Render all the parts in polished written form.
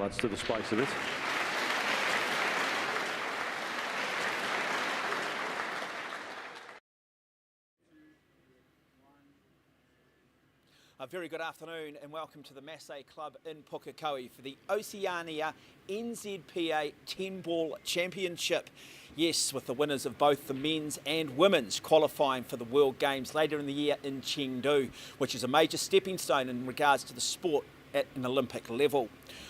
Adds to the spice of it. A very good afternoon and welcome to the Masse Club in Pukekohe for the Oceania NZPA 10-ball championship. Yes, with the winners of both the men's and women's qualifying for the World Games later in the year in Chengdu, which is a major stepping stone in regards to the sport at an Olympic level.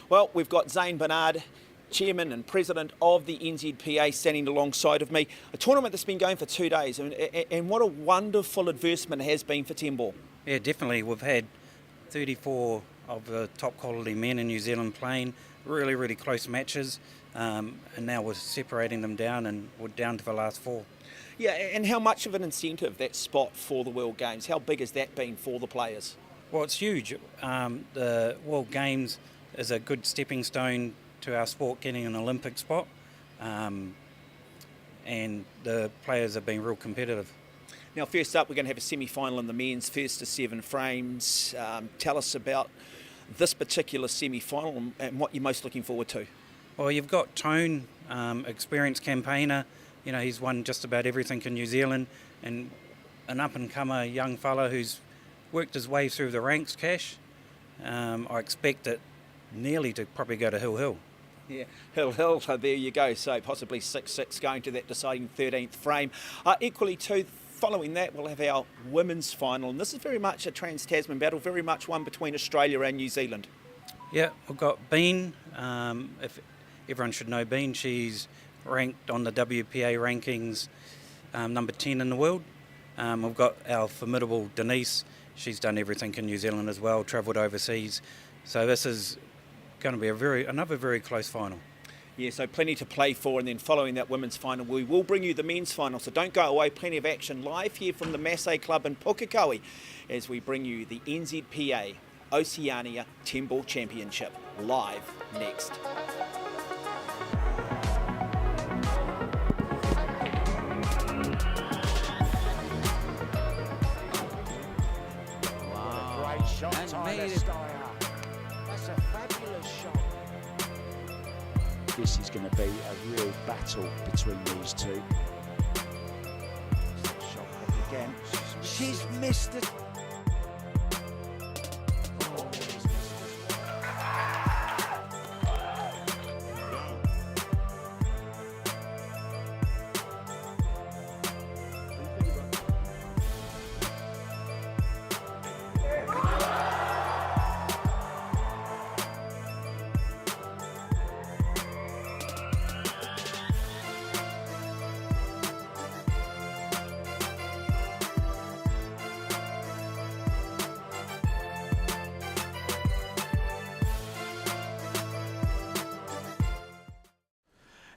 Well, we've got Zane Bernard, Chairman and President of the NZPA, standing alongside of me. A tournament that's been going for 2 days, and what a wonderful advertisement it has been for 10-ball. Yeah, definitely. We've had 34 of the top quality men in New Zealand playing really, really close matches, and now we're separating them down and we're down to the last 4. Yeah, and how much of an incentive that spot for the World Games? How big has that been for the players? Well, it's huge. The World Games is a good stepping stone to our sport getting an Olympic spot, and the players have been real competitive. Now, first up, we're going to have a semi-final in the men's, first to 7 frames. Tell us about this particular semi-final and what you're most looking forward to. Well, you've got Tone, experienced campaigner. You know, he's won just about everything in New Zealand, and an up-and-comer young fella who's worked his way through the ranks, Cash. I expect it nearly to probably go to Hill. Yeah, Hill, so there you go. So possibly 6-6 going to that deciding 13th frame. Equally too, following that, we'll have our women's final. And this is very much a trans-Tasman battle, very much one between Australia and New Zealand. Yeah, we've got Bean. If everyone should know Bean, she's ranked on the WPA rankings number 10 in the world. We've got our formidable Denise. She's done everything in New Zealand as well, travelled overseas. So this is going to be another very close final. Yeah, so plenty to play for, and then following that women's final, we will bring you the men's final. So don't go away, plenty of action live here from the Masse Club in Pukekohe as we bring you the NZPA Oceania 10-ball championship live next. Great shot, Tyler Steyer. That's a fabulous shot. This is going to be a real battle between these two. Shot again. She's missed it.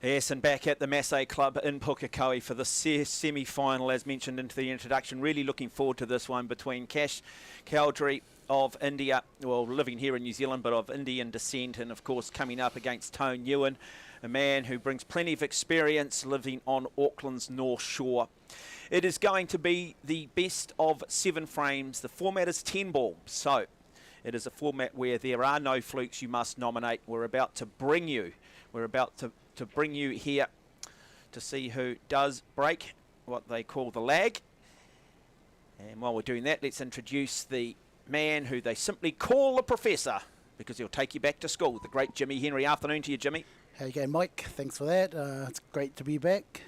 Yes, and back at the Masse Club in Pukekohe for the semi-final, as mentioned into the introduction. Really looking forward to this one between Cash Cowdrey of India, well, living here in New Zealand, but of Indian descent, and of course coming up against Tone Ewan, a man who brings plenty of experience living on Auckland's North Shore. It is going to be the best of 7 frames. The format is 10 ball, so it is a format where there are no flukes you must nominate. We're about to bring you here to see who does break what they call the lag. And while we're doing that, let's introduce the man who they simply call the professor, because he'll take you back to school, the great Jimmy Henry. Afternoon to you, Jimmy. How you going, Mike? Thanks for that. It's great to be back.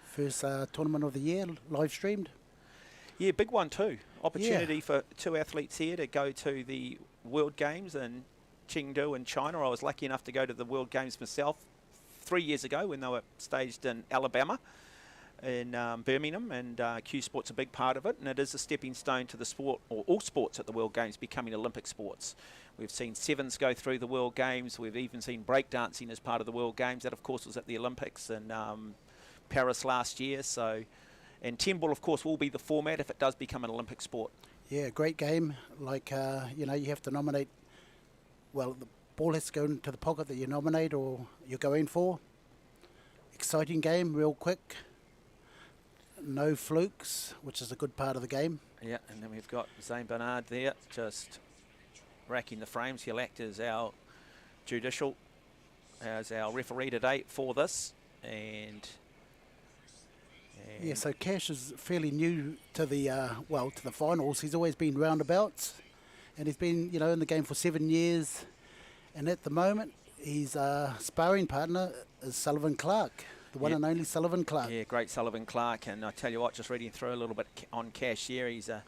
First tournament of the year, live streamed. Yeah, big one too. Opportunity for 2 athletes here to go to the World Games in Chengdu in China. I was lucky enough to go to the World Games myself 3 years ago when they were staged in Alabama, in Birmingham, and Q Sport's a big part of it, and it is a stepping stone to the sport, or all sports at the World Games becoming Olympic sports. We've seen sevens go through the World Games. We've even seen breakdancing as part of the World Games. That, of course, was at the Olympics in Paris last year. So, and 10 ball, of course, will be the format if it does become an Olympic sport. Yeah, great game. Like, you know, you have to nominate, well, the ball has to go into the pocket that you nominate or you're going for. Exciting game, real quick. No flukes, which is a good part of the game. Yeah, and then we've got Zane Bernard there, just racking the frames. He'll act as our referee today for this. And yeah, so Cash is fairly new to the to the finals. He's always been roundabouts, and he's been, you know, in the game for 7 years. And at the moment, his sparring partner is Sullivan Clark, the one and only Sullivan Clark. Yeah, great Sullivan Clark. And I tell you what, just reading through a little bit on Cash here, he's a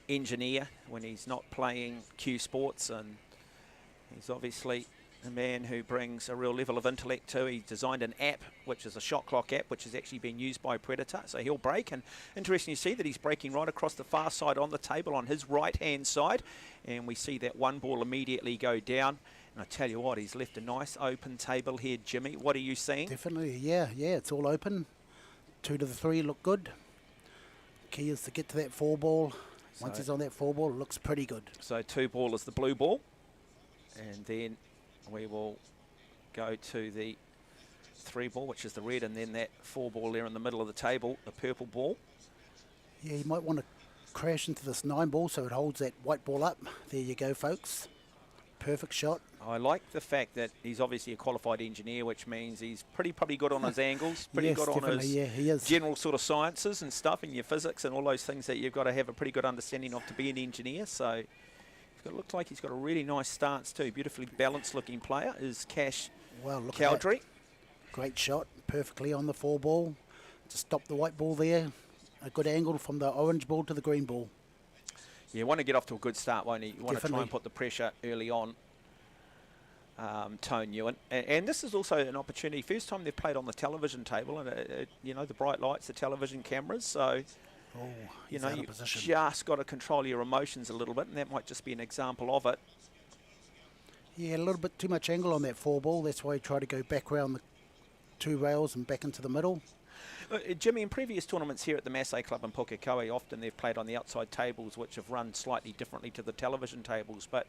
engineer when he's not playing Q Sports, and he's obviously a man who brings a real level of intellect too. He designed an app, which is a shot clock app, which has actually been used by Predator. So he'll break, and interesting to see that he's breaking right across the far side on the table on his right-hand side. And we see that one ball immediately go down. And I tell you what, he's left a nice open table here, Jimmy. What are you seeing? Definitely, yeah, it's all open. 2 to the 3 look good. Key is to get to that 4 ball. Once he's on that 4 ball, it looks pretty good. So 2 ball is the blue ball. And then we will go to the 3 ball, which is the red, and then that 4 ball there in the middle of the table, the purple ball. Yeah, you might want to crash into this 9 ball so it holds that white ball up. There you go, folks. Perfect shot. I like the fact that he's obviously a qualified engineer, which means he's pretty good on his angles, pretty yes, good on his he is. general sort of sciences and stuff, and your physics and all those things that you've got to have a pretty good understanding of to be an engineer. So it looks like he's got a really nice stance too. Beautifully balanced looking player is Cash Cowdrey. Great shot, perfectly on the 4 ball. To stop the white ball there. A good angle from the orange ball to the green ball. Yeah, you want to get off to a good start, won't you? You want to try and put the pressure early on. Tone Ewan, and this is also an opportunity. First time they've played on the television table, and you know, the bright lights, the television cameras. So you know, you just got to control your emotions a little bit, and that might just be an example of it. Yeah, a little bit too much angle on that 4 ball. That's why he tried to go back around the 2 rails and back into the middle. Jimmy, in previous tournaments here at the Masse Club in Pukekohe, often they've played on the outside tables, which have run slightly differently to the television tables, but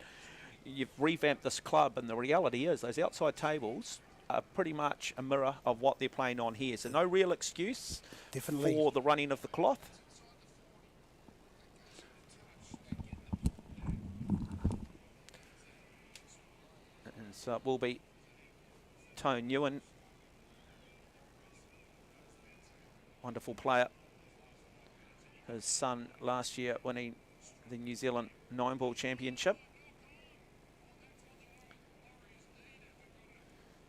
you've revamped this club, and the reality is those outside tables are pretty much a mirror of what they're playing on here. So no real excuse for the running of the cloth. And so it will be Tone Ewan. Wonderful player. His son last year winning the New Zealand 9-ball championship.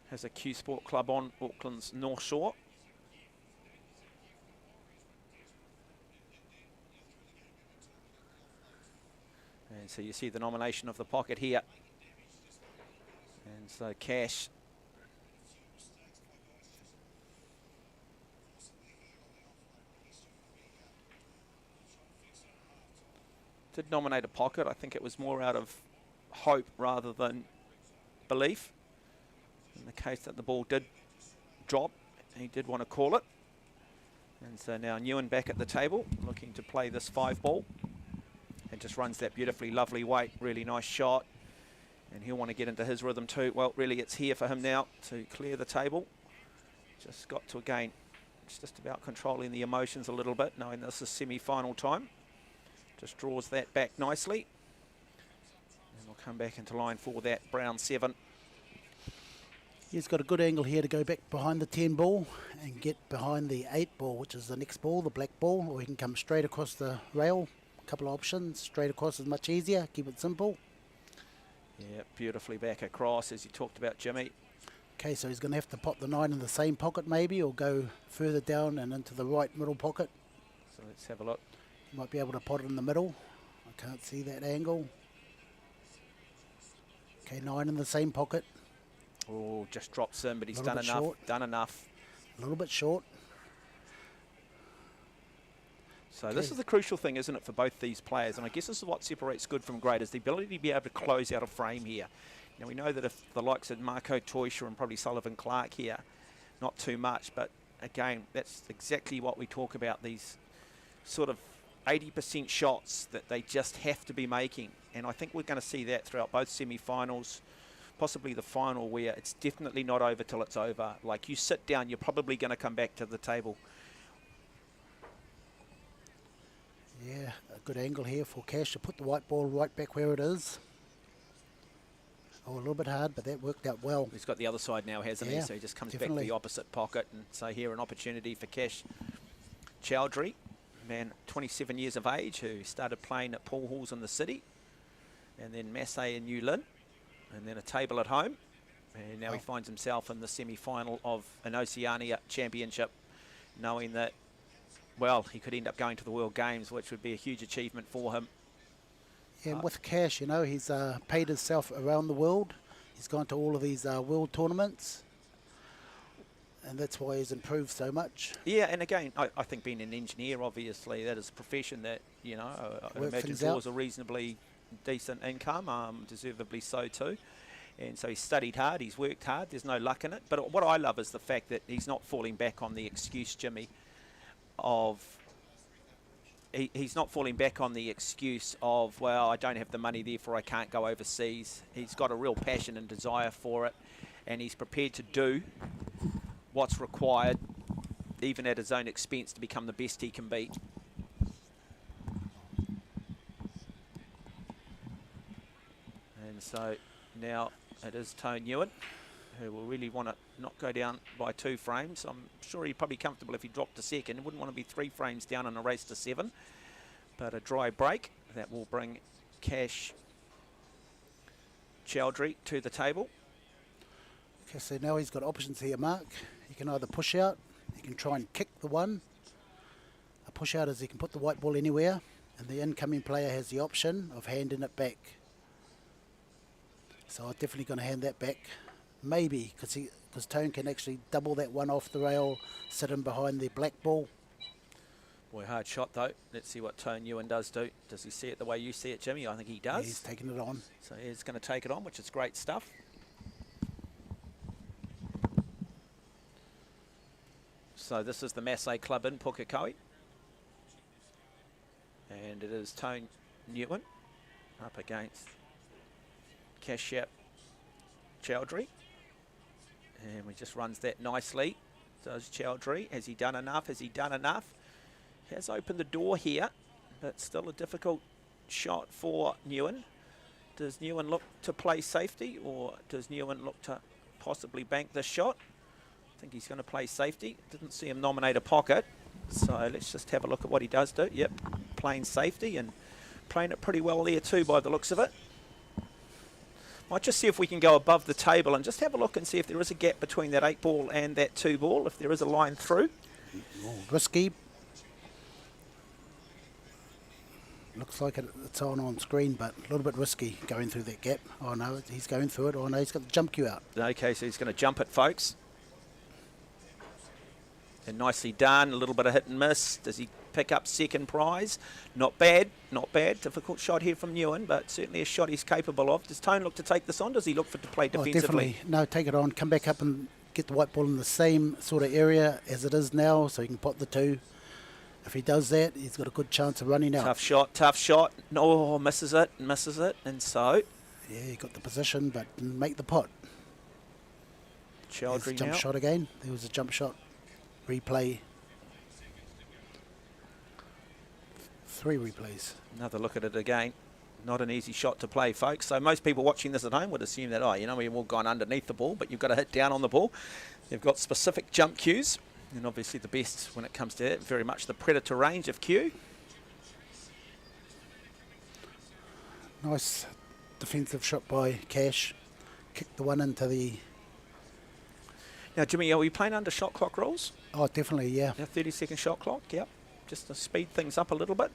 Has a Q Sport club on Auckland's North Shore. And so you see the nomination of the pocket here. And so Cash did nominate a pocket. I think it was more out of hope rather than belief, in the case that the ball did drop. He did want to call it. And so now Nguyen back at the table, looking to play this 5-ball. And just runs that beautifully lovely weight. Really nice shot. And he'll want to get into his rhythm too. Well, really, it's here for him now to clear the table. Just got to, again, it's just about controlling the emotions a little bit, knowing this is semi-final time. Just draws that back nicely. And we'll come back into line for that brown 7. He's got a good angle here to go back behind the 10 ball and get behind the 8 ball, which is the next ball, the black ball, or he can come straight across the rail. A couple of options. Straight across is much easier. Keep it simple. Yeah, beautifully back across, as you talked about, Jimmy. Okay, so he's going to have to pop the 9 in the same pocket maybe, or go further down and into the right middle pocket. So let's have a look. He might be able to pot it in the middle. I can't see that angle. Okay, 9 in the same pocket. Oh, just drops in, but he's Little done bit enough. short. Done enough. A little bit short. So this is the crucial thing, isn't it, for both these players? And I guess this is what separates good from great, is the ability to be able to close out a frame here. Now, we know that if the likes of Marco Teuscher and probably Sullivan Clark here, not too much, but again, that's exactly what we talk about, these sort of 80% shots that they just have to be making. And I think we're going to see that throughout both semi-finals, possibly the final, where it's definitely not over till it's over. Like, you sit down, you're probably going to come back to the table. Yeah, a good angle here for Cash to put the white ball right back where it is. Oh, a little bit hard, but that worked out well. He's got the other side now, hasn't he? Yeah, So he just comes back definitely. to the opposite pocket. And so here an opportunity for Cash Chowdhury, man 27 years of age, who started playing at pool halls in the city, and then Masse in New Lynn, and then a table at home. And now he finds himself in the semi-final of an Oceania championship, knowing that, well, he could end up going to the World Games, which would be a huge achievement for him. Yeah, and with Cash, you know, he's paid himself around the world. He's gone to all of these world tournaments, and that's why he's improved so much. Yeah, and again, I think being an engineer, obviously, that is a profession that, you know, I Work imagine things draws out. a reasonably decent income, deservedly so too. And so he's studied hard, he's worked hard, there's no luck in it. But what I love is the fact that he's not falling back on the excuse, Jimmy, of... He's not falling back on the excuse of, well, I don't have the money, therefore I can't go overseas. He's got a real passion and desire for it, and he's prepared to do what's required, even at his own expense, to become the best he can be. And so now it is Tone Nguyen, who will really want to not go down by 2 frames. I'm sure he'd probably be comfortable if he dropped to second. He wouldn't want to be 3 frames down in a race to 7. But a dry break that will bring Cash Chowdhury to the table. Okay, so now he's got options here, Mark. He can either push out, he can try and kick the 1. A push out is he can put the white ball anywhere, and the incoming player has the option of handing it back. So I'm definitely going to hand that back. Maybe, because Tone can actually double that 1 off the rail, sit him behind the black ball. Boy, hard shot though. Let's see what Tone Nguyen does do. Does he see it the way you see it, Jimmy? I think he does. He's taking it on. So he's going to take it on, which is great stuff. So this is the Masse Club in Pukekohe. And it is Tone Nguyen up against Kashyap Chowdhury. And he just runs that nicely. Does Chowdhury. Has he done enough? Has he done enough? Has opened the door here, but still a difficult shot for Nguyen. Does Nguyen look to play safety, or does Nguyen look to possibly bank this shot? I think he's going to play safety. Didn't see him nominate a pocket, so let's just have a look at what he does do. Yep, playing safety and playing it pretty well there too by the looks of it. Might just see if we can go above the table and just have a look and see if there is a gap between that 8 ball and that 2 ball, if there is a line through. Oh, risky. Looks like it's on screen, but a little bit risky going through that gap. Oh no, he's going through it. Oh no, he's got the jump cue out. Okay, so he's going to jump it, folks. And nicely done, a little bit of hit and miss. Does he pick up second prize? Not bad, not bad. Difficult shot here from Nguyen, but certainly a shot he's capable of. Does Tone look to take this on? Does he look for to play Oh, defensively? definitely. No, take it on. Come back up and get the white ball in the same sort of area as it is now, so he can pot the 2. If he does that, he's got a good chance of running out. Tough shot. No, misses it, and so Yeah, he got the position, but didn't make the pot. There's a Chowdhury jump now. shot again. There was a jump shot. Replay. 3 replays. Another look at it again. Not an easy shot to play, folks. So most people watching this at home would assume that, we've all gone underneath the ball, but you've got to hit down on the ball. They've got specific jump cues, and obviously the best when it comes to it, very much the predator range of cue. Nice defensive shot by Cash. Kicked the one into the... Now, Jimmy, are we playing under shot clock rules? Oh, definitely, yeah. Now 30-second shot clock, yep. Just to speed things up a little bit.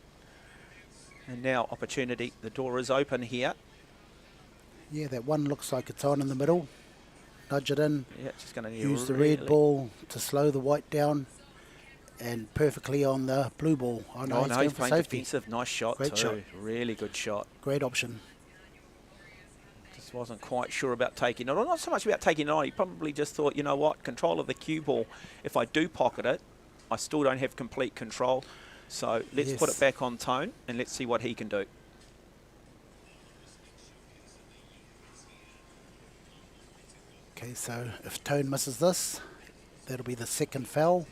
And now opportunity. The door is open here. Yeah, that one looks like it's on in the middle. Nudge it in. Yeah, just going to Use the red ball to slow the white down. And perfectly on the blue ball. Oh, no, he's for playing safety. defensive. Nice shot Great too. shot. Really good shot. Great option. Just wasn't quite sure about taking it on. Not so much about taking it on. He probably just thought, you know what, control of the cue ball. If I do pocket it, I still don't have complete control. So let's put it back on Tone and let's see what he can do. Okay, so if Tone misses this, that'll be the second foul.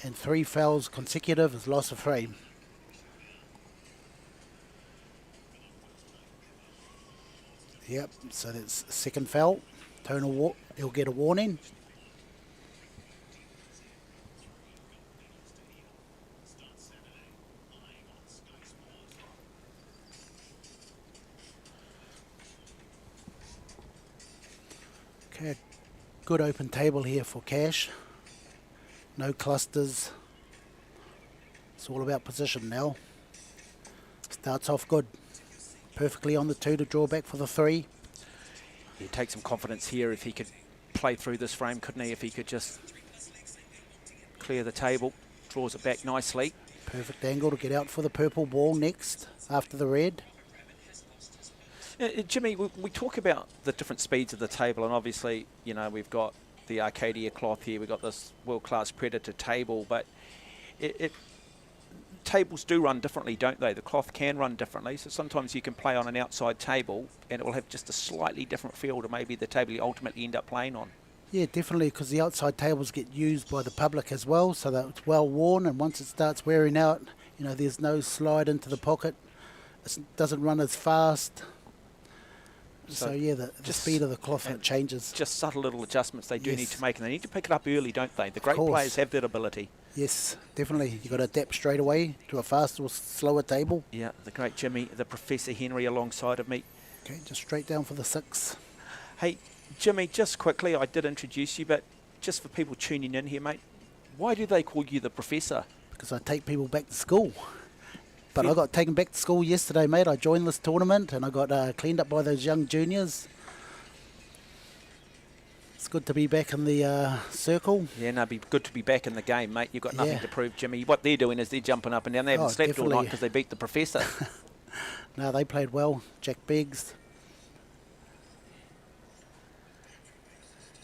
And 3 fouls consecutive is loss of frame. Yep, so that's second foul. Tone he'll get a warning. Okay, good open table here for Cash. No clusters. It's all about position now. Starts off good. Perfectly on the 2 to draw back for the 3. He'd take some confidence here if he could play through this frame, couldn't he? If he could just clear the table, draws it back nicely. Perfect angle to get out for the purple ball next after the red. Jimmy, we talk about the different speeds of the table, and obviously, we've got the Arcadia cloth here, we've got this world-class Predator table, but tables do run differently, don't they? The cloth can run differently, so sometimes you can play on an outside table, and it will have just a slightly different feel to maybe the table you ultimately end up playing on. Yeah, definitely, because the outside tables get used by the public as well, so that it's well worn, and once it starts wearing out, there's no slide into the pocket. It doesn't run as fast. So yeah, the speed of the cloth changes. Just subtle little adjustments they do need to make, and they need to pick it up early, don't they? The great players have that ability. Yes, definitely. You've got to adapt straight away to a faster or slower table. Yeah, the great Jimmy, the Professor Henry alongside of me. Okay, just straight down for the 6. Hey, Jimmy, just quickly, I did introduce you, but just for people tuning in here, mate, why do they call you the Professor? Because I take people back to school. But I got taken back to school yesterday, mate. I joined this tournament and I got cleaned up by those young juniors. It's good to be back in the circle. Yeah, no, it'd be good to be back in the game, mate. You've got nothing to prove, Jimmy. What they're doing is they're jumping up and down. They haven't slept all night because they beat the Professor. No, they played well. Jack Beggs.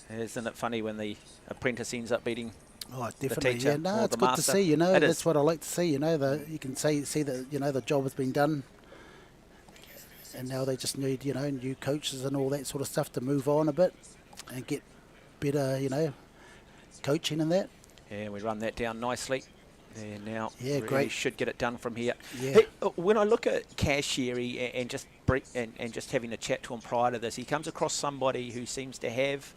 Isn't it funny when the apprentice ends up beating definitely. the teacher? Yeah, no, it's the good master? to see. It That's is. what I like to see. You can see that the job has been done, and now they just need new coaches and all that sort of stuff to move on a bit and get better coaching and that. Yeah, we run that down nicely. There now. Yeah, really great. Should get it done from here. Yeah. Hey, when I look at Cashieri and just having a chat to him prior to this, he comes across somebody who seems to have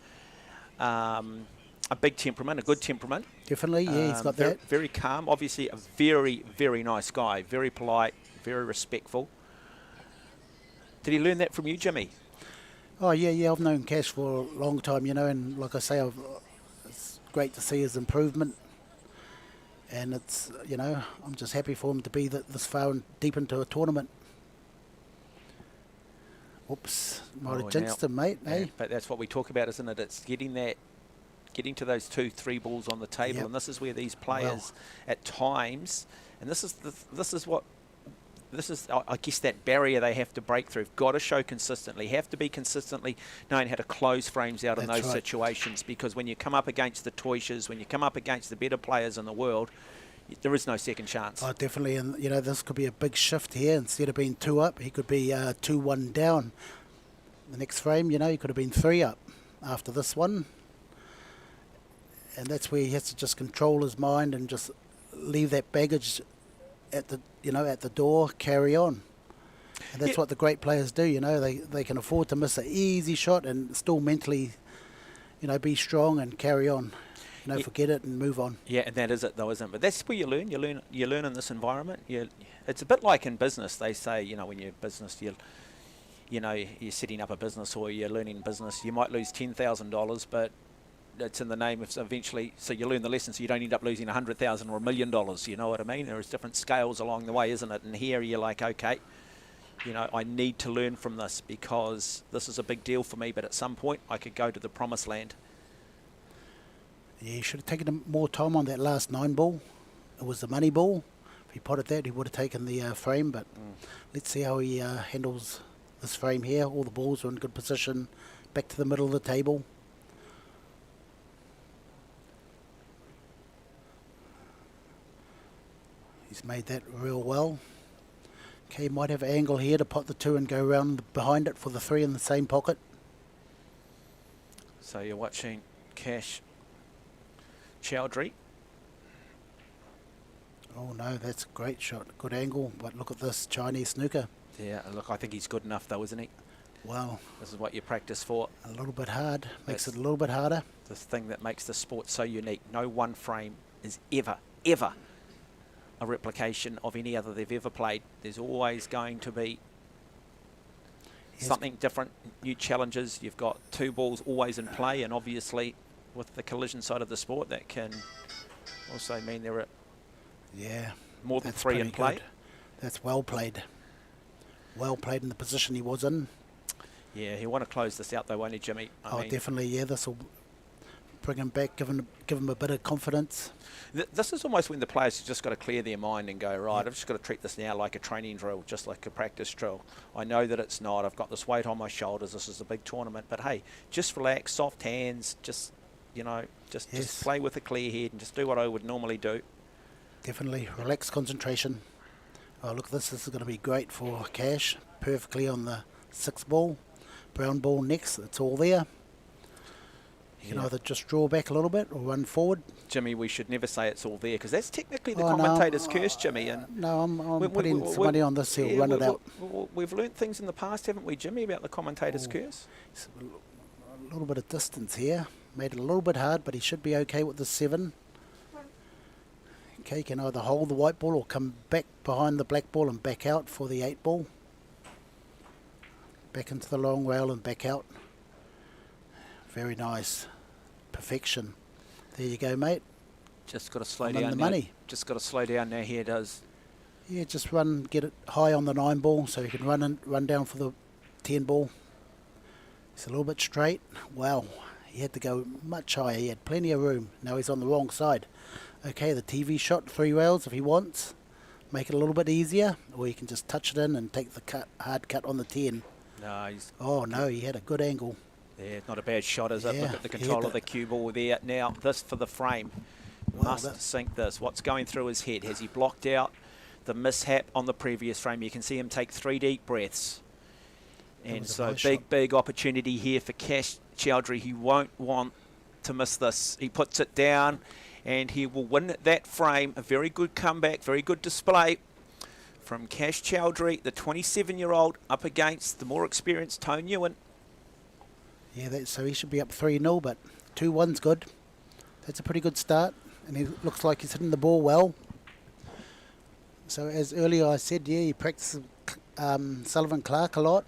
a big temperament, a good temperament. Definitely, yeah, he's got that. Very calm. Obviously, a very, very nice guy. Very polite, very respectful. Did he learn that from you, Jimmy? Oh, yeah, I've known Cash for a long time, and like I say, it's great to see his improvement. And it's, I'm just happy for him to be this far and deep into a tournament. Oops, might have jinxed him, mate. Yeah, hey? But that's what we talk about, isn't it? It's getting to those 2-3 balls on the table, and this is where these players, at times, and this is what this is, I guess, that barrier they have to break through. Got to show consistently, have to be consistently knowing how to close frames out in That's those right. situations, because when you come up against the Toishas, when you come up against the better players in the world, there is no second chance. Oh, definitely, and you know, this could be a big shift here. Instead of being 2 up, he could be 2-1 down. The next frame, you know, he could have been 3 up after this one. And that's where he has to just control his mind and just leave that baggage at the, you know, at the door, carry on. And that's what the great players do, you know. They can afford to miss an easy shot and still mentally, you know, be strong and carry on. You know, forget it and move on. Yeah, and that is it though, isn't it? But that's where you learn. You learn in this environment. It's a bit like in business. They say, you know, when you're business, you know, you're setting up a business or you're learning business, you might lose $10,000, but it's in the name of eventually, so you learn the lesson so you don't end up losing $100,000 or $1 million, you know what I mean? There's different scales along the way, isn't it? And here you're like, okay, you know, I need to learn from this because this is a big deal for me, but at some point I could go to the promised land. Yeah, he should have taken more time on that last 9 ball. It was the money ball. If he potted that, he would have taken the frame, but let's see how he handles this frame here. All the balls are in good position, back to the middle of the table. He's made that real well. Okay, he might have an angle here to pot the 2 and go around behind it for the 3 in the same pocket. So you're watching Cash Chowdhury. Oh no, that's a great shot. Good angle, but look at this Chinese snooker. Yeah, look, I think he's good enough though, isn't he? Wow. This is what you practice for. A little bit hard. Makes That's it a little bit harder. the thing that makes the sport so unique. No one frame is ever a replication of any other they've ever played. There's always going to be something different, new challenges. You've got 2 balls always in play, and obviously with the collision side of the sport, that can also mean there are more than 3 in play. Good. That's well played. Well played in the position he was in. Yeah, he'll want to close this out though, won't he, Jimmy? I mean, Definitely, yeah. This will bring him back, give him a bit of confidence. This is almost when the players have just got to clear their mind and go, right, I've just got to treat this now like a training drill, just like a practice drill. I know that it's not. I've got this weight on my shoulders. This is a big tournament. But, hey, just relax, soft hands, just, you know, just play with a clear head and just do what I would normally do. Definitely. Relax, concentration. Oh, look, this is going to be great for Cash. Perfectly on the 6 ball. Brown ball next. It's all there. You can either just draw back a little bit or run forward. Jimmy, we should never say it's all there because that's technically the commentator's curse, Jimmy. And no, I'm putting some money on this. He'll run it out. We've learnt things in the past, haven't we, Jimmy, about the commentator's curse? A little bit of distance here. Made it a little bit hard, but he should be okay with the 7. Okay, he can either hold the white ball or come back behind the black ball and back out for the 8 ball. Back into the long rail and back out. Very nice. Perfection. There you go, mate. Just got to slow down down. The money. Just got to slow down now. Here does. Yeah, just run, get it high on the 9 ball so you can run down for the 10 ball. It's a little bit straight. Wow, he had to go much higher. He had plenty of room. Now he's on the wrong side. Okay, the TV shot, 3 rails if he wants. Make it a little bit easier, or you can just touch it in and take the hard cut on the 10. No, he's. Oh no, he had a good angle. Yeah, not a bad shot, is it? Look at the control of the cue ball there. Now, this for the frame. Must sink this. What's going through his head? Has he blocked out the mishap on the previous frame? You can see him take 3 deep breaths. And so big opportunity here for Cash Chowdhury. He won't want to miss this. He puts it down and he will win that frame. A very good comeback, very good display from Cash Chowdhury, the 27-year-old, up against the more experienced Tone Ewan. Yeah, so he should be up 3-0, but 2-1's good. That's a pretty good start, and he looks like he's hitting the ball well. So as earlier I said, yeah, he practices Sullivan Clark a lot.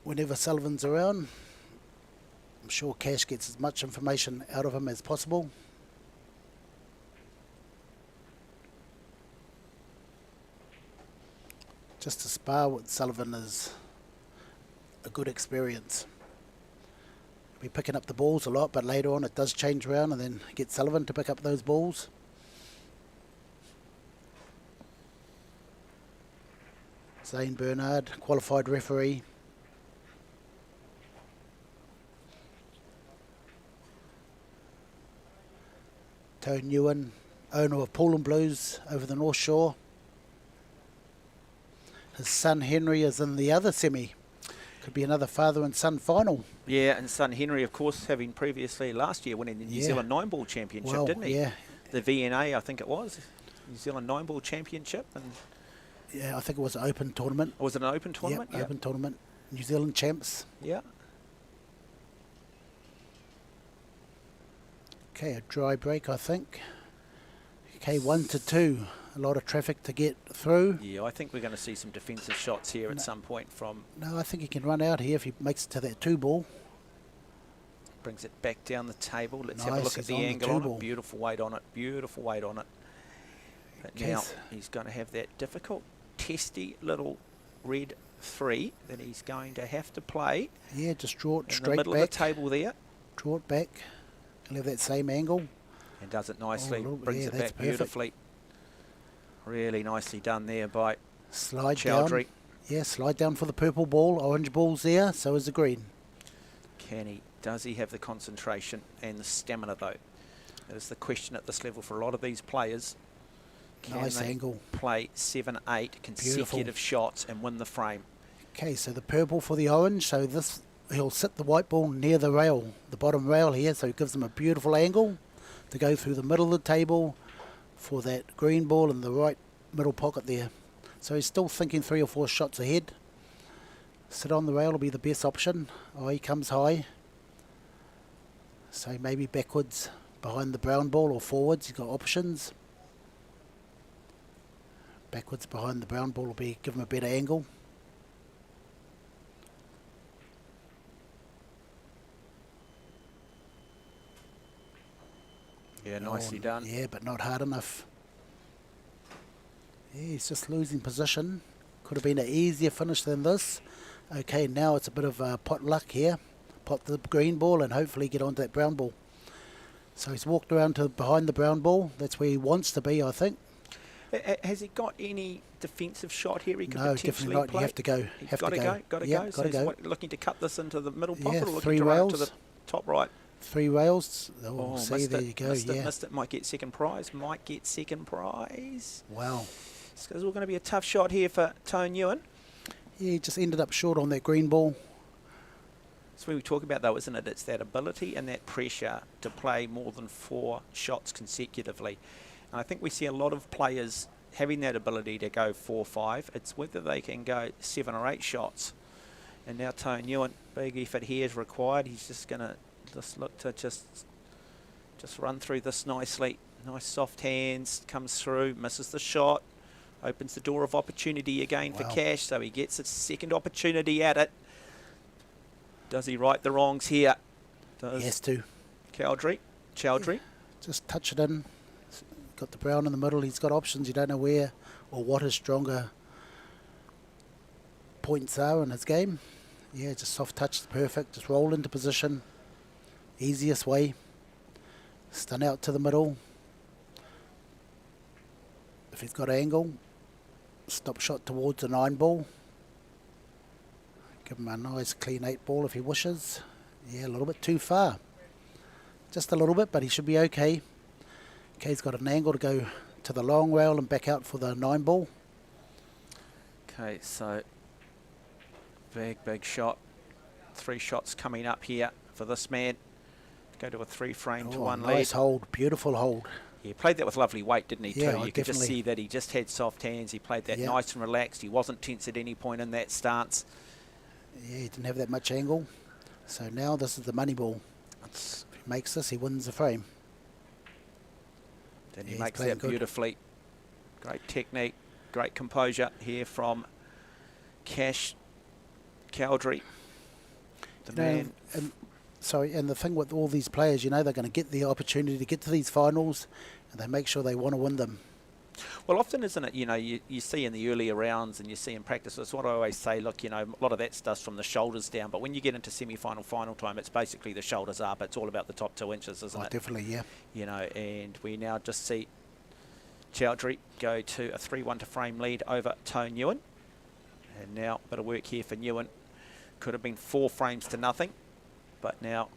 Whenever Sullivan's around, I'm sure Cash gets as much information out of him as possible. Just to spar with Sullivan is a good experience. We're picking up the balls a lot, but later on it does change around and then get Sullivan to pick up those balls. Zane Bernard, qualified referee. Tone Ewan, owner of Pool and Blues over the North Shore. His son Henry is in the other semi. Could be another father and son final. Yeah, and son Henry, of course, having previously last year winning the New Zealand 9-ball championship, didn't he? Yeah. The VNA, I think it was. New Zealand 9-ball championship. And Yeah, I think it was an open tournament. was it an open tournament? Yep, open tournament. New Zealand champs. Yeah. Okay, a dry break, I think. Okay, 1 to 2. A lot of traffic to get through. Yeah, I think we're going to see some defensive shots here at some point from... No, I think he can run out here if he makes it to that 2-ball. Brings it back down the table. Let's Nice, have a look at he's the on the angle on 2-ball. it. Beautiful weight on it. Beautiful weight on it. But Okay, now so- he's going to have that difficult, testy little red 3 that he's going to have to play Yeah, just draw it in the straight middle back. of the table there. Draw it back. He'll have that same angle. And does it nicely. Oh, Brings yeah, it that's back perfect. beautifully. Really nicely done there by Slide Chowdhury. down. Yeah, slide down for the purple ball. Orange ball's there, so is the green. Does he have the concentration and the stamina though? That is the question at this level for a lot of these players. Can Nice they angle. play 7-8 consecutive shots and win the frame? Okay, so the purple for the orange. So this, he'll sit the white ball near the rail, the bottom rail here, so it gives him a beautiful angle to go through the middle of the table for that green ball in the right middle pocket there. So he's still thinking 3 or 4 shots ahead. Sit on the rail will be the best option. Oh, he comes high. So maybe backwards behind the brown ball or forwards. He's got options. Backwards behind the brown ball will be give him a better angle. Yeah, nicely Oh, done. Yeah, but not hard enough. Yeah, he's just losing position. Could have been an easier finish than this. Okay, now it's a bit of pot luck here. Pot the green ball and hopefully get onto that brown ball. So he's walked around to behind the brown ball. That's where he wants to be, I think. Has he got any defensive shot here he could No, potentially definitely not. play? You have to go. He's Have got to to go. Got to Yep, go. So gotta he's go. what, looking to cut this into the middle pocket Yeah, or looking 3 to run rails. to the top right? 3 rails. Oh, Oh, see, missed there it, you go. missed Yeah. it, missed it. Might get second prize. Might get second prize. Wow. It's going to be a tough shot here for Tone Ewan. Yeah, he just ended up short on that green ball. That's what we talk about though, isn't it? It's that ability and that pressure to play more than 4 shots consecutively. And I think we see a lot of players having that ability to go 4-5. It's whether they can go 7 or 8 shots. And now Tone Ewan, big effort here is required. He's just going to just look to just run through this nicely. Nice soft hands, comes through, misses the shot, opens the door of opportunity again for Wow. Cash, so he gets a second opportunity at it. Does he right the wrongs here? Does He has to. Chowdhury? Just touch it in. Got the brown in the middle. He's got options. You don't know where or what his stronger points are in his game. Yeah, just soft touch is perfect. Just roll into position. Easiest way. Stun out to the middle. If he's got angle, stop shot towards the 9 ball. Give him a nice clean 8 ball if he wishes. Yeah, a little bit too far. Just a little bit, but he should be okay. Okay, he's got an angle to go to the long rail and back out for the 9 ball. Okay, so big shot. 3 shots coming up here for this man. Go to a 3 frame to 1 lead. Nice hold, beautiful hold. He played that with lovely weight, didn't he, Yeah, too? You could just definitely. see that he just had soft hands. He played that Yeah. nice and relaxed. He wasn't tense at any point in that stance. Yeah, he didn't have that much angle. So now this is the money ball. If he makes this, he wins the frame. Then Yeah, he he's makes playing that good. beautifully. Great technique, great composure here from Cash Chowdhury. The You know, man. and the thing with all these players, you know, they're going to get the opportunity to get to these finals, and they make sure they want to win them. Well, often, isn't it, you see in the earlier rounds and you see in practice, that's what I always say, look, a lot of that stuff's from the shoulders down, but when you get into semi-final, final time, it's basically the shoulders up. It's all about the top 2 inches, isn't it? Definitely, yeah. And we now just see Chowdhury go to a 3-1 to frame lead over Tone Ewan. And now a bit of work here for Newen. Could have been 4 frames to nothing, but now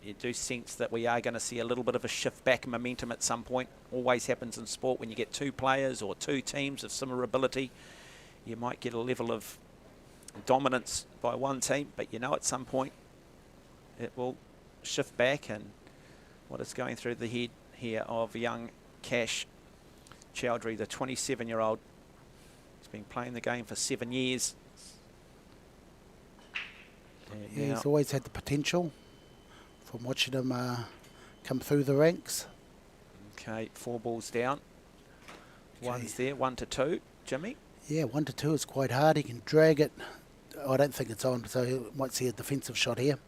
you do sense that we are going to see a little bit of a shift back in momentum at some point. Always happens in sport when you get 2 players or 2 teams of similar ability. You might get a level of dominance by one team, but you know at some point it will shift back. And what is going through the head here of young Cash Chowdhury, the 27-year-old. He's been playing the game for 7 years. Yeah, he's always had the potential from watching him come through the ranks. Okay, 4 balls down. Okay. One's there, 1 to 2. Jimmy? Yeah, 1 to 2 is quite hard. He can drag it. I don't think it's on, so he might see a defensive shot here.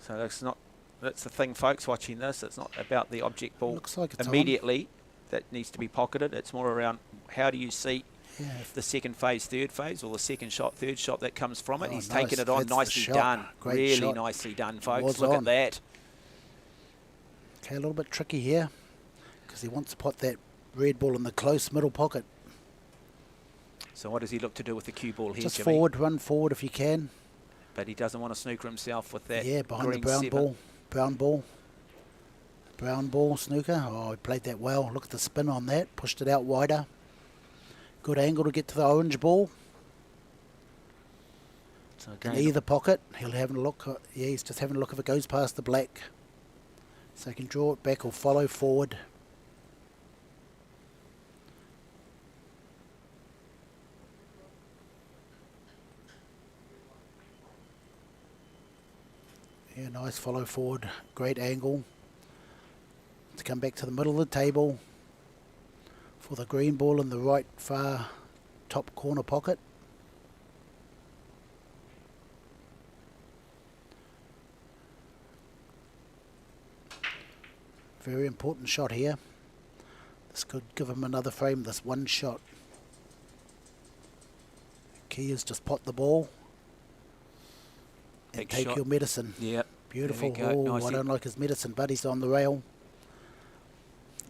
So that's the thing, folks, watching this. It's not about the object ball Looks like it's immediately that needs to be pocketed. It's more around how do you see Yeah. the second phase, third phase, or the second shot, third shot that comes from it. Oh, He's nice. taken it on. That's the Nicely shot. done. Great Really shot. nicely done, folks. Was Look on. at that. Okay, a little bit tricky here because he wants to put that red ball in the close middle pocket. So what does he look to do with the cue ball here, Just Jimmy? forward, run forward if you can. But he doesn't want to snooker himself with that. Yeah, behind the green brown 7. ball. Brown ball. Brown ball, snooker. Oh, he played that well. Look at the spin on that. Pushed it out wider. Good angle to get to the orange ball. So In again, either pocket. He'll have a look. Yeah, he's just having a look if it goes past the black. So he can draw it back or follow forward. Yeah, nice follow forward. Great angle. To come back to the middle of the table for the green ball in the right far top corner pocket. Very important shot here. This could give him another frame, this one shot. Key is just pot the ball and Big take shot. your medicine. Yep. Beautiful. There we go. Oh, I Nicely. don't like his medicine, but he's on the rail.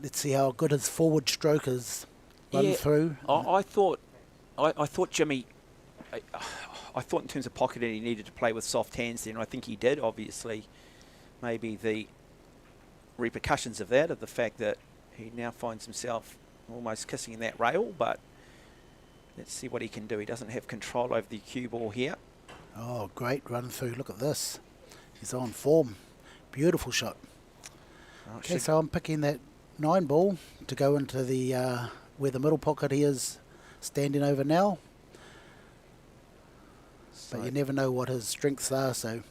Let's see how good his forward stroke is. Run Yeah, through. I thought Jimmy, I thought in terms of pocketing he needed to play with soft hands there, and I think he did. Obviously, maybe the repercussions of that, of the fact that he now finds himself almost kissing that rail, but let's see what he can do. He doesn't have control over the cue ball here. Oh, great run through. Look at this. He's on form. Beautiful shot. Oh, Okay, should- so I'm picking that 9 ball to go into the where the middle pocket he is standing over now. But you never know what his strengths are, so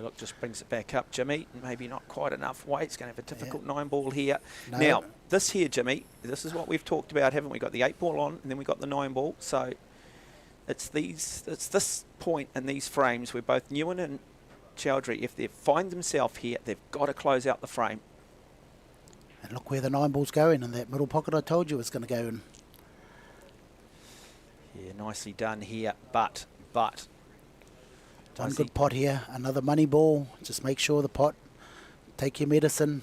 look, just brings it back up, Jimmy. Maybe not quite enough weight. It's going to have a difficult 9 ball here. No. Now, this here, Jimmy, this is what we've talked about, haven't we? Got the 8 ball on, and then we got the 9 ball. So it's this point in these frames where both Newen and Chowdhury, if they find themselves here, they've got to close out the frame. and look where the 9 ball's going in that middle pocket I told you it's going to go in. Yeah, nicely done here, but One does good he- pot here, another money ball. Just make sure the pot, take your medicine,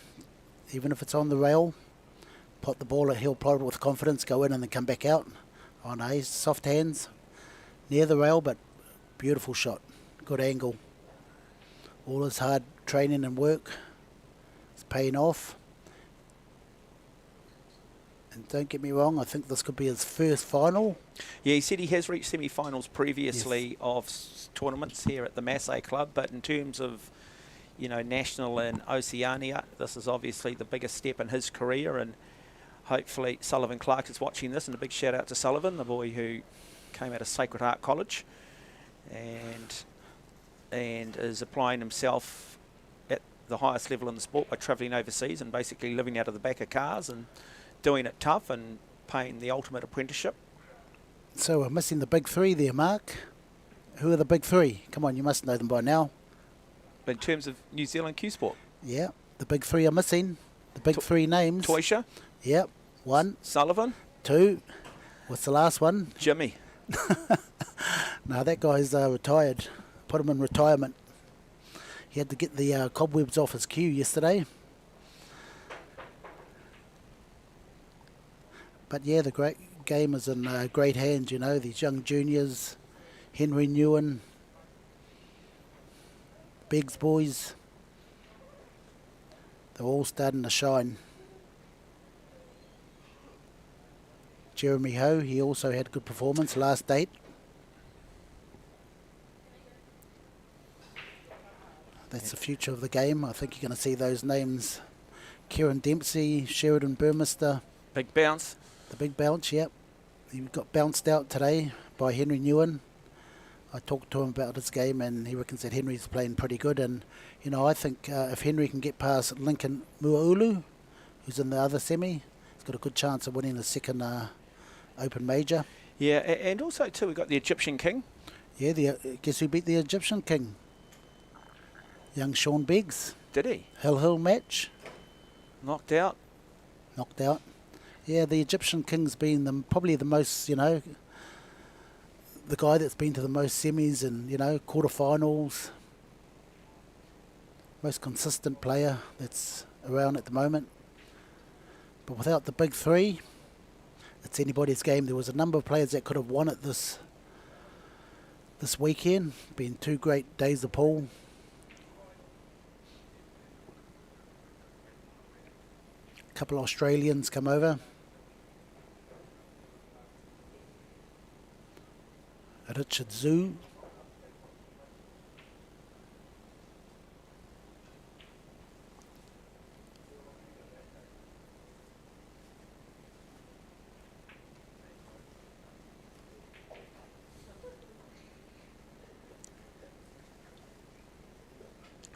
even if it's on the rail. Pot the ball, he'll plot it with confidence, go in and then come back out. Oh no, he's soft hands, near the rail, but beautiful shot. Good angle. All his hard training and work is paying off. And don't get me wrong, I think this could be his first final. Yeah, he said he has reached semi-finals previously of tournaments here at the Masse Club, but in terms of, you know, national and Oceania, this is obviously the biggest step in his career, and hopefully Sullivan Clark is watching this, and a big shout out to Sullivan, the boy who came out of Sacred Heart College and is applying himself at the highest level in the sport by travelling overseas and basically living out of the back of cars and doing it tough and paying the ultimate apprenticeship. So we're missing the big 3 there, Mark. Who are the big 3? Come on, you must know them by now. But in terms of New Zealand Q Sport, Yeah, the big 3 are missing. The big 3 names. Toysha, Yep, 1, Sullivan, 2. What's the last one? Jimmy. No, that guy's retired. Put him in retirement. He had to get the cobwebs off his cue yesterday. But yeah, the great game is in great hands, you know, these young juniors, Henry Newen, Biggs boys, they're all starting to shine. Jeremy Ho, he also had a good performance last date. That's the future of the game. I think you're going to see those names. Kieran Dempsey, Sheridan Burmester. Big bounce. The big bounce, yep. He got bounced out today by Henry Newen. I talked to him about his game and he reckons that Henry's playing pretty good. And, you know, I think if Henry can get past Lincoln Muaulu, who's in the other semi, he's got a good chance of winning the second Open Major. Yeah, and also, too, we got the Egyptian King. Yeah, guess who beat the Egyptian King? Young Sean Biggs. Did he? Hill match. Knocked out. Knocked out. Yeah, the Egyptian King's been probably the most, you know, the guy that's been to the most semis and, you know, quarterfinals. Most consistent player that's around at the moment. But without the big three, it's anybody's game. There was a number of players that could have won it this weekend. Been 2 great days of pool. A couple of Australians come over. Richard Zoo.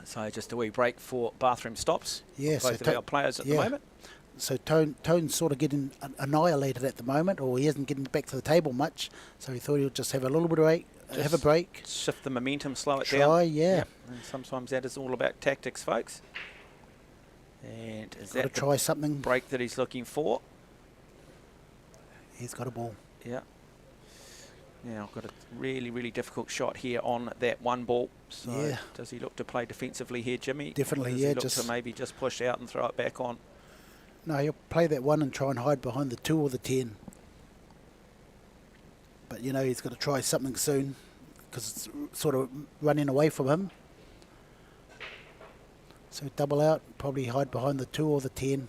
So just a wee break for bathroom stops. Yeah, Both of our players at the moment. So Tone's sort of getting annihilated at the moment, or he isn't getting back to the table much. So he thought he'll just have a little bit of have a break. Shift the momentum, slow it down. Try, yeah. Yep. And sometimes that is all about tactics, folks. And is Got to that try something. break that he's looking for? He's got a ball. Yeah. Now, got a really, really difficult shot here on that one ball. So Yeah. does he look to play defensively here, Jimmy? Definitely, Or does yeah, he look just- to maybe just push out and throw it back on? No, he'll play that one and try and hide behind the 2 or the 10. But, you know, he's got to try something soon because it's sort of running away from him. So double out, probably hide behind the 2 or the 10.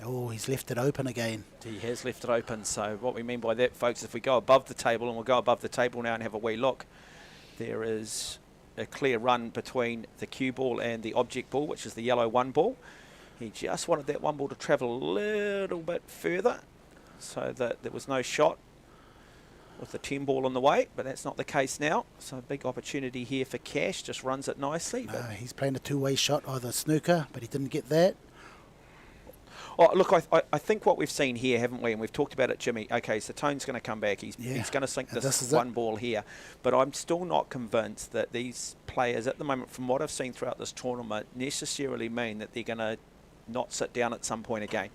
Oh, he's left it open again. He has left it open. So what we mean by that, folks, if we go above the table, and we'll go above the table now and have a wee look, there is a clear run between the cue ball and the object ball, which is the yellow 1 ball. He just wanted that 1 ball to travel a little bit further so that there was no shot with the 10 ball on the way, but that's not the case now. So a big opportunity here for Cash, just runs it nicely. No, he's playing a 2-way shot, either snooker, but he didn't get that. Oh, look, I think what we've seen here, haven't we, and we've talked about it, Jimmy, okay, so Tone's going to come back. He's going to sink And this is 1 it. ball here. But I'm still not convinced that these players, at the moment, from what I've seen throughout this tournament, necessarily mean that they're going to not sit down at some point again.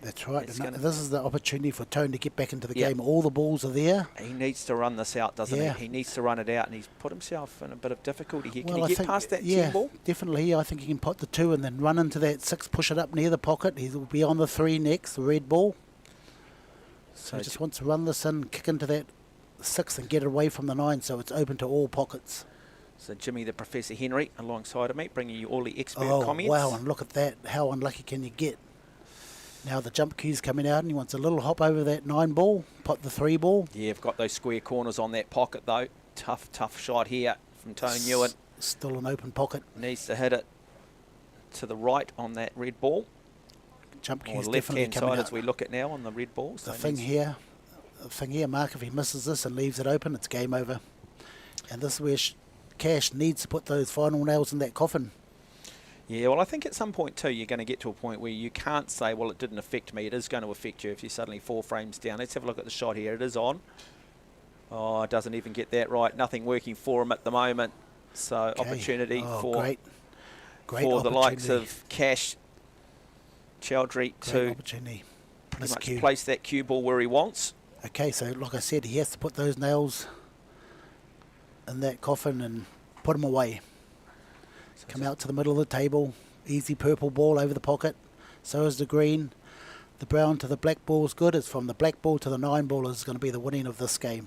That's right. It's And gonna- this is the opportunity for Tone to get back into the Yeah. game. All the balls are there. He needs to run this out, doesn't Yeah. he? He needs to run it out, and he's put himself in a bit of difficulty here. Can Well, he I get think, past that 10 yeah, ball? definitely. I think he can pot the 2 and then run into that 6, push it up near the pocket. He'll be on the 3 next, the red ball. So he just wants to run this in, kick into that 6 and get it away from the 9 so it's open to all pockets. So Jimmy, the Professor Henry, alongside of me, bringing you all the expert Oh, comments. wow, and look at that. How unlucky can you get? Now the jump cue's coming out and he wants a little hop over that 9 ball, pot the 3 ball. Yeah, you've got those square corners on that pocket, though. Tough shot here from Tone Newen. Still an open pocket. Needs to hit it to the right on that red ball. Jump Or cue's the definitely left-hand coming side out. as we look at now on the red ball. So The thing here, Mark, if he misses this and leaves it open, it's game over. And this is where Cash needs to put those final nails in that coffin. Yeah, well, I think at some point, too, you're going to get to a point where you can't say, well, it didn't affect me. It is going to affect you if you're suddenly 4 frames down. Let's have a look at the shot here. It is on. Oh, it doesn't even get that right. Nothing working for him at the moment. So Okay. opportunity Oh, for great for the likes opportunity. of Cash Chowdhury Great to opportunity. pretty much Miscue. place that cue ball where he wants. Okay, so like I said, he has to put those nails in that coffin and put them away. Come out to the middle of the table, easy purple ball over the pocket, So is the green. The brown to the black ball is good. It's from the black ball to the 9 ball is going to be the winning of this game.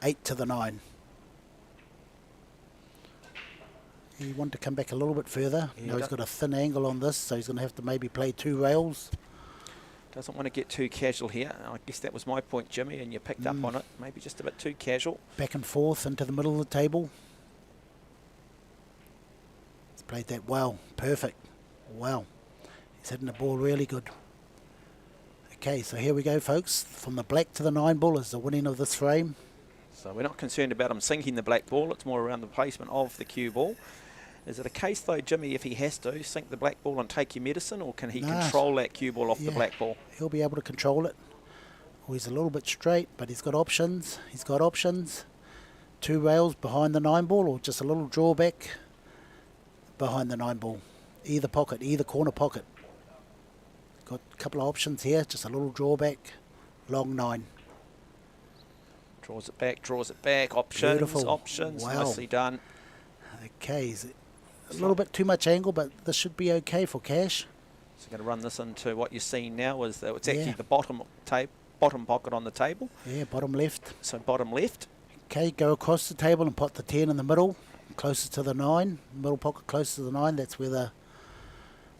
8 to the 9. He wanted to come back a little bit further. Now he's got a thin angle on this, so he's going to have to maybe play 2 rails. Doesn't want to get too casual here. I guess that was my point, Jimmy, and you picked up on it. Maybe just a bit too casual. Back and forth into the middle of the table. He's played that well. Perfect. Wow. He's hitting the ball really good. Okay, so here we go, folks. From the black to the 9 ball is the winning of this frame. So we're not concerned about him sinking the black ball. It's more around the placement of the cue ball. Is it a case, though, Jimmy, if he has to, sink the black ball and take your medicine, or can he control that cue ball off the black ball? He'll be able to control it. Oh, he's a little bit straight, but he's got options. He's got options. 2 rails behind the 9 ball, or just a little drawback behind the 9 ball. Either pocket, either corner pocket. Got a couple of options here, just a little drawback, long 9. Draws it back, options, Beautiful. options, Wow. nicely done. Okay, is it a little bit too much angle, but this should be okay for cash. So going to run this into what you're seeing now is that it's actually Yeah. the bottom pocket on the table. Yeah, bottom left. So bottom left. Okay, go across the table and put the 10 in the middle, closest to the 9. Middle pocket closest to the 9, that's where the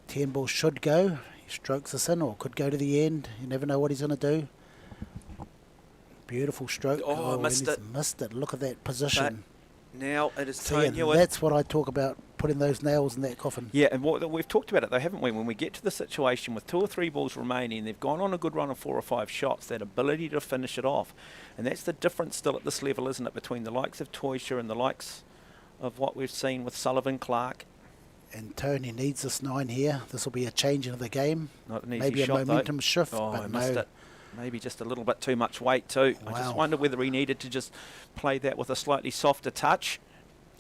10 ball should go. He strokes this in, or could go to the end. You never know what he's going to do. Beautiful stroke. Oh, missed it. Missed it. Look at that position. Now it is So yeah, Tony. that's what I talk about, putting those nails in that coffin. Yeah, and we've talked about it though, haven't we? When we get to the situation with 2 or 3 balls remaining, they've gone on a good run of 4 or 5 shots, that ability to finish it off. And that's the difference still at this level, isn't it, between the likes of Toysha and the likes of what we've seen with Sullivan, Clark. And Tony needs this 9 here. This will be a change in the game. Not an easy Maybe shot, a momentum shift, Oh, I but missed no. it. Maybe just a little bit too much weight too. I just Wow. wonder whether he needed to just play that with a slightly softer touch.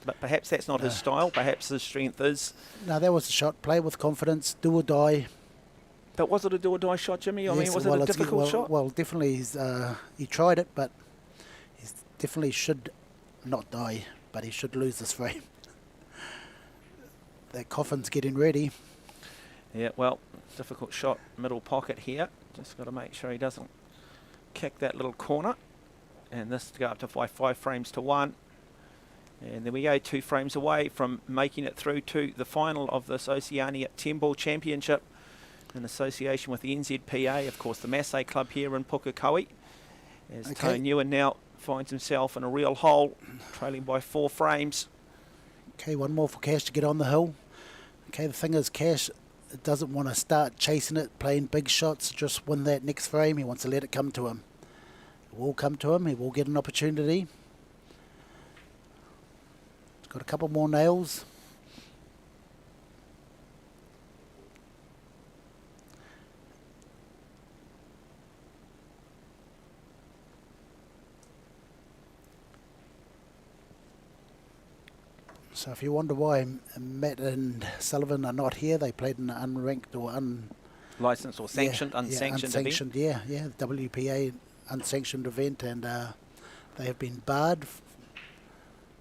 But perhaps that's not his style. Perhaps his strength is. No, that was a shot. Play with confidence. Do or die. But was it a do or die shot, Jimmy? I mean, was it a difficult shot? Well, definitely he tried it, but he definitely should not die, but he should lose this frame. That coffin's getting ready. Yeah, well, difficult shot, middle pocket here. Just got to make sure he doesn't kick that little corner. And this to go up to 5 frames to 1. And there we go, 2 frames away from making it through to the final of this Oceania 10-ball championship in association with the NZPA, of course, the Masse club here in Pukekohe. As Tony Newen now finds himself in a real hole, trailing by 4 frames. Okay, one more for Cash to get on the hill. Okay, the thing is, Cash doesn't want to start chasing it, playing big shots, just win that next frame. He wants to let it come to him. It will come to him. He will get an opportunity. He's got a couple more nails. So if you wonder why Matt and Sullivan are not here, they played in an unranked or Licensed or sanctioned, unsanctioned event. Yeah, the WPA unsanctioned event, and they have been barred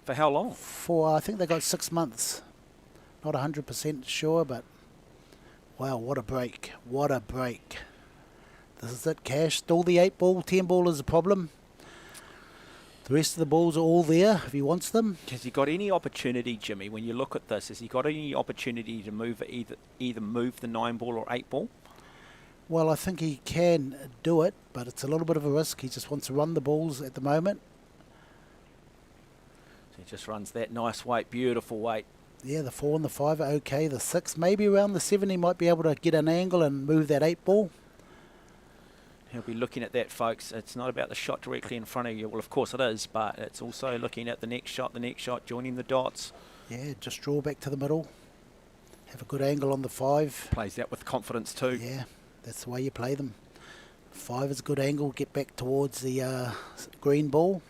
For how long? for, I think they got 6 months. Not 100% sure, but wow, what a break. What a break. This is it, Cash. Still the 8-ball, 10-ball is a problem. The rest of the balls are all there if he wants them. Has he got any opportunity, Jimmy, when you look at this, has he got any opportunity to move either move the 9-ball or 8-ball? Well, I think he can do it, but it's a little bit of a risk. He just wants to run the balls at the moment. So he just runs that nice weight, beautiful weight. Yeah, the 4 and the 5 are okay. The 6, maybe around the 7, he might be able to get an angle and move that 8-ball. He'll be looking at that, folks. It's not about the shot directly in front of you. Well, of course it is, but it's also looking at the next shot, joining the dots. Yeah, just draw back to the middle. Have a good angle on the 5. Plays that with confidence too. Yeah, that's the way you play them. 5 is a good angle. Get back towards the green ball.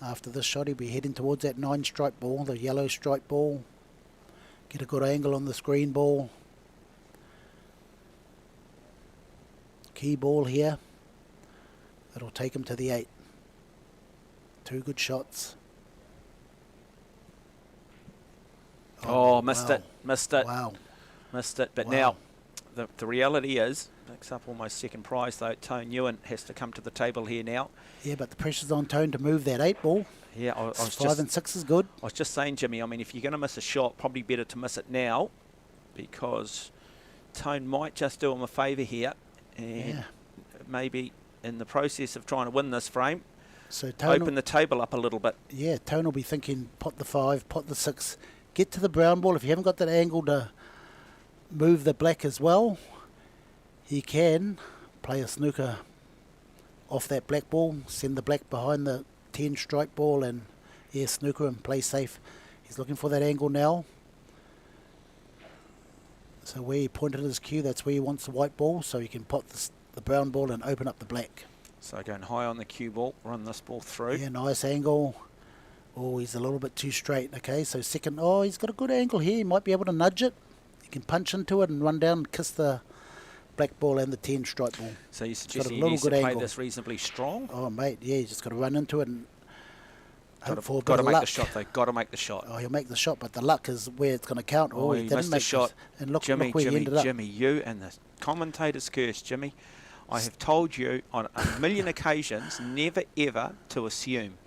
After this shot, he'll be heading towards that 9-stripe ball, the yellow stripe ball. Get a good angle on this green ball. Key ball here. That'll take him to the 8. 2 good shots. Oh, missed wow. it. Missed it. Wow. Missed it. But Wow. now the reality is, picks up almost second prize though. Tone Ewan has to come to the table here now. Yeah, but the pressure's on Tone to move that 8 ball. Yeah, I was 5 and 6 is good. I was just saying, Jimmy, I mean, if you're going to miss a shot, probably better to miss it now, because Tone might just do him a favour here, and maybe in the process of trying to win this frame, so Tone open the table up a little bit. Yeah, Tone will be thinking, pot the 5, pot the 6, get to the brown ball. If you haven't got that angle to move the black as well, he can play a snooker off that black ball, send the black behind the 10 strike ball, and snooker and play safe. He's looking for that angle now. So where he pointed his cue, that's where he wants the white ball, so he can pot the brown ball and open up the black. So going high on the cue ball, run this ball through. Yeah, nice angle. Oh, he's a little bit too straight. Okay, so second, oh, he's got a good angle here. He might be able to nudge it. He can punch into it and run down and kiss the black ball and the 10 strike ball. So you suggest he needs to play this reasonably strong? Oh, mate, yeah, you just got to run into it and hope for a bit got to of make luck. the shot, though. Got to make the shot. Oh, he'll make the shot, but the luck is where it's going to count. Oh, he didn't missed make the shot. And look, Jimmy, look where he ended up. Jimmy, you and the commentator's curse, Jimmy. I have told you on a million occasions never ever to assume.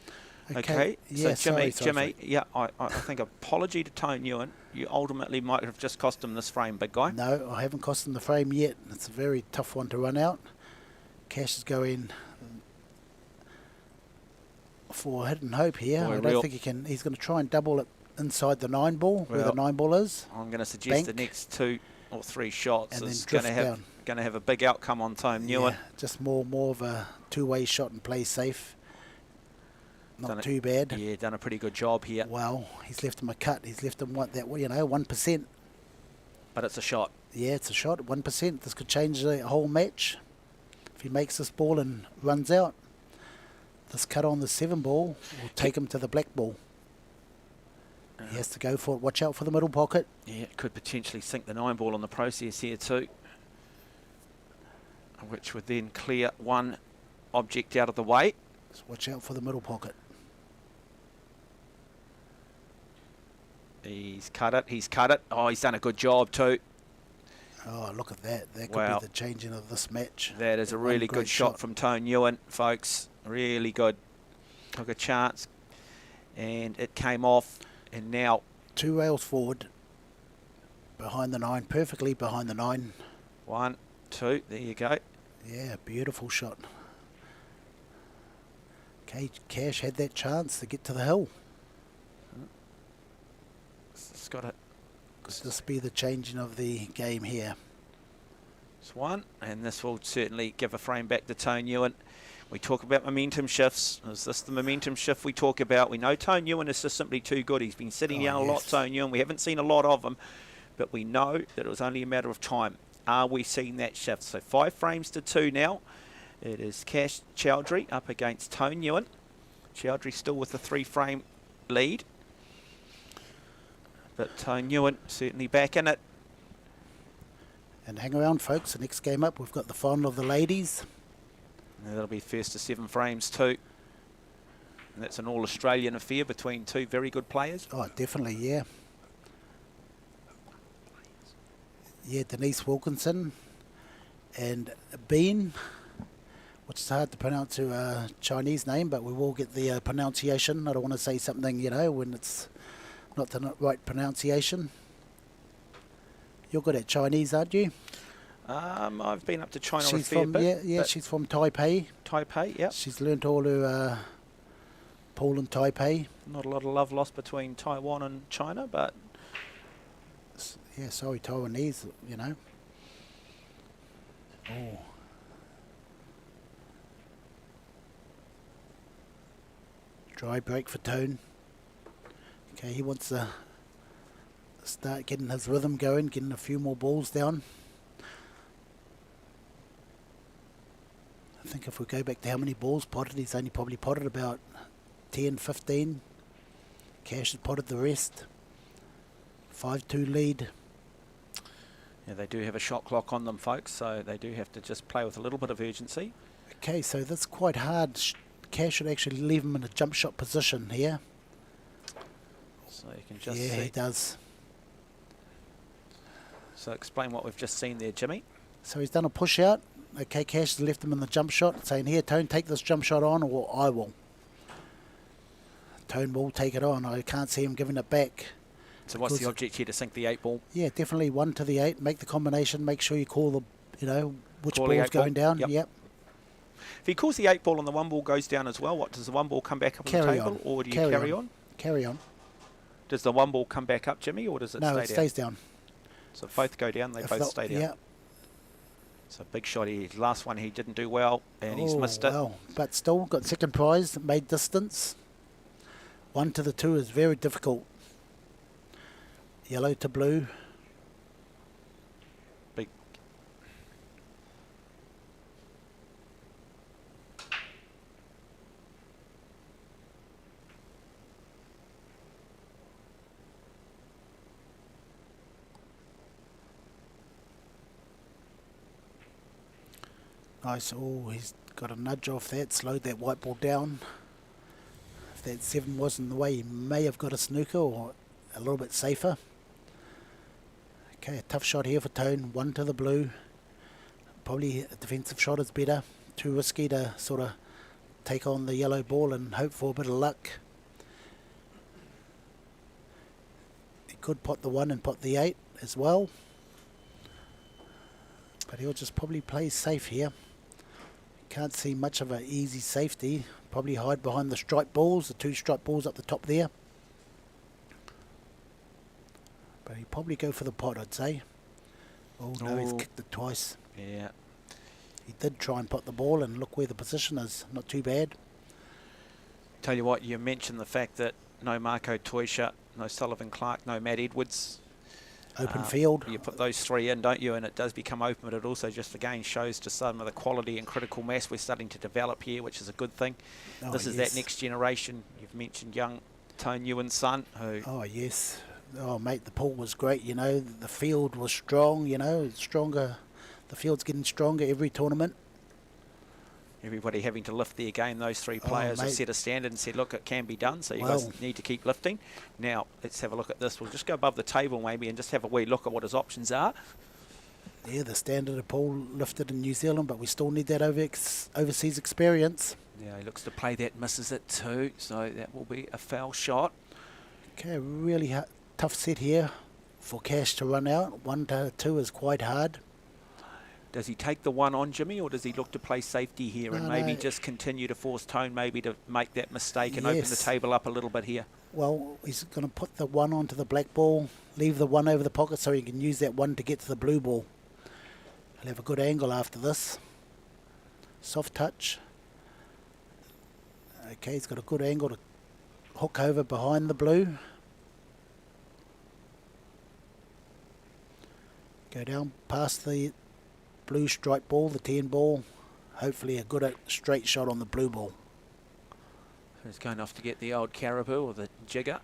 Okay, yeah, so Jimmy, sorry. yeah, I think apology to Tone Ewan. You ultimately might have just cost him this frame, big guy. No, I haven't cost him the frame yet. It's a very tough one to run out. Cash is going for hit and hope here. Boy, I don't think he can. He's going to try and double it inside the 9 ball, where the 9 ball is. I'm going to suggest the next 2 or 3 shots and is then going to have a big outcome on Tone Ewan. Just more of a two-way shot and play safe. Not too bad. Yeah, done a pretty good job here. Well, he's left him a cut. He's left him 1%. But it's a shot. Yeah, it's a shot. 1%. This could change the whole match. If he makes this ball and runs out, this cut on the 7 ball will take him to the black ball. He has to go for it. Watch out for the middle pocket. Yeah, it could potentially sink the 9 ball on the process here too, which would then clear one object out of the way. So watch out for the middle pocket. He's cut it. Oh, he's done a good job too. Oh, look at that. That could be the changing of this match. That is a really good shot from Tone Ewan, folks. Really good. Took a chance and it came off, and now 2 rails forward behind the 9, perfectly behind the 9. 1, 2, there you go. Yeah, beautiful shot. Okay, Cash had that chance to get to the hill. It's got it. Could this be the changing of the game here? It's 1, and this will certainly give a frame back to Tone Ewan. We talk about momentum shifts. Is this the momentum shift we talk about? We know Tone Ewan is just simply too good. He's been sitting down a lot, Tone Ewan. We haven't seen a lot of him, but we know that it was only a matter of time. Are we seeing that shift? So 5 frames to 2 now. It is Cash Chowdhury up against Tone Ewan. Chowdhury still with the 3-frame lead, but Tone Ewan certainly back in it. And hang around, folks. The next game up, we've got the final of the ladies. And that'll be first to 7 frames too. And that's an all-Australian affair between 2 very good players. Oh, definitely, yeah. Yeah, Denise Wilkinson and Bean, which is hard to pronounce a Chinese name, but we will get the pronunciation. I don't want to say something, when it's not the right pronunciation. You're good at Chinese, aren't you? I've been up to China she's a fair bit. Yeah, she's from Taipei. Taipei, yeah. She's learnt all her Paul and Taipei. Not a lot of love lost between Taiwan and China, but... Yeah, sorry, Taiwanese, Oh. Dry break for Tone. Okay, he wants to start getting his rhythm going, getting a few more balls down. I think if we go back to how many balls potted, he's only probably potted about 10, 15. Cash has potted the rest. 5-2 lead. Yeah, they do have a shot clock on them, folks, so they do have to just play with a little bit of urgency. Okay, so that's quite hard. Cash should actually leave him in a jump shot position here. So you can just see. see. He does. So explain what we've just seen there, Jimmy. So he's done a push out. Okay, Cash has left him in the jump shot, saying, here, Tone, take this jump shot on, or I will. Tone will take it on. I can't see him giving it back. So what's the object here, to sink the 8 ball? Yeah, definitely 1 to the 8. Make the combination. Make sure you call the, which Call the ball's 8 ball. going down. Yep. Yep. If he calls the 8 ball and the 1 ball goes down as well, what, does the 1 ball come back up on the table, or do you carry on? Carry on. Does the 1 ball come back up, Jimmy, or does it stay down? No, it stays down. So both go down, they both stay down. Yeah. So big shot here. Last one he didn't do well, and he's missed it. Well, but still got second prize, made distance. 1 to the 2 is very difficult. Yellow to blue. Big. Nice. Oh, he's got a nudge off that, slowed that white ball down. If that 7 was in the way, he may have got a snooker or a little bit safer. Okay, a tough shot here for Tone. 1 to the blue. Probably a defensive shot is better. Too risky to sort of take on the yellow ball and hope for a bit of luck. He could pot the 1 and pot the 8 as well. But he'll just probably play safe here. Can't see much of an easy safety. Probably hide behind the stripe balls, the 2 stripe balls up the top there. But he'd probably go for the pot, I'd say. Oh no, he's kicked it twice. Yeah. He did try and pot the ball, and look where the position is. Not too bad. Tell you what, you mentioned the fact that no Marco Toisha, no Sullivan Clark, no Matt Edwards. Open field. You put those 3 in, don't you? And it does become open, but it also just again shows to some of the quality and critical mass we're starting to develop here, which is a good thing. Oh, this is that next generation. You've mentioned young Tone Ewan's son, who... Oh, yes. Oh, mate, the pool was great, The field was strong, stronger. The field's getting stronger every tournament. Everybody having to lift their game. Those 3 players have set a standard and said, look, it can be done, so you guys need to keep lifting. Now, let's have a look at this. We'll just go above the table maybe and just have a wee look at what his options are. Yeah, the standard of pool lifted in New Zealand, but we still need that overseas experience. Yeah, he looks to play that, misses it too, so that will be a foul shot. Okay, really tough set here for Cash to run out. 1 to 2 is quite hard. Does he take the 1 on, Jimmy, or does he look to play safety here and maybe just continue to force Tone maybe to make that mistake and open the table up a little bit here? Well, he's going to put the 1 onto the black ball, leave the 1 over the pocket so he can use that 1 to get to the blue ball. He'll have a good angle after this. Soft touch. Okay, he's got a good angle to hook over behind the blue. Go down past the blue strike ball, the 10 ball. Hopefully a good straight shot on the blue ball. He's going off to get the old caribou or the jigger.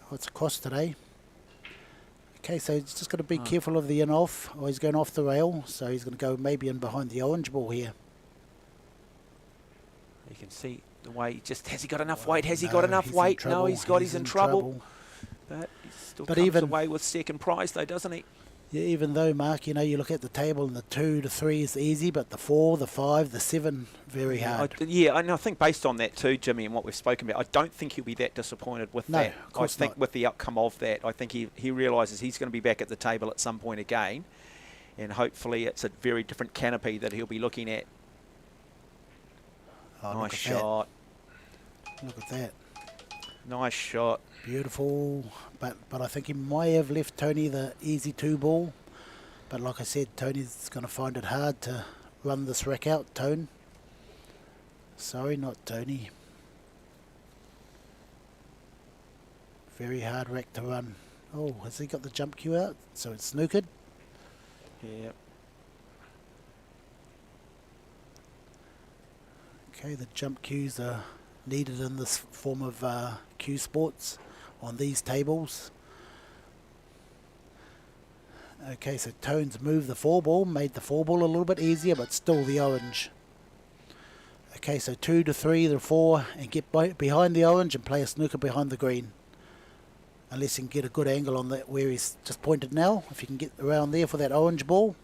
Oh, it's across today. Okay, so he's just got to be careful of the in off, or he's going off the rail, so he's going to go maybe in behind the orange ball here. You can see the way, has he got enough weight? Has he got enough weight? No, he's in trouble. But he still comes away with second prize though, doesn't he? Yeah, even though, Mark, you look at the table and the 2 to 3 is easy, but the 4, the 5, the 7, very hard. And I think based on that too, Jimmy, and what we've spoken about, I don't think he'll be that disappointed with that. Of course I think with the outcome of that, I think he realises he's going to be back at the table at some point again, and hopefully it's a very different canopy that he'll be looking at. Oh, nice shot. Look at that. Nice shot. Beautiful, but I think he might have left Tony the easy 2 ball. But like I said, Tony's going to find it hard to run this rack out, Tone. Sorry, not Tony. Very hard rack to run. Oh, has he got the jump cue out? So it's snookered. Yeah. Okay, the jump cues are needed in this form of cue sports on these tables. Okay, so Tone's moved the 4 ball, made the 4 ball a little bit easier, but still the orange. Okay, so 2 to 3 to 4, and get behind the orange and play a snooker behind the green. unless you can get a good angle on that where he's just pointed now. If you can get around there for that orange ball.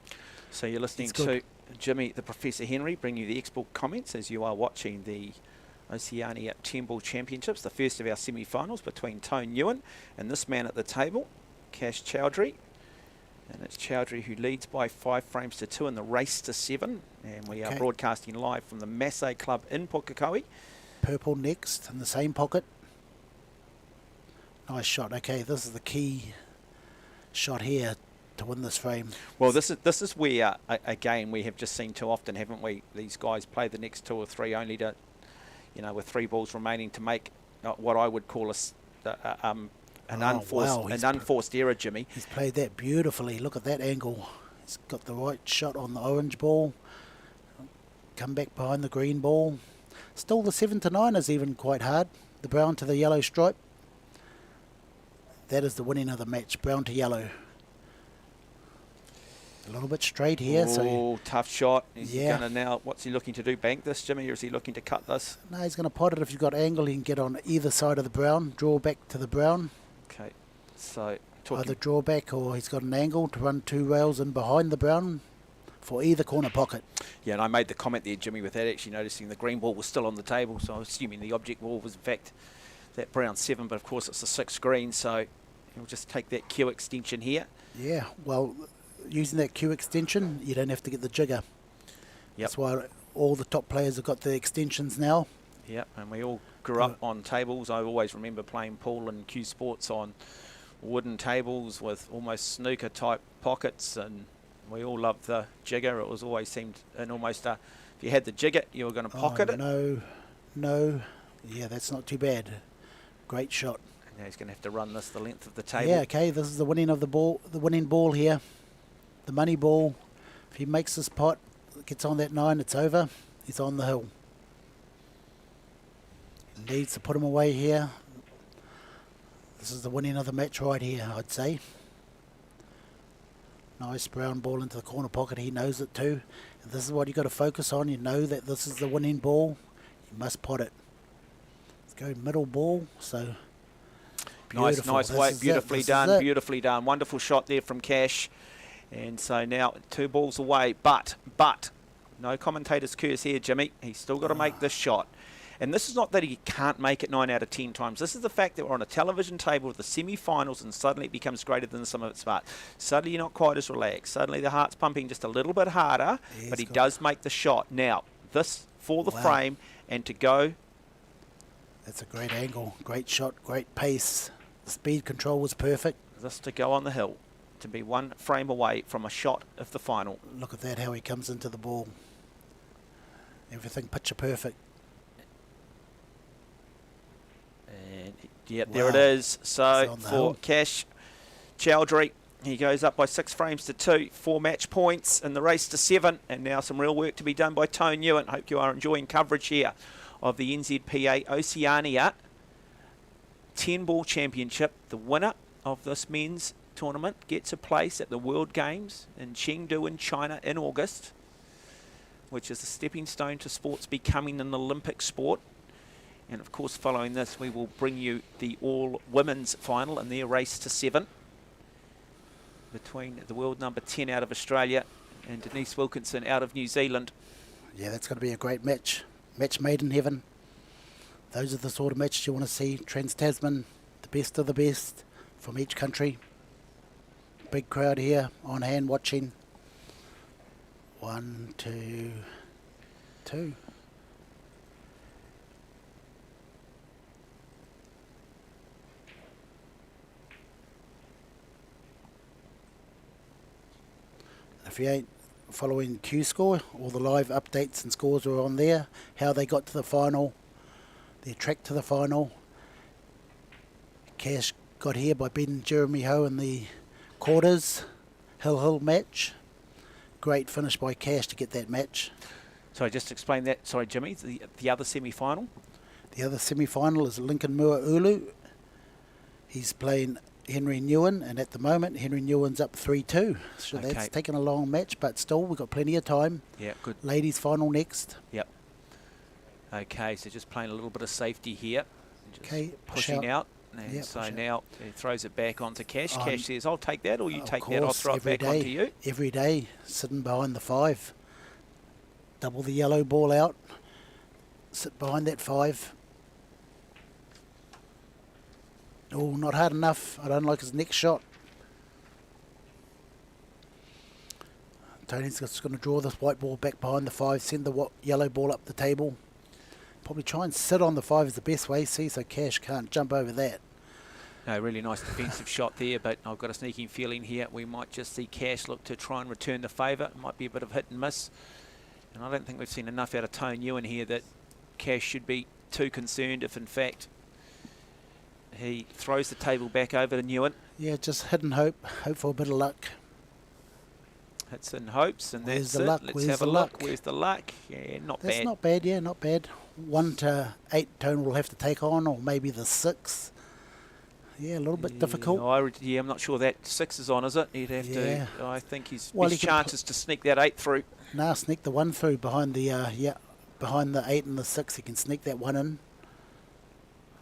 So you're listening to Jimmy, the Professor Henry, bring you the export comments as you are watching the Oceania 10-ball championships, the first of our semi-finals between Tone Ewan and this man at the table, Cash Chowdhury. And it's Chowdhury who leads by 5 frames to 2 in the race to 7. And we are broadcasting live from the Masse Club in Pukekohe. Purple next in the same pocket. Nice shot. Okay, this is the key shot here to win this frame. Well, this is where, again, we have just seen too often, haven't we? These guys play the next 2 or 3 only to, you know, with 3 balls remaining to make what I would call an unforced error, Jimmy. He's played that beautifully. Look at that angle. He's got the right shot on the orange ball. Come back behind the green ball. Still the 7 to 9 is even quite hard. The brown to the yellow stripe. That is the winning of the match, brown to yellow. A little bit straight here. Oh, tough shot. Is he gonna now, what's he looking to do? Bank this, Jimmy, or is he looking to cut this? No, he's going to pot it. If you've got angle, he can get on either side of the brown, draw back to the brown. Okay, so either draw back or he's got an angle to run 2 rails in behind the brown for either corner pocket. Yeah, and I made the comment there, Jimmy, with that actually noticing the green ball was still on the table, so I was assuming the object ball was in fact that brown 7, but of course it's the 6 green, so we'll just take that Q extension here. Yeah, well, using that Q extension, you don't have to get the jigger. That's why all the top players have got the extensions now. Yep, and we all grew up on tables. I always remember playing pool and Q Sports on wooden tables with almost snooker type pockets, and we all loved the jigger. It was always seemed an almost if you had the jigger, you were going to pocket it. No, yeah, that's not too bad. Great shot. And now he's going to have to run this the length of the table. Yeah, okay, this is the winning of the ball, the winning ball here, the money ball. If he makes this pot, gets on that 9, it's over. He's on the hill. He needs to put him away here. This is the winning of the match right here, I'd say. Nice brown ball into the corner pocket. He knows it too. And this is what you've got to focus on. You know that this is the winning ball. You must pot it. Let's go middle ball. So beautiful. Nice weight. Beautifully done. Beautifully done. Wonderful shot there from Cash. And so now 2 balls away. But no commentator's curse here, Jimmy. He's still got to make this shot. And this is not that he can't make it 9 out of 10 times. This is the fact that we're on a television table of the semi-finals and suddenly it becomes greater than the sum of its parts. Suddenly you're not quite as relaxed. Suddenly the heart's pumping just a little bit harder, but he does make the shot. Now, this for the frame and to go. That's a great angle, great shot, great pace. The speed control was perfect. This to go on the hill, to be 1 frame away from a shot of the final. Look at that, how he comes into the ball. Everything picture perfect. And yeah, there it is. So for Cash Chowdhury, he goes up by 6 frames to 2, 4 match points in the race to 7, and now some real work to be done by Tone Ewan. Hope you are enjoying coverage here of the NZPA Oceania 10-ball championship. The winner of this men's tournament gets a place at the World Games in Chengdu in China in August, which is a stepping stone to sports becoming an Olympic sport. And of course, following this, we will bring you the all-women's final in their race to 7 between the world number 10 out of Australia and Denise Wilkinson out of New Zealand. Yeah, that's going to be a great match. Match made in heaven. Those are the sort of matches you want to see. Trans-Tasman, the best of the best from each country. Big crowd here on hand watching. 1, 2, 2. If you ain't following Q Score, all the live updates and scores are on there. How they got to the final, their track to the final. Cash got here by beating Jeremy Ho in the quarters. Hill match. Great finish by Cash to get that match. So just explain that. Sorry, Jimmy. The other semi-final. The other semi-final is Lincoln Mua Ulu. He's playing Henry Newen, and at the moment Henry Newen's up 3-2. So that's taken a long match, but still we've got plenty of time. Yeah, good. Ladies final next. Yep. Okay, so just playing a little bit of safety here. Just okay, pushing out. And Yeah, so push it. now he throws it back onto Cash. Cash says, I'll take that, or you Of take that, I'll course, throw it every back onto day. you. Every day, sitting behind the 5. Double the yellow ball out. Sit behind that 5. Oh, not hard enough. I don't like his next shot. Tony's just going to draw this white ball back behind the 5, send the yellow ball up the table. Probably try and sit on the 5 is the best way, see, so Cash can't jump over that. No, really nice defensive shot there, but I've got a sneaking feeling here we might just see Cash look to try and return the favour. It might be a bit of hit and miss. And I don't think we've seen enough out of Tone Ewan here that Cash should be too concerned if, in fact, he throws the table back over to Ewan. Yeah, just hit and hope for a bit of luck. Hits and hopes, and Where's that's the it. luck? Let's Where's have a the look. luck? Where's the luck? Yeah, not That's bad. not bad, yeah, not bad. 1 to 8 Tone will have to take on, or maybe the 6. Yeah, a little bit difficult. I'm not sure that 6 is on, is it? He'd have Yeah. to. I think his Well, best he can chance is to sneak that 8 through. Nah, sneak the 1 through behind the behind the 8 and the 6. He can sneak that 1 in.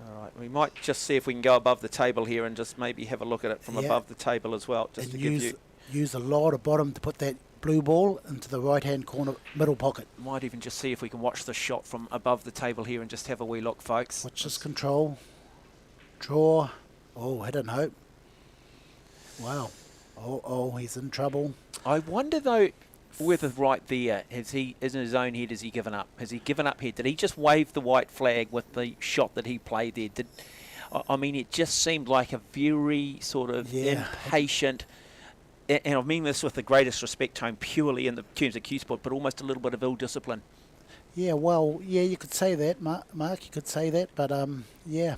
All right, we might just see if we can go above the table here and just maybe have a look at it from Yeah. above the table as well, just And to give use you. use a lot of bottom to put that blue ball into the right hand corner middle pocket. Might even just see if we can watch the shot from above the table here and just have a wee look, folks. Watch this control. Draw. Oh, hit and hope. Wow. Oh, he's in trouble. I wonder though whether right there, has he, in his own head, has he given up? Has he given up here? Did he just wave the white flag with the shot that he played there? I mean, it just seemed like a very sort of impatient, and I mean this with the greatest respect, Tone, purely in the terms of cue sport, but almost a little bit of ill discipline. Yeah, well, yeah, you could say that, Mark, you could say that, but yeah,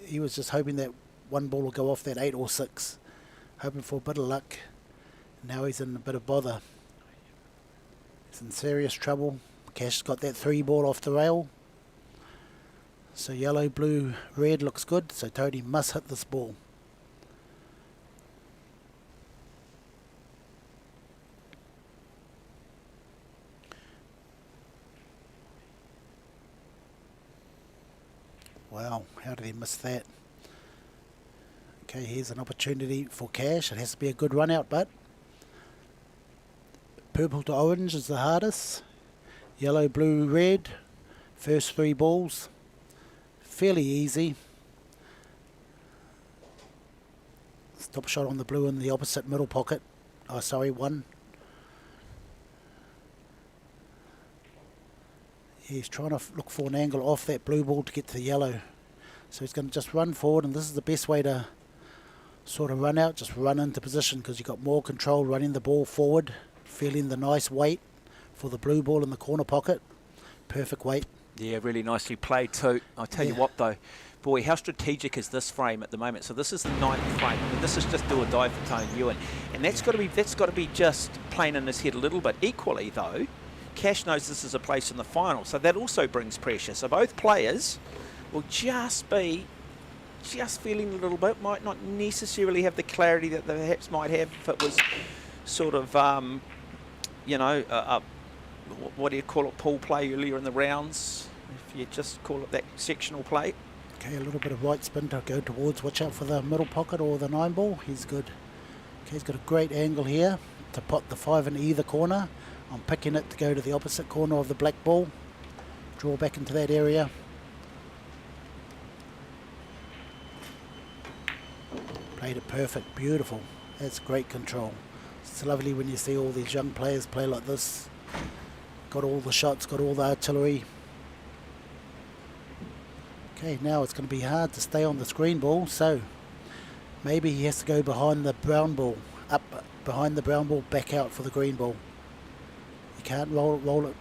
he was just hoping that 1 ball will go off that 8 or 6, hoping for a bit of luck. Now he's in a bit of bother. He's in serious trouble. Cash's got that 3 ball off the rail. So yellow, blue, red looks good, so Tony must hit this ball. Wow, how did he miss that? Okay, here's an opportunity for Cash. It has to be a good run out, but purple to orange is the hardest. Yellow, blue, red. First 3 balls. Fairly easy. Stop shot on the blue in the opposite middle pocket. Oh, sorry, 1. He's trying to look for an angle off that blue ball to get to the yellow. So he's going to just run forward, and this is the best way to sort of run out. Just run into position because you've got more control running the ball forward, feeling the nice weight for the blue ball in the corner pocket. Perfect weight. Yeah, really nicely played too. I'll tell you what though, boy, how strategic is this frame at the moment? So this is the 9th frame. I mean, this is just do or die for Tone Ewan, and that's got to be just playing in his head a little bit. Equally though, Cash knows this is a place in the final, so that also brings pressure. So both players will just be feeling a little bit, might not necessarily have the clarity that they perhaps might have if it was sort of, what do you call it, pool play earlier in the rounds, if you just call it that sectional play. Okay, a little bit of right spin to go towards. Watch out for the middle pocket or the 9 ball. He's good. Okay, he's got a great angle here to pot the 5 in either corner. I'm picking it to go to the opposite corner of the black ball. Draw back into that area. Played it perfect, beautiful. That's great control. It's lovely when you see all these young players play like this. Got all the shots, got all the artillery. Okay, now it's going to be hard to stay on the screen ball, so maybe he has to go behind the brown ball, up behind the brown ball, back out for the green ball. You can't roll it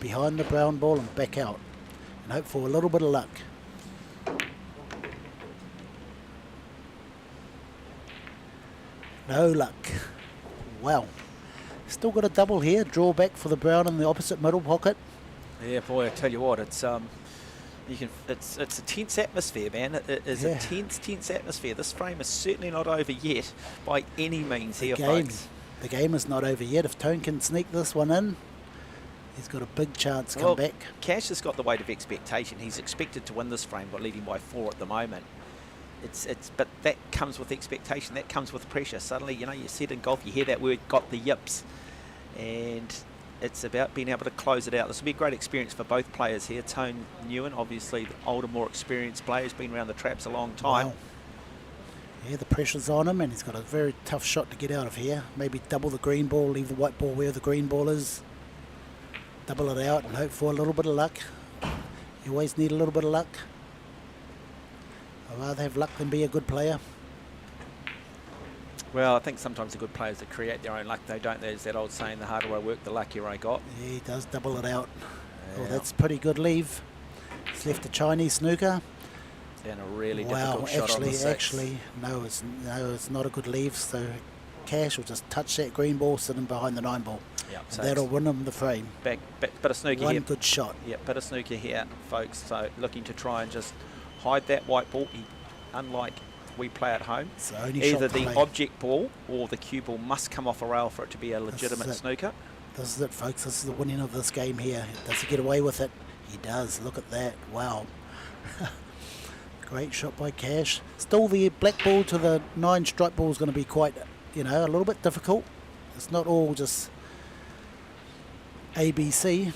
behind the brown ball and back out, and hope for a little bit of luck. No luck. Wow. Still got a double here. Draw back for the brown in the opposite middle pocket. Yeah, boy, I tell you what, it's a tense atmosphere, man. It is a tense atmosphere. This frame is certainly not over yet by any means here, folks. The game is not over yet. If Tone can sneak this one in, He's got a big chance to come back. Cash has got the weight of expectation. He's expected to win this frame, but leading by 4 at the moment. But that comes with expectation. That comes with pressure. Suddenly, you know, you said in golf, you hear that word, got the yips, and it's about being able to close it out. This will be a great experience for both players here. Tone Nguyen, obviously the older, more experienced player, has been around the traps a long time. Wow. Yeah, the pressure's on him, and he's got a very tough shot to get out of here. Maybe double the green ball, leave the white ball where the green ball is. Double it out and hope for a little bit of luck. You always need a little bit of luck. I'd rather have luck than be a good player. Well, I think sometimes the good players that create their own luck, though, don't they? There's that old saying, the harder I work, the luckier I got. Yeah, he does double it out. Yeah. Oh, that's pretty good leave. He's left a Chinese snooker. And a really Wow, difficult shot on the 6. actually, no, it's not a good leave. So Cash will just touch that green ball, sitting behind the 9 ball. Yep, And that'll win him the frame. Bit of snooker One here. good shot. Yeah, bit of snooker here, folks. So looking to try and just hide that white ball. Unlike we play at home, It's the only either shot to the play. object ball or the cue ball must come off a rail for it to be a legitimate it. snooker. This is it, folks. This is the winning of this game here. Does he get away with it? He does. Look at that. Wow. Great shot by Cash. Still, the black ball to the 9 stripe ball is going to be quite, you know, a little bit difficult. It's not all just A, B, C.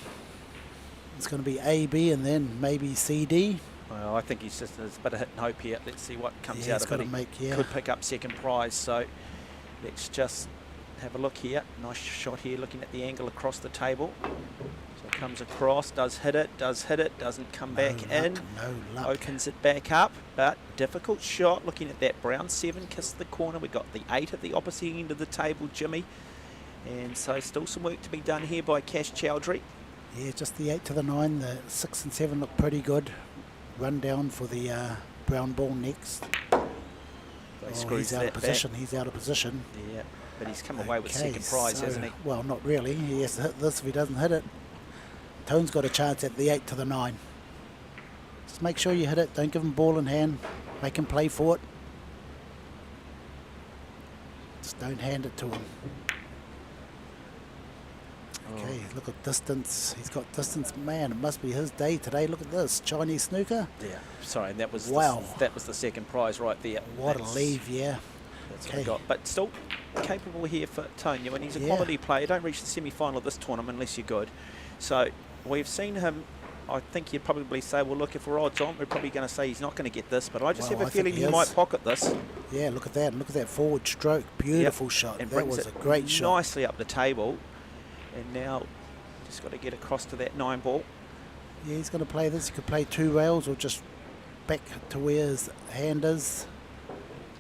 It's going to be A, B, and then maybe C, D. Well, I think he's just there's a bit of hit and hope here. Let's see what comes Yeah, out he's of got it. to make, He yeah. could pick up second prize. So let's just have a look here. Nice shot here, looking at the angle across the table. So it comes across, does hit it, doesn't come back in. No luck. Opens it back up, but difficult shot. Looking at that brown 7 kiss the corner. We've got the 8 at the opposite end of the table, Jimmy. And so still some work to be done here by Cash Chowdhury. Yeah, just the 8 to the 9. The 6 and 7 look pretty good. Run down for the brown ball next. He's out of position. He's out of position. Yeah, but he's come away with second prize, so, hasn't he? Well, not really. He has to hit this. If he doesn't hit it, Tone's got a chance at the 8 to the 9. Just make sure you hit it. Don't give him ball in hand. Make him play for it. Just don't hand it to him. Okay, look at distance. He's got distance. Man, it must be his day today. Look at this. Chinese snooker. Yeah, sorry, and that was Wow. that was the second prize right there. What a leave, yeah. That's what I got. But still capable here for Tony, and he's a quality player. Don't reach the semi-final of this tournament unless you're good. So we've seen him. I think you'd probably say, well, look, if we're odds on, we're probably going to say he's not going to get this. But I just have a feeling he might pocket this. Yeah, look at that. Look at that forward stroke. Beautiful shot. And that was a great shot. Nicely up the table. And now just got to get across to that 9 ball. Yeah, he's going to play this. He could play 2 rails or just back to where his hand is,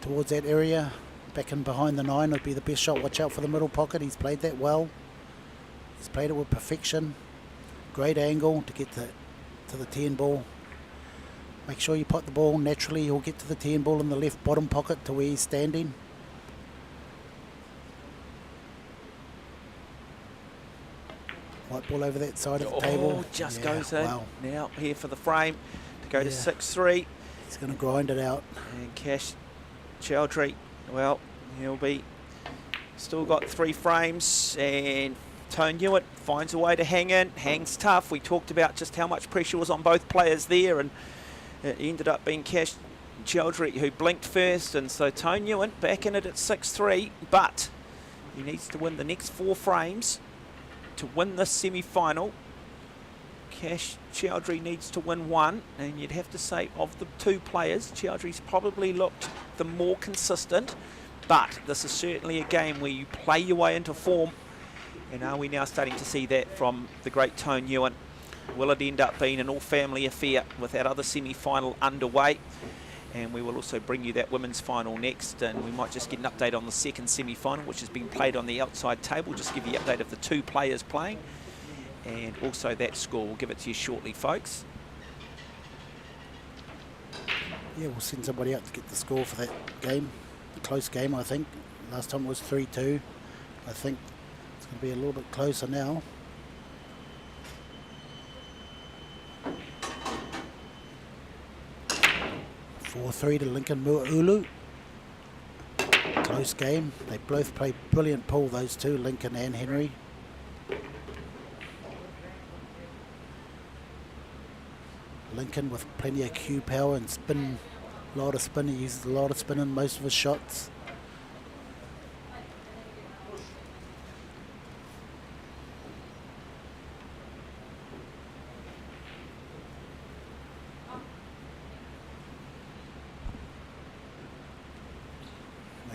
towards that area. Back in behind the 9 would be the best shot. Watch out for the middle pocket. He's played that well. He's played it with perfection. Great angle to get to the 10 ball. Make sure you pot the ball naturally. He'll get to the 10 ball in the left bottom pocket to where he's standing. White ball over that side of the table. Just Yeah, goes in. wow. Now here for the frame to go to 6-3. He's going to grind it out. And Cash Chowdhury, well, he'll be still got 3 frames, and Tone Hewitt finds a way to hang in. Hangs tough. We talked about just how much pressure was on both players there, and it ended up being Cash Chowdhury who blinked first, and so Tone Hewitt back in it at 6-3, but he needs to win the next 4 frames to win this semi-final. Cash Chowdhury needs to win 1, and you'd have to say of the 2 players, Chowdhury's probably looked the more consistent, but this is certainly a game where you play your way into form, and are we now starting to see that from the great Tone Ewan? Will it end up being an all-family affair with that other semi-final underway? And we will also bring you that women's final next, and we might just get an update on the second semi-final, which has been played on the outside table. Just give you an update of the 2 players playing, and also that score. We'll give it to you shortly, folks. Yeah, we'll send somebody out to get the score for that game. A close game, I think. Last time it was 3-2. I think it's going to be a little bit closer now. (4-3) to Lincoln Mua'ulu. Close game. They both play brilliant pool, those 2, Lincoln and Henry. Lincoln with plenty of Q power and spin, a lot of spin. He uses a lot of spin in most of his shots.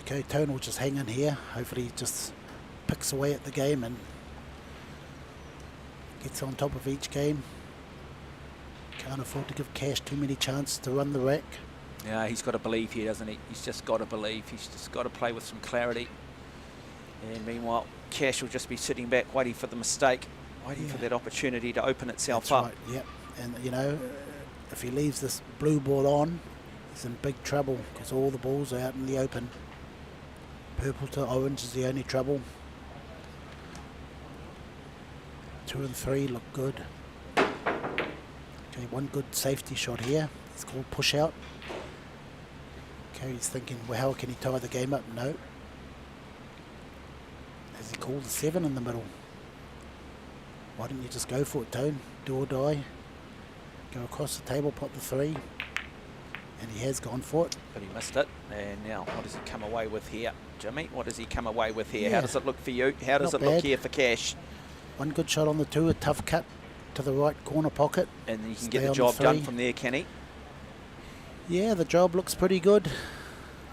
Okay, Tone will just hang in here. Hopefully he just picks away at the game and gets on top of each game. Can't afford to give Cash too many chances to run the rack. Yeah, he's got to believe here, doesn't he? He's just got to believe. He's just got to play with some clarity. And meanwhile, Cash will just be sitting back, waiting for the mistake, waiting for that opportunity to open itself up. Right, yep. And, you know, if he leaves this blue ball on, he's in big trouble because all the balls are out in the open. Purple to orange is the only trouble. 2 and 3 look good. Okay, one good safety shot here. It's called push out. Okay, he's thinking, well, how can he tie the game up? No. Has he called the 7 in the middle? Why didn't you just go for it, Tone? Do or die. Go across the table, pot the 3. And he has gone for it. But he missed it. And now, what does he come away with here? Jimmy, what does he come away with here? Yeah. How does it look for you? How does Not it look bad. here for Cash? One good shot on the 2, a tough cut to the right corner pocket. And then you can Stay get the on job done 3. from there, can he? Yeah, the job looks pretty good.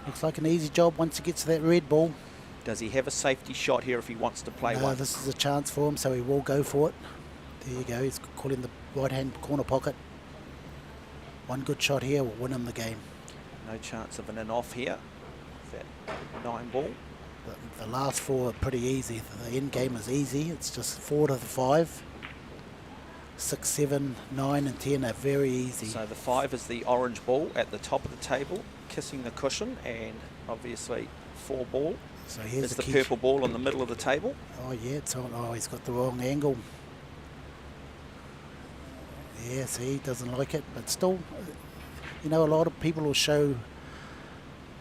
Looks like an easy job once he gets to that red ball. Does he have a safety shot here if he wants to play No, one? this is a chance for him, so he will go for it. There you go, he's calling the right-hand corner pocket. One good shot here will win him the game. No chance of an in-off here. That 9 ball. The last 4 are pretty easy. The end game is easy. It's just 4 to the 5. 6, 7, 9 and 10 are very easy. So the 5 is the orange ball at the top of the table, kissing the cushion, and obviously 4 ball So here's is the the key. purple ball in the middle of the table. Oh yeah, it's on. Oh, he's got the wrong angle. Yeah, see, he doesn't like it, but still, you know, a lot of people will show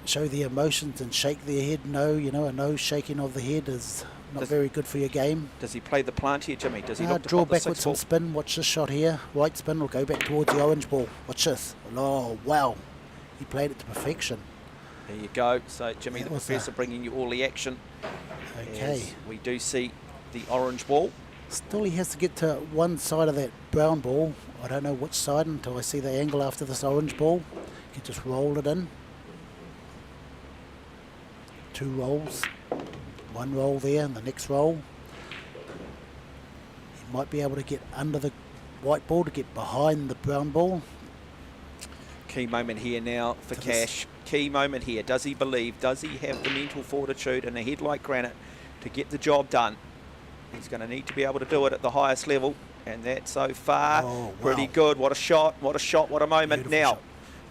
the emotions and shake their head. No, you know, a no shaking of the head is not very good for your game. Does he play the plant here, Jimmy? Does he look to Draw pop the backwards 6 ball? and spin. Watch this shot here. Right spin will go back towards the orange ball. Watch this. Oh, wow. He played it to perfection. There you go. So Jimmy, That the was professor, bringing you all the action. Okay. As we do see the orange ball. Still, he has to get to one side of that brown ball. I don't know which side until I see the angle after this orange ball. You can just roll it in. 2 rolls. 1 roll there and the next roll. He might be able to get under the white ball to get behind the brown ball. Key moment here now for To this- Cash. Key moment here. Does he believe? Does he have the mental fortitude and a head like granite to get the job done? He's going to need to be able to do it at the highest level. And that so far, Oh, pretty wow. good. What a shot, what a shot, what a moment. Beautiful Now, shot.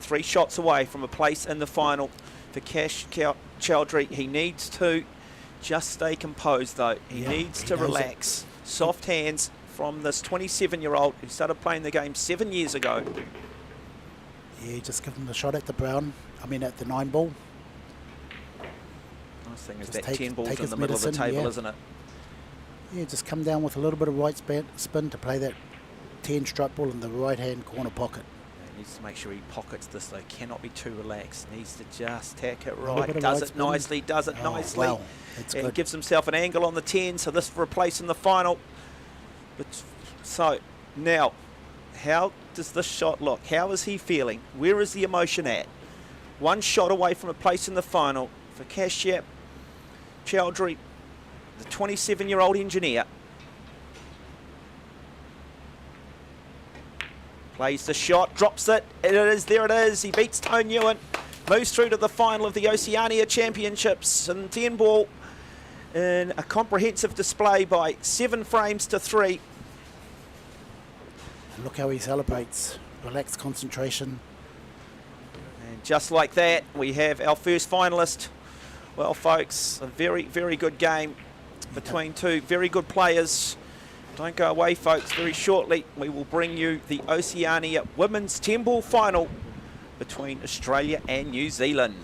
3 shots away from a place in the final for Cash Chowdhury. He needs to just stay composed, though. He Yeah, needs he to knows it. relax. Soft hands from this 27-year-old who started playing the game 7 years ago. Yeah, just give him the shot at the brown. I mean at the 9 ball. Nice thing is Just that take- 10 ball's take in his the middle of the medicine, table, yeah. isn't it? Yeah, just come down with a little bit of right spin to play that 10 strike ball in the right-hand corner pocket. He needs to make sure he pockets this, though. Cannot be too relaxed. Needs to just tack it little right. bit of Does right it spin. nicely, does it Oh, nicely. wow, that's And good. gives himself an angle on the 10, so this for a place in the final. But so, now, how does this shot look? How is he feeling? Where is the emotion at? 1 shot away from a place in the final for Kashyap Chowdhury, the 27-year-old engineer. Plays the shot, drops it. There it is. He beats Tone Ewan. Moves through to the final of the Oceania Championships in 10 ball in a comprehensive display by 7 frames to 3. And look how he celebrates. Relaxed concentration. And just like that, we have our first finalist. Well, folks, a very, very good game between 2 very good players. Don't go away, folks. Very shortly, we will bring you the Oceania Women's 10 ball final between Australia and New Zealand.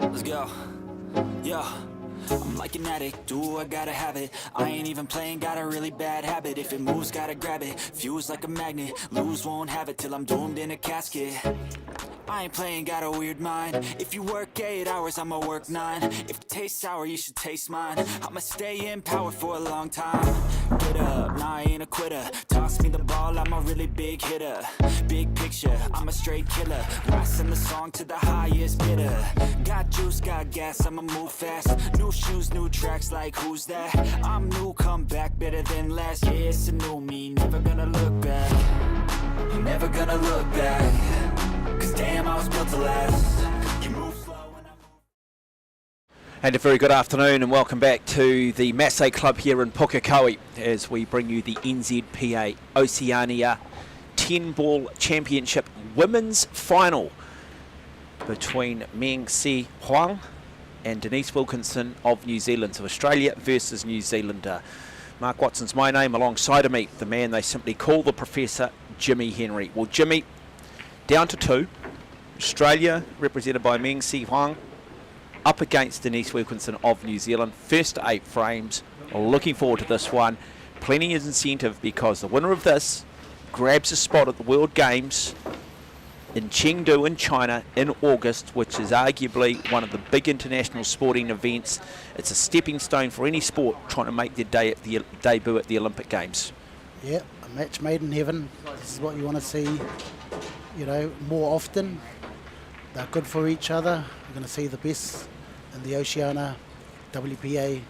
Let's go. Yeah. I'm like an addict, do I gotta have it. I ain't even playing, got a really bad habit. If it moves, gotta grab it. Fuse like a magnet, lose, won't have it till I'm doomed in a casket. I ain't playing, got a weird mind. If you work 8 hours, I'ma work 9. If it tastes sour, you should taste mine. I'ma stay in power for a long time. Get up, nah, I ain't a quitter. Toss me the ball, I'm a really big hitter. Big picture, I'm a straight killer. Passing the song to the highest bidder. Got juice, got gas, I'ma move fast. New shoes, new tracks, like who's that? I'm new, come back, better than last. Yeah, it's a new me, never gonna look back. Never gonna look back. Cause damn, I was built to last. You move slow and I move. And a very good afternoon and welcome back to the Masse Club here in Pukekohe as we bring you the NZPA Oceania 10-ball championship women's final between Meng Si Huang and Denise Wilkinson of New Zealand. So Australia versus New Zealand. Mark Watson's my name, alongside of me, the man they simply call the Professor, Jimmy Henry. Well, Jimmy, down to 2. Australia, represented by Meng Si Huang, up against Denise Wilkinson of New Zealand. First to 8 frames. Looking forward to this one. Plenty of incentive because the winner of this grabs a spot at the World Games in Chengdu in China in August, which is arguably one of the big international sporting events. It's a stepping stone for any sport trying to make their debut at the Olympic Games. Yeah, a match made in heaven. This is what you want to see, you know, more often. They're good for each other. You're going to see the best in the Oceania WPA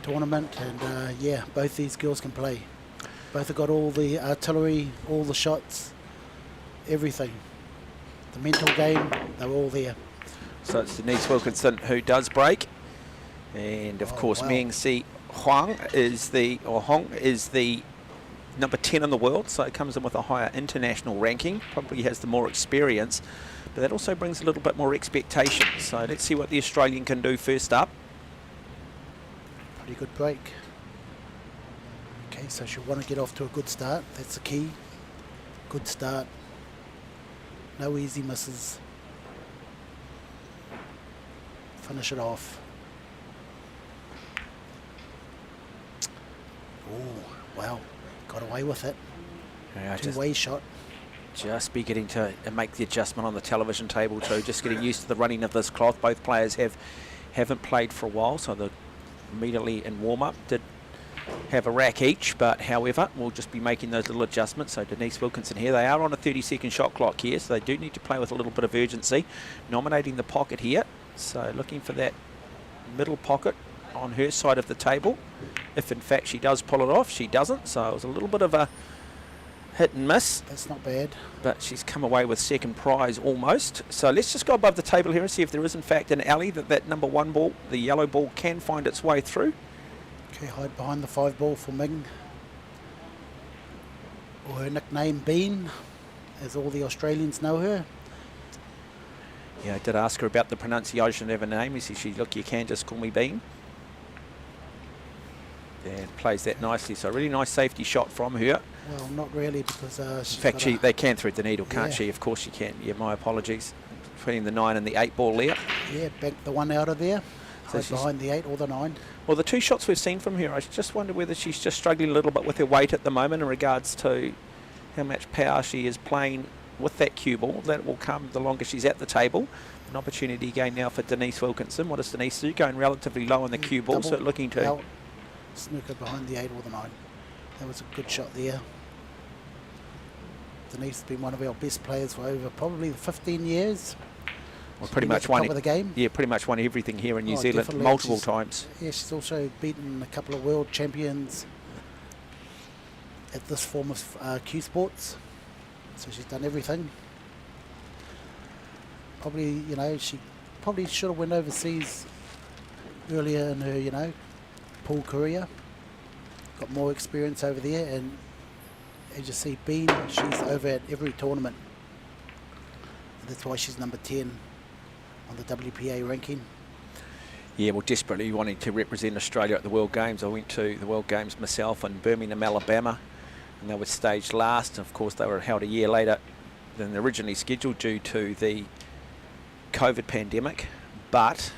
tournament, and yeah, both these girls can play. Both have got all the artillery, all the shots, everything. The mental game, they're all there. So it's Denise Wilkinson who does break, and of course, wow, Meng Si Huang is the number 10 in the world, so it comes in with a higher international ranking, probably has the more experience, but that also brings a little bit more expectation. So let's see what the Australian can do first up. Pretty good break. Okay, so she'll want to get off to a good start. That's the key. Good start. No easy misses. Finish it off. Oh, wow. Got away with it. Yeah, two-way shot. Just be getting to make the adjustment on the television table too. Just getting used to the running of this cloth. Both players haven't played for a while, so they immediately in warm-up did have a rack each, but however, we'll just be making those little adjustments. So Denise Wilkinson here, they are on a 30-second shot clock here, so they do need to play with a little bit of urgency. Nominating the pocket here, so looking for that middle pocket on her side of the table. If in fact she does pull it off, she doesn't, so it was a little bit of a hit and miss. That's not bad. But she's come away with second prize almost. So let's just go above the table here and see if there is in fact an alley that number 1 ball, the yellow ball, can find its way through. Okay, hide behind the 5 ball for Ming. Or her nickname Bean, as all the Australians know her. Yeah, I did ask her about the pronunciation of her name. She said, look, you can just call me Bean. And plays that nicely. So a really nice safety shot from her. Well, not really, because in fact, they can thread the needle, can't she? Of course she can. Yeah, my apologies. Putting the 9 and the 8 ball there. Yeah, bank the 1 out of there. So behind the 8 or the 9. Well, the 2 shots we've seen from her, I just wonder whether she's just struggling a little bit with her weight at the moment in regards to how much power she is playing with that cue ball. That will come the longer she's at the table. An opportunity again now for Denise Wilkinson. What does Denise do? Going relatively low on the cue ball, so looking to out, snooker behind the 8 or the 9. That was a good shot there. Denise has been one of our best players for over probably 15 years. Well, pretty much won of the game. Yeah, pretty much won everything here in New Zealand multiple times. Yeah, she's also beaten a couple of world champions at this form of cue sports. So she's done everything. Probably, you know, she probably should have went overseas earlier in her, you know, pool career. Got more experience over there, and as you see, Bean, she's over at every tournament. That's why she's number 10 on the WPA ranking. Yeah, well, desperately wanting to represent Australia at the World Games. I went to the World Games myself in Birmingham, Alabama, and they were staged last. Of course, they were held a year later than originally scheduled due to the COVID pandemic, but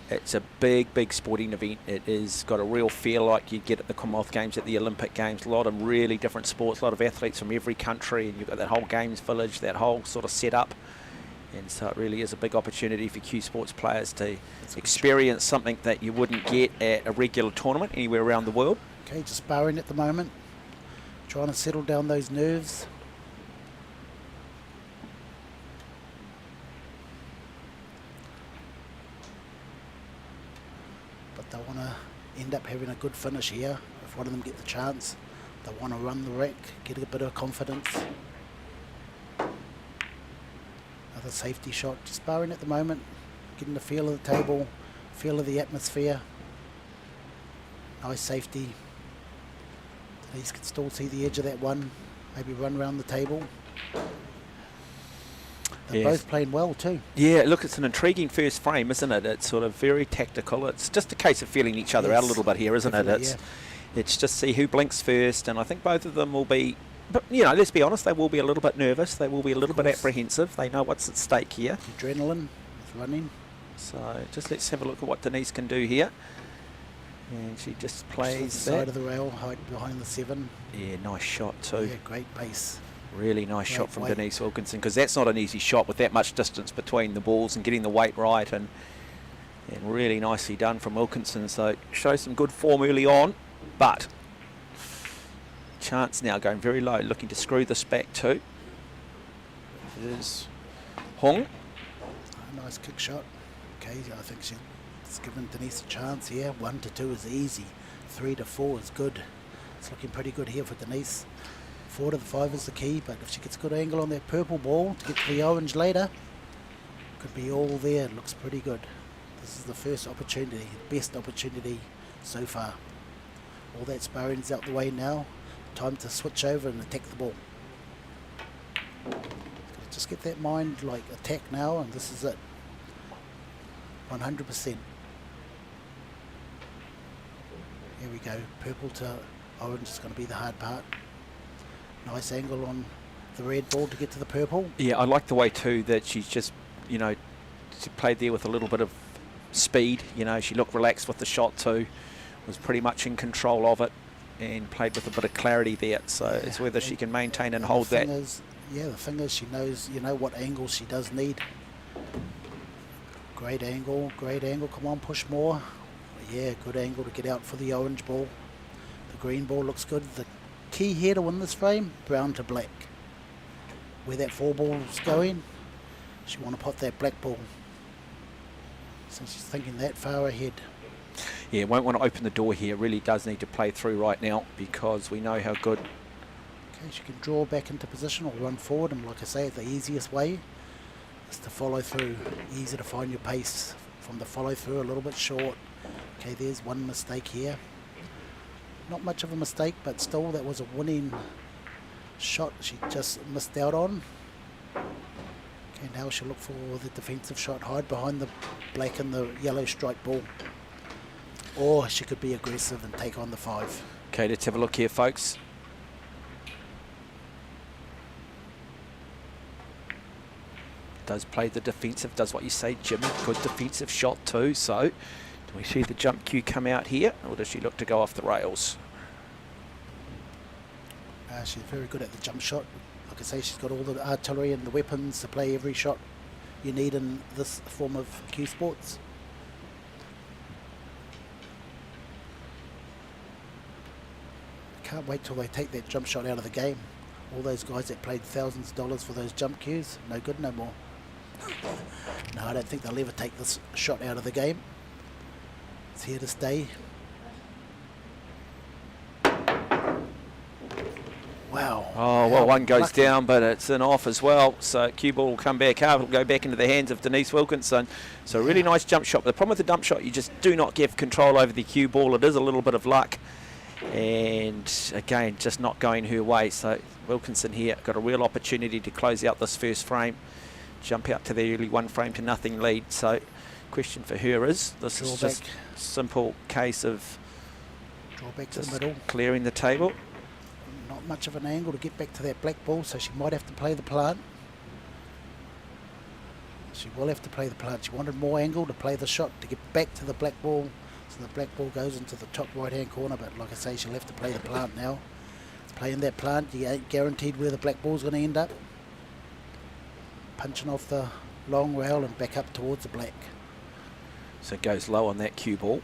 it's a big sporting event. It is got a real feel like you get at the Commonwealth Games, at the Olympic Games. A lot of really different sports, a lot of athletes from every country, and you've got that whole games village, that whole sort of setup. And so it really is a big opportunity for Q Sports players to experience something that you wouldn't get at a regular tournament anywhere around the world. Okay, just sparring at the moment, trying to settle down those nerves. But they want to end up having a good finish here. If one of them get the chance, they want to run the rack, get a bit of confidence. Another safety shot, just sparring at the moment, getting the feel of the table, feel of the atmosphere. Nice safety. Denise can still see the edge of that one, maybe run around the table. They're both playing well too. Yeah, look, it's an intriguing first frame, isn't it? It's sort of very tactical. It's just a case of feeling each other out a little bit here, isn't it? It's just see who blinks first, and I think both of them will be, but you know, let's be honest, they will be a little bit nervous. They will be a little bit apprehensive. They know what's at stake here. Adrenaline is running. So just let's have a look at what Denise can do here. And she just plays side of the rail, hide behind the 7. Yeah, nice shot too. Yeah, great pace. Really nice shot from Denise Wilkinson, because that's not an easy shot with that much distance between the balls and getting the weight right, and really nicely done from Wilkinson. So shows some good form early on, but chance now going very low, looking to screw this back too. There's Hong. Nice kick shot. Okay, I think she's given Denise a chance here. 1 to 2 is easy. 3 to 4 is good. It's looking pretty good here for Denise. 4 to the 5 is the key, but if she gets a good angle on that purple ball to get to the orange later, could be all there. It looks pretty good. This is the first opportunity, best opportunity so far. All that sparring's out the way now. Time to switch over and attack the ball. Just get that mind like attack now, and this is it. 100%. Here we go. Purple to orange is going to be the hard part. Nice angle on the red ball to get to the purple. Yeah, I like the way too that she's just, you know, she played there with a little bit of speed. You know, she looked relaxed with the shot too. Was pretty much in control of it and played with a bit of clarity there. So it's whether she can maintain and hold that. Yeah, the thing is she knows, you know, what angle she does need. Great angle, come on, push more. Yeah, good angle to get out for the orange ball. The green ball looks good. The key here to win this frame, brown to black. Where that 4 ball's going, she want to pot that black ball. So she's thinking that far ahead. Yeah, won't want to open the door here. Really does need to play through right now, because we know how good. Okay, she can draw back into position or run forward, and like I say, the easiest way is to follow through. Easy to find your pace from the follow through, a little bit short. Okay, there's one mistake here. Not much of a mistake, but still that was a winning shot she just missed out on. Okay, now she'll look for the defensive shot, hide behind the black and the yellow stripe ball. Or she could be aggressive and take on the 5. Okay, let's have a look here, folks. Does play the defensive, does what you say, Jimmy. Good defensive shot too. So, do we see the jump cue come out here, or does she look to go off the rails? She's very good at the jump shot. Like I say, she's got all the artillery and the weapons to play every shot you need in this form of Q sports. Can't wait till they take that jump shot out of the game. All those guys that played thousands of dollars for those jump cues, no good no more. No, I don't think they'll ever take this shot out of the game. It's here to stay. Wow. Oh, well, one goes down, but it's an off as well. So cue ball will come back out. It'll go back into the hands of Denise Wilkinson. So really nice jump shot. But the problem with the jump shot, you just do not give control over the cue ball. It is a little bit of luck. And again, just not going her way. So Wilkinson here got a real opportunity to close out this first frame. Jump out to the early 1-0 lead. So question for her is, this is just a simple case of draw back to the middle, clearing the table. Not much of an angle to get back to that black ball, so she might have to play the plant. She will have to play the plant. She wanted more angle to play the shot to get back to the black ball. So the black ball goes into the top right-hand corner, but like I say, she'll have to play the plant now. Playing that plant, you ain't guaranteed where the black ball's going to end up. Punching off the long rail and back up towards the black. So it goes low on that cue ball.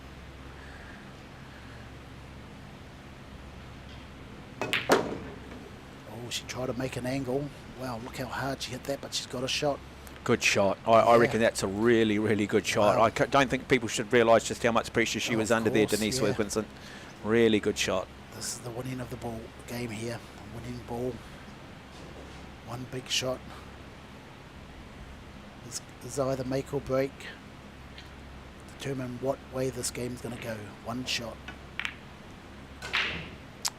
Oh, she tried to make an angle. Wow, look how hard she hit that, but she's got a shot. Good shot. I reckon that's a really, really good shot. Wow. I don't think people should realise just how much pressure she was under there, Denise Wilkinson. Really good shot. This is the winning of the ball game here. Winning ball. One big shot. This is either make or break. Determine what way this game's going to go. One shot.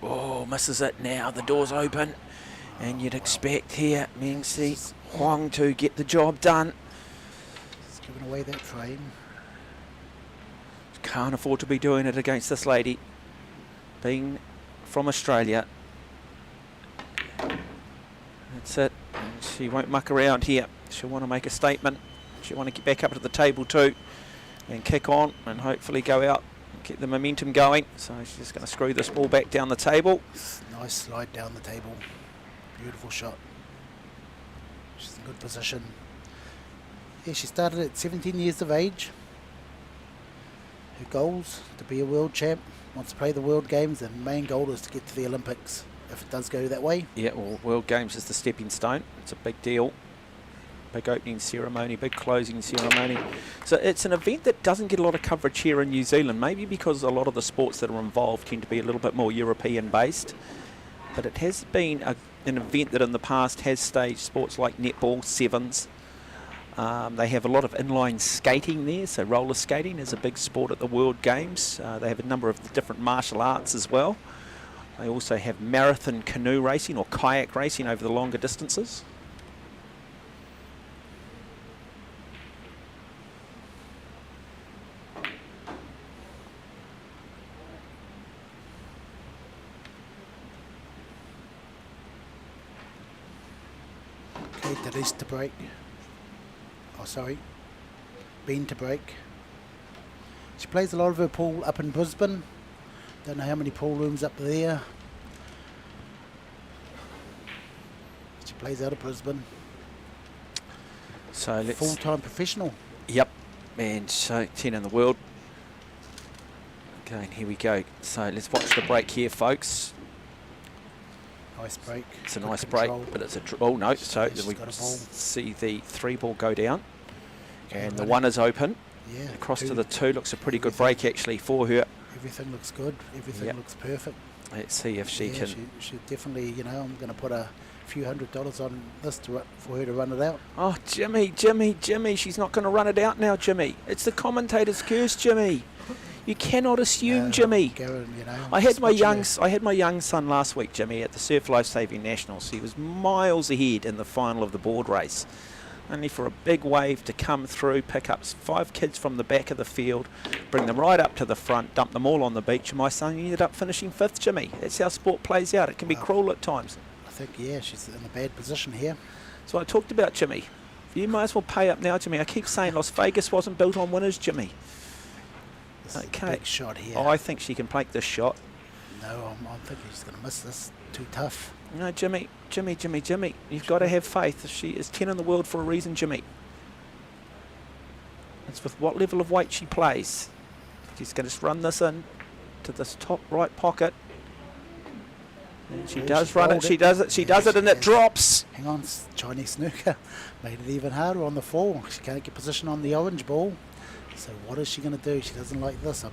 Oh, misses it now. The door's open. And you'd expect here Mengsi Huang to get the job done. He's giving away that frame. Can't afford to be doing it against this lady. Being from Australia. That's it. And she won't muck around here. She'll want to make a statement. She'll want to get back up to the table too. And kick on and hopefully go out and get the momentum going. So she's just going to screw this ball back down the table. Nice slide down the table. Beautiful shot. She's in good position. Yeah, she started at 17 years of age. Her goals to be a world champ. Wants to play the World Games. The main goal is to get to the Olympics, if it does go that way. Yeah, well, World Games is the stepping stone. It's a big deal. Big opening ceremony, big closing ceremony. So it's an event that doesn't get a lot of coverage here in New Zealand, maybe because a lot of the sports that are involved tend to be a little bit more European based. But it has been an event that in the past has staged sports like netball, sevens. They have a lot of inline skating there, so roller skating is a big sport at the World Games. They have a number of different martial arts as well. They also have marathon canoe racing or kayak racing over the longer distances. Okay, Denise to break. Oh, sorry. Bean to break. She plays a lot of her pool up in Brisbane. Don't know how many pool rooms up there. She plays out of Brisbane. So let's full-time professional. Yep, and so 10 in the world. Okay, and here we go. So let's watch the break here, folks. Nice break. It's a Good nice control. break, but it's a oh no. So She's we got a ball. see the 3 ball go down, and the running. 1 is open. Yeah, Across to two. the 2 looks a pretty good break actually for her. Everything looks good. Everything Yep. looks perfect. Let's see if she Yeah, can. She definitely, you know, I'm going to put a few $100 on this for her to run it out. Oh, Jimmy, she's not going to run it out now, Jimmy. It's the commentator's curse, Jimmy. You cannot assume, Jimmy. Garen, you know, I just had my watching young son last week, Jimmy, at the Surf Life Saving Nationals. He was miles ahead in the final of the board race. Only for a big wave to come through, pick up 5 kids from the back of the field, bring them right up to the front, dump them all on the beach, and my son ended up finishing 5th, Jimmy. That's how sport plays out. It can be cruel at times. I think, yeah, she's in a bad position here. So I talked about, Jimmy. You might as well pay up now, Jimmy. I keep saying Las Vegas wasn't built on winners, Jimmy. This is a Okay. big shot here. Oh, I think she can make this shot. No, I'm thinking she's going to miss this. Too tough. No, Jimmy. You've got to have faith. She is 10 in the world for a reason, Jimmy. It's with what level of weight she plays. She's going to run this in to this top right pocket. And she Yeah, does she's run it. rolled She it. does it. She Yeah, does it, she and it has. drops. Hang on, Chinese snooker. Made it even harder on the fall. She can't get position on the orange ball. So what is she going to do? She doesn't like this.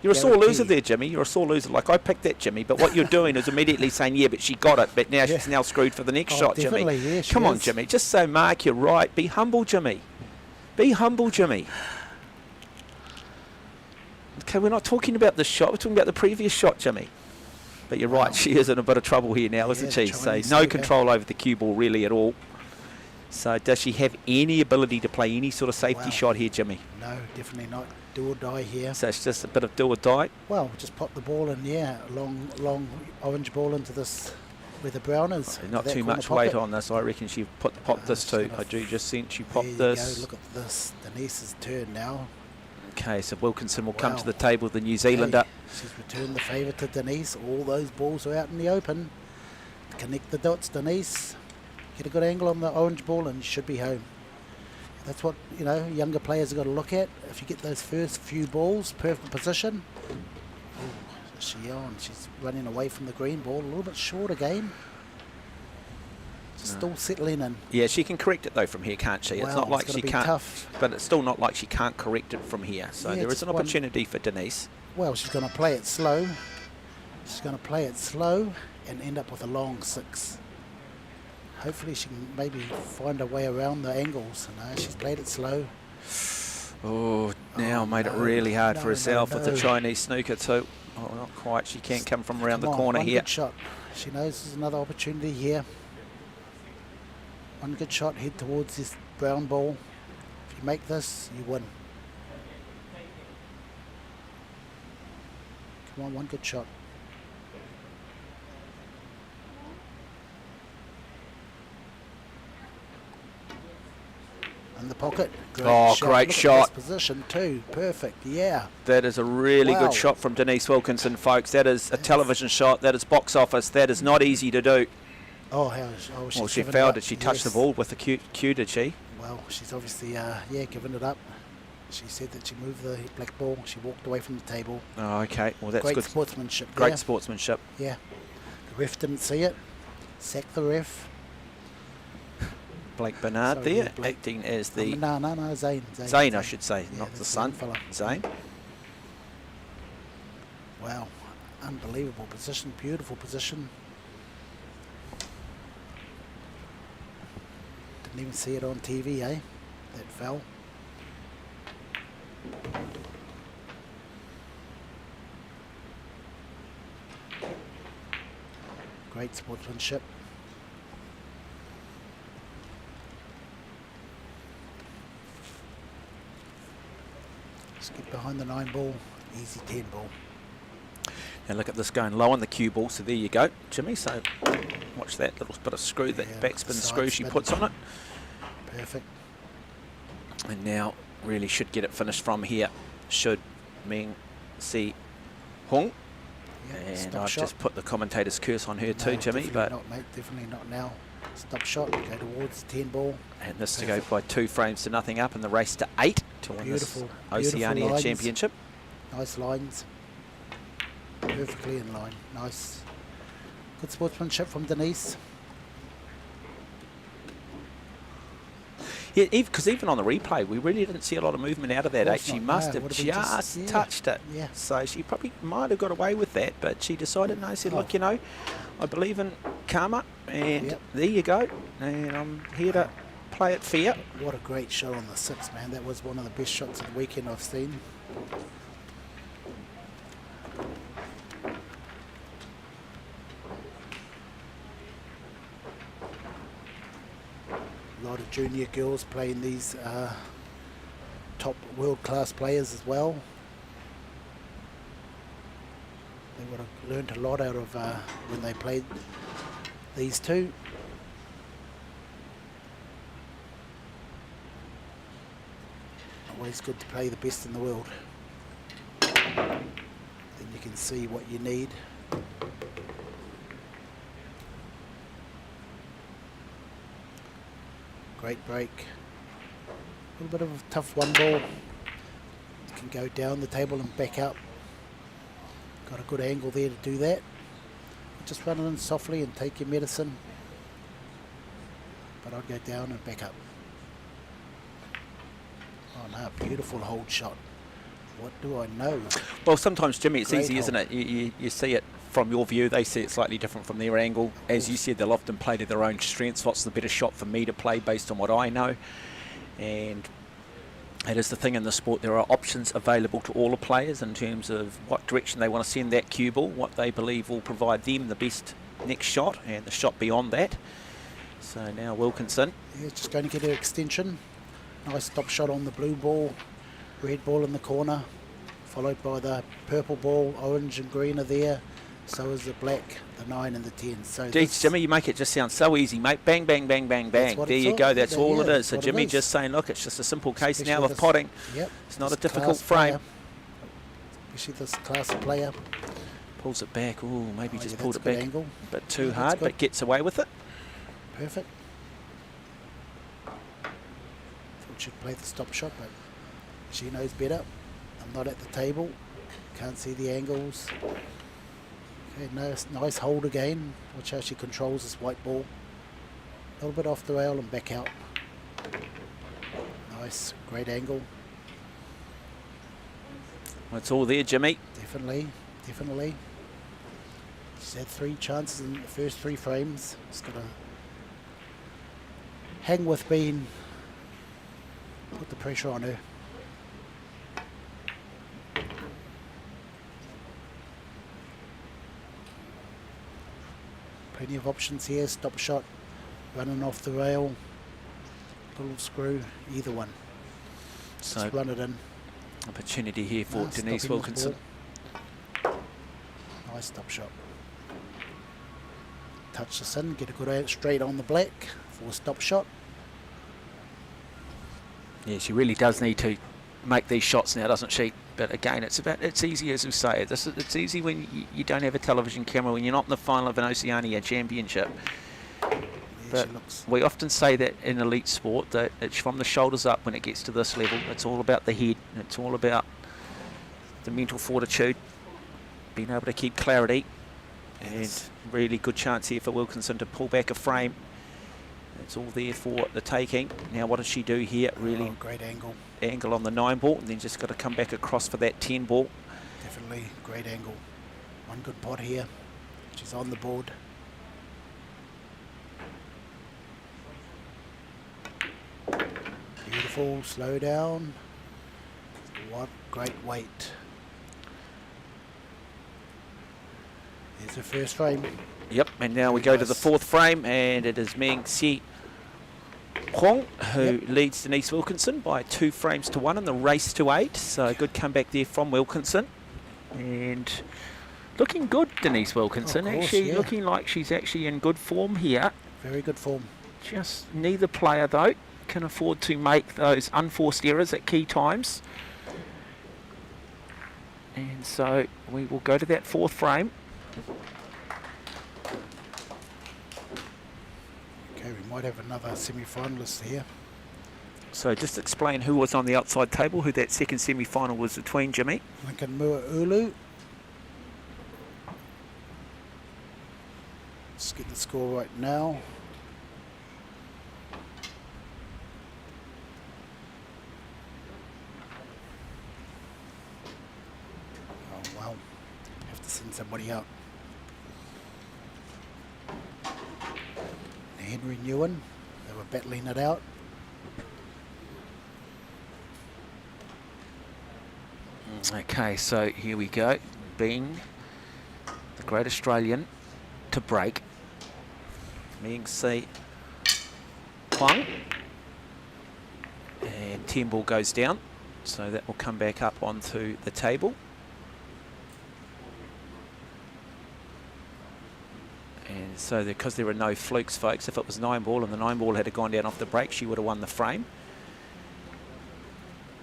You're a sore Guarantee. loser there, Jimmy. You're a sore loser. Like, I picked that, Jimmy, but what you're doing is immediately saying, yeah, but she got it, but now she's now screwed for the next Oh, shot, Jimmy. definitely, yeah, she Come on, is. Jimmy. Just say, Mark, you're right. Be humble, Jimmy. Be humble, Jimmy. Okay, we're not talking about this shot. We're talking about the previous shot, Jimmy. But you're right. She is in a bit of trouble here now, isn't Yeah, she? So Chinese no snooker. control over the cue ball really at all. So does she have any ability to play any sort of safety Wow. shot here, Jimmy? No, definitely not. Do or die here. So it's just a bit of do or die. Well, just pop the ball in, yeah. Long orange ball into this where the brown is. Not that too corner much pocket. weight on this. I reckon she popped this too. I do just think she popped There you this. go, look at this. Denise's turn now. Okay, so Wilkinson will come Wow. to the table, the New Zealander. Hey, she's returned the favour to Denise. All those balls are out in the open. Connect the dots, Denise. Get a good angle on the orange ball and you should be home. That's what, you know, younger players have got to look at. If you get those first few balls, perfect position. Oh, is she on? She's running away from the green ball. A little bit short again. Still settling in. Yeah, she can correct it though from here, can't she? It's Wow, not like it's she gonna be can't, tough. but it's still not like she can't correct it from here. So Yeah, there is just an opportunity for Denise. Well, she's going to play it slow. She's going to play it slow and end up with a long 6. Hopefully she can maybe find a way around the angles. No, she's played it slow. Oh, now made it no, really hard for no, herself with the no. Chinese snooker too. Oh, not quite. She can't come from around the Come on, corner one here. good shot. She knows there's another opportunity here. One good shot, head towards this brown ball. If you make this, you win. Come on, one good shot. In the pocket. Oh, great Look at shot. this position too. Perfect. Yeah. That is a really Wow. good shot from Denise Wilkinson, folks. That is a television shot. That is box office. That is not easy to do. Oh, she's Well, she given it fouled up. it. She touched the Yes. ball with the cue, did she? Well, she's obviously, given it up. She said that she moved the black ball. She walked away from the table. Oh, okay. Well, that's Great good. sportsmanship Great there. sportsmanship. Yeah. The ref didn't see it. Sacked the ref. Blake Bernard Sorry, there, yeah, Blake. acting as the No, Zane. Zane, I should say, Yeah, not the that's son. young fella. Zane. Wow. Unbelievable position. Beautiful position. Didn't even see it on TV, eh? That fell. Great sportsmanship. Just get behind the 9 ball. Easy 10 ball. And look at this going low on the cue ball. So there you go, Jimmy. So watch that little bit of screw, that Yeah, backspin side screw she spin. puts on it. Perfect. And now really should get it finished from here. Should Meng Si Hong. Yeah, And stop I've shot. just put the commentator's curse on her No, too, Jimmy. definitely But not, mate. Definitely not now. Stop shot. Go towards the 10 ball. and this to go by 2 frames to nothing up in the race to 8 to win Beautiful, this beautiful Oceania lines. Championship. Nice lines. Perfectly in line. Nice. Good sportsmanship from Denise. Yeah, because even on the replay, we really didn't see a lot of movement out of that. Course She not, must no, have would have just been just- yeah, touched it. yeah. So she probably might have got away with that, but she decided, no, said, Oh. look, you know, I believe in karma, and Yep. there you go. And I'm here to play it fair. What a great shot on the 6, man. That was one of the best shots of the weekend I've seen. A lot of junior girls playing these top world-class players as well. They would have learned a lot out of when they played these two. Always good to play the best in the world. Then you can see what you need. Great break. A little bit of a tough 1 ball. You can go down the table and back up. Got a good angle there to do that. Just run it in softly and take your medicine. But I'll go down and back up. Oh no, beautiful hold shot. What do I know? Well, sometimes, Jimmy, it's Great easy, isn't hold. it? You see it from your view, they see it slightly different from their angle. As you said, they'll often play to their own strengths. What's the better shot for me to play based on what I know? And it is the thing in the sport, there are options available to all the players in terms of what direction they want to send that cue ball, what they believe will provide them the best next shot and the shot beyond that. So now Wilkinson. Yeah, just going to get her extension. Nice stop shot on the blue ball. Red ball in the corner. Followed by the purple ball. Orange and green are there. So is the black, the 9 and the 10. So Geez, Jimmy, you make it just sound so easy, mate. Bang, bang, bang, bang, bang. There you go. That's all it is. So Jimmy just saying, look, it's just a simple case now of potting. Yep. It's not a difficult frame. Especially this class of player. Pulls it back. Ooh, maybe just yeah, pulled it back angle. a bit too hard, but gets away with it. Perfect. Thought she'd play the stop shot, but she knows better. I'm not at the table. Can't see the angles. Okay, nice hold again. Watch how she controls this white ball. A little bit off the rail and back out. Nice, great angle. It's all there, Jimmy. Definitely, definitely. She's had 3 chances in the first 3 frames. Just got to hang with Bean. Put the pressure on her. Plenty of options here. Stop shot, running off the rail, little screw, either one. So just run it in. Opportunity here for Denise Wilkinson. Nice stop shot. Touch this in, get a good out straight on the black for a stop shot. Yeah, she really does need to make these shots now, doesn't she? But again, it's easy as we say it. It's easy when you don't have a television camera, when you're not in the final of an Oceania championship. But we often say that in elite sport, that it's from the shoulders up when it gets to this level. It's all about the head. It's all about the mental fortitude, being able to keep clarity. Yes. And really good chance here for Wilkinson to pull back a frame. It's all there for the taking. Now what does she do here? Really great angle. Angle on the 9 ball, and then just got to come back across for that 10 ball. Definitely great angle. One good pot here. She's on the board. Beautiful, slow down. What great weight. There's the first frame. Yep, and now we go to the 4th frame, and it is Meng Si Huang who leads Denise Wilkinson by 2 frames to 1 in the race to 8. So good comeback there from Wilkinson. And looking good, Denise Wilkinson. Of course, actually looking like she's actually in good form here. Very good form. Just neither player, though, can afford to make those unforced errors at key times. And so we will go to that 4th frame. Okay, we might have another semi-finalist here. So just explain who was on the outside table, who that second semi-final was between, Jimmy. Lincoln Mua Ulu. Let's get the score right now. Oh, well, have to send somebody out. Henry Nguyen, they were battling it out. Okay, so here we go. Being the great Australian to break. Meng Si Huang. And 10 ball goes down. So that will come back up onto the table. And so because there were no flukes, folks, if it was 9 ball and the 9 ball had gone down off the break, she would have won the frame.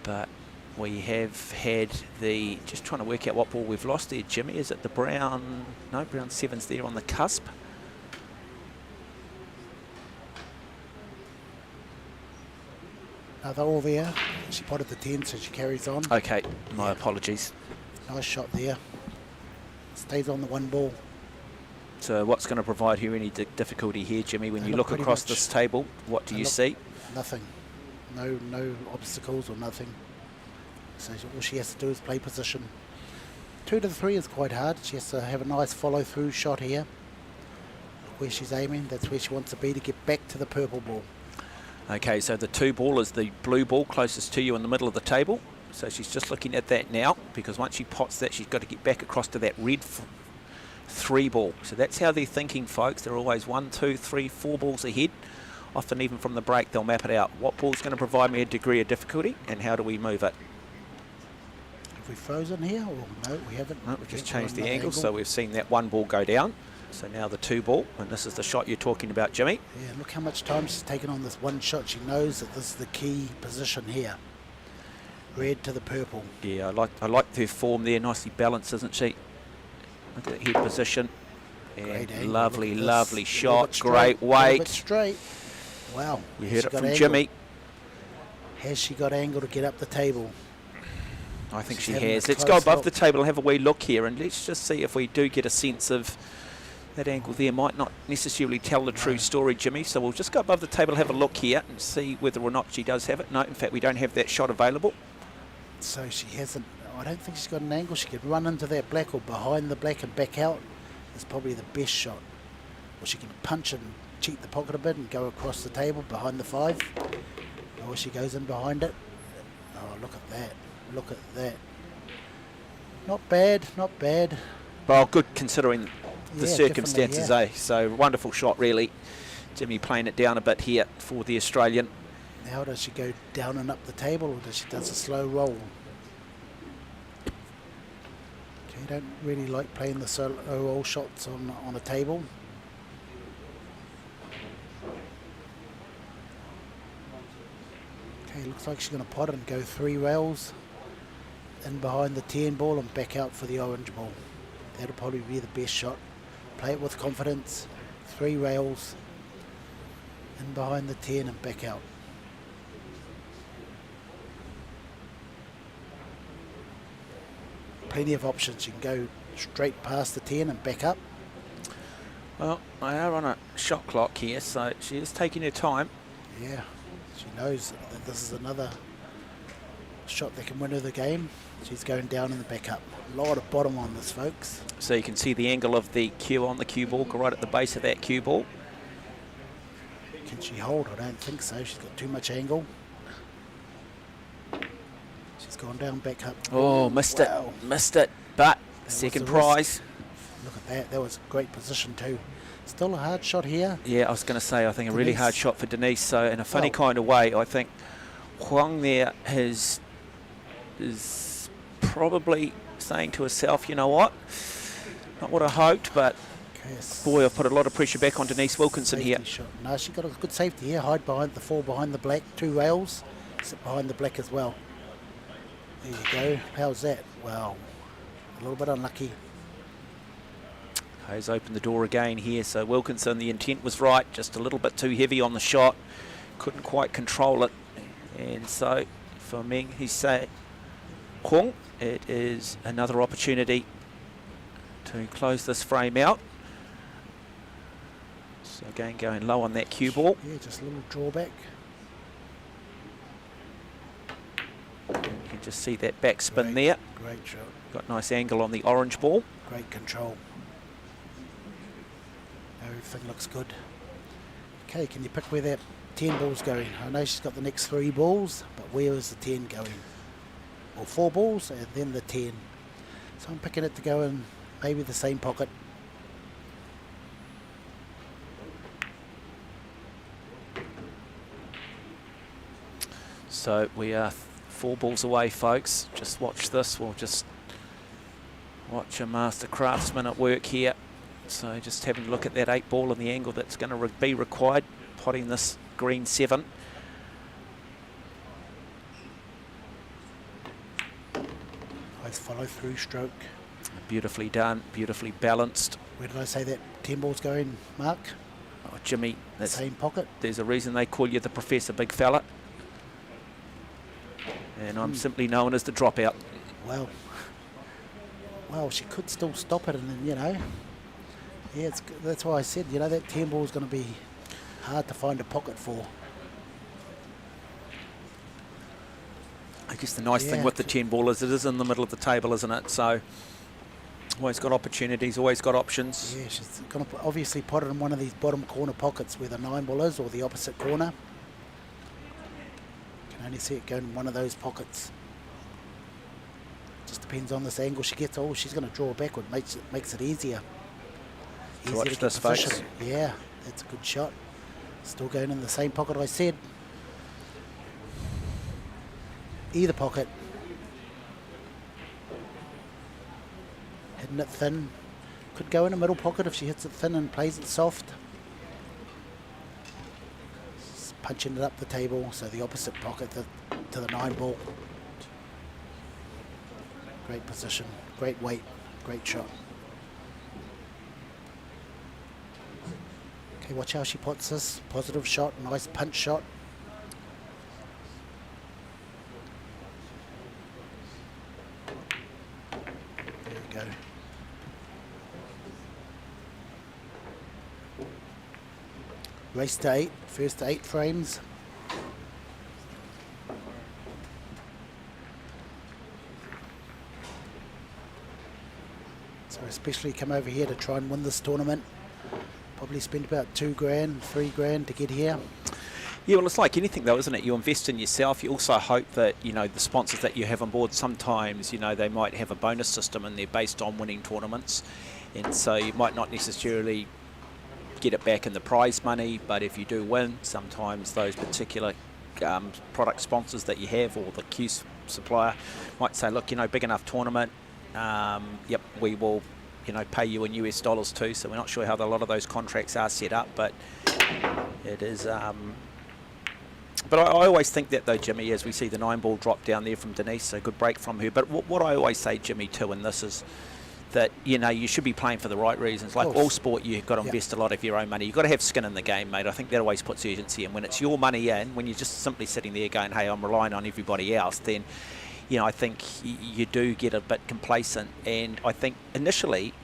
But we have had the, just trying to work out what ball we've lost there, Jimmy. Is it the brown? No, brown 7's there on the cusp. They're all there. She potted the 10, so she carries on. Okay, my apologies. Nice shot there. Stays on the 1 ball. So what's going to provide her any difficulty here, Jimmy? When you look across this table, what do you see? Nothing. No obstacles or nothing. So all she has to do is play position. 2 to the 3 is quite hard. She has to have a nice follow-through shot here. Where she's aiming, that's where she wants to be to get back to the purple ball. Okay, so the 2 ball is the blue ball closest to you in the middle of the table. So she's just looking at that now, because once she pots that, she's got to get back across to that red 3 ball. So that's how they're thinking, folks. They're always 1, 2, 3, 4 balls ahead. Often even from the break, they'll map it out. What ball's going to provide me a degree of difficulty, and how do we move it? Have we frozen here? Or no, we haven't. No, we've just Yeah, we're changed on the another angle, so we've seen that one ball go down. So now the 2 ball, and this is the shot you're talking about, Jimmy. Yeah, look how much time she's taken on this one shot. She knows that this is the key position here. Red to the purple. Yeah, I like her form there, nicely balanced, isn't she? Look at the head position. Great And angle. lovely, Look at lovely this. shot, Straight, great a little weight. bit straight. Wow. You Has heard she it got from angle? Jimmy. Has she got angle to get up the table? I think She's she having a has. Let's close go above look. the table and have a wee look here, and let's just see if we do get a sense of that angle there. Might not necessarily tell the true story, Jimmy, so we'll just go above the table, have a look here and see whether or not she does have it. No, in fact, we don't have that shot available. So she hasn't. I don't think she's got an angle. She could run into that black or behind the black and back out. It's probably the best shot. Or she can punch and cheat the pocket a bit and go across the table behind the 5. Or she goes in behind it. Oh, look at that. Look at that. Not bad, not bad. Well, good considering the Yeah, circumstances, definitely, So wonderful shot, really. Jimmy playing it down a bit here for the Australian. Now does she go down and up the table, or does she does a slow roll? Okay, don't really like playing the slow roll shots on a table. Okay, looks like she's going to pot it and go 3 rails in behind the 10 ball and back out for the orange ball. That'll probably be the best shot. Play it with confidence. 3 rails in behind the 10 and back out. Plenty of options. You can go straight past the 10 and back up. Well, they are on a shot clock here, so she is taking her time. Yeah, she knows that this is another shot that can win her the game. She's going down in the back up. A lot of bottom on this, folks. So you can see the angle of the cue on the cue ball, right at the base of that cue ball. Can she hold? I don't think so. She's got too much angle. She's gone down, back up. Oh, missed Wow. it, missed it. But was second the prize. Look at that. That was a great position too. Still a hard shot here. Yeah, I was going to say, I think a really Denise. hard shot for Denise. So in a funny Well- kind of way, I think Huang there is probably saying to herself, you know what, not what I hoped, but Okay, boy, I've put a lot of pressure back on Denise Wilkinson safety here. shot. No, she got a good safety here. Hide behind the 4 behind the black. 2 rails. Sit behind the black as well. There you go. How's that? Wow. A little bit unlucky. Hayes opened the door again here, so Wilkinson, the intent was right, just a little bit too heavy on the shot, couldn't quite control it, and so for Meng Hisei Kung, it is another opportunity to close this frame out. So again, going low on that cue ball. Yeah, just a little drawback. You can just see that back spin there. Great shot. Got nice angle on the orange ball. Great control. Everything looks good. Okay, can you pick where that 10 ball's going? I know she's got the next 3 balls, but where is the 10 going? Or 4 balls and then the 10. So I'm picking it to go in maybe the same pocket. So we are 4 balls away, folks. Just watch this. We'll just watch a master craftsman at work here. So just having a look at that 8 ball and the angle that's going to be required, potting this green 7. Nice follow through stroke. Beautifully done, beautifully balanced. Where did I say that 10 ball's going, Mark? Oh, Jimmy, that's, Same pocket. there's a reason they call you the Professor Big Fella. And I'm simply known as the dropout. Well, she could still stop it, and then, you know, yeah, that's why I said, you know, that 10 ball is going to be hard to find a pocket for. I guess the nice thing Yeah, with the 10 ball is it is in the middle of the table, isn't it? So always got opportunities, always got options. Yeah, she's going to obviously pot it in one of these bottom corner pockets where the 9 ball is, or the opposite corner. Can only see it going in one of those pockets. Just depends on this angle she gets. Oh, she's going to draw backward, makes it easier. So watch get this, folks. position. Yeah, that's a good shot. Still going in the same pocket I said. Either pocket. Hitting it thin. Could go in a middle pocket if she hits it thin and plays it soft. Just punching it up the table, so the opposite pocket to the 9 ball. Great position, great weight, great shot. Okay, watch how she puts this. Positive shot, nice punch shot. There we go. Race to 8, first 8 frames. So especially come over here to try and win this tournament. Probably spent about $2 grand, $3 grand to get here. Yeah, well, it's like anything though, isn't it? You invest in yourself. You also hope that, you know, the sponsors that you have on board, sometimes, you know, they might have a bonus system and they're based on winning tournaments. And so you might not necessarily get it back in the prize money, but if you do win, sometimes those particular product sponsors that you have, or the queue supplier, might say, look, you know, big enough tournament, yep, we will, you know, pay you in US dollars too. So we're not sure how a lot of those contracts are set up, but it is. But I always think that though, Jimmy, as we see the 9 ball drop down there from Denise, so good break from her. But what I always say, Jimmy, too, and this is that, you know, you should be playing for the right reasons. Like all sport, you've got to invest a lot of your own money. You've got to have skin in the game, mate. I think that always puts urgency in. When it's your money in, when you're just simply sitting there going, hey, I'm relying on everybody else, then, you know, I think you do get a bit complacent. And I think initially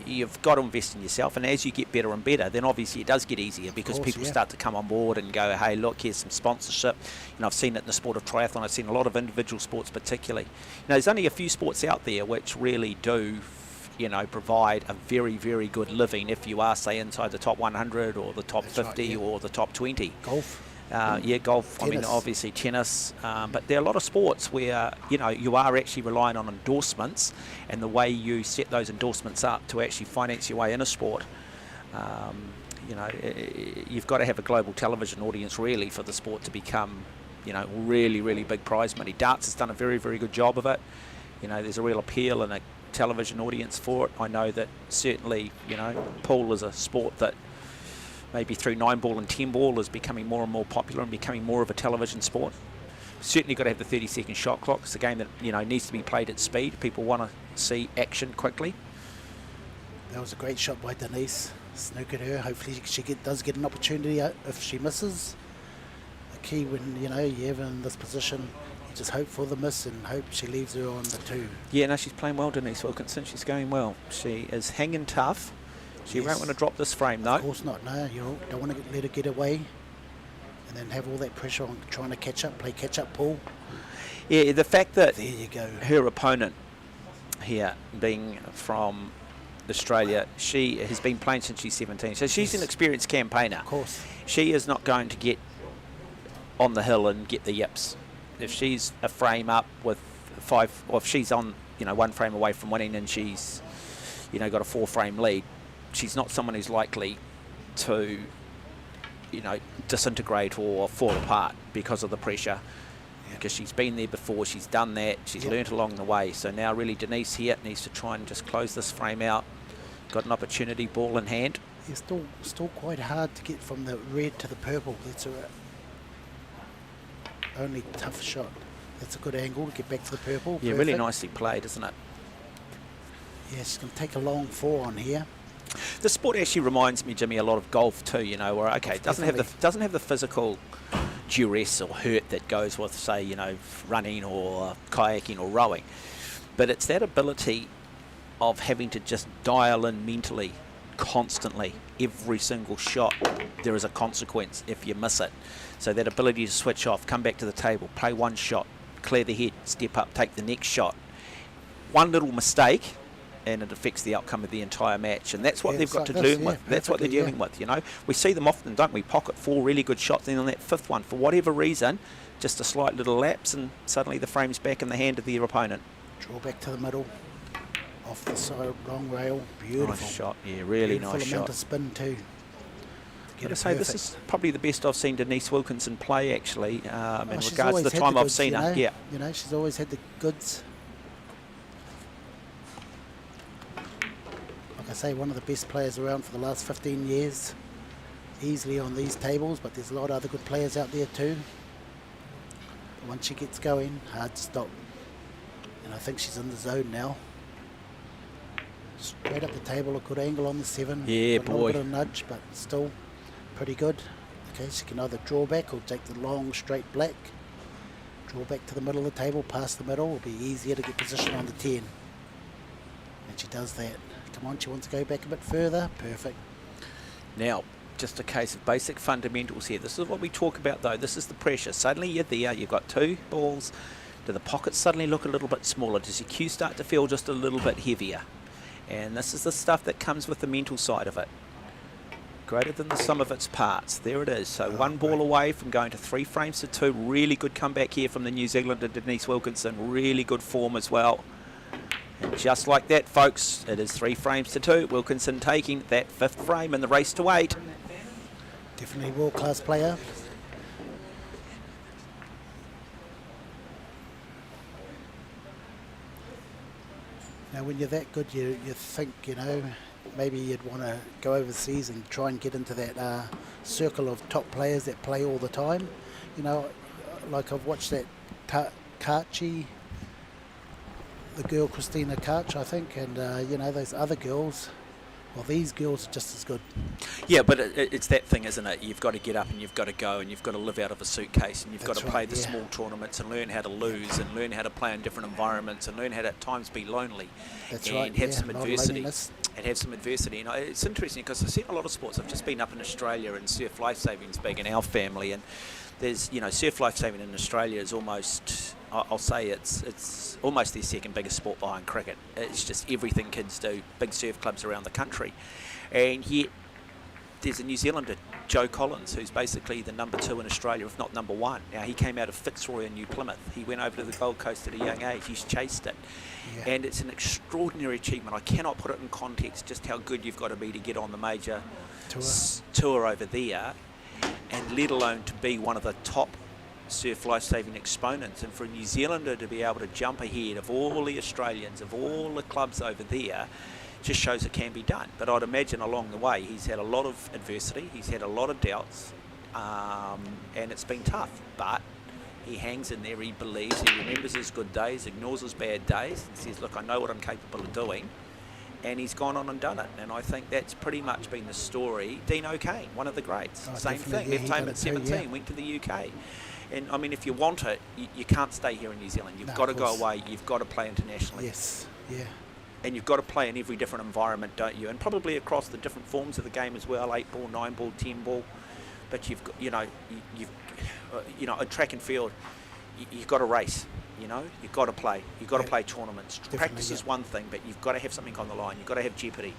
you've got to invest in yourself, and as you get better and better, then obviously it does get easier, because people start to come on board and go, hey, look, here's some sponsorship. You know, I've seen it in the sport of triathlon. I've seen a lot of individual sports particularly. You know, there's only a few sports out there which really do, you know, provide a very, very good living if you are, say, inside the top 100 or the top 50 or the top 20. Golf. Yeah, golf, tennis. I mean, obviously tennis, but there are a lot of sports where, you know, you are actually relying on endorsements, and the way you set those endorsements up to actually finance your way in a sport, you know, you've got to have a global television audience really for the sport to become, you know, really, really big prize money. Darts has done a very, very good job of it. You know, there's a real appeal and a television audience for it. I know that certainly, you know, pool is a sport that maybe through 9 ball and 10 ball is becoming more and more popular and becoming more of a television sport. Certainly got to have the 30-second shot clock. It's a game that, you know, needs to be played at speed. People want to see action quickly. That was a great shot by Denise. Snookered her. Hopefully she does get an opportunity if she misses. The key when, you know, you have her in this position, you just hope for the miss and hope she leaves her on the 2. Yeah, no, she's playing well, Denise Wilkinson. She's going well. She is hanging tough. She won't want to drop this frame, though. Of course not, no. You don't want to let her get away and then have all that pressure on trying to catch up, play catch-up pool. Yeah, the fact that there you go. Her opponent here, being from Australia, she has been playing since she's 17. So she's an experienced campaigner. Of course. She is not going to get on the hill and get the yips. If she's a frame up with 5, or if she's on, you know, 1 frame away from winning and she's, you know, got a 4-frame lead, she's not someone who's likely to, you know, disintegrate or fall apart because of the pressure. Because she's been there before, she's done that, she's learnt along the way. So now really Denise here needs to try and just close this frame out. Got an opportunity, ball in hand. It's still quite hard to get from the red to the purple. That's only tough shot. That's a good angle to get back to the purple. Yeah, really nicely played, isn't it? Yeah, she's going to take a long 4 on here. The sport actually reminds me, Jimmy, a lot of golf too. You know, where okay, it doesn't have the physical duress or hurt that goes with, say, you know, running or kayaking or rowing, but it's that ability of having to just dial in mentally, constantly, every single shot. There is a consequence if you miss it. So that ability to switch off, come back to the table, play 1 shot, clear the head, step up, take the next shot. One little mistake, and it affects the outcome of the entire match, and that's what they've got to learn with. That's what they're dealing with, you know. We see them often, don't we? Pocket 4 really good shots, then on that 5th one, for whatever reason, just a slight little lapse, and suddenly the frame's back in the hand of their opponent. Draw back to the middle, off the side, long rail, beautiful. Nice shot, yeah, really beautiful nice amount shot. Of spin too. I'd say this is probably the best I've seen Denise Wilkinson play, actually, in regards to the time I've seen her. Yeah, you know, she's always had the goods. I say, one of the best players around for the last 15 years. Easily on these tables, but there's a lot of other good players out there too. But once she gets going, hard to stop. And I think she's in the zone now. Straight up the table, a good angle on the 7. Yeah, A boy. little bit of nudge, but still pretty good. Okay, she can either draw back or take the long straight black. Draw back to the middle of the table, past the middle. Will be easier to get position on the 10. And she does that. Come on, she wants to go back a bit further. Perfect. Now, just a case of basic fundamentals here. This is what we talk about though. This is the pressure. Suddenly you're there, you've got 2 balls. Do the pockets suddenly look a little bit smaller? Does your cue start to feel just a little bit heavier? And this is the stuff that comes with the mental side of it. Greater than the sum of its parts. There it is. So 1 ball away from going to 3 frames to 2. Really good comeback here from the New Zealander Denise Wilkinson. Really good form as well. And just like that, folks, it is 3 frames to 2. Wilkinson taking that 5th frame in the race to 8. Definitely world-class player. Now, when you're that good, you think, you know, maybe you'd want to go overseas and try and get into that circle of top players that play all the time. You know, like I've watched that Karchi, the girl Christina Karch, I think, and, you know, those other girls. Well, these girls are just as good. Yeah, but it's that thing, isn't it? You've got to get up and you've got to go and you've got to live out of a suitcase and you've got to play the small tournaments and learn how to lose and learn how to play in different environments and learn how to at times be lonely and have some adversity. And have some adversity. And it's interesting because I've seen a lot of sports. I've just been up in Australia and surf lifesaving's big in our family, and there's, you know, surf lifesaving in Australia is almost, I'll say it's almost their second biggest sport behind cricket. It's just everything kids do, big surf clubs around the country. And yet there's a New Zealander, Joe Collins, who's basically the number 2 in Australia, if not number 1. Now, he came out of Fitzroy in New Plymouth. He went over to the Gold Coast at a young age. He's chased it. Yeah. And it's an extraordinary achievement. I cannot put it in context just how good you've got to be to get on the major tour over there, and let alone to be one of the top surf lifesaving exponents. And for a New Zealander to be able to jump ahead of all the Australians, of all the clubs over there, just shows it can be done. But I'd imagine along the way he's had a lot of adversity, he's had a lot of doubts, and it's been tough. But he hangs in there, he believes, he remembers his good days, ignores his bad days, and says, look, I know what I'm capable of doing. And he's gone on and done it. And I think that's pretty much been the story. Dean O'Kane, one of the greats, same thing, left home at 17, went to the UK. And I mean, if you want it, you can't stay here in New Zealand. You've got to go away, you've got to play internationally. Yes, yeah. And you've got to play in every different environment, don't you? And probably across the different forms of the game as well, 8 ball, 9 ball, 10 ball. But you've got, you know, a track and field, you've got to race. You know, you've got to play. You've got to play tournaments. Practice is one thing, but you've got to have something on the line. You've got to have jeopardy.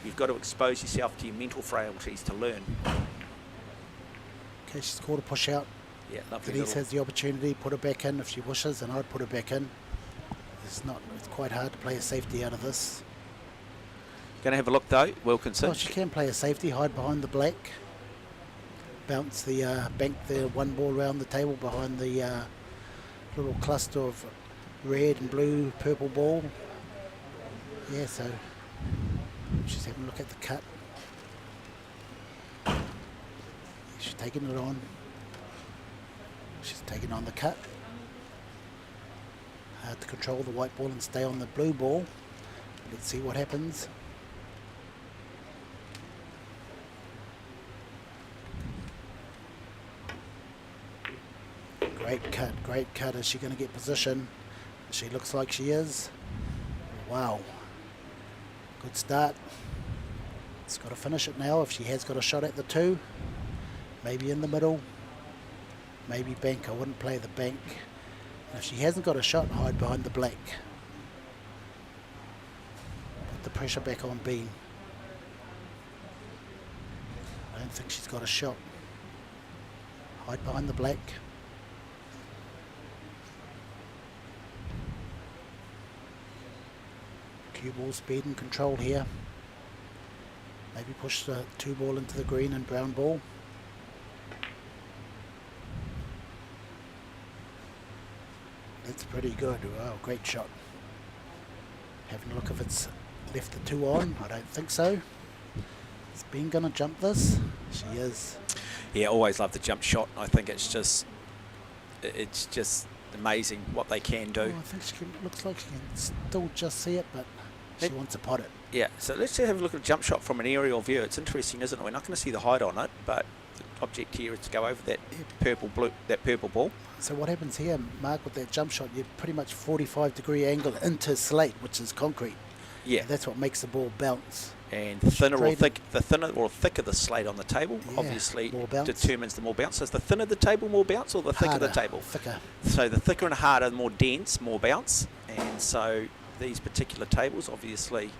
You've got to expose yourself to your mental frailties to learn. Okay, she's called a push out. Yeah, lovely. Denise has the opportunity, put her back in if she wishes, and I'd put her back in. It's quite hard to play a safety out of this. Going to have a look though, Wilkinson. Well, she can play a safety, hide behind the black, bounce the bank the 1 ball around the table behind the little cluster of red and blue, purple ball. Yeah, so she's having a look at the cut. She's taking it on. She's taking on the cut. Hard to control the white ball and stay on the blue ball. Let's see what happens. Great cut. Is she going to get position? She looks like she is. Wow. Good start. She's got to finish it now if she has got a shot at the 2. Maybe in the middle. Maybe bank. I wouldn't play the bank. And if she hasn't got a shot, hide behind the black. Put the pressure back on Bean. I don't think she's got a shot. Hide behind the black. Cue ball speed and control here. Maybe push the 2 ball into the green and brown ball. That's pretty good. Wow, great shot. Having a look if it's left the 2 on. I don't think so. Is Ben going to jump this? She is. Yeah, always love the jump shot. I think it's just amazing what they can do. Oh, I think looks like she can still just see it, but she wants to pot it. Yeah, so let's just have a look at a jump shot from an aerial view. It's interesting, isn't it? We're not going to see the height on it, but the object here is to go over that purple ball. So what happens here, Mark, with that jump shot, you're pretty much 45-degree angle into slate, which is concrete. Yeah. And that's what makes the ball bounce. And the thinner or thicker the slate on the table, obviously determines the more bounce. So is the thinner the table, more bounce, or the thicker the table? Thicker. So the thicker and harder, the more dense, more bounce. And so these particular tables obviously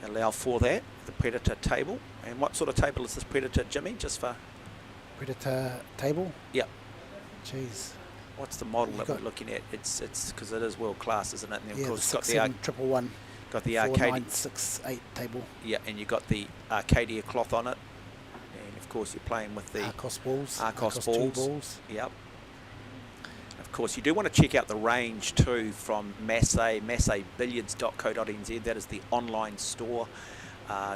allow for that, the Predator table. And what sort of table is this Predator, Jimmy, just for? Predator table? Yep. Jeez. What's the model that we're looking at? It's because it is world class, isn't it? And yeah, of course, the 67111. Got the Arcadia 4968 table. Yeah, and you got the Arcadia cloth on it, and of course you're playing with the Arcos balls. Arcos 2 balls. Yep. Of course, you do want to check out the range too from Masse, massebilliards.co.nz. That is the online store.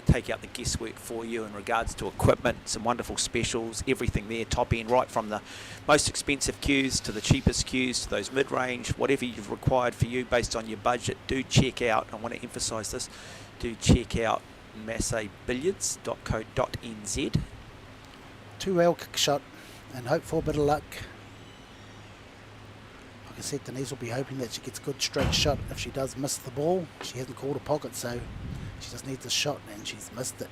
Take out the guesswork for you in regards to equipment, some wonderful specials, everything there, top end, right from the most expensive cues to the cheapest cues to those mid-range, whatever you've required for you based on your budget. Do check out, I want to emphasise this, do check out massebilliards.co.nz. 2-rail kick shot and hope for a bit of luck. Like I said, Denise will be hoping that she gets a good straight shot. If she does miss the ball, she hasn't called a pocket, so she just needs a shot, and she's missed it.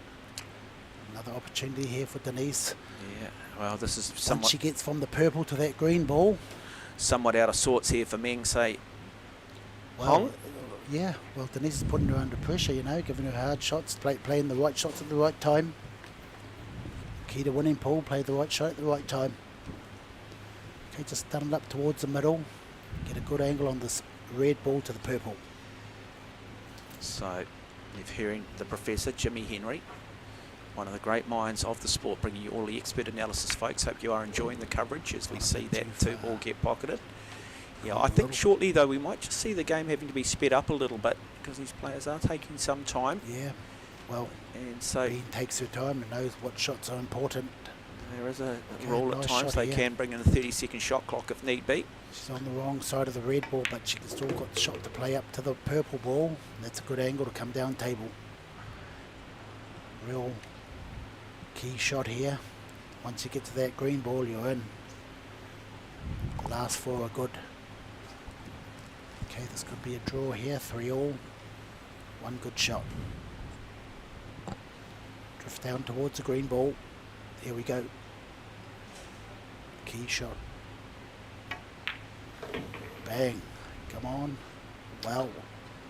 Another opportunity here for Denise. Yeah, well, this is Once she gets from the purple to that green ball. Somewhat out of sorts here for Meng, say. Well, yeah, well, Denise is putting her under pressure, you know, giving her hard shots, playing the right shots at the right time. Key to winning pool, play the right shot at the right time. Okay, just stun it up towards the middle. Get a good angle on this red ball to the purple. So, you're hearing the Professor, Jimmy Henry, one of the great minds of the sport, bringing you all the expert analysis, folks. Hope you are enjoying the coverage as we see that 2 ball get pocketed. Yeah, I think shortly, though, we might just see the game having to be sped up a little bit because these players are taking some time. Yeah, well, and so Bean takes her time and knows what shots are important. There is a rule at times. They can bring in a 30-second shot clock if need be. She's on the wrong side of the red ball, but she's still got the shot to play up to the purple ball. That's a good angle to come down table. Real key shot here. Once you get to that green ball, you're in. The last 4 are good. Okay, this could be a draw here. 3-all. 1 good shot. Drift down towards the green ball. Here we go. Key shot. Bang. Come on. Well,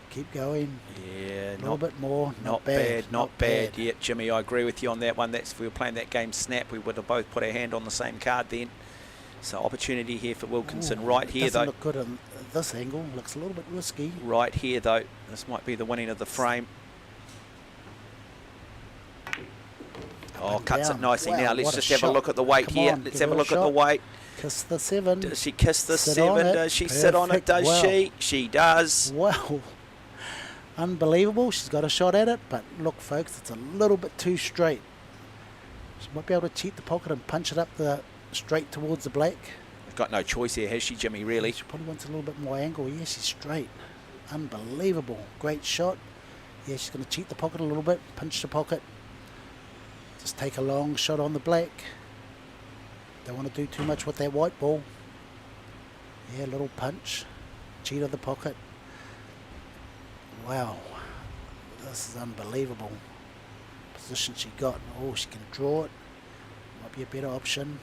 keep going. Yeah, a little bit more. Not bad. Yeah, Jimmy, I agree with you on that one. That's if we were playing that game snap, we would have both put our hand on the same card then. So opportunity here for Wilkinson. Right here, though. Doesn't look good on this angle. Looks a little bit risky. Right here, though. This might be the winning of the frame. Oh, cuts it nicely. Now let's just have a look at the weight here. Let's have a look at the weight. Kiss the 7. Does she kiss the 7? Does she sit on it? Does she? She does. Wow. Unbelievable. She's got a shot at it, but look, folks, it's a little bit too straight. She might be able to cheat the pocket and punch it up the straight towards the black. Got no choice here, has she, Jimmy, really? She probably wants a little bit more angle. Yeah, she's straight. Unbelievable. Great shot. Yeah, she's going to cheat the pocket a little bit, punch the pocket. Just take a long shot on the black. Don't want to do too much with that white ball. Yeah, little punch. Cheat of the pocket. Wow. This is unbelievable. Position she got. Oh, she can draw it. Might be a better option.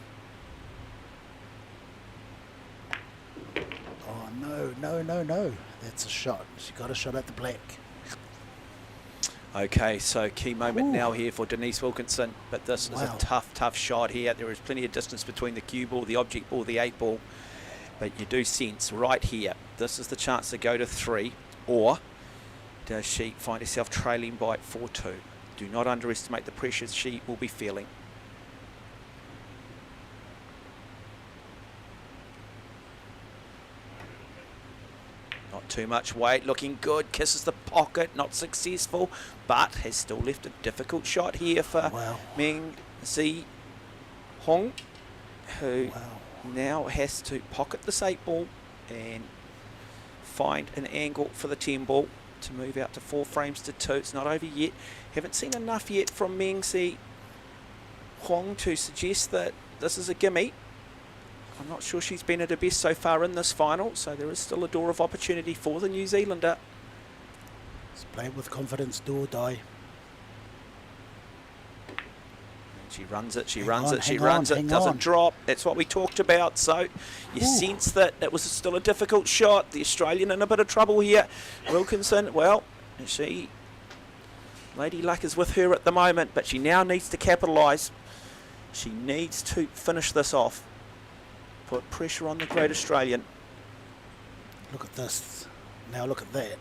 Oh, no. That's a shot. She got a shot at the black. Okay, so key moment now here for Denise Wilkinson, but this is a tough shot here. There is plenty of distance between the cue ball, the object ball, the 8 ball, but you do sense right here, this is the chance to go to 3, or does she find herself trailing by 4-2? Do not underestimate the pressure she will be feeling. Not too much weight, looking good, kisses the pocket, not successful, but has still left a difficult shot here for Meng Zi Hong, who now has to pocket this 8 ball and find an angle for the 10 ball to move out to 4 frames to 2. It's not over yet. Haven't seen enough yet from Meng Zi Hong to suggest that this is a gimme. I'm not sure she's been at her best so far in this final, so there is still a door of opportunity for the New Zealander. Let's play it with confidence, do or die. She runs it, she runs it, she runs it, doesn't drop. That's what we talked about. So you sense that it was still a difficult shot. The Australian in a bit of trouble here. Wilkinson, well, Lady Luck is with her at the moment, but she now needs to capitalise. She needs to finish this off. Put pressure on the great Australian. Look at this. Now look at that.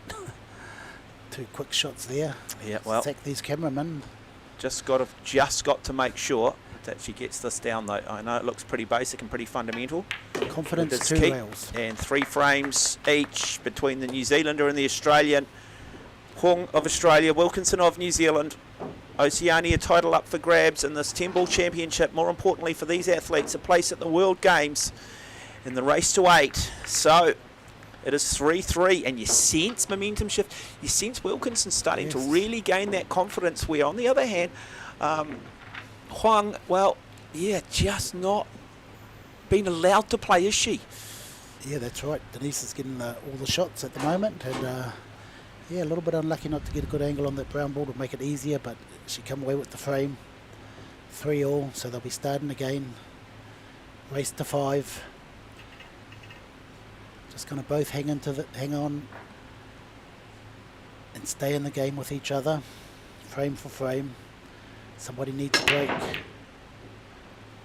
2 quick shots there. Yeah, well, sack these cameramen. Just got to make sure that she gets this down, though. I know it looks pretty basic and pretty fundamental. Confidence, 2 rails. And 3 frames each between the New Zealander and the Australian. Hong of Australia, Wilkinson of New Zealand. Oceania title up for grabs in this 10 ball championship. More importantly for these athletes, a place at the World Games in the race to 8. So it is 3-3, and you sense momentum shift. You sense Wilkinson starting to really gain that confidence, where on the other hand, Huang, well, just not being allowed to play, is she? Yeah, that's right. Denise is getting all the shots at the moment, and a little bit unlucky not to get a good angle on that brown ball to make it easier, but she come away with the frame. 3-all, so they'll be starting again. Race to 5. Just going to both hang on and stay in the game with each other, frame for frame. Somebody needs a break.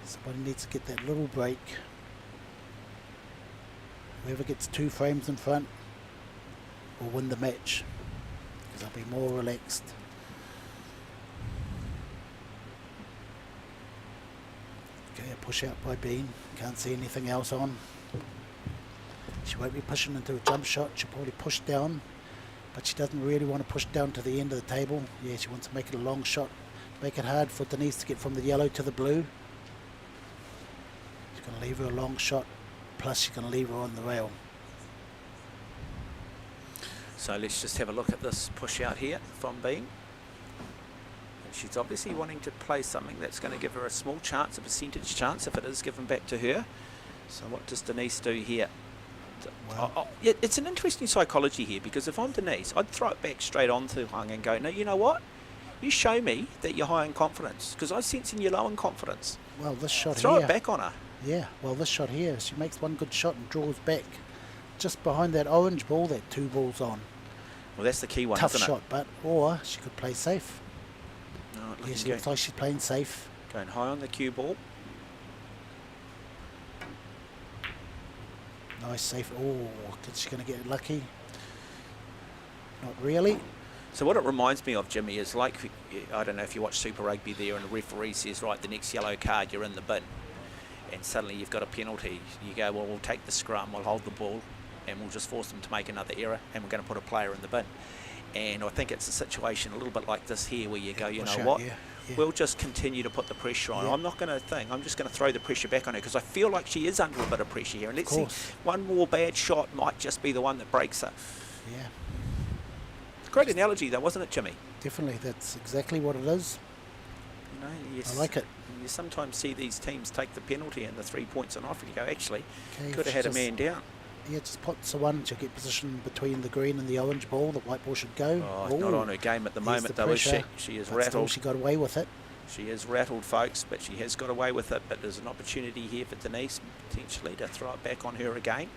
Somebody needs to get that little break. Whoever gets 2 frames in front will win the match, because I'll be more relaxed. Okay, a push out by Bean. Can't see anything else on. She won't be pushing into a jump shot. She'll probably push down, but she doesn't really want to push down to the end of the table. Yeah, she wants to make it a long shot, make it hard for Denise to get from the yellow to the blue. She's going to leave her a long shot, plus she's going to leave her on the rail. So let's just have a look at this push out here from Bean. And she's obviously wanting to play something that's going to give her a small chance, a percentage chance, if it is given back to her. So what does Denise do here? Well, it's an interesting psychology here, because if I'm Denise, I'd throw it back straight on to Hung and go, no, you know what? You show me that you're high in confidence, because I sense in you low in confidence. Well, this shot throw here. Throw it back on her. Yeah, well, this shot here, she makes one good shot and draws back. Just behind that orange ball, that 2 balls on. Well, that's the key one, tough isn't shot, it? but or she could play safe. No, yeah, she looks like she's playing safe. Going high on the cue ball. Nice safe. Oh, is she going to get lucky? Not really. So what it reminds me of, Jimmy, is like, I don't know if you watch Super Rugby there, and the referee says, right, the next yellow card, you're in the bin. And suddenly you've got a penalty. You go, well, we'll take the scrum, we'll hold the ball, and we'll just force them to make another error, and we're going to put a player in the bin. And I think it's a situation a little bit like this here, where you go, you know what, we'll just continue to put the pressure on. I'm not going to think, I'm just going to throw the pressure back on her, because I feel like she is under a bit of pressure here. And let's see, one more bad shot might just be the one that breaks her. Yeah. It's a great analogy though, wasn't it, Jimmy? Definitely, that's exactly what it is. You know, I like it. You sometimes see these teams take the penalty and the 3 points on offer, and you go, actually, could have had a man down. Yeah, just puts the one to get position between the green and the orange ball. The white ball should go. Oh, not on her game at the moment, though, is she? She is rattled. She got away with it. She is rattled, folks, but she has got away with it. But there's an opportunity here for Denise, potentially, to throw it back on her again.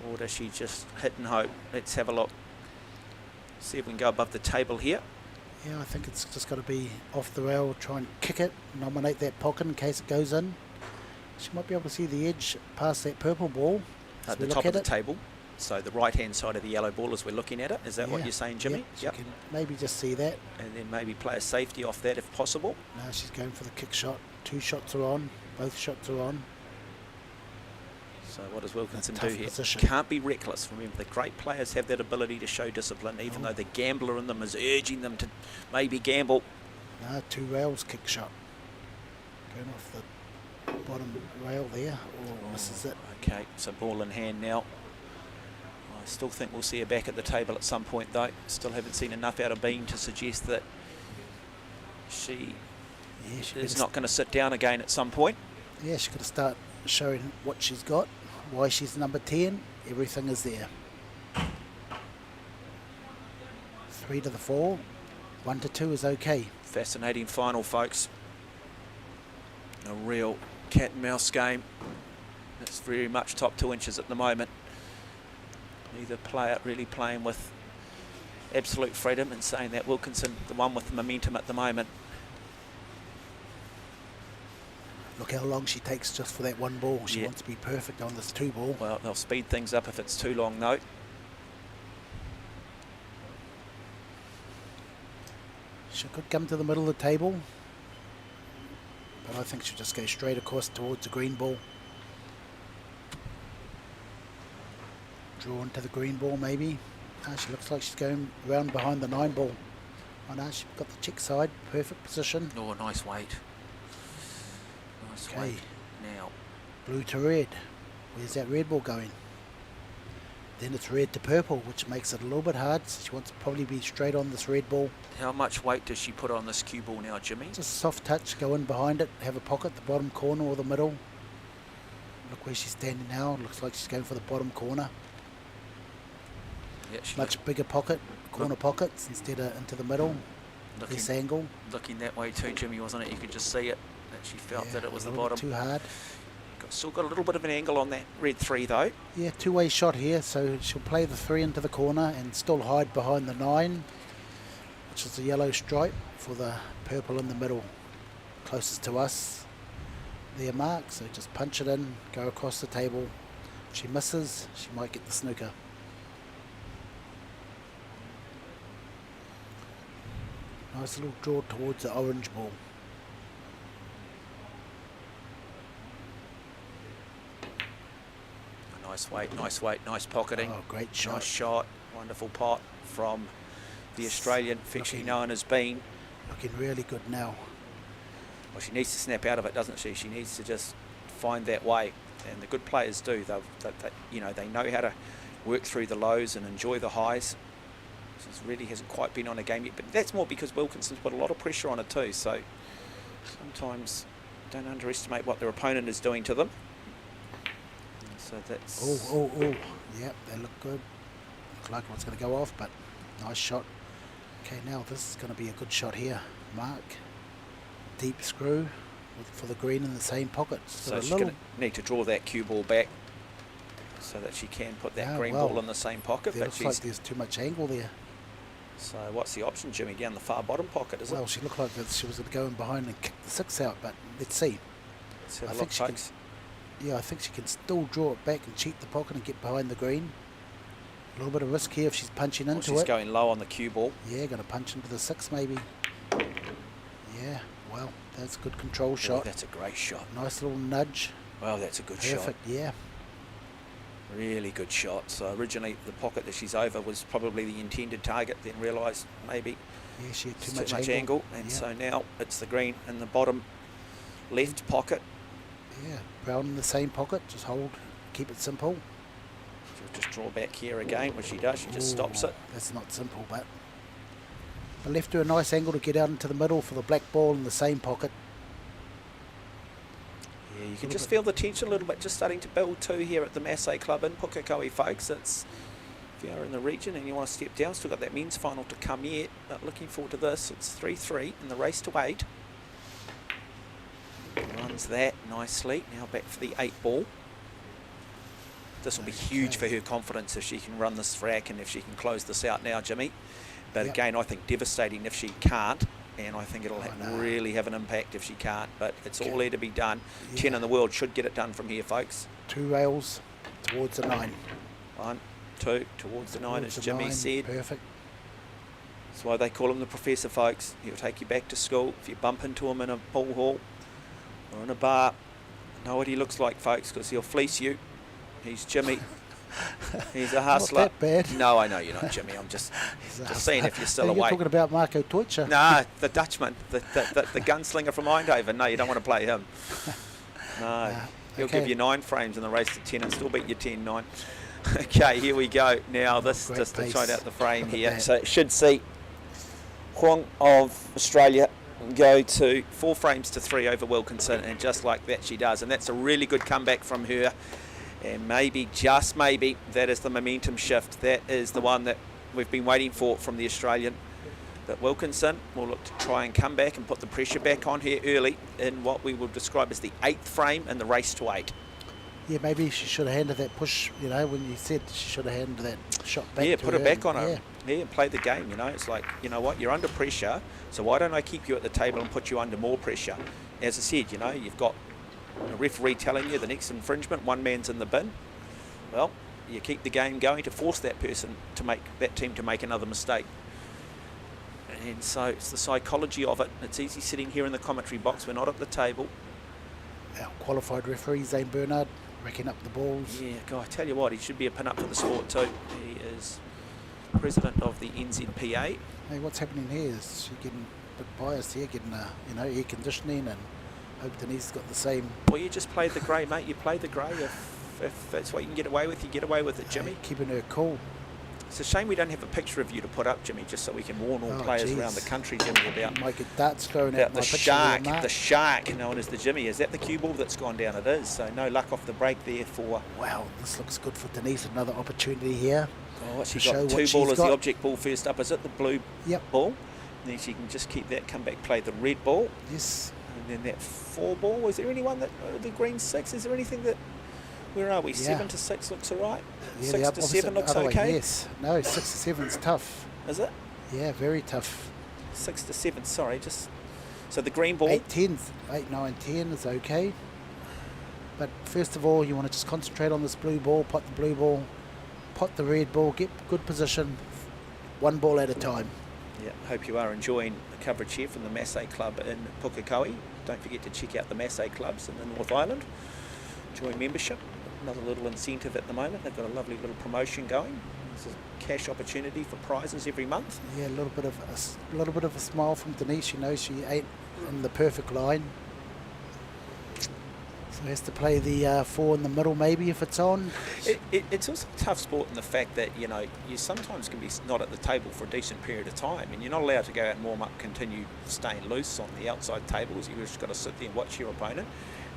Or does she just hit and hope? Let's have a look. See if we can go above the table here. Yeah, I think it's just got to be off the rail, try and kick it, nominate that pocket in case it goes in. She might be able to see the edge past that purple ball. At the top of the table, so the right-hand side of the yellow ball as we're looking at it. Is that what you're saying, Jimmy? Yep. Can maybe just see that. And then maybe play a safety off that if possible. No, she's going for the kick shot. 2 shots are on. Both shots are on. So what does Wilkinson do tough here? position. Can't be reckless. Remember, the great players have that ability to show discipline, even though the gambler in them is urging them to maybe gamble. No, 2 rails kick shot. Going off the bottom rail there, or misses it. Okay, so ball in hand now. I still think we'll see her back at the table at some point, though. Still haven't seen enough out of Bean to suggest that she is not going to sit down again at some point. Yeah, she's got to start showing what she's got, why she's number 10. Everything is there. 3 to the 4, 1 to 2 is okay. Fascinating final, folks. A real cat and mouse game. It's very much top 2 inches at the moment. Neither player really playing with absolute freedom, and saying that Wilkinson, the one with the momentum at the moment. Look how long she takes just for that 1 ball. She wants to be perfect on this 2 ball. Well, they'll speed things up if it's too long, though. She could come to the middle of the table, but I think she'll just go straight across towards the green ball. Draw into the green ball, maybe. She looks like she's going round behind the 9 ball. Oh no, she's got the check side, perfect position. Oh, nice weight. Nice weight. Now, Blue to red. Where's that red ball going? Then it's red to purple, which makes it a little bit hard. So she wants to probably be straight on this red ball. how much weight does she put on this cue ball now, Jimmy? Just a soft touch, go in behind it, have a pocket, the bottom corner or the middle. Look where she's standing now. Looks like she's going for the bottom corner. Yeah, Much bigger pocket, corner pockets instead of into the middle. This angle. Looking that way too, Jimmy, wasn't it? You could just see it, that she felt that it was the a little bottom. bit too hard. Still got a little bit of an angle on that red 3 though. Yeah, 2-way shot here, so she'll play the 3 into the corner and still hide behind the 9, which is the yellow stripe for the purple in the middle, closest to us. Their mark, so just punch it in, go across the table. If she misses, she might get the snooker. Nice little draw towards the orange ball. Nice weight, nice pocketing. Oh, great shot. Nice shot, wonderful pot from the Australian, affectionately known as Bean. Looking really good now. Well, she needs to snap out of it, doesn't she? She needs to just find that way, and the good players do. They know how to work through the lows and enjoy the highs. She really hasn't quite been on a game yet, but that's more because Wilkinson's put a lot of pressure on her too. So sometimes don't underestimate what their opponent is doing to them. So that's Oh, yep, they look good. Look like what's going to go off, but nice shot. Okay, now this is going to be a good shot here. Mark, deep screw for the green in the same pocket. So she's going to need to draw that cue ball back so that she can put that green ball in the same pocket. It looks like there's too much angle there. So what's the option, Jimmy? Down the far bottom pocket, is it? Well, she looked like that she was going to go in behind and kick the 6 out, but let's see. Let's have I a think look, she can. folks. Yeah, I think she can still draw it back and cheat the pocket and get behind the green. A little bit of risk here if she's punching into She's it. going low on the cue ball. Yeah, going to punch into the 6 maybe. Yeah, well, that's a good control shot. That's a great shot. Nice little nudge. Well, that's a good shot. Perfect, yeah. Really good shot. So originally the pocket that she's over was probably the intended target, then realised maybe Yeah, she had it's too much angle. And so now it's the green in the bottom left pocket. Yeah, brown in the same pocket. Just hold, keep it simple. She'll just draw back here again, which she does. She just stops it. That's not simple, but I left her a nice angle to get out into the middle for the black ball in the same pocket. Yeah, you can just feel the tension a little bit just starting to build too here at the Masse Club in Pukekohe, folks. It's, if you are in the region and you want to step down, still got that men's final to come yet, but looking forward to this. It's 3-3 in the race to 8. Runs that nicely. Now back for the 8 ball. This will be huge for her confidence if she can run this frac and if she can close this out now, Jimmy. But again, I think devastating if she can't. And I think it'll really have an impact if she can't. But it's all there to be done. 10 in the world should get it done from here, folks. 2 rails towards the 9. 1, 2, towards the 9, as Jimmy said. Perfect. That's why they call him the professor, folks. He'll take you back to school. If you bump into him in a pool hall or in a bar, know what he looks like, folks, because he'll fleece you. He's Jimmy. He's a hustler. Not that bad. No, I know you're not Jimmy. I'm just seeing if you're still You're awake. talking about Marco Teutsch. Nah, the Dutchman, the gunslinger from Eindhoven. No, you don't want to play him. No, he'll okay. give you 9 frames in the race to 10 and still beat you 10-9. Okay, here we go. Now this Great just to pace. try out the frame Look at here. that. So it should see Huang of Australia go to 4 frames to 3 over Wilkinson, and just like that she does. And that's a really good comeback from her. And maybe, just maybe, that is the momentum shift. That is the one that we've been waiting for from the Australian. That Wilkinson will look to try and come back and put the pressure back on here early in what we will describe as the 8th frame in the race to 8. Yeah, maybe she should have handed that push, you know, when you said she should have handed that shot back Yeah, to put her it back on and- her. Yeah, play the game, you know. It's like, you know what, you're under pressure, so why don't I keep you at the table and put you under more pressure? As I said, you know, you've got a referee telling you the next infringement, one man's in the bin. Well, you keep the game going to force that person to make, that team to make another mistake. And so it's the psychology of it. It's easy sitting here in the commentary box. We're not at the table. Our qualified referee, Zane Bernard, racking up the balls. Yeah, God, I tell you what, he should be a pin-up for the sport too. He is president of the NZPA. Hey, what's happening here? Is she getting a bit biased here, getting, you know, air conditioning, and hope Denise got the same. Well, you just played the grey, mate. You played the grey. If that's what you can get away with, you get away with it, Jimmy. Keeping her cool. It's a shame we don't have a picture of you to put up, Jimmy, just so we can warn all players around the country, Jimmy, about Might get darts thrown at the my shark, picture there, the shark known as the Jimmy. Is that the cue ball that's gone down? It is. So no luck off the break there for. Wow, this looks good for Denise. Another opportunity here. Oh, what she To show got? what 2 she's ball is the got. object ball first up. Is it the blue Yep. ball? And then she can just keep that, come back, play the red ball. Yes. And then that 4 ball. Is there anyone that the green 6? Is there anything that? Where are we? Yeah. 7 to 6 looks all right. Yeah, 6 the to 7 looks other way, okay. Yes. No, 6 to 7's tough. Is it? Yeah, very tough. 6 to 7. Sorry, just so the green ball. 8, 10, 8, 9, 10 is okay. But first of all, you want to just concentrate on this blue ball, pot the blue ball, pot the red ball, get good position, 1 ball at a time. Yeah, hope you are enjoying the coverage here from the Masse Club in Pukekohe. Don't forget to check out the Masse clubs in the North Island. Join membership. Another little incentive at the moment. They've got a lovely little promotion going. There's a cash opportunity for prizes every month. Yeah, a little bit of a smile from Denise. You know, she ate in the perfect line. So has to play the 4 in the middle, maybe, if it's on. It's also a tough sport in the fact that, you know, you sometimes can be not at the table for a decent period of time, and you're not allowed to go out and warm up, continue staying loose on the outside tables. You've just got to sit there and watch your opponent.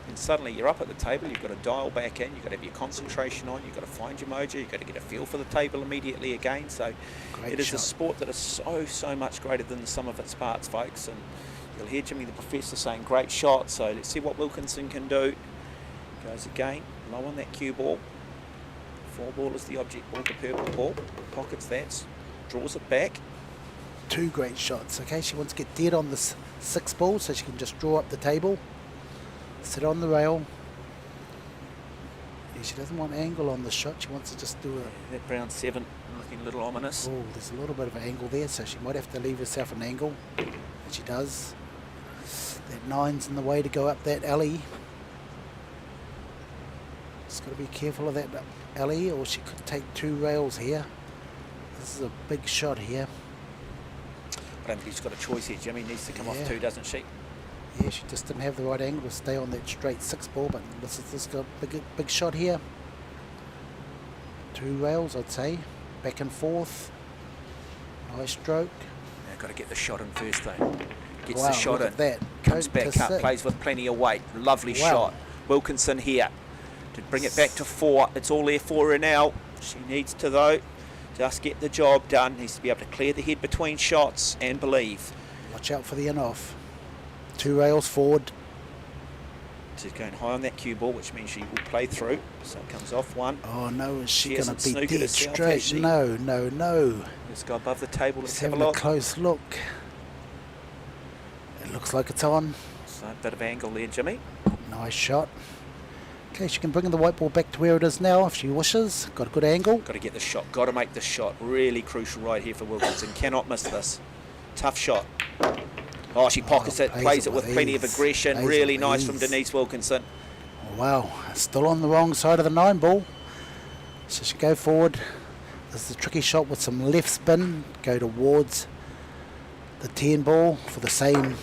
And suddenly you're up at the table, you've got to dial back in, you've got to have your concentration on, you've got to find your mojo, you've got to get a feel for the table immediately again. So Great it is shot. a sport that is so much greater than the sum of its parts, folks. And you'll hear Jimmy the Professor saying great shot. So let's see what Wilkinson can do. Goes again, low on that cue ball. 4 ball is the object ball, the purple ball. Pockets that, draws it back. 2 great shots. Okay, she wants to get dead on this 6 ball so she can just draw up the table. Sit on the rail. Yeah, she doesn't want angle on the shot. She wants to just do a... That brown 7 looking a little ominous. Oh, there's a little bit of an angle there, so she might have to leave herself an angle. And she does. That 9's in the way to go up that alley. Just got to be careful of that alley, or she could take 2 rails here. This is a big shot here. I don't think she's got a choice here. Jimmy needs to come off Yeah. 2, doesn't she? Yeah, she just didn't have the right angle to stay on that straight 6 ball, but this got a big shot here. 2 rails, I'd say. Back and forth. Nice stroke. Now got to get the shot in first though. Gets Wow, the shot look in. at that. Comes Don't back miss up, it. plays with plenty of weight. Lovely Wow. shot. Wilkinson here to bring it back to 4. It's all there for her now. She needs to though just get the job done. Needs to be able to clear the head between shots and believe. Watch out for the in-off. 2 rails forward. She's going high on that cue ball, which means she will play through. So it comes off 1. Oh no, is She she going hasn't to be snookered dead herself, straight? has she? No, no, no. Let's go above the table. Let's Just have a having a look. close look. It looks like it's on. So a bit of angle there, Jimmy. Nice shot. Okay, she can bring the white ball back to where it is now if she wishes. Got a good angle. Got to get the shot. Got to make the shot. Really crucial right here for Wilkinson. Cannot miss this. Tough shot. Oh, she pockets it, plays it with plenty of ease. aggression. Plays it Really with nice from ease. Denise Wilkinson. Oh, wow, still on the wrong side of the 9 ball. So she go forward. This is a tricky shot with some left spin. Go towards the 10 ball for the same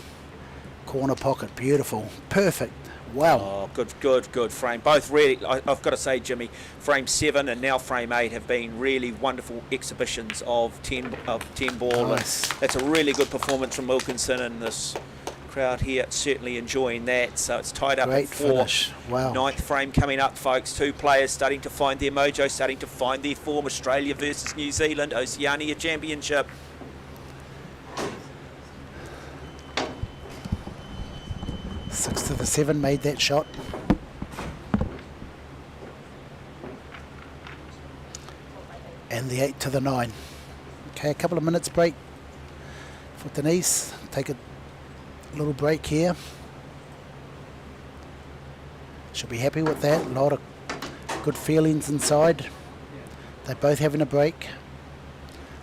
corner pocket. Beautiful. Perfect. Wow. Oh, good frame. Both really, I've got to say, Jimmy, frame 7 and now frame 8 have been really wonderful exhibitions of 10 ball. Nice. That's a really good performance from Wilkinson, and this crowd here certainly enjoying that. So it's tied up Great at 4. finish. Wow. 9th frame coming up, folks. 2 players starting to find their mojo, starting to find their form. Australia versus New Zealand, Oceania Championship. Six to the 7 made that shot. And the 8 to the 9. Okay, a couple of minutes break for Denise. Take a little break here. She'll be happy with that. A lot of good feelings inside. They're both having a break.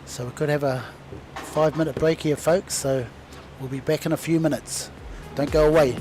So we could have a 5-minute break here, folks. So we'll be back in a few minutes. Don't go away.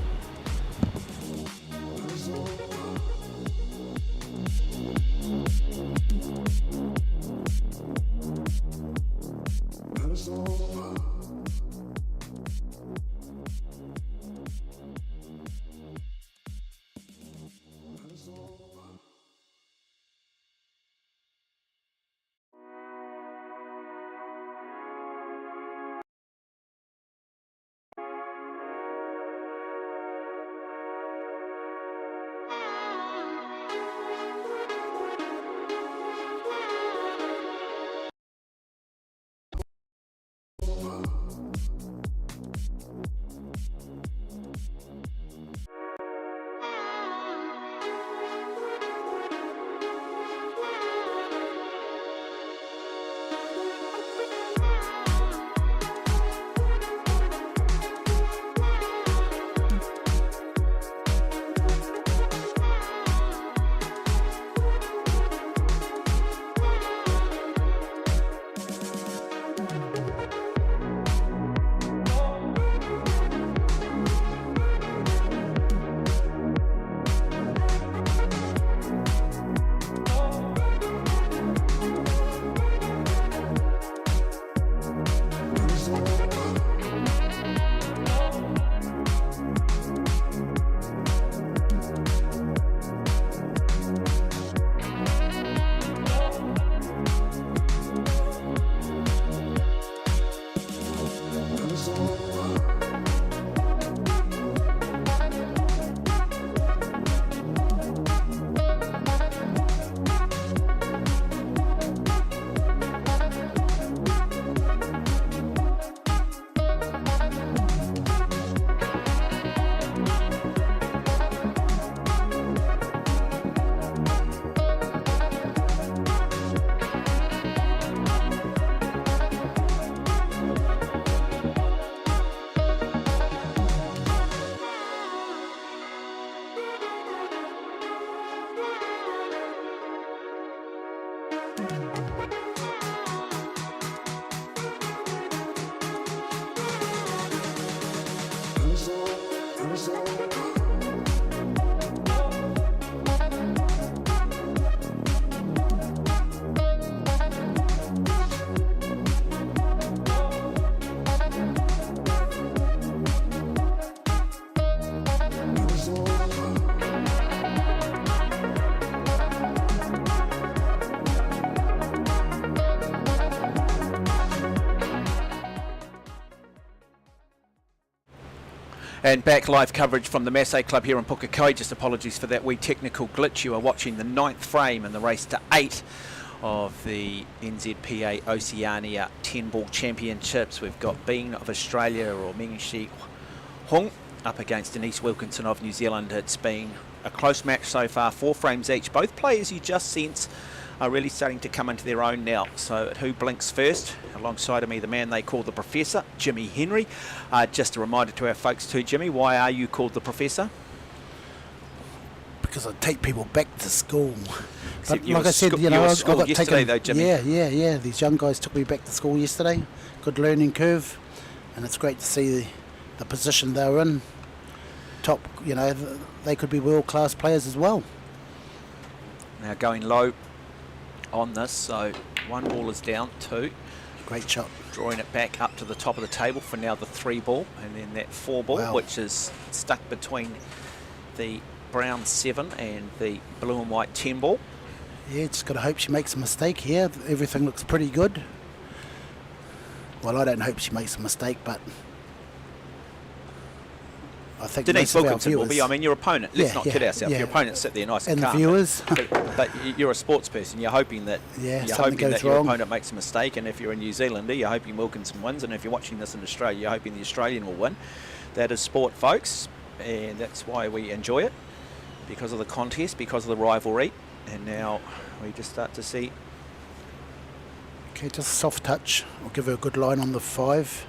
And back live coverage from the Masse Club here in Pukekohe. Just apologies for that wee technical glitch. You are watching the 9th frame in the race to 8 of the NZPA Oceania 10 Ball Championships. We've got Bean of Australia, or Mingshi Hung, up against Denise Wilkinson of New Zealand. It's been a close match so far, 4 frames each. Both players, you just sense, are really starting to come into their own now. So who blinks first? Alongside of me, the man they call the Professor, Jimmy Henry. Just a reminder to our folks too, Jimmy, why are you called the Professor? Because I take people back to school. Except But you like were I said, sco- you know, were I school got yesterday taken. though, Jimmy. Yeah. These young guys took me back to school yesterday. Good learning curve, and it's great to see the position they were in. Top, you know, they could be world-class players as well. Now going low on this. So 1 ball is down, 2. Great shot. Drawing it back up to the top of the table for now the 3 ball, and then that 4 ball, Wow. which is stuck between the brown 7 and the blue and white 10 ball. Yeah, just got to hope she makes a mistake here. Everything looks pretty good. Well, I don't hope she makes a mistake, but I think Denise most of our Wilkinson will viewers, be, I mean, your opponent, let's not kid ourselves, yeah. your opponent sit there nice and and the calm. viewers, But you're a sports person, you're hoping that, Yeah, you're something hoping that goes your wrong. opponent makes a mistake, and if you're a New Zealander, you're hoping Wilkinson wins, and if you're watching this in Australia, you're hoping the Australian will win. That is sport, folks, and that's why we enjoy it, because of the contest, because of the rivalry, and now we just start to see. okay, just a soft touch. I'll give her a good line on the 5.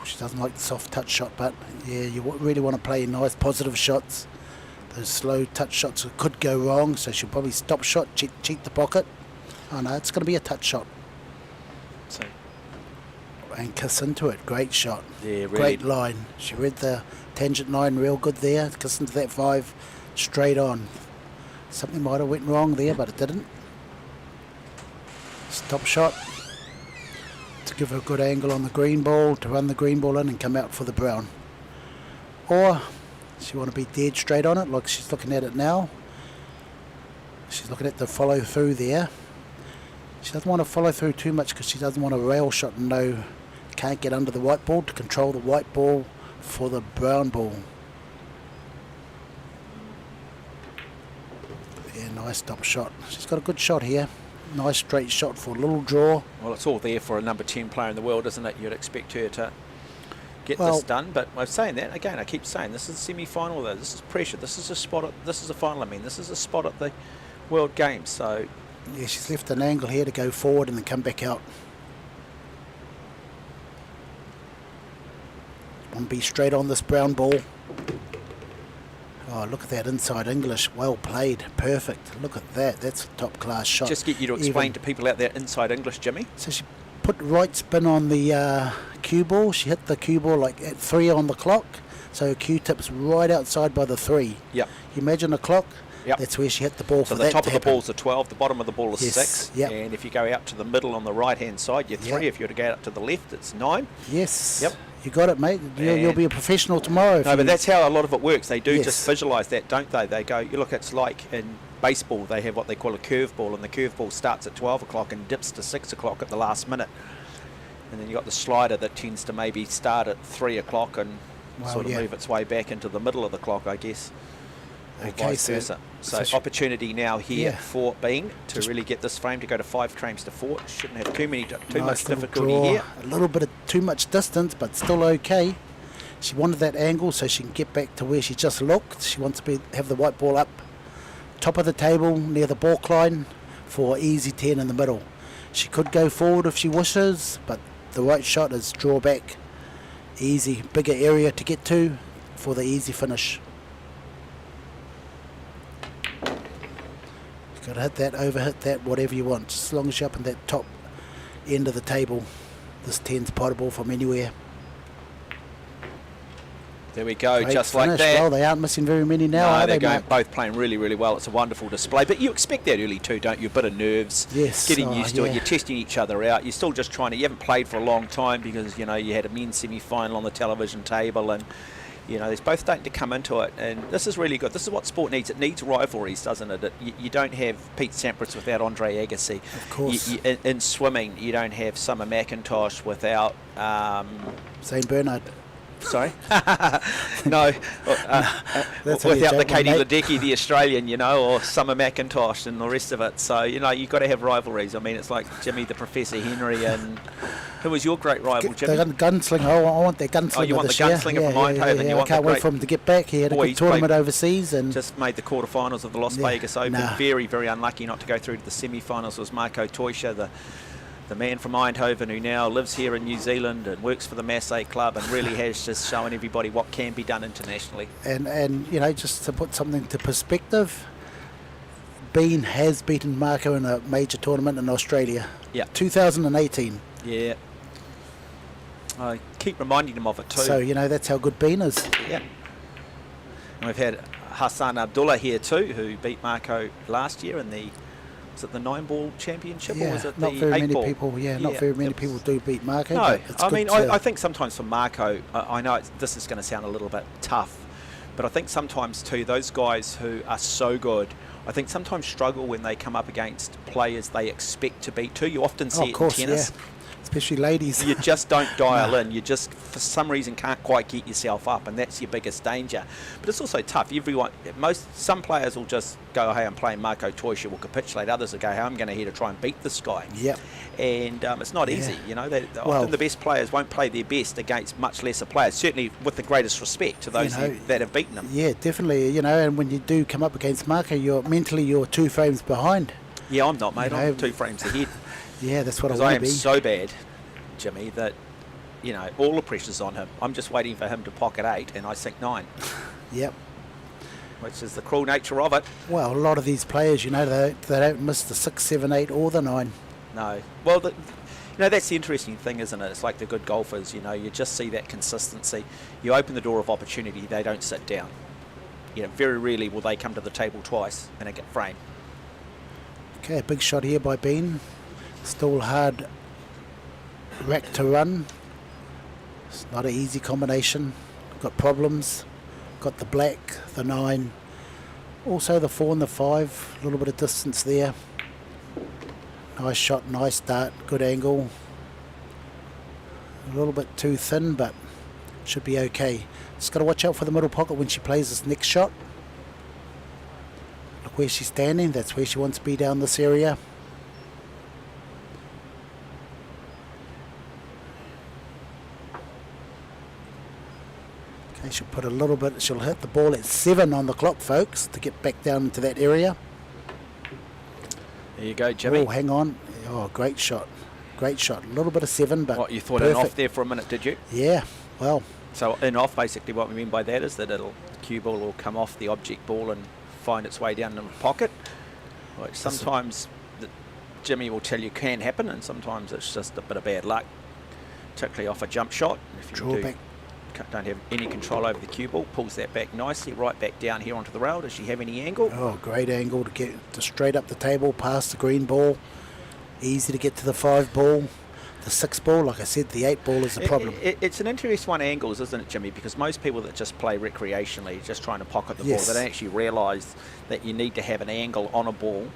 She doesn't like the soft touch shot, but yeah, you really want to play nice positive shots. Those slow touch shots could go wrong, so she'll probably stop shot, cheat the pocket. Oh no, it's going to be a touch shot. So, And kiss into it. Great shot. yeah, really. Great line. She read the tangent line real good there. Kiss into that 5 straight on. Something might have went wrong there, but it didn't. Stop shot. To give her a good angle on the green ball, to run the green ball in and come out for the brown. Or she want to be dead straight on it like she's looking at it now. She's looking at the follow through there. She doesn't want to follow through too much because she doesn't want a rail shot and can't get under the white ball to control the white ball for the brown ball. Yeah, nice stop shot. She's got a good shot here. Nice straight shot for a little draw. Well, it's all there for a number 10 player in the world, isn't it? You'd expect her to get Well, this done. But I'm saying that again. I keep saying this is a semi-final. Though this is pressure. This is a spot. This is a final. I mean, this is a spot at the World Games. So Yeah, she's left an angle here to go forward and then come back out. Want to be straight on this brown ball. Oh, look at that inside English. Well played. Perfect. Look at that. That's a top class shot. just get you to explain to people out there inside English, Jimmy. So she put right spin on the cue ball. She hit the cue ball like at 3 on the clock. So her cue tip's right outside by the 3. Yep. You imagine a clock? Yep. That's where she hit the ball So for the that top to of the happen. ball's a 12, the bottom of the ball is Yes, 6, yep. and if you go out to the middle on the right-hand side, you're 3. Yep. If you were to go out to the left, it's 9. Yes. Yep. You got it, mate. You'll be a professional tomorrow. if No, but you- that's how a lot of it works. They do Yes. just visualise that, don't they? They go, you look, it's like in baseball, they have what they call a curveball, and the curveball starts at 12 o'clock and dips to 6 o'clock at the last minute. And then you've got the slider that tends to maybe start at 3 o'clock and Well, sort of yeah. move its way back into the middle of the clock, I guess. Or Okay, vice so- versa. So so she- opportunity now here Yeah. for Bean to Just- really get this frame to go to 5 frames to 4. Shouldn't have too much Nice little difficulty draw. here. A little bit of too much distance, but still okay. She wanted that angle so she can get back to where she just looked. She wants to have the white ball up top of the table near the balk line for easy 10 in the middle. She could go forward if she wishes, but the right shot is draw back. Easy, bigger area to get to for the easy finish. You've got to hit that, overhit that, whatever you want. As long as you're up in that top end of the table, this 10's potable from anywhere. There we go, Great just finish. like that. Well, they aren't missing very many now, No, are they're they, going Mark? both playing really, really well. It's a wonderful display. But you expect that early too, don't you? A bit of nerves. Yes. Getting Oh, used to it. yeah. You're testing each other out. You're still just trying to. You haven't played for a long time because you had a men's semi-final on the television table, and there's both starting to come into it. And this is really good. This is what sport needs. It needs rivalries, doesn't it? You don't have Pete Sampras without Andre Agassi. Of course. In swimming, you don't have Summer McIntosh without. St. Bernard. Sorry? No. That's only a without the joke, Katie mate. Ledecky, the Australian, or Summer McIntosh and the rest of it. So, you've got to have rivalries. I mean, it's like Jimmy the Professor Henry and... Who was your great rival, Jimmy? The gunslinger. I want that gunslinger Oh, you want this the year. gunslinger from Eindhoven. You I want can't the wait great- for him to get back. He had a Boy, good he's tournament played- overseas. And Just made the quarterfinals of the Las Yeah, Vegas Open. nah. Very, very unlucky not to go through to the semi-finals. Was Marco Toisha, the man from Eindhoven who now lives here in New Zealand and works for the Masse club and really has just shown everybody what can be done internationally. and just to put something to perspective, Bean has beaten Marco in a major tournament in Australia. Yeah. 2018. Yeah. I keep reminding him of it too. So, that's how good Bean is. Yeah. And we've had Hassan Abdullah here too, who beat Marco last year in the, was it the 9-ball championship, or was it not the very 8 many ball? people. Not very many people do beat Marco. No, but it's I good mean, to- I think sometimes for Marco, I know this is going to sound a little bit tough, but I think sometimes too, those guys who are so good, I think sometimes struggle when they come up against players they expect to beat too. You often see of course, it in tennis. yeah. Especially ladies. You just don't dial in. You just, for some reason, can't quite get yourself up, and that's your biggest danger. But it's also tough. Some players will just go, hey, I'm playing Marco Toysha, will capitulate. Others will go, hey, I'm going to here to try and beat this guy. Yep. And it's not easy, you know. Often the best players won't play their best against much lesser players, certainly with the greatest respect to those that have beaten them. Yeah, definitely. You know, and when you do come up against Marco, you're 2 frames behind. Yeah, I'm not, mate. You I'm know, 2 frames ahead. Yeah, that's what I Because want I to am be. so bad, Jimmy, that, you know, all the pressure's on him. I'm just waiting for him to pocket 8 and I sink 9. Yep. Which is the cruel nature of it. Well, a lot of these players, you know, they don't miss the 6, 7, 8 or the 9. No. Well, you know, that's the interesting thing, isn't it? It's like the good golfers, you know, you just see that consistency. You open the door of opportunity, they don't sit down. You know, very rarely will they come to the table twice in a frame. Okay, a big shot here by Bean. Still hard rack to run. It's not an easy combination. Got problems. Got the black, the 9. Also the 4 and the 5. A little bit of distance there. Nice shot, nice start, good angle. A little bit too thin, but should be okay. Just got to watch out for the middle pocket when she plays this next shot. Look where she's standing. That's where she wants to be down this area. Okay, she'll put a little bit. She'll hit the ball at 7 on the clock, folks, to get back down into that area. There you go, Jimmy. Oh, hang on. Oh, great shot. Great shot. A little bit of 7, but What, you thought perfect. in off there for a minute, did you? Yeah, well, So in off, basically what we mean by that is that the cue ball will come off the object ball and find its way down in the pocket, which sometimes Jimmy will tell you can happen, and sometimes it's just a bit of bad luck, particularly off a jump shot. If you draw back. don't have any control over the cue ball, pulls that back nicely, right back down here onto the rail. Does she have any angle? Oh, great angle to get to straight up the table, past the green ball. Easy to get to the 5 ball. The 6 ball, like I said, the 8 ball is the problem. It's an interesting one, angles, isn't it, Jimmy? Because most people that just play recreationally, just trying to pocket the Yes. ball, they don't actually realise that you need to have an angle on a ball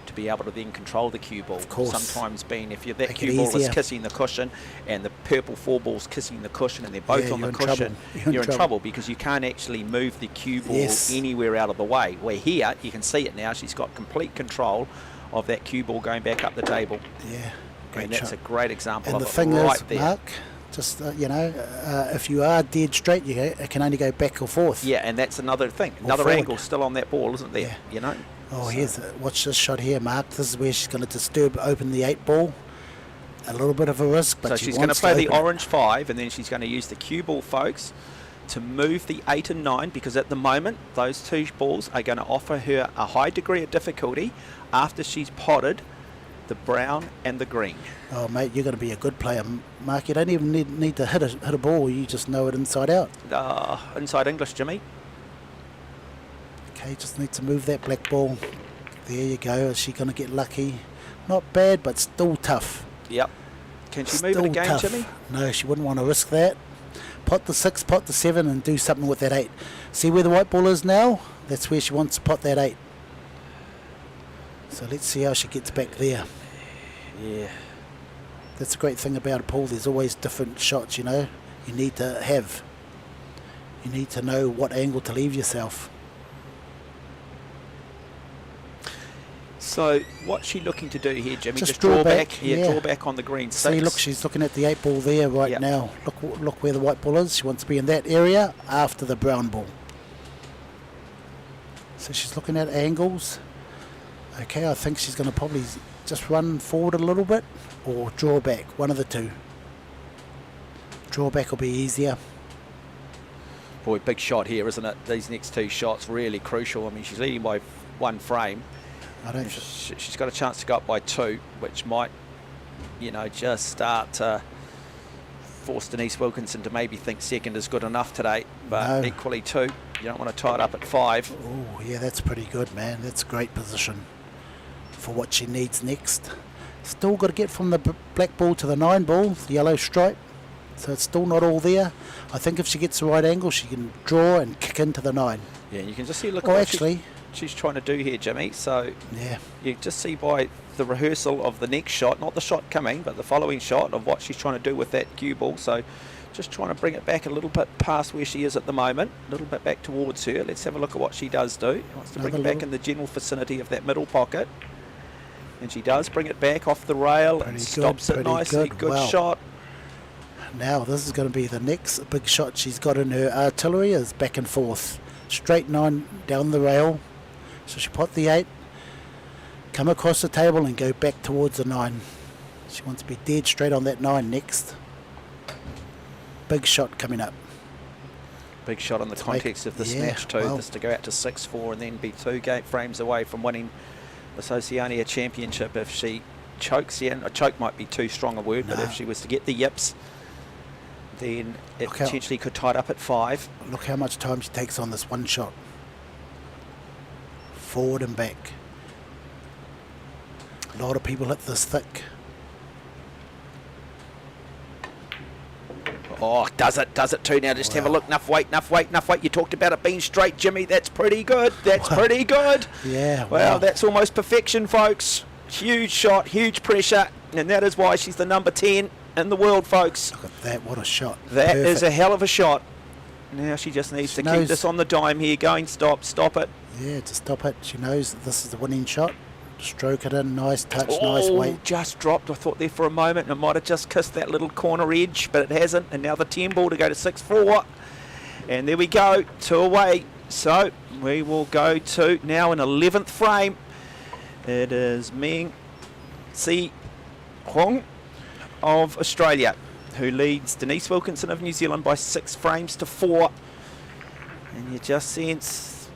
to be able to then control the cue ball. Of course. Sometimes being, if that Make it cue ball is easier. kissing the cushion and the purple 4 ball's kissing the cushion and they're both Yeah, on the you're in cushion, trouble. you're in trouble because you can't actually move the cue ball Yes. anywhere out of the way. Where here, you can see it now, she's got complete control of that cue ball going back up the table. Yeah, great And that's shot. a great example And of the it thing right is, there. Mark, just, if you are dead straight, it can only go back or forth. Yeah, and that's another thing. Or Another forward. angle still on that ball, isn't there? Yeah. You know? Oh, So- watch this shot here, Mark. This is where she's going to disturb, open the 8 ball. A little bit of a risk, but So she she's going to wants play the open it. orange 5, and then she's going to use the cue ball, folks, to move the 8 and 9, because at the moment, those 2 balls are going to offer her a high degree of difficulty after she's potted the brown and the green. Oh, mate, you're going to be a good player, Mark. You don't even need to hit a ball. You just know it inside out. Inside English, Jimmy. Okay, just need to move that black ball. There you go. Is she going to get lucky? Not bad, but still tough. Yep. Can she move it Still again, tough. Jimmy? No, she wouldn't want to risk that. Pot the 6, pot the 7, and do something with that 8. See where the white ball is now? That's where she wants to pot that 8. So let's see how she gets back there. Yeah. That's the great thing about a pool. There's always different shots, you know. You need to have. You need to know what angle to leave yourself. So what's she looking to do here, Jimmy? Just draw back, Yeah, yeah. draw back on the green 6. See, look, she's looking at the 8 ball there right Yep. now. Look where the white ball is. She wants to be in that area after the brown ball. So she's looking at angles. Okay, I think she's going to probably just run forward a little bit or draw back, one of the two. Draw back will be easier. Boy, big shot here, isn't it? These next 2 shots really crucial. I mean, she's leading by 1 frame. I don't. She's got a chance to go up by 2, which might, you know, just start to force Denise Wilkinson to maybe think second is good enough today. but No. equally too, you don't want to tie it up at 5. Oh, yeah, that's pretty good, man. That's a great position for what she needs next. Still got to get from the black ball to the 9 ball, the yellow stripe. So it's still not all there. I think if she gets the right angle, she can draw and kick into the 9. Yeah, you can just see, look Oh, at what actually, she's trying to do here, Jimmy. So yeah, you just see by the rehearsal of the next shot, not the shot coming, but the following shot of what she's trying to do with that cue ball. So just trying to bring it back a little bit past where she is at the moment, a little bit back towards her. Let's have a look at what she does do. She wants to bring it back in the general vicinity of that middle pocket. And she does bring it back off the rail and stops it nicely. Good Wow. shot. Now this is going to be the next big shot she's got in her artillery, is back and forth. Straight 9 down the rail. So she put the 8, come across the table and go back towards the 9. She wants to be dead straight on that 9 next. Big shot coming up. Big shot in the context of the smash too. Wow. This to go out to 6-4 and then be 2 game frames away from winning this Oceania Championship if she chokes in. A choke might be too strong a word, but if she was to get the yips, then it potentially could tie it up at 5. Look how much time she takes on this one shot. Forward and back. A lot of people hit this thick. Oh, does it too now? Just have a look. Enough weight. You talked about it being straight, Jimmy. That's pretty good. That's pretty good. Yeah. Well, that's almost perfection, folks. Huge shot, huge pressure, and that is why she's the number 10 in the world, folks. Look at that. What a shot. That Perfect. is a hell of a shot. Now she just needs to keep this on the dime here. Going, stop it. Yeah, to stop it. She knows that this is the winning shot. Stroke it in, nice touch, Oh, nice weight. Just dropped. I thought there for a moment, and it might have just kissed that little corner edge, but it hasn't. And now the 10 ball to go to 6-4. And there we go, 2 away. So we will go to now an 11th frame. It is Meng Si Hong of Australia, who leads Denise Wilkinson of New Zealand by 6 frames to 4. And you just sense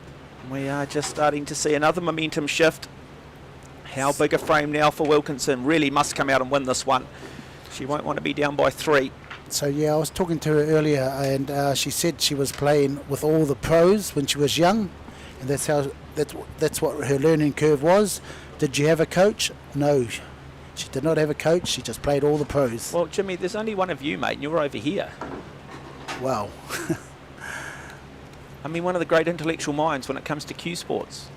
we are just starting to see another momentum shift. How big a frame now for Wilkinson? Really must come out and win this one. She won't want to be down by 3. So yeah, I was talking to her earlier, and she said she was playing with all the pros when she was young, and that's what her learning curve was. Did you have a coach? No, she did not have a coach. She just played all the pros. Well, Jimmy, there's only one of you, mate, and you're over here. Wow. I mean, one of the great intellectual minds when it comes to cue sports.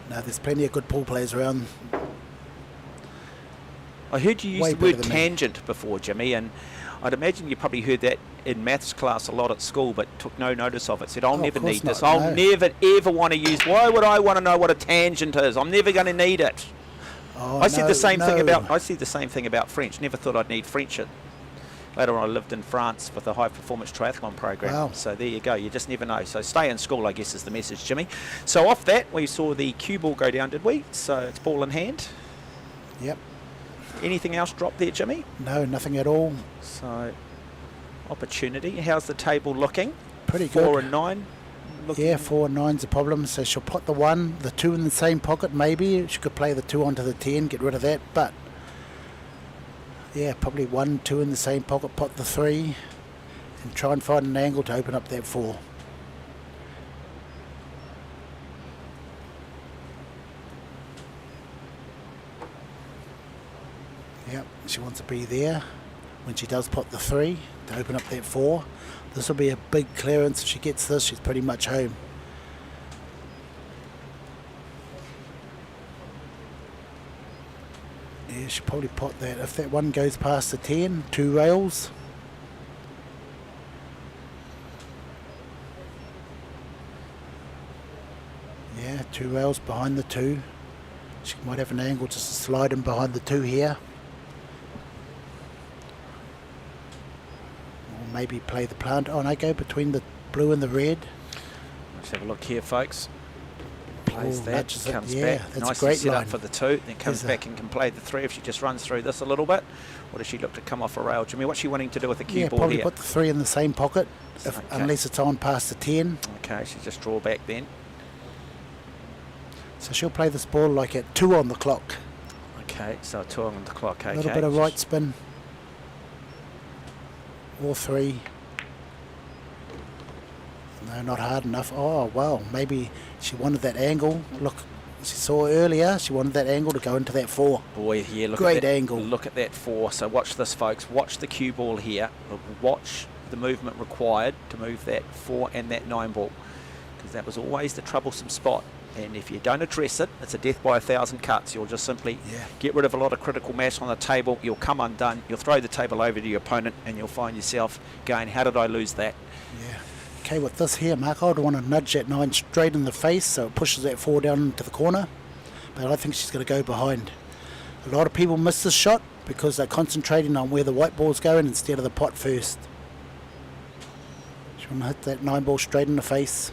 No, there's plenty of good pool players around. I heard you use Way the word better than me. tangent before, Jimmy, and I'd imagine you probably heard that in maths class a lot at school, but took no notice of it. Said, I'll never need this. I'll never, ever want to use. Why would I want to know what a tangent is? I'm never going to need it. Oh, I said the same thing about. I said the same thing about French. Never thought I'd need French. Later on, I lived in France with a high-performance triathlon program. Wow. So there you go. You just never know. So stay in school, I guess, is the message, Jimmy. So off that, we saw the cue ball go down, did we? So it's ball in hand. Yep. Anything else drop there, Jimmy? No, nothing at all. So opportunity. How's the table looking? Pretty good. 4 and 9. Yeah, 4 and 9's a problem. So she'll put the 1, the 2 in the same pocket. Maybe she could play the 2 onto the 10, get rid of that. But yeah, probably 1, 2 in the same pocket. Put the 3, and try and find an angle to open up that 4. Yep, she wants to be there when she does put the 3 to open up that 4. This will be a big clearance. If she gets this, she's pretty much home. Yeah, she'll probably put that. If that 1 goes past the 10, 2 rails. Yeah, 2 rails behind the 2. She might have an angle just to slide in behind the 2 here. Or maybe play the plant. Oh, and I go between the blue and the red. Let's have a look here, folks. Plays that, nudges it. comes Yeah, back. that's a Nicely great set line. up for the 2, then comes back and can play the 3 if she just runs through this a little bit. Or does she look to come off a rail? Jimmy, what's she wanting to do with the cue Yeah, ball probably here? put the 3 in the same pocket, Okay. unless it's on past the 10. Okay, she just draw back then. So she'll play this ball like at 2 on the clock. Okay, so 2 on the clock. Okay. A little bit of right spin. Or 3. No, not hard enough. Oh, well, maybe she wanted that angle. Look, she saw earlier, she wanted that angle to go into that 4. Boy, yeah, look Great at that angle. Look at that 4. So watch this, folks. Watch the cue ball here. Watch the movement required to move that 4 and that 9 ball, because that was always the troublesome spot. And if you don't address it, it's a death by 1,000 cuts. You'll just simply get rid of a lot of critical mass on the table. You'll come undone. You'll throw the table over to your opponent, and you'll find yourself going, how did I lose that? Yeah. Okay, with this here, Mark, I'd want to nudge that 9 straight in the face so it pushes that 4 down into the corner. But I think she's going to go behind. A lot of people miss this shot because they're concentrating on where the white ball's going instead of the pot first. She want to hit that 9 ball straight in the face.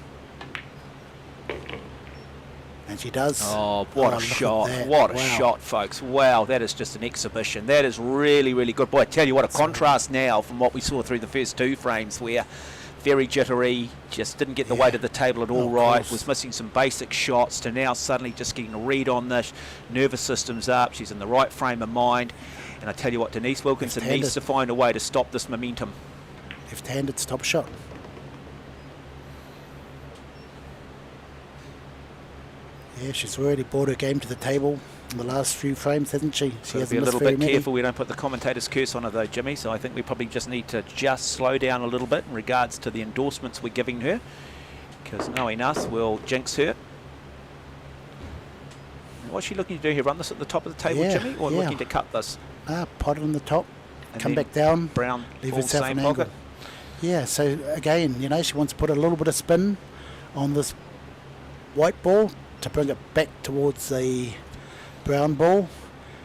And she does. Oh, what a shot. What a shot, folks. Wow, that is just an exhibition. That is really, really good. Boy, I tell you what, a contrast now from what we saw through the first 2 frames where very jittery, just didn't get the weight of the table at all right, was missing some basic shots, to now suddenly just getting a read on this. Nervous system's up. She's in the right frame of mind. And I tell you what, Denise Wilkinson needs to find a way to stop this momentum. Left-handed stop shot. Yeah, she's already brought her game to the table in the last few frames, hasn't she? She Got to be a little bit careful we don't put the commentator's curse on her though, Jimmy, so I think we probably just need to just slow down a little bit in regards to the endorsements we're giving her, because knowing us, we'll jinx her. What's she looking to do here? Run this at the top of the table, Jimmy, or looking to cut this? Pot it on the top, and come back down, Brown, leave all herself same an pocket. angle. Yeah, so again, you know, she wants to put a little bit of spin on this white ball to bring it back towards the brown ball,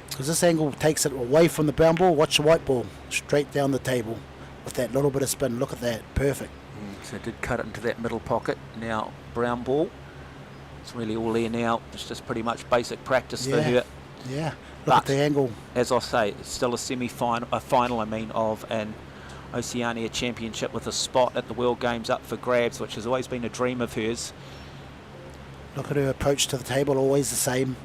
because this angle takes it away from the brown ball. Watch the white ball straight down the table with that little bit of spin. Look at that, perfect. So it did cut it into that middle pocket. Now brown ball, it's really all there now. It's just pretty much basic practice for her. Yeah, look at the angle. As I say, it's still a semi-final, of an Oceania Championship with a spot at the World Games up for grabs, which has always been a dream of hers. Look at her approach to the table, always the same.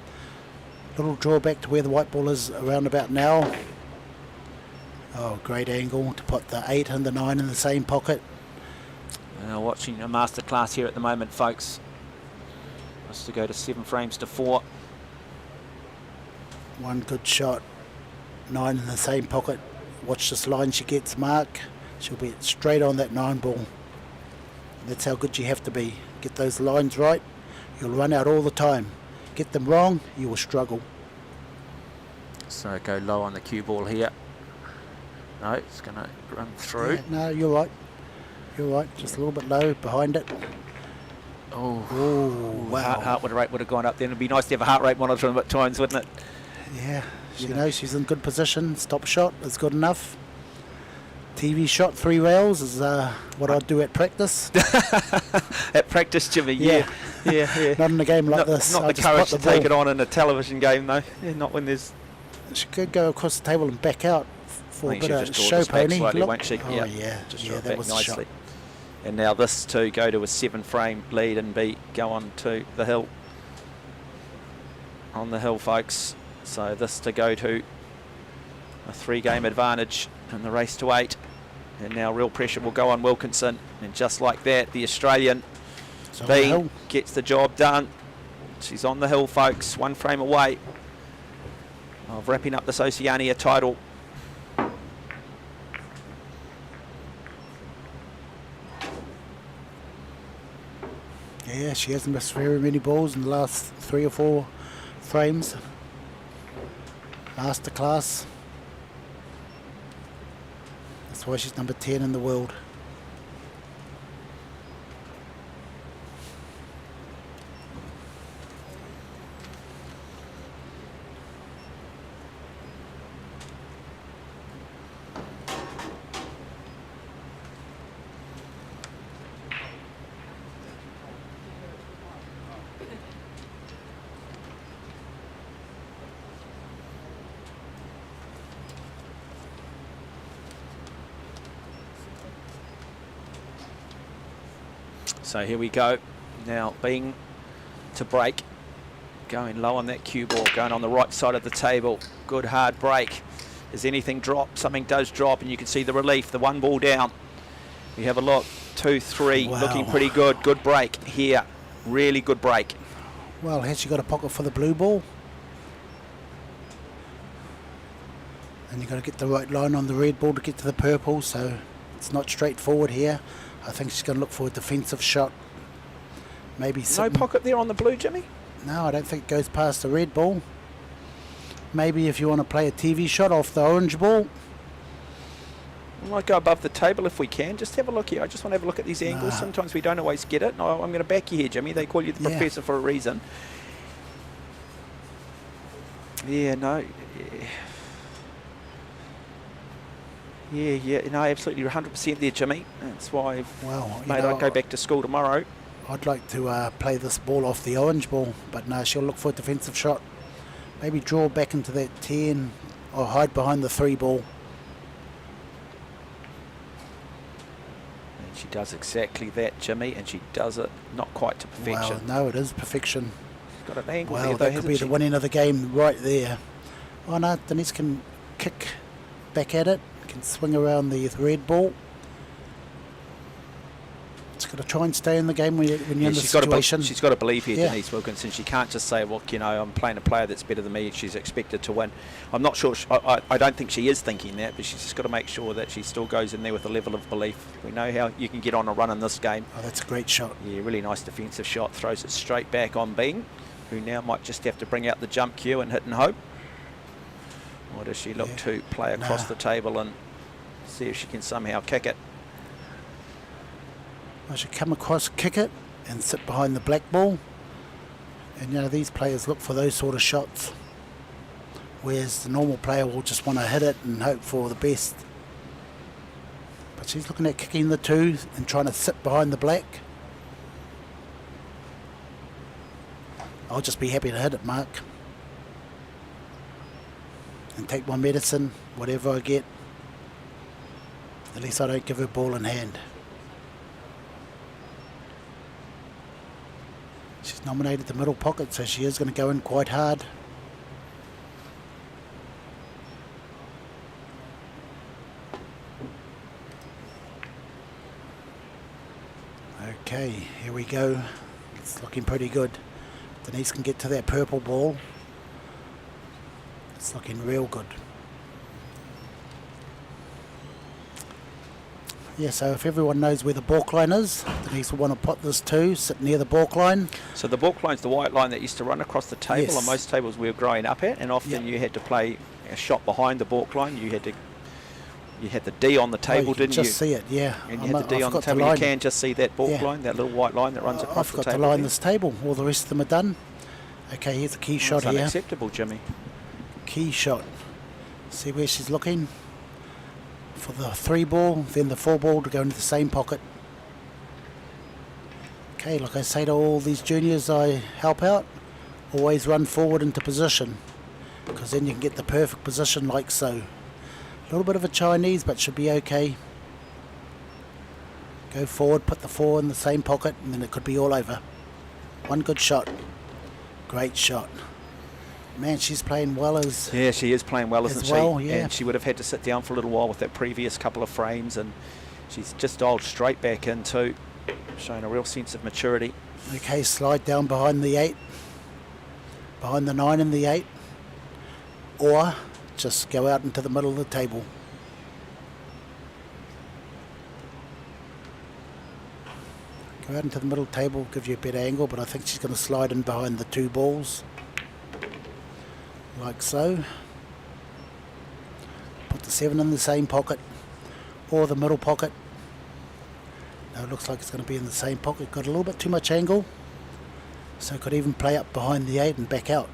Little drawback to where the white ball is around about now. Oh, great angle to put the 8 and the 9 in the same pocket. Watching a masterclass here at the moment, folks. Just to go to 7 frames to 4. One good shot, 9 in the same pocket. Watch this line she gets, Mark. She'll be straight on that 9 ball. That's how good you have to be. Get those lines right. You'll run out all the time. Get them wrong, you will struggle. So go low on the cue ball here. No, it's going to run through. Yeah, no, you're right. You're right. Just a little bit low behind it. Oh, wow. Heart rate would have gone up then. It'd be nice to have a heart rate monitor at times, wouldn't it? Yeah, she knows she's in good position. Stop shot is good enough. TV shot 3 rails is what I'd do at practice. At practice, Jimmy, yeah. Not in a game like this. Not the courage to take it on in a television game, though. Yeah, not when there's... She could go across the table and back out for a bit of show pony. Look. Won't she? Oh, yeah. Just yeah, that back was nicely. a shot. And now this to go to a 7-frame lead and go on to the hill. On the hill, folks. So this to go to a 3-game advantage in the race to 8. And now real pressure will go on Wilkinson. And just like that, the Australian Bean gets the job done. She's on the hill, folks. 1 frame away of wrapping up this Oceania title. Yeah, she hasn't missed very many balls in the last 3 or 4 frames. Masterclass. That's why she's number 10 in the world. So here we go. Now Bean to break. Going low on that cue ball, going on the right side of the table. Good hard break. Does anything drop? Something does drop, and you can see the relief. The 1 ball down. We have a look. 2-3, Wow. looking pretty good. Good break here. Really good break. Well, has she got a pocket for the blue ball? And you've got to get the right line on the red ball to get to the purple, so it's not straightforward here. I think she's going to look for a defensive shot. Maybe No pocket there on the blue, Jimmy? No, I don't think it goes past the red ball. Maybe if you want to play a TV shot off the orange ball. We might go above the table if we can. Just have a look here. I just want to have a look at these angles. Sometimes we don't always get it. No, I'm going to back you here, Jimmy. They call you the professor for a reason. Yeah, no. Yeah, no, absolutely 100% there, Jimmy. That's why I'd go back to school tomorrow. I'd like to play this ball off the orange ball, but no, she'll look for a defensive shot. Maybe draw back into that 10 or hide behind the 3 ball. And she does exactly that, Jimmy, and she does it not quite to perfection. Well, no, it is perfection. She's got an angle Well, there, though, that could be the winning of the game right there. Oh no, Denise can kick back at it, can swing around the red ball. It's got to try and stay in the game when you're in this situation. She's got to believe here, Denise Wilkinson. She can't just say, look, I'm playing a player that's better than me. She's expected to win. I'm not sure. I don't think she is thinking that, but she's just got to make sure that she still goes in there with a level of belief. We know how you can get on a run in this game. Oh, that's a great shot. Yeah, really nice defensive shot. Throws it straight back on Bean, who now might just have to bring out the jump cue and hit and hope. Or does she look to play across the table and see if she can somehow kick it? I should come across, kick it, and sit behind the black ball. And these players look for those sort of shots, whereas the normal player will just want to hit it and hope for the best. But she's looking at kicking the 2 and trying to sit behind the black. I'll just be happy to hit it, Mark, and take my medicine, whatever I get. At least I don't give her ball in hand. She's nominated the middle pocket, so she is going to go in quite hard. Okay, here we go. It's looking pretty good. Denise can get to that purple ball. It's looking real good. Yeah, so if everyone knows where the balk line is, Denise will want to pot this 2, sit near the balk line. So the balk line's the white line that used to run across the table on most tables we were growing up at, and often you had to play a shot behind the balk line. You had the D on the table, didn't you? Just see it, yeah. And you had the D on the table. You can just see that balk line, that little white line that runs across the table. I've got to line this table. All the rest of them are done. Okay, here's a key shot here. That's unacceptable, Jimmy. Key shot. See where she's looking for the 3 ball, then the 4 ball to go into the same pocket. Okay, like I say to all these juniors I help out, always run forward into position, because then you can get the perfect position like so. A little bit of a Chinese, but should be okay. Go forward, put the 4 in the same pocket, and then it could be all over. One good shot. Great shot. Man, she's playing well as... Yeah, she is playing well, isn't she? Yeah. And she would have had to sit down for a little while with that previous couple of frames, and she's just dialed straight back into, showing a real sense of maturity. Okay, slide down behind the 8. Behind the 9 and the 8. Or just go out into the middle of the table. Go out into the middle table, give you a better angle, but I think she's going to slide in behind the 2 balls. Like so. Put the 7 in the same pocket, or the middle pocket. Now it looks like it's going to be in the same pocket. Got a little bit too much angle, so could even play up behind the 8 and back out.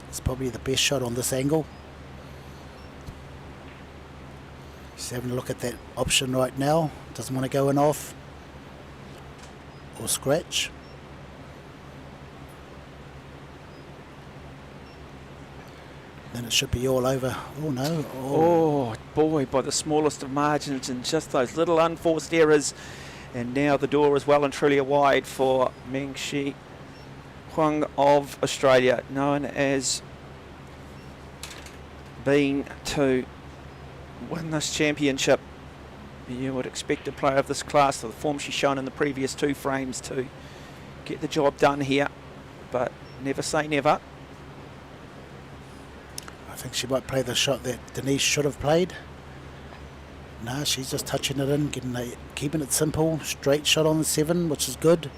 It's probably the best shot on this angle. She's having a look at that option right now. Doesn't want to go in off or scratch. Then it should be all over. Oh no. Oh boy, by the smallest of margins, and just those little unforced errors. And now the door is well and truly wide for Meng Shi Huang of Australia, known as being to win this championship. You would expect a player of this class, the form she's shown in the previous 2 frames, to get the job done here, but never say never. I think she might play the shot that Denise should have played. No, she's just touching it in, keeping it simple. Straight shot on the 7, which is good.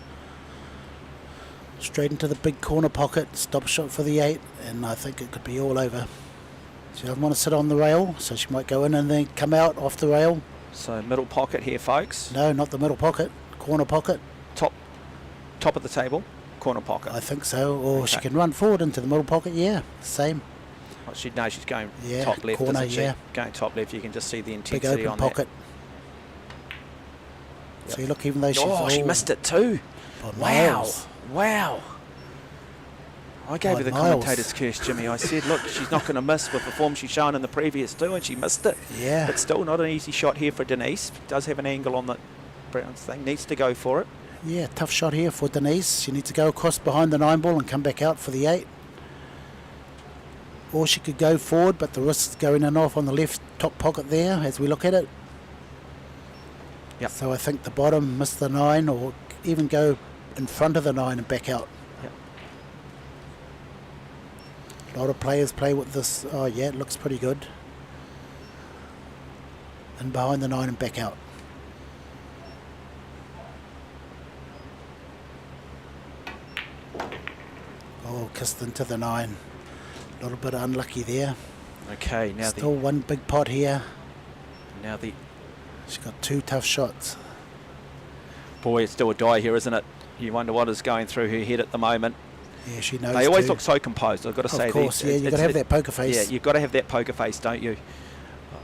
Straight into the big corner pocket, stop shot for the 8, and I think it could be all over. She doesn't want to sit on the rail, so she might go in and then come out off the rail. So middle pocket here, folks. No, not the middle pocket, corner pocket. Top of the table, corner pocket. I think so, or Okay. she can run forward into the middle pocket, yeah, same. Well, she'd know she's going Yeah, top left, corner, isn't she? yeah. Going top left, you can just see the Big intensity open on pocket. Yep. See, look, even though she's... that. Oh, she missed it too. by Wow. miles. Wow. I gave By her the miles. commentator's curse, Jimmy. I said, look, she's not going to miss with the form she's shown in the previous 2, and she missed it. Yeah. But still not an easy shot here for Denise. Does have an angle on the Brown's thing. Needs to go for it. Yeah, tough shot here for Denise. She needs to go across behind the 9 ball and come back out for the 8. Or she could go forward, but the risk's going in off on the left top pocket there as we look at it. Yep. So I think the bottom missed the 9, or even go in front of the 9 and back out. Yep. A lot of players play with this. Oh yeah, it looks pretty good. And behind the 9 and back out. Oh, kissed into the 9. A little bit unlucky there. Okay, now Still one big pot here. now the She's got 2 tough shots. boy, it's still a die here, isn't it? You wonder what is going through her head at the moment. Yeah, she knows. They always too. look so composed, I've got to say. Of course, yeah, you've got to have that poker face. Yeah, you've got to have that poker face, don't you?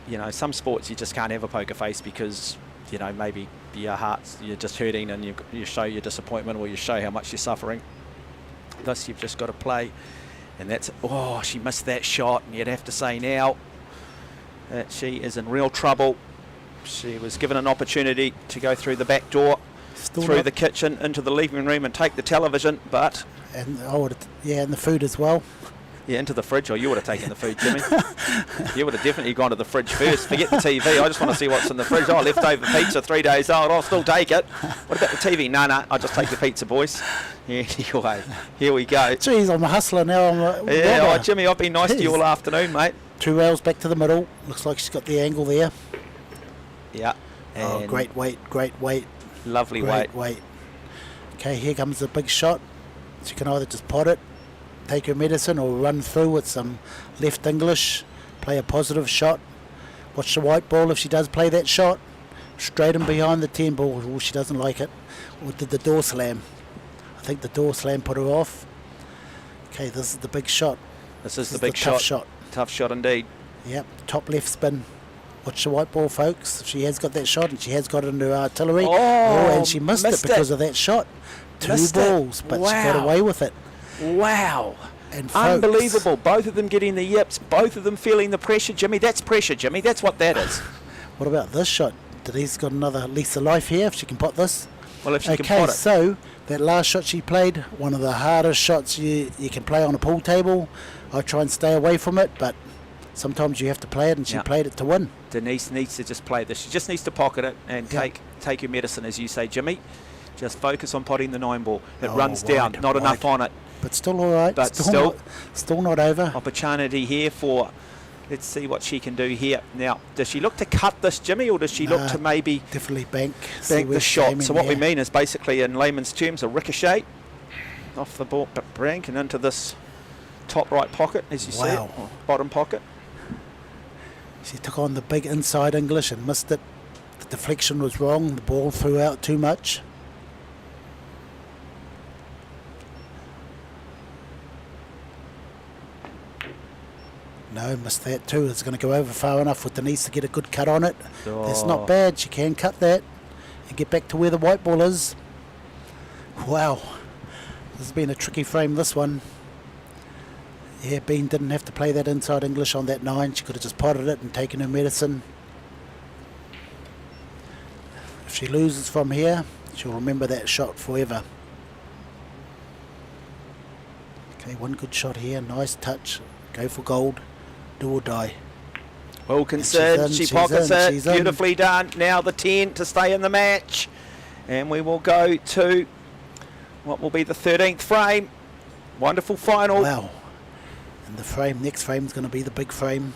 You know, some sports you just can't have a poker face because, you know, maybe your heart's, you're just hurting and you show your disappointment or you show how much you're suffering. Thus, you've just got to play. And that's, oh, she missed that shot, and you'd have to say now that she is in real trouble. She was given an opportunity to go through the back door, Still through not- the kitchen, into the living room and take the television, but And and the food as well. yeah, into the fridge. Or you would have taken the food, Jimmy. You would have definitely gone to the fridge first. Forget the TV. I just want to see what's in the fridge. Oh, leftover pizza, 3 days old. I'll still take it. What about the TV? No, I'll just take the pizza, boys. Anyway, here we go. Geez, I'm a hustler now. I'm a Yeah, robber. oh, Jimmy, I've been nice to you Jeez. all afternoon, mate. 2 rails back to the middle. Looks like she's got the angle there. Yeah. Oh, And great weight, great weight, Lovely great weight. weight. Okay, here comes the big shot. She can either just pot it, take her medicine, or run through with some left English, play a positive shot. Watch the white ball if she does play that shot. Straight in behind the 10 ball. Oh, she doesn't like it. Or did the door slam? I think the door slam put her off. Okay, this is the big shot. This is This the big tough shot. Tough shot indeed. Yep, top left spin. Watch the white ball, folks. She has got that shot, and she has got it into artillery. Oh, and she missed it missed because it. of that shot. 2 Missed it. balls, but she got Wow. away with it. Wow. And folks, Unbelievable. Both of them getting the yips. Both of them feeling the pressure, Jimmy. That's pressure, Jimmy. That's what that is. What about this shot? Denise got another lease of life here if she can pot this. Well, if she can Okay, pot it. so that last shot she played, one of the hardest shots you can play on a pool table. I try and stay away from it, but sometimes you have to play it, and she Yeah. played it to win. Denise needs to just play this. She just needs to pocket it and Yeah. take your medicine, as you say, Jimmy. Just focus on potting the 9 ball. It Oh, runs down, wide, not enough wide. on it. But still all right. But still not over. Opportunity here for, let's see what she can do here. Now, does she look to cut this, Jimmy, or does she look Nah, to maybe Definitely bank. See bank where the she's shot? aiming So what we there. mean is basically, in layman's terms, a ricochet off the ball, brink and into this top right pocket, as you see it, Wow. or bottom pocket. She took on the big inside English and missed it. The deflection was wrong. The ball threw out too much. No, missed that too. It's going to go over far enough with Denise to get a good cut on it. That's Oh. not bad. She can cut that and get back to where the white ball is. Wow. This has been a tricky frame, this one. Yeah, Bean didn't have to play that inside English on that 9. She could have just potted it and taken her medicine. If she loses from here, she'll remember that shot forever. Okay, one good shot here. Nice touch. Go for gold. Do or die. Wilkinson, she pockets it, in. beautifully done. Now the 10 to stay in the match. And we will go to what will be the 13th frame. Wonderful final. Wow. And the next frame is going to be the big frame.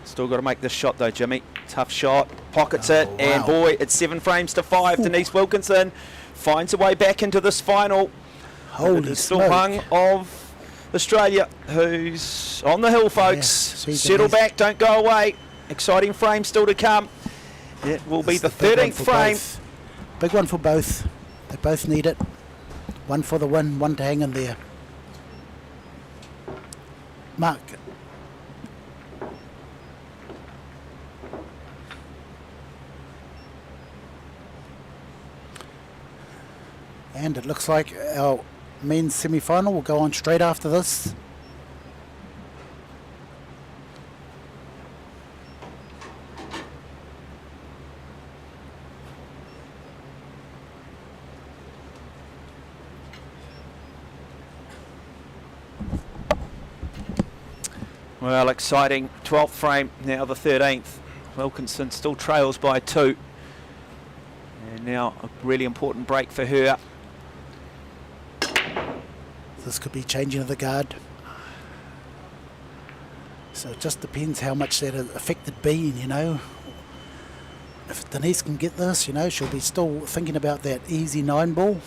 Still got to make this shot though, Jimmy. Tough shot, pockets it, and boy, it's 7 frames to 5. Ooh. Denise Wilkinson finds a way back into this final. Holy smoke. Hung of Australia, who's on the hill, folks. Settle back, don't go away. Exciting frame still to come. It will be the 13th frame. Big one for both. They both need it. One for the win, one to hang in there. Mark. And it looks like our men's semi-final will go on straight after this. Well, exciting. 12th frame, now the 13th. Wilkinson still trails by 2. And now a really important break for her. This could be changing of the guard. So it just depends how much that affected Bean, you know. If Denise can get this, you know, she'll be still thinking about that easy 9 ball.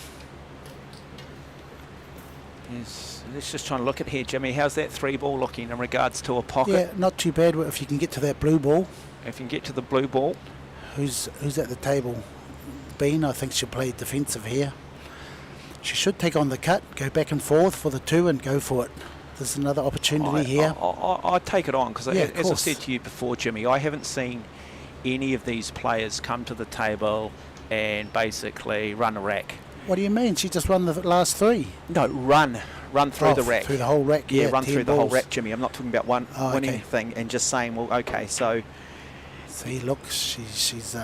Yes, let's just try and look at here, Jimmy. How's that 3 ball looking in regards to a pocket? Yeah, not too bad if you can get to that blue ball. If you can get to the blue ball. Who's at the table? Bean, I think she'll play defensive here. She should take on the cut, go back and forth for the 2 and go for it. There's another opportunity here. I take it on because, yeah, as I said to you before, Jimmy, I haven't seen any of these players come to the table and basically run a rack. What do you mean? She just won the last 3. No, run through the rack. Through the whole rack. Yeah, run 10 through balls. the whole rack, Jimmy. I'm not talking about winning okay. thing and just saying, well, okay, so. See, look, she's.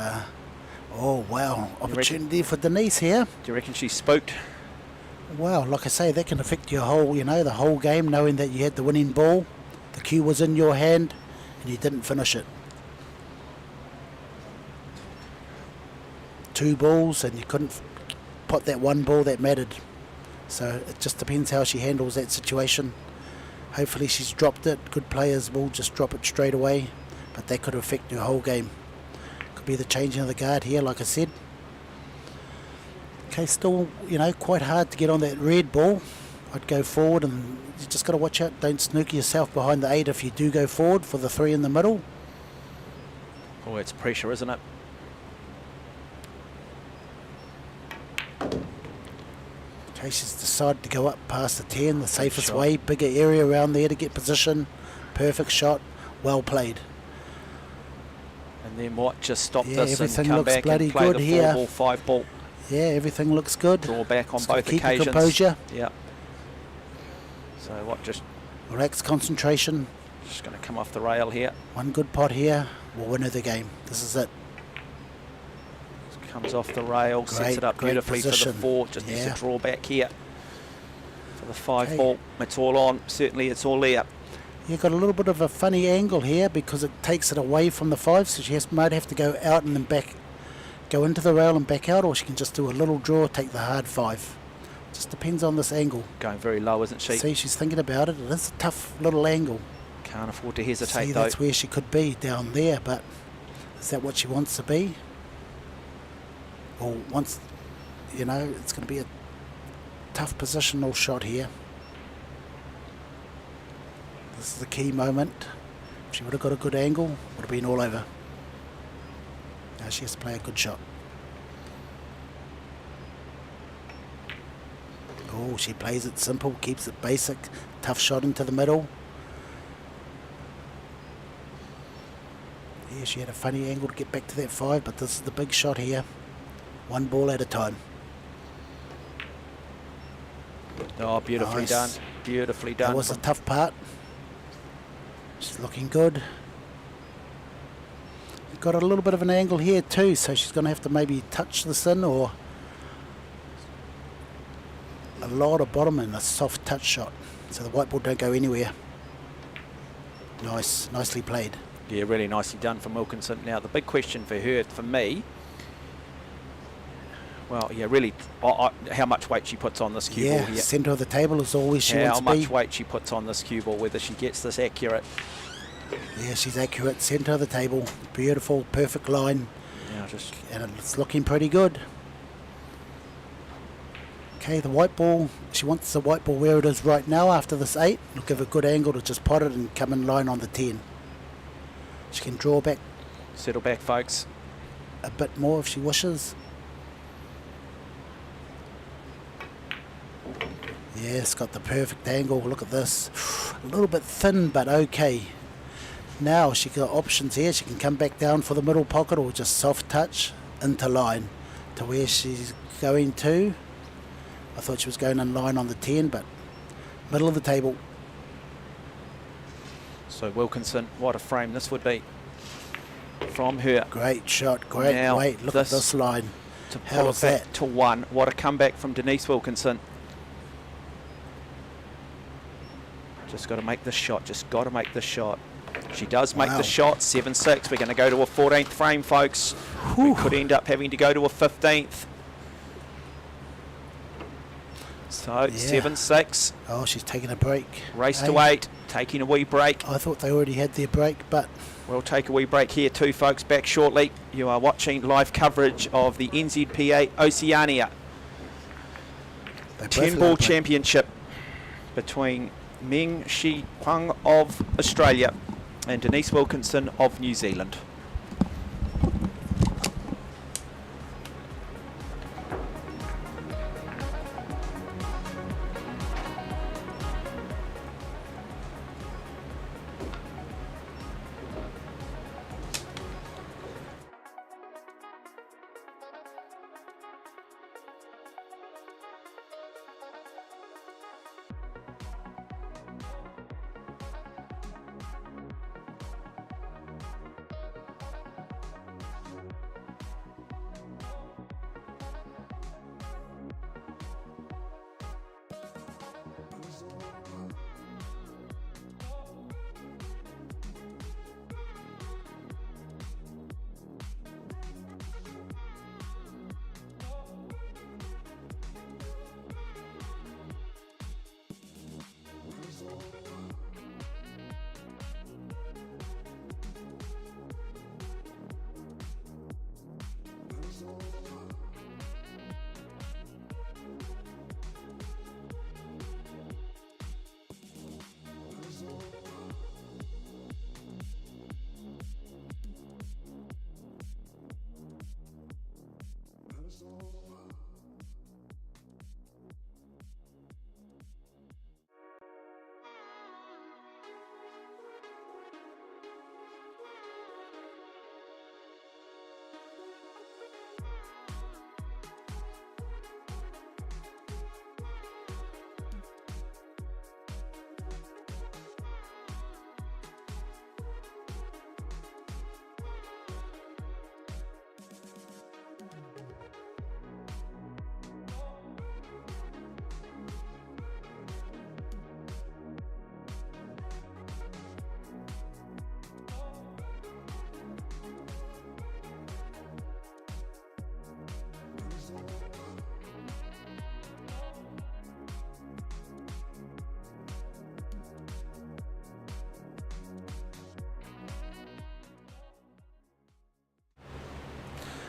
Oh wow, opportunity for Denise here. Do you reckon she's spooked? Wow, like I say, that can affect your whole, you know, the whole game, knowing that you had the winning ball, the cue was in your hand, and you didn't finish it. 2 balls, and you couldn't put that 1 ball that mattered. So it just depends how she handles that situation. Hopefully she's dropped it. Good players will just drop it straight away, but that could affect your whole game. Could be the changing of the guard here, like I said. Okay, still, you know, quite hard to get on that red ball. I'd go forward, and you just got to watch out. Don't snooker yourself behind the 8 if you do go forward for the 3 in the middle. Oh, it's pressure, isn't it? Okay, she's decided to go up past the 10, the safest way. Bigger area around there to get position. Perfect shot. Well played. And then what? Just stop Yeah, this everything and come looks back bloody and play good the 4 here. ball, 5 ball. Yeah, everything looks good. Draw back on Just both keep occasions. your composure. Yeah. So what? Just relax, concentration. Just going to come off the rail here. 1 good pot here will win her the game. This is it. Comes off the rail, sets it up beautifully position. for the 4. Just needs to draw back here for the 5 ball. It's all on. Certainly, it's all there. You've got a little bit of a funny angle here because it takes it away from the 5, so she might have to go out and then back, go into the rail and back out, or she can just do a little draw, take the hard 5. Just depends on this angle. Going very low, isn't she? See, she's thinking about it. It is a tough little angle. Can't afford to hesitate, See, though. that's where she could be, down there, but is that what she wants to be? Or once, you know, it's going to be a tough positional shot here. This is the key moment. If she would have got a good angle, would have been all over. Now she has to play a good shot. Oh, she plays it simple, keeps it basic. Tough shot into the middle. Yeah, she had a funny angle to get back to that 5, but this is the big shot here. 1 ball at a time. Oh, beautifully done. Beautifully done. That was a tough part. She's looking good. You've got a little bit of an angle here too, so she's going to have to maybe touch this in, or a lot of bottom and a soft touch shot, so the white ball don't go anywhere. Nicely played. Yeah, really nicely done from Wilkinson. Now, the big question for her, for me, well, yeah, really, how much weight she puts on this cue ball here. Centre of the table is always she wants to be. How much weight she puts on this cue ball, whether she gets this accurate. Yeah, she's accurate. Centre of the table. Beautiful, perfect line. Yeah, and it's looking pretty good. Okay, the white ball. She wants the white ball where it is right now after this 8. It'll give a good angle to just pot it and come in line on the 10. She can draw back. Settle back, folks. A bit more if she wishes. Yes, got the perfect angle. Look at this. A little bit thin, but okay. Now she got options here. She can come back down for the middle pocket or just soft touch into line to where she's going to. I thought she was going in line on the 10, but middle of the table. So Wilkinson, what a frame this would be from her. Great shot, great now weight. Look at this line. To pull it back to 1. What a comeback from Denise Wilkinson. Just got to make this shot. Just got to make this shot. She does make the shot. 7-6. We're going to go to a 14th frame, folks. We could end up having to go to a 15th. So 7-6. Oh, she's taking a break. Race to 8. Taking a wee break. I thought they already had their break, but we'll take a wee break here too, folks. Back shortly. You are watching live coverage of the NZPA Oceania 10-ball championship between Meng Shi Huang of Australia and Denise Wilkinson of New Zealand.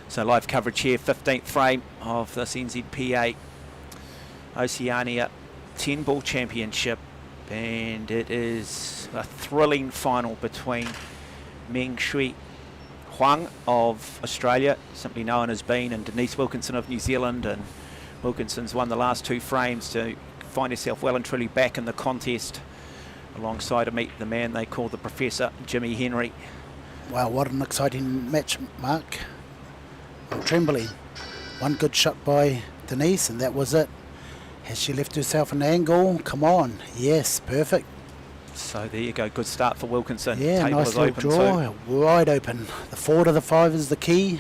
So live coverage here, 15th frame of this NZPA Oceania 10-ball championship, and it is a thrilling final between Meng Shi Huang of Australia, simply known as Bean, and Denise Wilkinson of New Zealand. And Wilkinson's won the last 2 frames to find herself well and truly back in the contest alongside the man they call the Professor, Jimmy Henry. Wow, what an exciting match, Mark. I'm trembling. One good shot by Denise, and that was it. Has she left herself an angle? Come on. Yes, perfect. So there you go. Good start for Wilkinson. Yeah, Table nice is little open draw. too. Wide open. The 4 to the 5 is the key.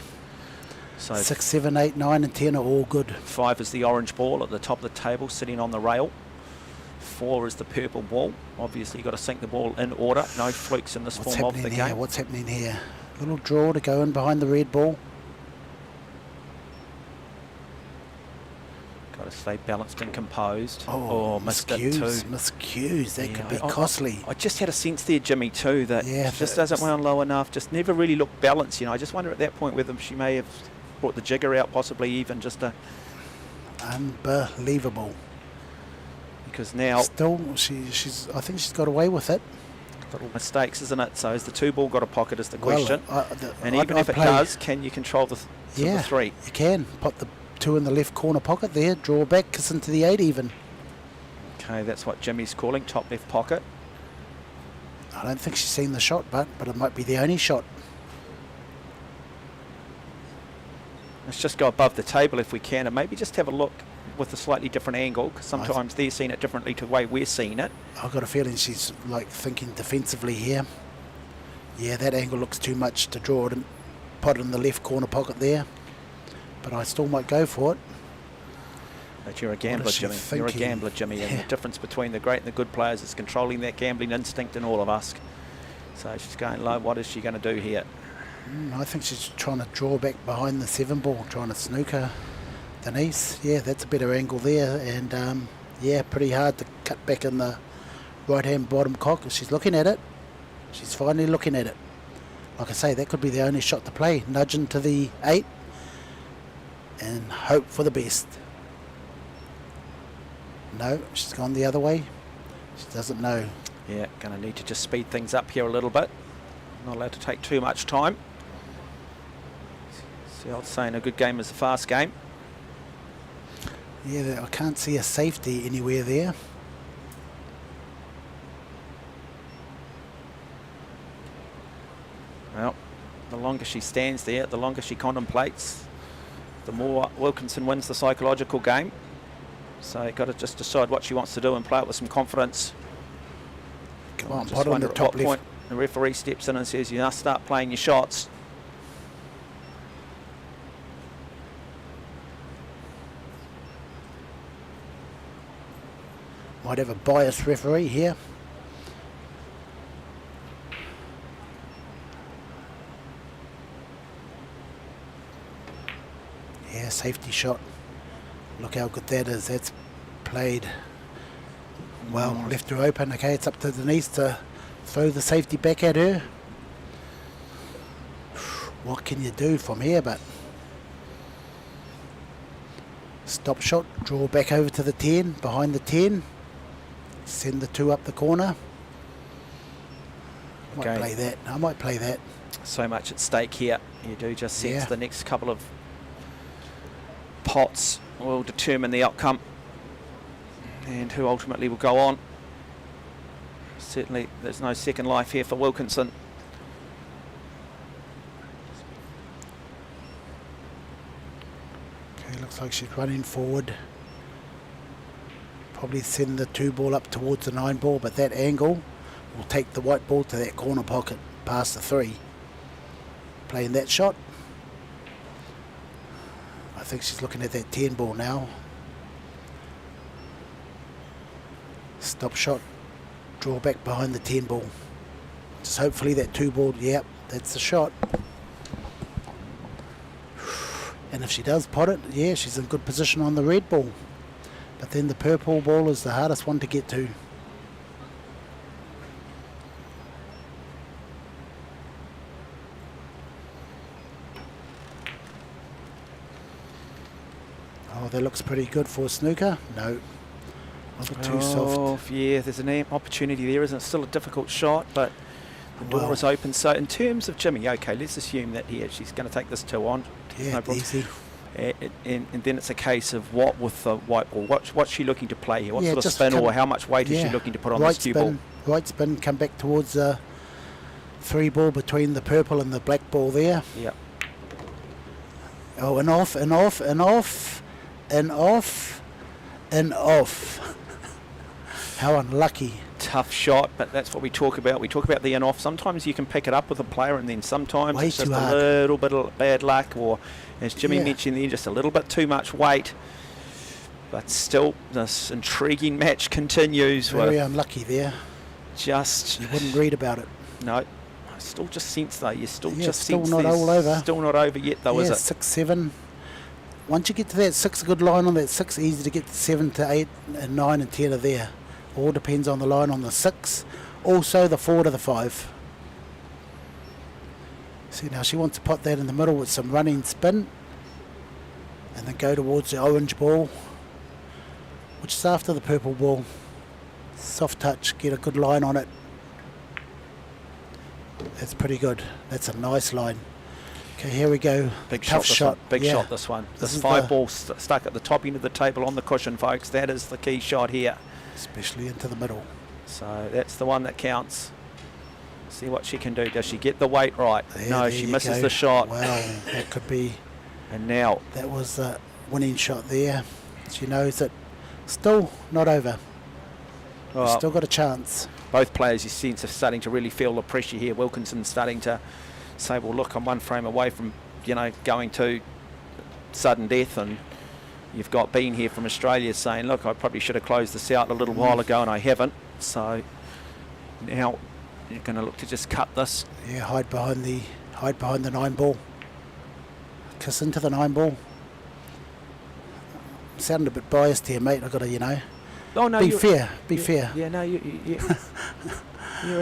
So 6, 7, 8, 9 and 10 are all good. 5 is the orange ball at the top of the table, sitting on the rail. 4 is the purple ball. Obviously, you've got to sink the ball in order. No flukes in this What's form of the happening here? game. What's happening here? Little draw to go in behind the red ball. Got to stay balanced and composed. Oh, missed it too. Miscues. That could be I- costly. I just had a sense there, Jimmy, too, that Yeah, she just doesn't run low enough, just never really looked balanced. I just wonder at that point whether she may have brought the jigger out, possibly even just a... Unbelievable. Because now... Still, she's. I think she's got away with it. Little mistakes, isn't it? So has the 2 ball got a pocket is the question. And even if it play, does, can you control the, the 3? You can. Put the 2 in the left corner pocket there, draw back, kiss into the 8 even. Okay, that's what Jimmy's calling, top left pocket. I don't think she's seen the shot, but it might be the only shot. Let's just go above the table if we can, and maybe just have a look with a slightly different angle, because sometimes they're seeing it differently to the way we're seeing it. I've got a feeling she's like thinking defensively here. Yeah, that angle looks too much to draw it and put it in the left corner pocket there. But I still might go for it. But you're a gambler, Jimmy. You're a gambler, Jimmy. Yeah. And the difference between the great and the good players is controlling that gambling instinct in all of us. So she's going low. What is she going to do here? I think she's trying to draw back behind the 7 ball, trying to snooker Denise. Yeah, that's a better angle there. And yeah, pretty hard to cut back in the right-hand bottom cock. She's looking at it. She's finally looking at it. Like I say, that could be the only shot to play. Nudge into the 8 and hope for the best. No, she's gone the other way. She doesn't know. Yeah, going to need to just speed things up here a little bit. Not allowed to take too much time. See, I was saying a good game is a fast game. Yeah, I can't see a safety anywhere there. Well, the longer she stands there, the longer she contemplates, the more Wilkinson wins the psychological game. So you've got to just decide what she wants to do and play it with some confidence. Come on, Just pot on wonder the at top what point left. the referee steps in and says, you must start playing your shots. Might have a biased referee here. Yeah, safety shot. Look how good that is. That's played well. Left her open. Okay, it's up to Denise to throw the safety back at her. What can you do from here? But stop shot. Draw back over to the 10. Behind the 10. Send the 2 up the corner. Might play that. I might play that. So much at stake here. You do just sense Yeah. the next couple of pots will determine the outcome and who ultimately will go on. Certainly there's no second life here for Wilkinson. Okay, looks like she's running forward. Probably send the 2 ball up towards the 9 ball, but that angle will take the white ball to that corner pocket past the 3. Playing that shot. I think she's looking at that 10 ball now. Stop shot. Draw back behind the 10 ball. Just hopefully that 2 ball, yep, that's the shot. And if she does pot it, yeah, she's in good position on the red ball. But then the purple ball is the hardest one to get to. Oh, that looks pretty good for a snooker. No, a bit too soft. Yeah, there's an opportunity there, isn't it? Still a difficult shot, but the door is open. So in terms of Jimmy, okay, let's assume that here she's going to take this 2 on. Yeah, No problem. easy. And then it's a case of what with the white ball. What's she looking to play here? What Yeah, sort of just spin come- or how much weight is she looking to put on right this cue ball? spin, right spin, come back towards the 3 ball between the purple and the black ball there. Yeah. Oh, and off, and off, and off, and off, and off. How unlucky. Tough shot, but that's what we talk about. We talk about the in off. Sometimes you can pick it up with a player, and then sometimes Way it's just too a hard. little bit of bad luck, or as Jimmy Yeah. mentioned there, just a little bit too much weight. But still, this intriguing match continues. Very with unlucky there. just You wouldn't read about it. no. I still just sense though. You still Yeah, just still sense not there's all over. Still not over yet though, Yeah, is it? 6, 7. Once you get to that 6, a good line on that 6, easy to get to 7 to 8, and 9 and 10 are there. All depends on the line on the 6. Also the 4 to the 5. See, now she wants to put that in the middle with some running spin, and then go towards the orange ball, which is after the purple ball. Soft touch, get a good line on it. That's pretty good. That's a nice line. Okay, here we go. Big Tough shot. shot. Big Yeah. shot. This one. This This is 5 the- ball stuck at the top end of the table on the cushion, folks. That is the key shot here. Especially into the middle. So that's the one that counts. See what she can do. Does she get the weight right? No, There she you misses go. the shot. Wow, that could be. And now, That was the winning shot there. She knows that still not over. well, Still got a chance. both players, you sense, are starting to really feel the pressure here. Wilkinson's starting to say, well, look, I'm one frame away from, going to sudden death. And you've got Bean here from Australia saying, look, I probably should have closed this out a little while ago, and I haven't. So now you're going to look to just cut this. Yeah, hide behind the 9 ball. Kiss into the 9 ball. Sounding a bit biased here, mate. I got to, Oh, no, be you're- fair. Be fair. Yeah, no, you're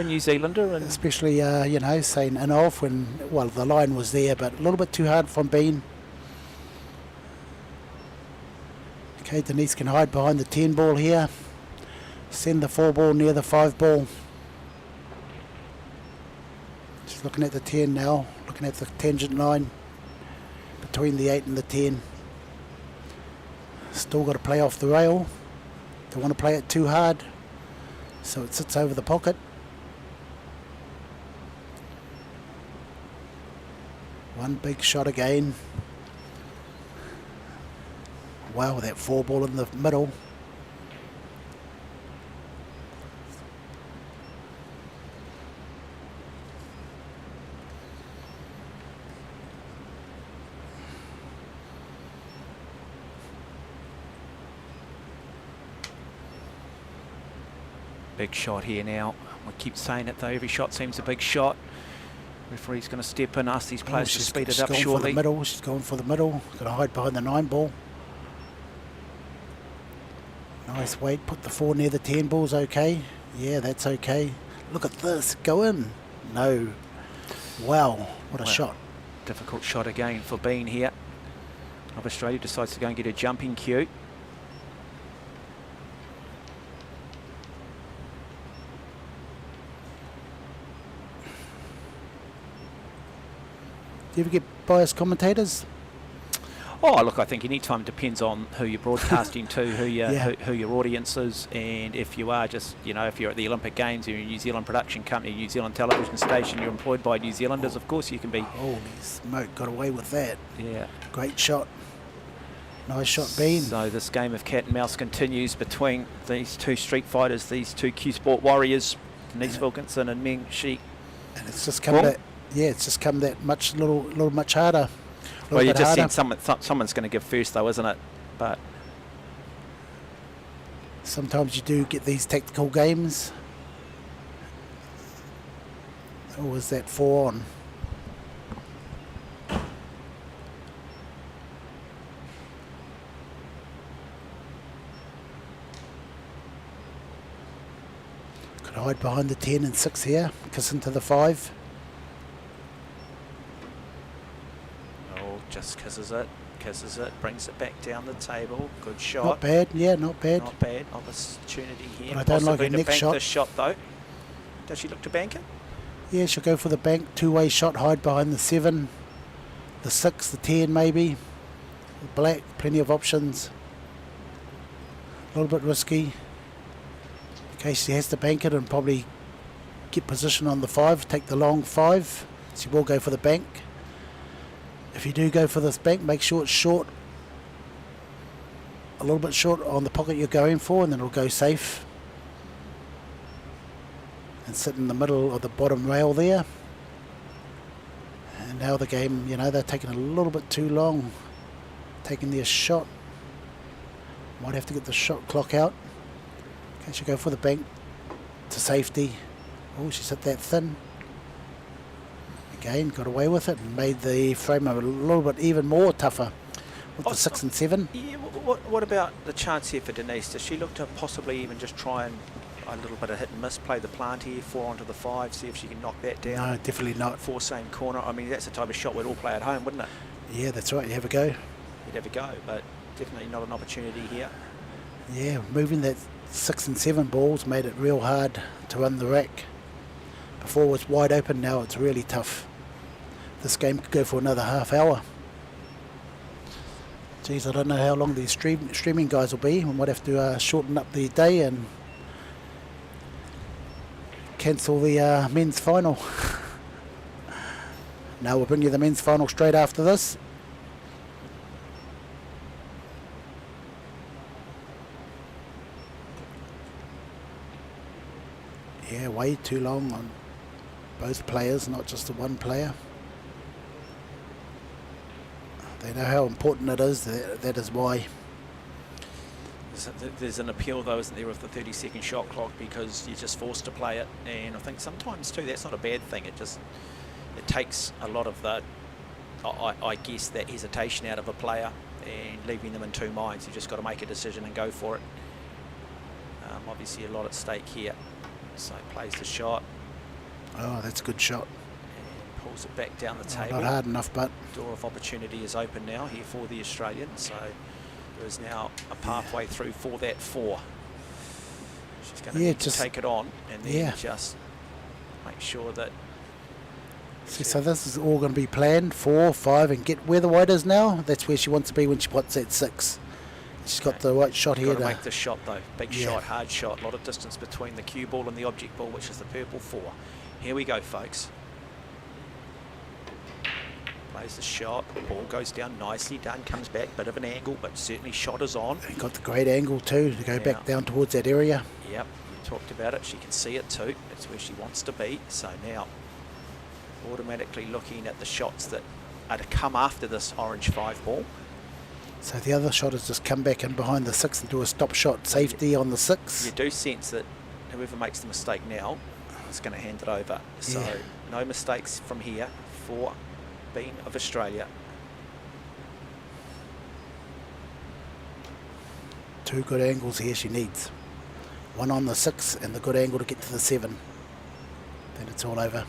a New Zealander. And Especially, saying in off when, well, the line was there, but a little bit too hard from Bean. Okay, Denise can hide behind the 10 ball here. Send the 4 ball near the 5 ball. She's looking at the 10 now, looking at the tangent line between the 8 and the 10. Still got to play off the rail. Don't want to play it too hard, so it sits over the pocket. One big shot again. Wow, that 4 ball in the middle. big shot here now. We keep saying it though, every shot seems a big shot. Referee's going to step in, ask these players to speed it up going shortly. For the middle. She's going for the middle. Going to hide behind the 9 ball. Nice weight. Put the 4 near the 10 ball's okay. Yeah, that's okay. Look at this. Go in. No. Wow. What a shot. Difficult shot again for Bean here. Of Australia decides to go and get a jumping cue. Do you ever get biased commentators? Oh, look, I think any time depends on who you're broadcasting to, who Yeah. who your audience is, and if you are just, if you're at the Olympic Games, you're a New Zealand production company, New Zealand television station, you're employed by New Zealanders, of course you can be. Holy smoke, got away with that. Yeah. Great shot. Nice shot, Bean. So this game of cat and mouse continues between these two street fighters, these two Q Sport warriors, Denise Wilkinson and Meng Shi. And it's just come Well- that, yeah, it's just come that much, little much harder. Well, you bit just harder. think someone's going to give first though, isn't it? But Sometimes you do get these tactical games. Or was that 4 on? Could hide behind the 10 and 6 here. Kiss into the 5. oh, just kisses it, brings it back down the table. Good shot. Not bad, yeah, not bad. Not bad. Opportunity here. But I don't like Possibly a to neck bank shot. this shot though. Does she look to bank it? Yeah, she'll go for the bank. 2-way shot, hide behind the 7, the 6, the 10 maybe. The black, plenty of options. A little bit risky. Okay, she has to bank it and probably get position on the 5, take the long 5. She will go for the bank. If you do go for this bank, make sure it's short. A little bit short on the pocket you're going for, and then it'll go safe. And sit in the middle of the bottom rail there. And now the game, they're taking a little bit too long. Taking their shot. Might have to get the shot clock out. Okay, she'll go for the bank to safety. Oh, she's hit that thin. Again, got away with it and made the frame a little bit even more tougher with the 6 and 7. Yeah, what about the chance here for Denise? Does she look to possibly even just try and a little bit of hit and miss, play the plant here, 4 onto the 5, see if she can knock that down? No, definitely not. 4 same corner. I mean, that's the type of shot we'd all play at home, wouldn't it? Yeah, that's right. You have a go. You'd have a go, but definitely not an opportunity here. Yeah, moving that 6 and 7 balls made it real hard to run the rack. Before it was wide open, now it's really tough. This game could go for another half hour. Geez, I don't know how long these streaming guys will be. We might have to shorten up the day and cancel the men's final. Now we'll bring you the men's final straight after this. Yeah, way too long on both players, not just the one player. They know how important it is, that is why. There's an appeal though, isn't there, of the 30-second shot clock, because you're just forced to play it, and I think sometimes too that's not a bad thing. It takes a lot of the, I guess, that hesitation out of a player and leaving them in two minds. You just got to make a decision and go for it. Obviously a lot at stake here. So plays the shot. Oh, that's a good shot. And pulls it back down the table. Not hard enough, but Door of opportunity is open now here for the Australian. So there is now a pathway through for that 4. She's going to need to take it on and then just make sure that. See, so this is all going to be planned, 4, 5, and get where the white is now. That's where she wants to be when she puts that 6. She's got the right shot here. Got to make the shot though. Big shot, hard shot. A lot of distance between the cue ball and the object ball, which is the purple 4. Here we go, folks. Plays the shot. Ball goes down nicely. Done. Comes back. Bit of an angle, but certainly shot is on. And got the great angle too to go back down towards that area. Yep. You talked about it. She can see it too. That's where she wants to be. So now, automatically looking at the shots that are to come after this orange 5 ball. So the other shot has just come back in behind the 6 and do a stop shot safety on the 6. You do sense that whoever makes the mistake now is going to hand it over. So no mistakes from here for Bean of Australia. 2 good angles here she needs. 1 on the 6 and the good angle to get to the 7. Then it's all over.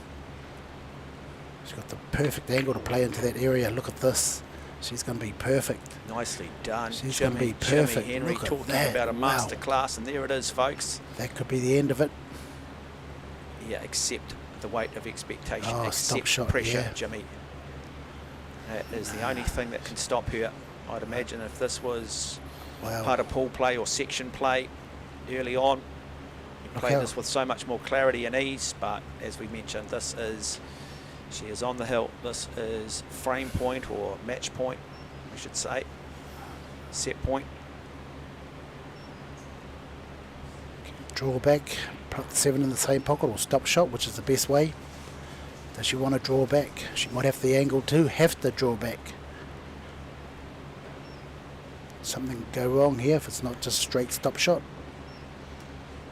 She's got the perfect angle to play into that area. Look at this. She's going to be perfect. Nicely done. She's going to be perfect. Jimmy Henry talking about a master class, and there it is, folks. That could be the end of it. Yeah, accept the weight of expectation. Oh, accept stop shot, pressure, Jimmy. That is the only thing that can stop her. I'd imagine if this was part of pool play or section play early on, you play this with so much more clarity and ease, but as we mentioned, she is on the hill. This is frame point or match point, we should say. Set point. Draw back, put the 7 in the same pocket or stop shot, which is the best way. Does she want to draw back? She might have the angle to have to draw back. Something go wrong here if it's not just straight stop shot.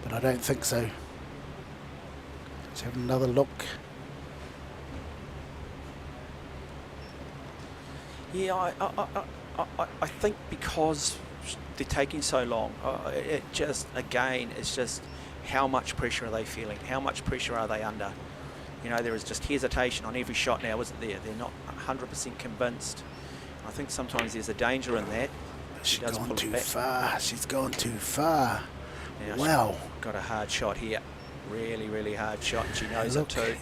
But I don't think so. Let's have another look. Yeah, I think because they're taking so long, it just, again, it's just how much pressure are they feeling? How much pressure are they under? You know, there is just hesitation on every shot now, isn't there? They're not 100% convinced. I think sometimes there's a danger in that. She's gone too far. She's gone too far. Now wow. Got a hard shot here. Really, really hard shot, and she knows it too.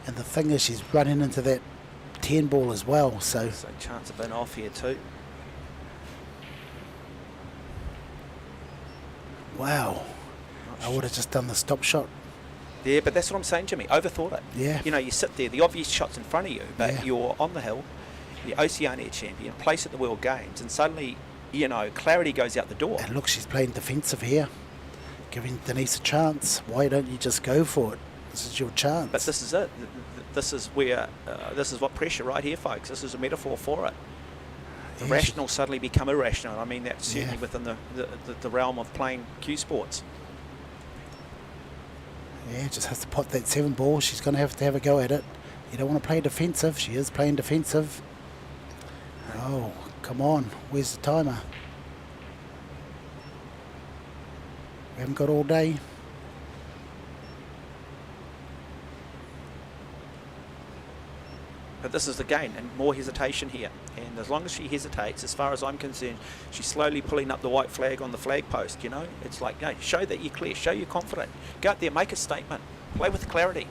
And the thing is, she's running into that 10 ball as well, so chance of an off here too. Wow. I would have just done the stop shot. Yeah, but that's what I'm saying, Jimmy. Overthought it. Yeah. You know, you sit there, the obvious shot's in front of you, but you're on the hill, the Oceania champion, place at the World Games, and suddenly, you know, clarity goes out the door. And look, she's playing defensive here, giving Denise a chance. Why don't you just go for it? This is your chance. But this is it. This is where, this is what pressure right here, folks. This is a metaphor for it. the Yeah, rational suddenly become irrational. I mean, that's certainly Yeah. within the realm of playing cue sports. Yeah, just has to pot that 7 ball. She's going to have a go at it. You don't want to play defensive. She is playing defensive. Oh, come on. Where's the timer? We haven't got all day. But this is the game, and more hesitation here. And as long as she hesitates, as far as I'm concerned, she's slowly pulling up the white flag on the flag post, you know. It's like, no, show that you're clear, show you're confident. Go out there, make a statement, play with clarity.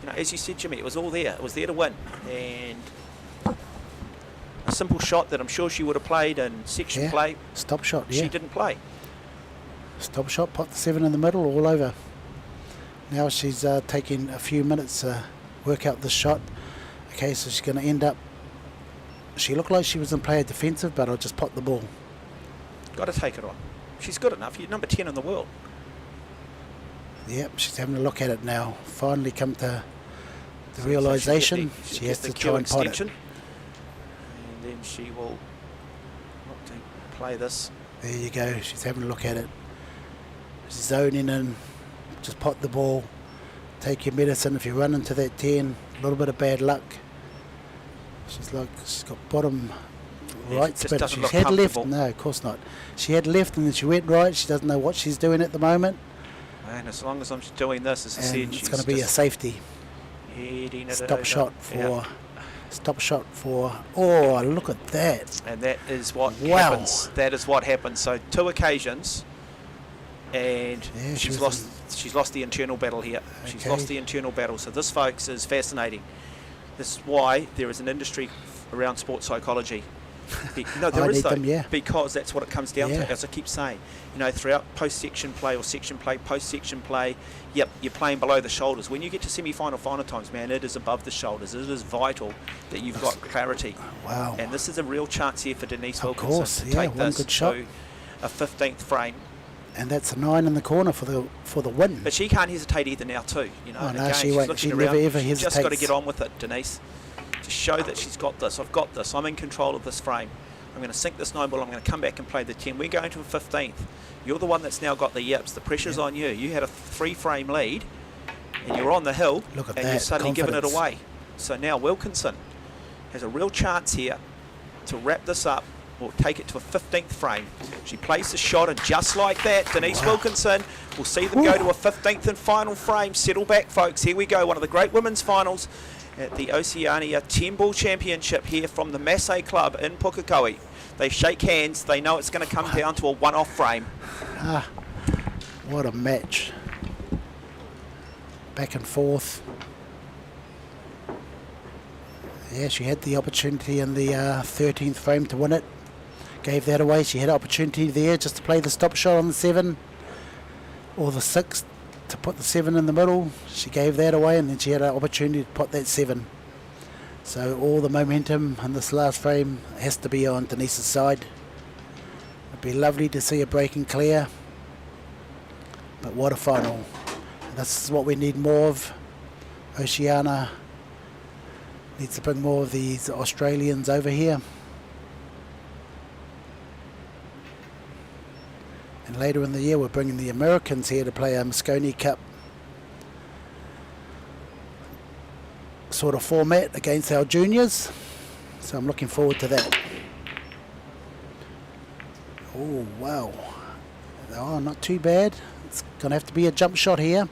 You know, as you said, Jimmy, it was all there. It was there to win. And a simple shot that I'm sure she would have played in section play. Stop shot, yeah. She didn't play. Stop shot, pot the 7 in the middle, all over. Now she's taking a few minutes to work out this shot. Okay, so she's going to end up... She looked like she was in play defensive, but I'll just pot the ball. Got to take it on. She's good enough. You're number 10 in the world. Yep, she's having a look at it now. Finally come to the realisation. She has to try and pot it. And then she will look to play this. There you go. She's having a look at it. She's zoning in. Just pot the ball. Take your medicine. If you run into that 10, a little bit of bad luck. She's got bottom right spin. She's had left. No, of course not. She had left and then she went right. She doesn't know what she's doing at the moment. And as long as I'm doing this, as I said, it's going to be a safety. Stop shot for. Oh, look at that! And that is what happens. That is what happens. So 2 occasions, and she's lost the internal battle here. Okay. She's lost the internal battle. So this, folks, is fascinating. This is why there is an industry around sports psychology. No, there is though, because that's what it comes down to, as I keep saying. You know, throughout post-section play or section play, post-section play, yep, you're playing below the shoulders. When you get to semi-final, final times, man, it is above the shoulders. It is vital that you've got clarity. Wow. And this is a real chance here for Denise Wilkinson to take this to a 15th frame. And that's a 9 in the corner for the win. But she can't hesitate either now too. You know, oh, no, again, she won't. She never ever hesitates. She's just got to get on with it, Denise. To show that she's got this. I've got this. I'm in control of this frame. I'm going to sink this 9 ball. I'm going to come back and play the 10. We're going to a 15th. You're the one that's now got the yips. The pressure's on you. You had a 3-frame lead, and you're on the hill, and you're suddenly giving it away. So now Wilkinson has a real chance here to wrap this up or take it to a 15th frame. She plays the shot, and just like that, Denise Wilkinson will see them go to a 15th and final frame. Settle back, folks. Here we go. One of the great women's finals at the Oceania 10-ball championship here from the Masse club in Pukekohe. They shake hands. They know it's going to come down to a one-off frame. What a match. Back and forth. Yeah, she had the opportunity in the 13th frame to win it. Gave that away. She had an opportunity there just to play the stop shot on the 7 or the 6 to put the 7 in the middle. She gave that away, and then she had an opportunity to put that 7. So all the momentum in this last frame has to be on Denise's side. It'd be lovely to see a break and clear, but what a final. This is what we need more of. Oceania needs to bring more of these Australians over here. And later in the year we're bringing the Americans here to play a Moscone Cup sort of format against our juniors. So I'm looking forward to that. Oh, wow. Oh, not too bad. It's going to have to be a jump shot here.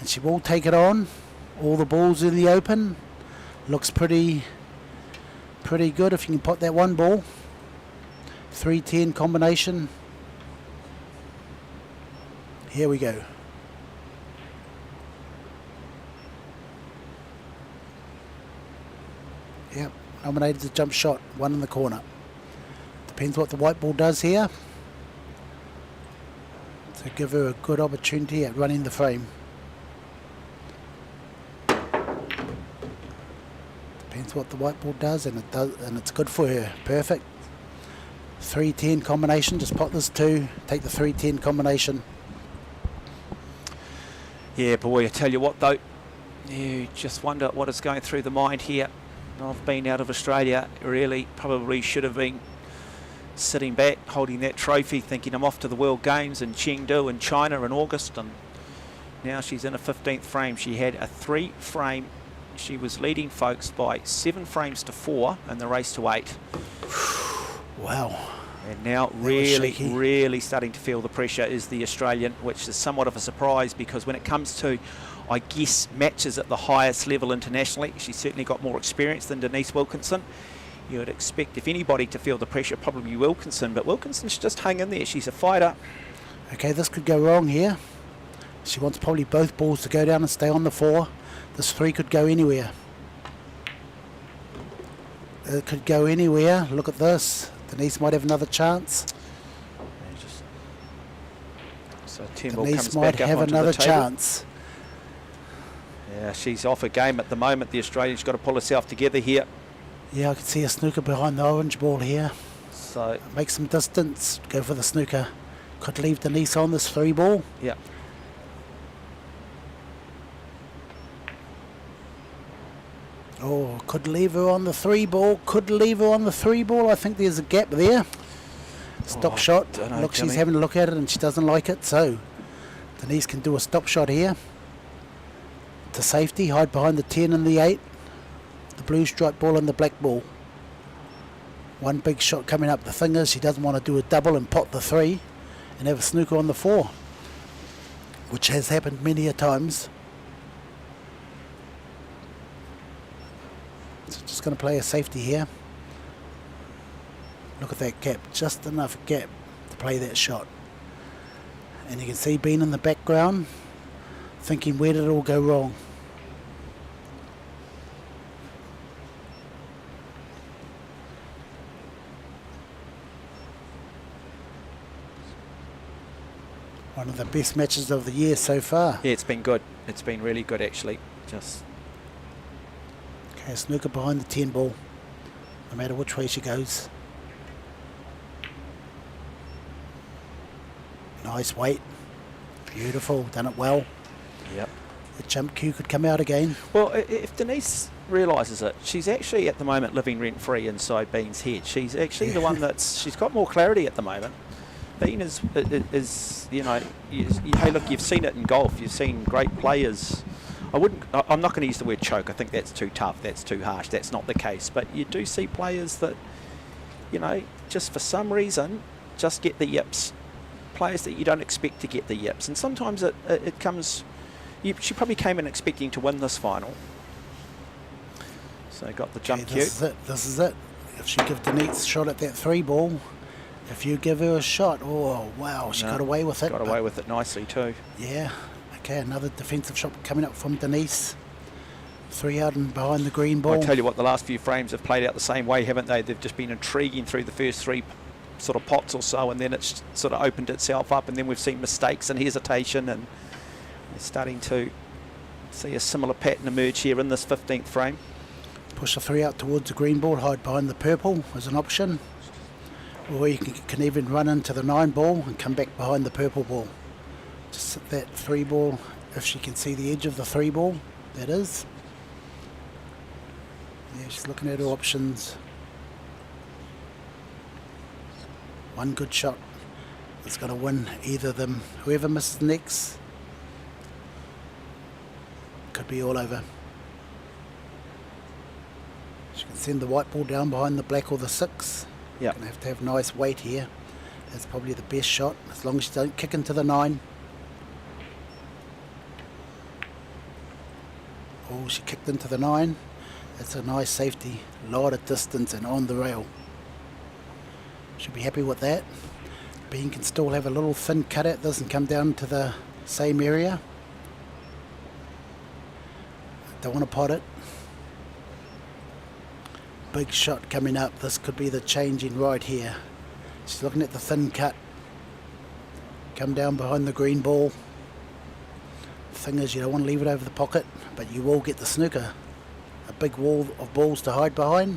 And she will take it on. All the balls in the open. Looks pretty good if you can pot that 1 ball. 3-10 combination. Here we go. Yep, nominated as a jump shot, 1 in the corner. Depends what the white ball does here. To give her a good opportunity at running the frame. Depends what the white ball does, and it does, and it's good for her. Perfect. 3-10 combination. Just pot this 2. Take the 3-10 combination. Yeah, boy, I tell you what though, you just wonder what is going through the mind here I've been out of Australia, really probably should have been sitting back, holding that trophy, thinking I'm off to the World Games in Chengdu in China in August, and now she's in a 15th frame. She had a 3-frame. She was leading folks by 7 frames to 4 in the race to 8. Wow. And now really starting to feel the pressure is the Australian, which is somewhat of a surprise because when it comes to, I guess, matches at the highest level internationally, she's certainly got more experience than Denise Wilkinson. You would expect if anybody to feel the pressure, probably Wilkinson, but Wilkinson's just hung in there. She's a fighter. Okay, this could go wrong here. She wants probably both balls to go down and stay on the 4. This 3 could go anywhere. It could go anywhere. Look at this. Denise might have another chance. So Turnbull Denise comes might back up have onto another the table. chance. Yeah, she's off a game at the moment. The Australian's got to pull herself together here. Yeah, I can see a snooker behind the orange ball here. So make some distance. Go for the snooker. Could leave Denise on this 3 ball. yeah. Oh, could leave her on the 3 ball. Could leave her on the 3 ball. I think there's a gap there. Stop shot. Dunno, Look, Jimmy. she's having a look at it and she doesn't like it. So Denise can do a stop shot here. To safety, hide behind the 10 and the 8. The blue striped ball and the black ball. One big shot coming up. The thing is, she doesn't want to do a double and pot the 3 and have a snooker on the 4, which has happened many a times. So just going to play a safety here. Look at that gap, just enough gap to play that shot. And you can see Bean in the background thinking, where did it all go wrong? One of the best matches of the year so far. Yeah, it's been good. It's been really good, actually. Just okay, snooker behind the 10 ball, no matter which way she goes. Nice weight. Beautiful, done it well. yep. The jump cue could come out again. Well, if Denise realises it, she's actually at the moment living rent-free inside Bean's head. She's actually the one she's got more clarity at the moment. Bean is you know, hey, look, you've seen it in golf. You've seen great players. I'm not going to use the word choke. I think that's too tough. That's too harsh. That's not the case. But you do see players that, you know, just for some reason, just get the yips. Players that you don't expect to get the yips. And sometimes it comes... she probably came in expecting to win this final. So got the jump cue. This is it. If she give Denise a shot at that 3 ball, if you give her a shot, oh wow, she got away with it. Got away with it nicely too. Yeah. Okay, another defensive shot coming up from Denise. 3 out and behind the green ball. I tell you what, the last few frames have played out the same way, haven't they? They've just been intriguing through the first 3 sort of pots or so, and then it's sort of opened itself up, and then we've seen mistakes and hesitation, and we're starting to see a similar pattern emerge here in this 15th frame. Push a 3 out towards the green ball, hide behind the purple as an option. Or you can even run into the 9 ball and come back behind the purple ball. Just sit that 3 ball, if she can see the edge of the 3 ball, that is. Yeah, she's looking at her options. One good shot is going to win either of them. Whoever misses next could be all over. She can send the white ball down behind the black or the 6. Yeah. Going to have nice weight here. That's probably the best shot, as long as she don't kick into the 9. Oh, she kicked into the 9. That's a nice safety. A lot of distance and on the rail. Should be happy with that. Bean can still have a little thin cut out. Doesn't come down to the same area. Don't want to pot it. Big shot coming up. This could be the changing right here. She's looking at the thin cut. Come down behind the green ball. Thing is, you don't want to leave it over the pocket, but you will get the snooker. A big wall of balls to hide behind.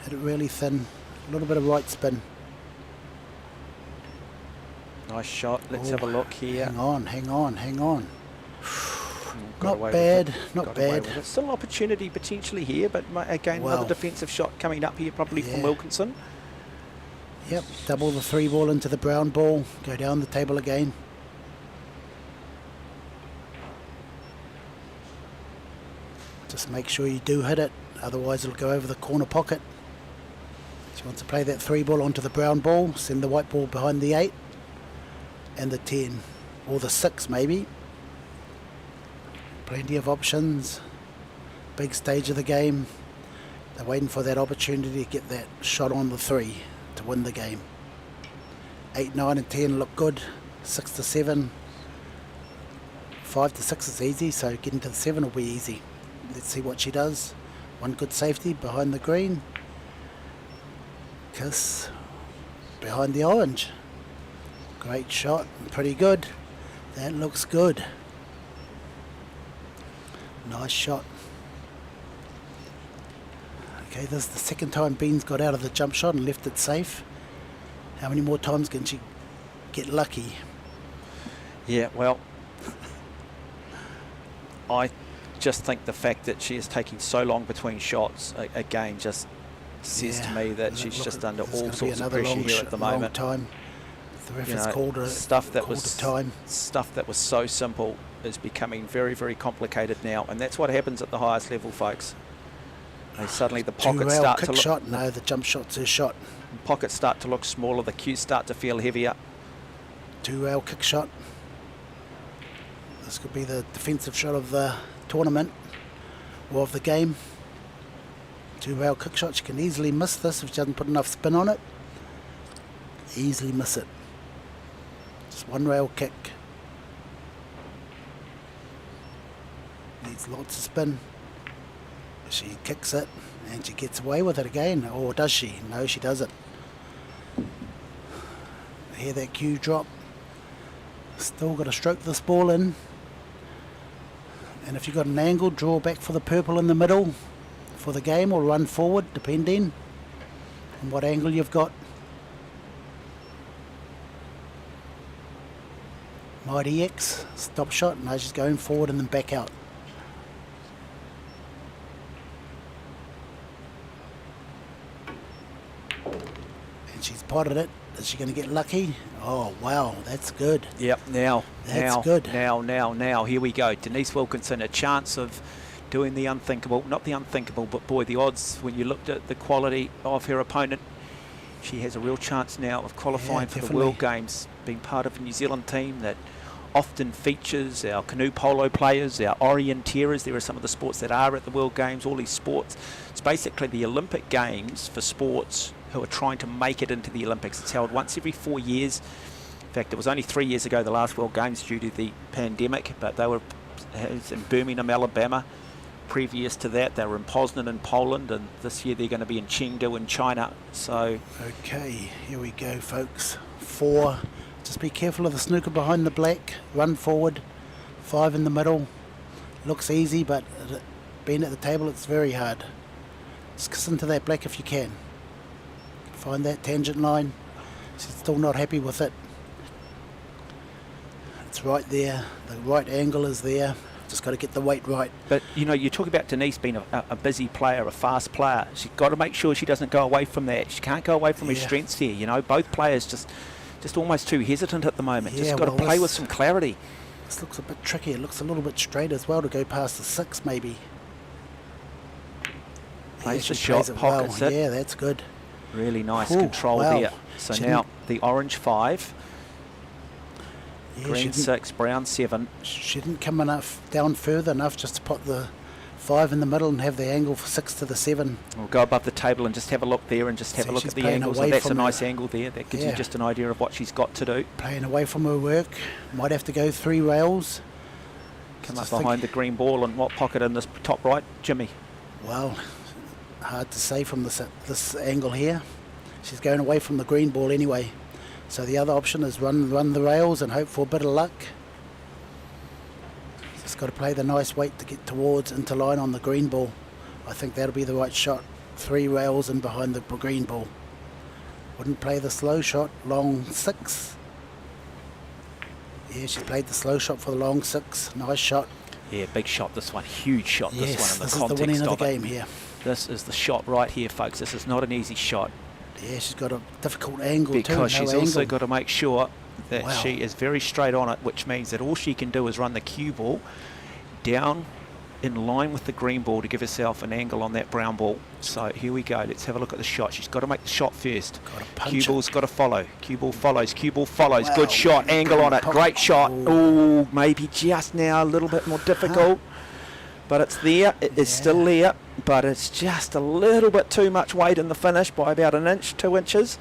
Hit it really thin. A little bit of right spin. Nice shot. Let's have a look here. Hang on, hang on, hang on. Got Not away with bad, it. not Got away bad. with it. Still an opportunity potentially here, but again, Well, another defensive shot coming up here probably from yeah. Wilkinson. Yep, double the 3 ball into the brown ball, go down the table again. Just make sure you do hit it, otherwise it'll go over the corner pocket. She wants to play that 3 ball onto the brown ball, send the white ball behind the 8 and the 10, or the 6 maybe. Plenty of options, big stage of the game. They're waiting for that opportunity to get that shot on the 3 to win the game. 8, 9 and 10 look good, 6 to 7. 5 to 6 is easy, so getting to the 7 will be easy. Let's see what she does. One good safety behind the green. Kiss behind the orange. Great shot, pretty good. That looks good. Nice shot. Okay, this is the second time Bean's got out of the jump shot and left it safe. How many more times can she get lucky? Yeah, well, I just think the fact that she is taking so long between shots, again, just says to me that she's just under all sorts of pressure here at the moment. Time. The ref has called her stuff that was time. Stuff that was so simple is becoming very, very complicated now, and that's what happens at the highest level, folks. Suddenly the pockets start to look. Shot. No, the jump shot's her shot. Pockets start to look smaller. The cues start to feel heavier. 2-rail kick shot. This could be the defensive shot of the tournament or of the game. 2-rail kick shot. She can easily miss this if she doesn't put enough spin on it. Easily miss it. Just 1-rail kick. Needs lots of spin. She kicks it and she gets away with it again, or does she? No, she doesn't. Hear that cue drop. Still got to stroke this ball in, and if you've got an angle, draw back for the purple in the middle for the game, or run forward depending on what angle you've got. Mighty X, stop shot. No, she's going forward and then back out. And she's potted it. Is she going to get lucky? Oh, wow, that's good. Yep, now, good. Now, here we go. Denise Wilkinson, a chance of doing the unthinkable. Not the unthinkable, but boy, the odds, when you looked at the quality of her opponent, she has a real chance now of qualifying for the World Games, being part of a New Zealand team that often features our canoe polo players, our orienteers. There are some of the sports that are at the World Games, all these sports. It's basically the Olympic Games for sports who are trying to make it into the Olympics. It's held once every 4 years. In fact, it was only 3 years ago, the last World Games, due to the pandemic, but they were in Birmingham, Alabama. Previous to that, they were in Poznan in Poland, and this year they're going to be in Chengdu in China. So, okay, here we go, folks. 4. Just be careful of the snooker behind the black. Run forward. 5 in the middle. Looks easy, but being at the table, it's very hard. Just kiss into that black if you can. Find that tangent line. She's still not happy with it. It's right there. The right angle is there. Just got to get the weight right. But, you know, you talk about Denise being a busy player, a fast player. She's got to make sure she doesn't go away from that. She can't go away from her strengths here. You know, both players just almost too hesitant at the moment. Just got to play with some clarity. This looks a bit tricky. It looks a little bit straight as well to go past the 6 maybe. Plays the shot, pockets it. Yeah, that's good. Really nice control there. So now the orange 5, green 6, brown 7. She didn't come down further enough just to put the 5 in the middle and have the angle for 6 to the 7. We'll go above the table and just have a look there and just have a look at the angles. So that's a nice angle there. That gives you just an idea of what she's got to do. Playing away from her work. Might have to go 3 rails. Come up behind the green ball, and what pocket in this top right, Jimmy? Well, hard to say from this angle here. She's going away from the green ball anyway. So the other option is run the rails and hope for a bit of luck. Just got to play the nice weight to get towards into line on the green ball. I think that'll be the right shot. 3 rails and behind the green ball. Wouldn't play the slow shot. Long 6. Yeah, she played the slow shot for the long 6. Nice shot. Yeah, big shot this one, huge shot this Yes, one in the this is the context winning of of the it. game here. This is the shot right here, folks. This is not an easy shot Yeah, she's got a difficult angle because too. she's no also angle. got to make sure that Wow. she is very straight on it, which means that all she can do is run the cue ball down in line with the green ball to give herself an angle on that brown ball. So here we go. Let's have a look at the shot. She's got to make the shot first. Gotta punch Cue it. ball's got to follow. Cue ball follows. Cue ball follows. Wow. Good shot. Angle on it. Pop. Great shot. Ooh. Oh, maybe just now a little bit more difficult. But it's there. It is still there. But it's just a little bit too much weight in the finish by about an inch, 2 inches.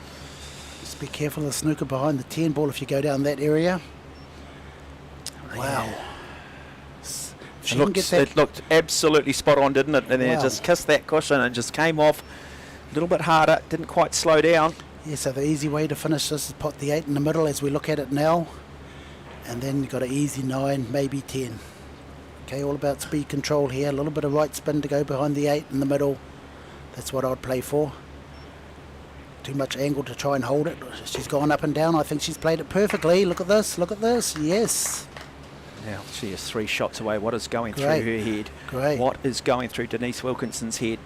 Just be careful of the snooker behind the 10 ball if you go down that area. Wow. If she can get that, It looked absolutely spot on, didn't it? And then it Wow. just kissed that cushion and just came off a little bit harder. Didn't quite slow down. yeah, so the easy way to finish this is put the 8 in the middle as we look at it now. And then you've got an easy 9, maybe 10. Okay, all about speed control here. A little bit of right spin to go behind the 8 in the middle. That's what I'd play for. Too much angle to try and hold it. She's gone up and down. I think she's played it perfectly. Look at this. Look at this. Yes. Now she is 3 shots away. What is going Great. through her head? Great. What is going through Denise Wilkinson's head?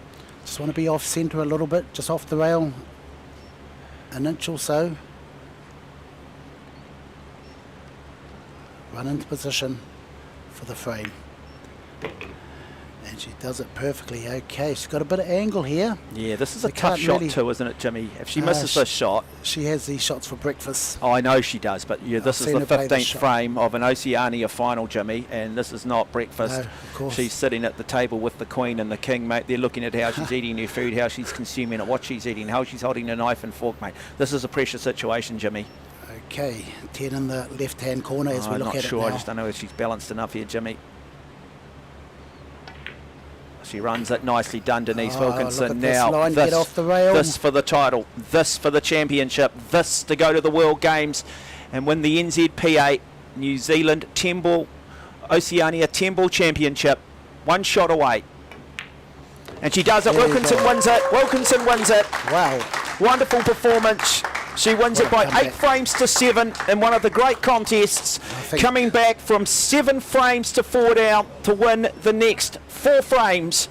Just want to be off centre a little bit. Just off the rail. An inch or so. Run into position for the frame. And she does it perfectly. Okay, she's got a bit of angle here. Yeah, this is We a tough can't shot really- too, isn't it, Jimmy? If she misses this shot, She has these shots for breakfast. oh, I know she does, but yeah, this I've is seen the her play this 15th shot. frame of an Oceania final, Jimmy, and this is not breakfast. No, of course. She's sitting at the table with the Queen and the King, mate. They're looking at how she's eating her food, how she's consuming it, what she's eating, how she's holding a knife and fork, mate. This is a pressure situation, Jimmy. Okay, 10 in the left-hand corner as we I'm look not at sure. it I now. just don't know if she's balanced enough here, Jimmy. She runs it nicely done, Denise Oh, Wilkinson. look at this Now, line, get off the rail. this for the title, this for the championship, this to go to the World Games and win the NZPA New Zealand 10-ball Oceania 10-ball championship. 1 shot away. And she does it. There you Wilkinson go. wins it. Wilkinson wins it. Wow. Wonderful performance. She wins What it a by comeback. 8 frames to 7 in one of the great contests, think- coming back from 7 frames to 4 down to win the next 4 frames.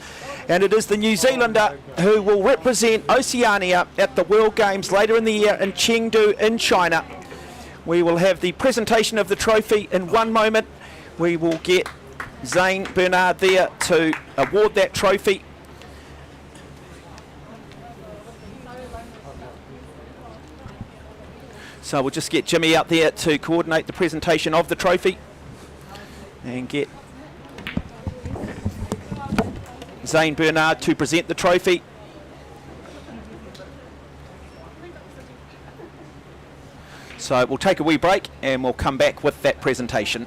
And it is the New Zealander who will represent Oceania at the World Games later in the year in Chengdu in China. We will have the presentation of the trophy in one moment. We will get Zane Bernard there to award that trophy. So we'll just get Jimmy out there to coordinate the presentation of the trophy and get Zane Bernard to present the trophy. So we'll take a wee break and we'll come back with that presentation.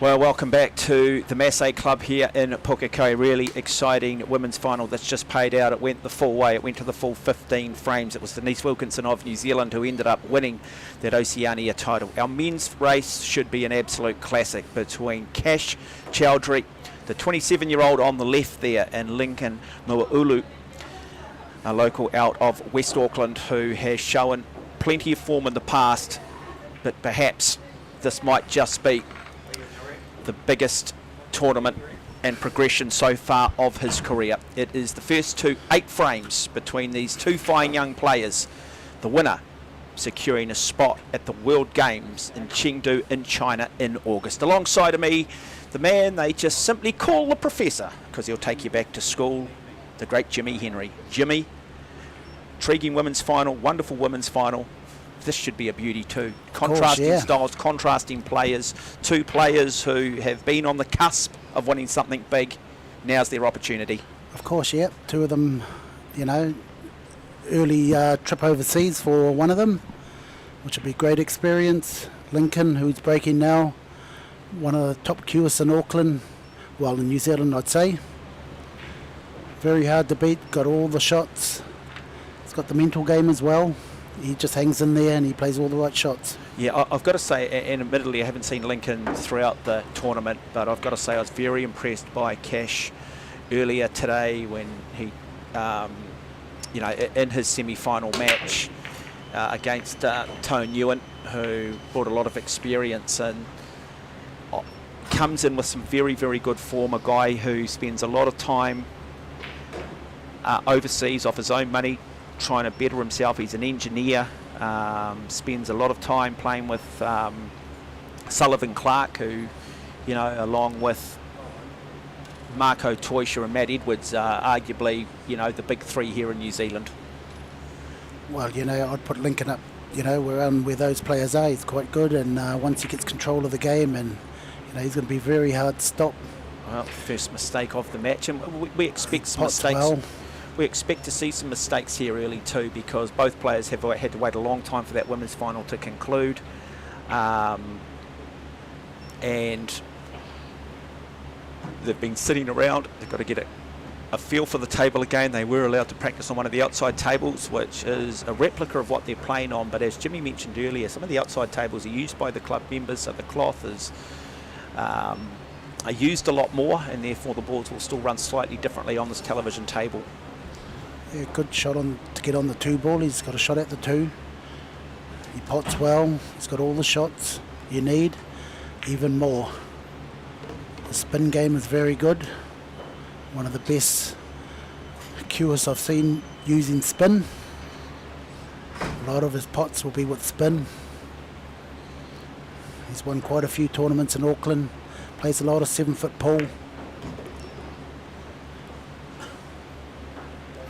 Well, welcome back to the Masse Club here in Pukekohe. Really exciting women's final that's just paid out. It went the full way. It went to the full 15 frames. It was Denise Wilkinson of New Zealand who ended up winning that Oceania title. Our men's race should be an absolute classic between Cash Chowdhury, the 27-year-old on the left there, and Lincoln Muaulu, a local out of West Auckland who has shown plenty of form in the past, but perhaps this might just be the biggest tournament and progression so far of his career. It is the first 8 frames between these two fine young players. The winner securing a spot at the World Games in Chengdu in China in August. Alongside of me, the man they just simply call the Professor, because he'll take you back to school, the great Jimmy Henry. Jimmy, intriguing women's final, wonderful women's final. This should be a beauty too. Contrasting styles, contrasting players, two players who have been on the cusp of winning something big. Now's their opportunity. Of course, yeah. Two of them, you know, early trip overseas for one of them, which will be a great experience. Lincoln, who's breaking now, one of the top queuers in Auckland, well, in New Zealand, I'd say. Very hard to beat, got all the shots. He's got the mental game as well. He just hangs in there and he plays all the right shots. Yeah, I've got to say, and admittedly I haven't seen Lincoln throughout the tournament, but I've got to say I was very impressed by Cash earlier today when he, you know, in his semi-final match against Tone Ewan, who brought a lot of experience and comes in with some very, very good form. A guy who spends a lot of time overseas off his own money, trying to better himself. He's an engineer, spends a lot of time playing with Sullivan Clark, who, you know, along with Marco Teuscher and Matt Edwards, arguably, you know, the big three here in New Zealand. Well, you know, I'd put Lincoln up, you know, where those players are. He's quite good, and once he gets control of the game, and, you know, he's going to be very hard to stop. Well, first mistake of the match, and we expect some Pots mistakes. well. We expect to see some mistakes here early too, because both players have had to wait a long time for that women's final to conclude, and they've been sitting around. They've got to get a feel for the table again. They were allowed to practice on one of the outside tables, which is a replica of what they're playing on, but as Jimmy mentioned earlier, some of the outside tables are used by the club members, so the cloth is are used a lot more, and therefore the boards will still run slightly differently on this television table. Yeah, good shot on to get on the two ball. He's got a shot at the two. He pots well. He's got all the shots you need, even more. The spin game is very good. One of the best queuers I've seen using spin. A lot of his pots will be with spin. He's won quite a few tournaments in Auckland. Plays a lot of 7-foot pool.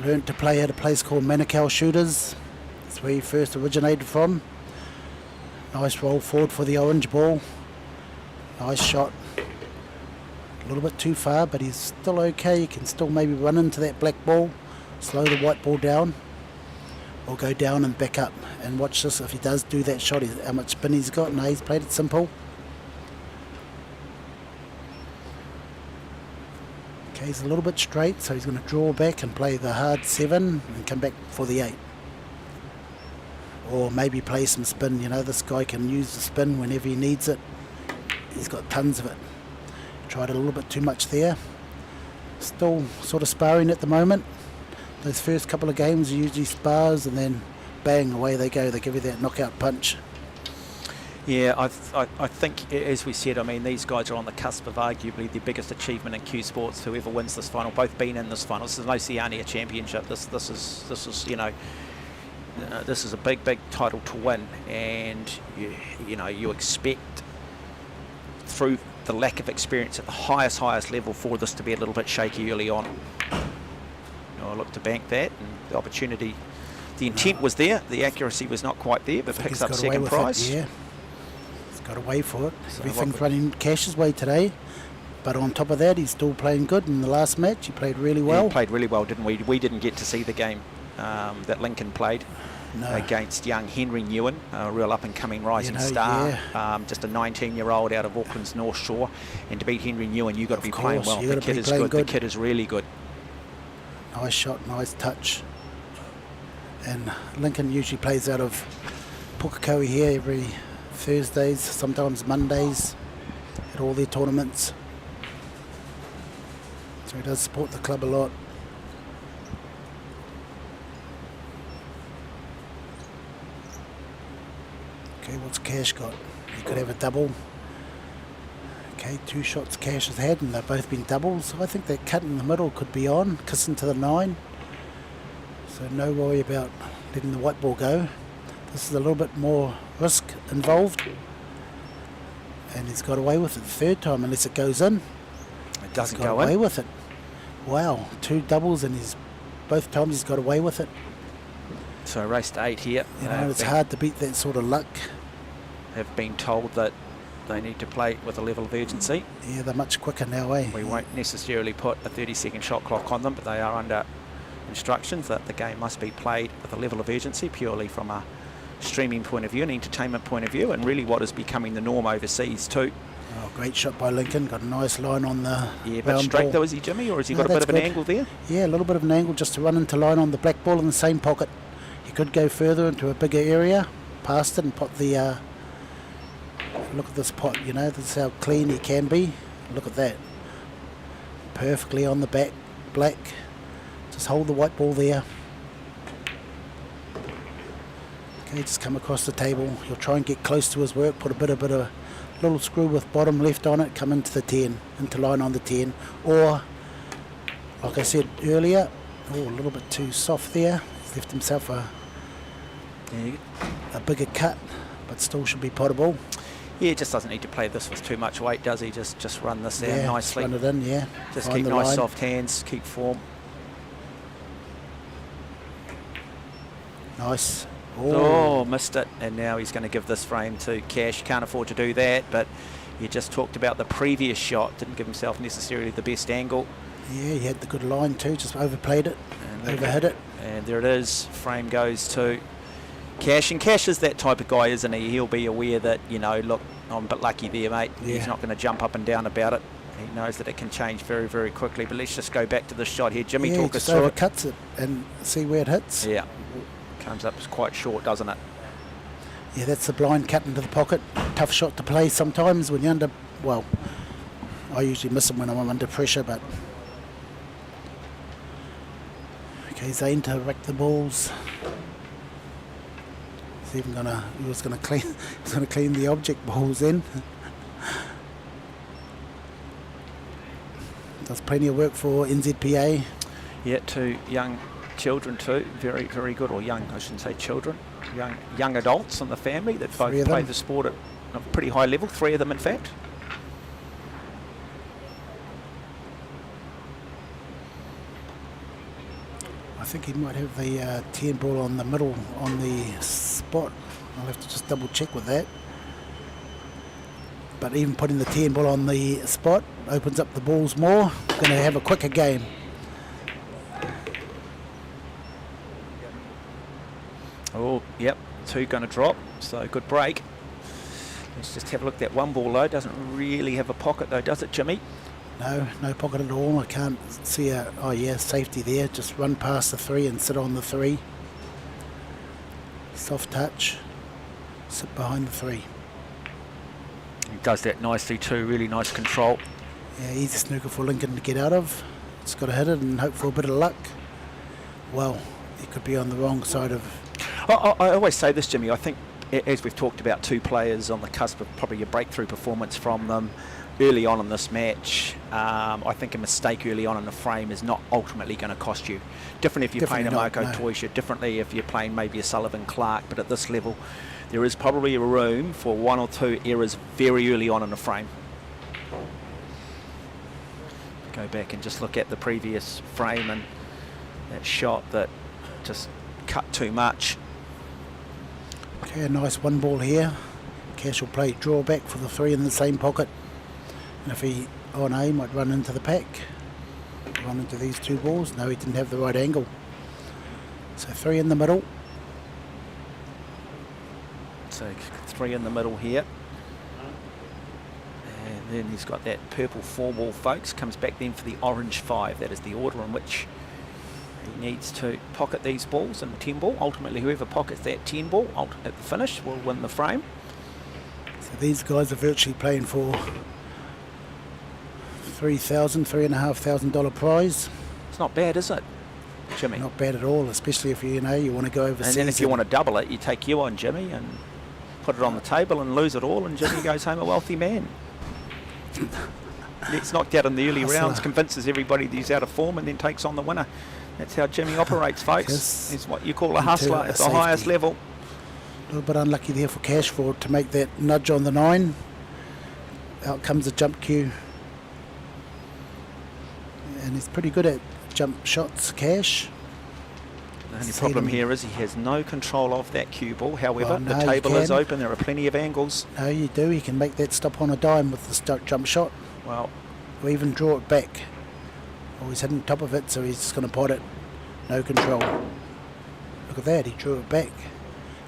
Learned to play at a place called Manukau Shooters. That's where he first originated from. Nice roll forward for the orange ball. Nice shot. A little bit too far, but he's still okay. He can still maybe run into that black ball, slow the white ball down, or go down and back up. And watch this, if he does do that shot, how much spin he's got. No, he's played it simple. Okay, he's a little bit straight, so he's going to draw back and play the hard 7 and come back for the 8. Or maybe play some spin. You know, this guy can use the spin whenever he needs it. He's got tons of it. Tried it a little bit too much there. Still sort of sparring at the moment. Those first couple of games are usually spars, and then bang, away they go. They give you that knockout punch. Yeah, I think, as we said, I mean, these guys are on the cusp of arguably the biggest achievement in Q Sports. Whoever wins this final, both been in this final. This is an Oceania championship. This is you know, this is a big title to win, and you know, you expect through the lack of experience at the highest level for this to be a little bit shaky early on. I look to bank that, and the opportunity, the intent was there, the accuracy was not quite there, but picks up second prize. Yeah. Got away for it. So everything's running Cash's way today, but on top of that, he's still playing good. In the last match, he played really well. He played really well, didn't we? We didn't get to see the game that Lincoln played against young Henry Newen, a real up-and-coming rising star. Yeah. Just a 19-year-old out of Auckland's North Shore, and to beat Henry Newen, you've got to be playing well. The kid is good. The kid is really good. Nice shot, nice touch. And Lincoln usually plays out of Pukekohe here every Thursdays, sometimes Mondays, at all their tournaments. So he does support the club a lot. Okay, what's Cash got? He could have a double. Okay, 2 shots Cash has had, and they've both been doubles. So I think that cut in the middle could be on, kissing to the 9. So no worry about letting the white ball go. This is a little bit more risk involved. And he's got away with it the third time, unless it goes in. It doesn't He's got go away in. with it. Wow, 2 doubles, and both times he's got away with it. So race to 8 here. You know, it's hard to beat that sort of luck. Have been told that they need to play with a level of urgency. Yeah, they're much quicker now, eh? We won't necessarily put a 30-second shot clock on them, but they are under instructions that the game must be played with a level of urgency, purely from a streaming point of view, an entertainment point of view, and really what is becoming the norm overseas too. Oh, great shot by Lincoln. Got a nice line on the Yeah, but round straight ball. though, is he, Jimmy, or has he No, got a bit that's of an good. angle there? Yeah, a little bit of an angle just to run into line on the black ball in the same pocket. He could go further into a bigger area, past it, and put the... look at this pot, you know, this is how clean he can be. Look at that. Perfectly on the back, black. Just hold the white ball there. Okay, just come across the table. He'll try and get close to his work, put a bit of little screw with bottom left on it, come into the 10, into line on the 10. Or, like I said earlier, a little bit too soft there. He's left himself a bigger cut, but still should be potable. Yeah, he just doesn't need to play this with too much weight, does he? Just run this down Yeah, nicely. run it in, yeah. Just Find keep the nice line. soft hands, keep form. Nice. Oh, missed it. And now he's going to give this frame to Cash. Can't afford to do that, but you just talked about the previous shot. Didn't give himself necessarily the best angle. Yeah, he had the good line too, just overplayed it, And overhit it. And there it is. Frame goes to Cash. And Cash is that type of guy, isn't he? He'll be aware that, you know, look, I'm a bit lucky there, mate. Yeah. He's not going to jump up and down about it. He knows that it can change very, very quickly. But let's just go back to this shot here. Jimmy, Yeah, talk he us just through it. overcuts it and see where it hits. Yeah. Comes up quite short, doesn't it? Yeah, that's the blind cut into the pocket. Tough shot to play sometimes when you're under, well, I usually miss them when I'm under pressure, but... Okay, Zane to rack the balls. He's even he was gonna clean the object balls in. Does plenty of work for NZPA. Yeah, 2 young children too, very, very good, or young, I shouldn't say children, young adults in the family that both 3 of play them. the sport at a pretty high level, 3 of them in fact. I think he might have the 10 ball on the middle on the spot. I'll have to just double check with that. But even putting the 10 ball on the spot opens up the balls more. Going to have a quicker game. Oh, yep, 2 going to drop, so good break. Let's just have a look at that 1 ball though. Doesn't really have a pocket though, does it, Jimmy? No pocket at all. I can't see oh yeah, safety there. Just run past the 3 and sit on the 3. Soft touch. Sit behind the 3. He does that nicely too, really nice control. Yeah, easy snooker for Lincoln to get out of. Just got to hit it and hope for a bit of luck. Well, he could be on the wrong side of... I always say this, Jimmy, I think as we've talked about 2 players on the cusp of probably a breakthrough performance from them early on in this match, I think a mistake early on in the frame is not ultimately going to cost you. Different if you're playing a Definitely Marco not, no. Toysha, differently if you're playing maybe a Sullivan Clark, but at this level there is probably a room for 1 or 2 errors very early on in the frame. Go back and just look at the previous frame and that shot that just cut too much. Okay, a nice 1 ball here. Cash will play drawback for the 3 in the same pocket. And if he, oh no, he might run into the pack. Run into these 2 balls. No, he didn't have the right angle. So 3 in the middle. So 3 in the middle here. And then he's got that purple 4 ball, folks. Comes back then for the orange 5. That is the order in which he needs to pocket these balls and 10 ball. Ultimately, whoever pockets that 10 ball at the finish will win the frame. So these guys are virtually playing for $3,500 prize. It's not bad, is it, Jimmy? Not bad at all, especially if you want to go overseas. And then if you want to double it, you take you on, Jimmy, and put it on the table and lose it all, and Jimmy goes home a wealthy man. Gets knocked out in the early Hustler. rounds, convinces everybody that he's out of form, and then takes on the winner. That's how Jimmy operates, folks. Yes. He's what you call a Into hustler a at the highest safety. level. little bit unlucky there for Cash to make that nudge on the 9. Out comes the jump cue. And he's pretty good at jump shots, Cash. The only problem here is he has no control of that cue ball. However, Well, no, the table you is can. open. There are plenty of angles. No, you do. He can make that stop on a dime with the jump shot. Well, Or even draw it back. Oh, he's hitting top of it, so he's just going to pot it. No control. Look at that, he drew it back.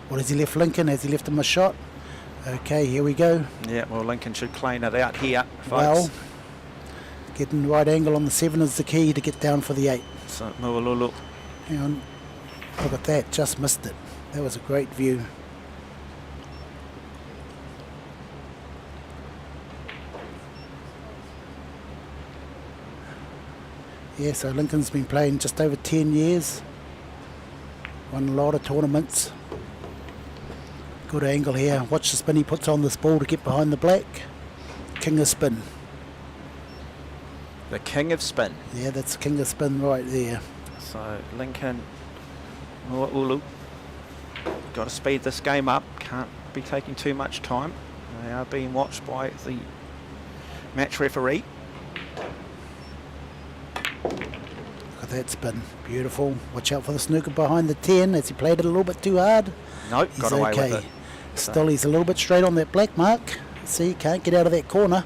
What has he left Lincoln? Has he left him a shot? Okay, here we go. yeah, well, Lincoln should clean it out here, folks. Well, getting the right angle on the 7 is the key to get down for the 8. So, Mualulu. Hang on. Look at that, just missed it. That was a great view. Yeah, so Lincoln's been playing just over 10 years. Won a lot of tournaments. Good angle here. Watch the spin he puts on this ball to get behind the black. King of spin. The king of spin. Yeah, that's the king of spin right there. So, Lincoln, Mualulu. Got to speed this game up. Can't be taking too much time. They are being watched by the match referee. Look at that spin. Beautiful. Watch out for the snooker behind the 10 as he played it a little bit too hard. Nope, He's got away okay. with it. Still, he's a little bit straight on that black mark. See, can't get out of that corner.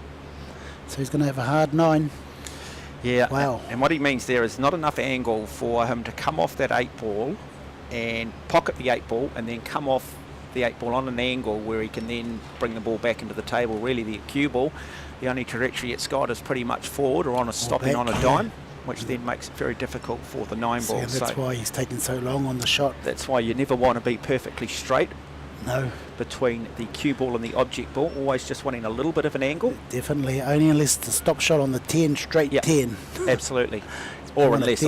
So he's going to have a hard 9. Yeah, Wow. and what he means there is not enough angle for him to come off that 8 ball and pocket the 8 ball and then come off the 8 ball on an angle where he can then bring the ball back into the table. Really, the cue ball, the only trajectory it's got is pretty much forward or on a stopping back, on a yeah. dime, which then makes it very difficult for the 9 See, ball. and that's why he's taking so long on the shot. That's why you never want to be perfectly straight No, between the cue ball and the object ball, always just wanting a little bit of an angle. definitely. Only unless the stop shot on the 10, straight Yeah. 10. Absolutely. Or want it unless dead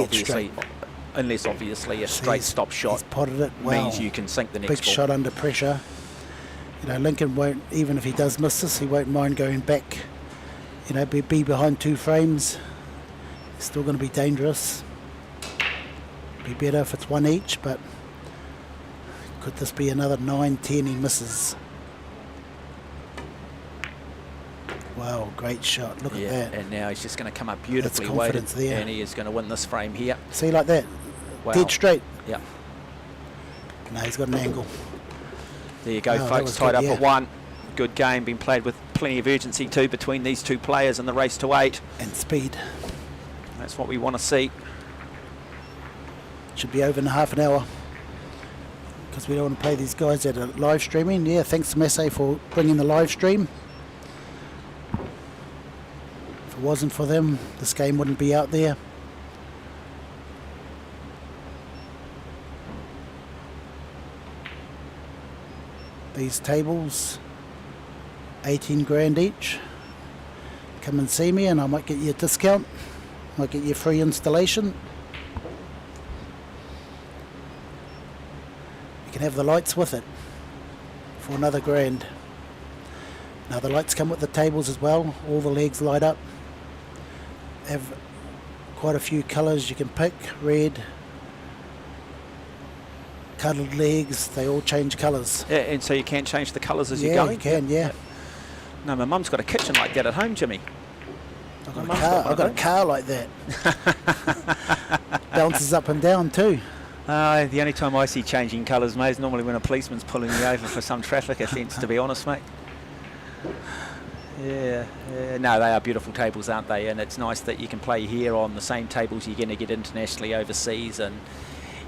obviously a See, straight he's- stop shot He's potted it well. means you can sink the next Big ball. shot under pressure. You know, Lincoln won't, even if he does miss this, he won't mind going back. You know, be behind 2 frames. It's still going to be dangerous. Be better if it's 1 each, but could this be another 9-10 he misses? Wow, great shot. Look Yeah, at that. and now he's just going to come up beautifully weighted, confidence there. and he is going to win this frame here. See, like that. Wow. Dead straight. Yeah, No, he's got an angle. there you go, Oh, that folks. was Tied good, up yeah. at 1. Good game, been played with plenty of urgency too between these 2 players in the race to 8. And speed. That's what we want to see. Should be over in half an hour. Because we don't want to play these guys that are live streaming. Yeah, thanks to Masse for bringing the live stream. If it wasn't for them, this game wouldn't be out there. These tables, 18 grand each. Come and see me and I might get you a discount. Might get you a free installation. You can have the lights with it for another grand. Now the lights come with the tables as well. All the legs light up. Have quite a few colours you can pick. Red, coloured legs, they all change colours. Yeah, and so you can change the colours as you're Yeah, going? you can, yeah. No, my mum's got a kitchen like that at home, Jimmy. I've My got, mum's got one I've got a of car like that. Bounces up and down too. The only time I see changing colours, mate, is normally when a policeman's pulling me over for some traffic offence, to be honest, mate. Yeah, no, they are beautiful tables, aren't they? And it's nice that you can play here on the same tables you're going to get internationally overseas, and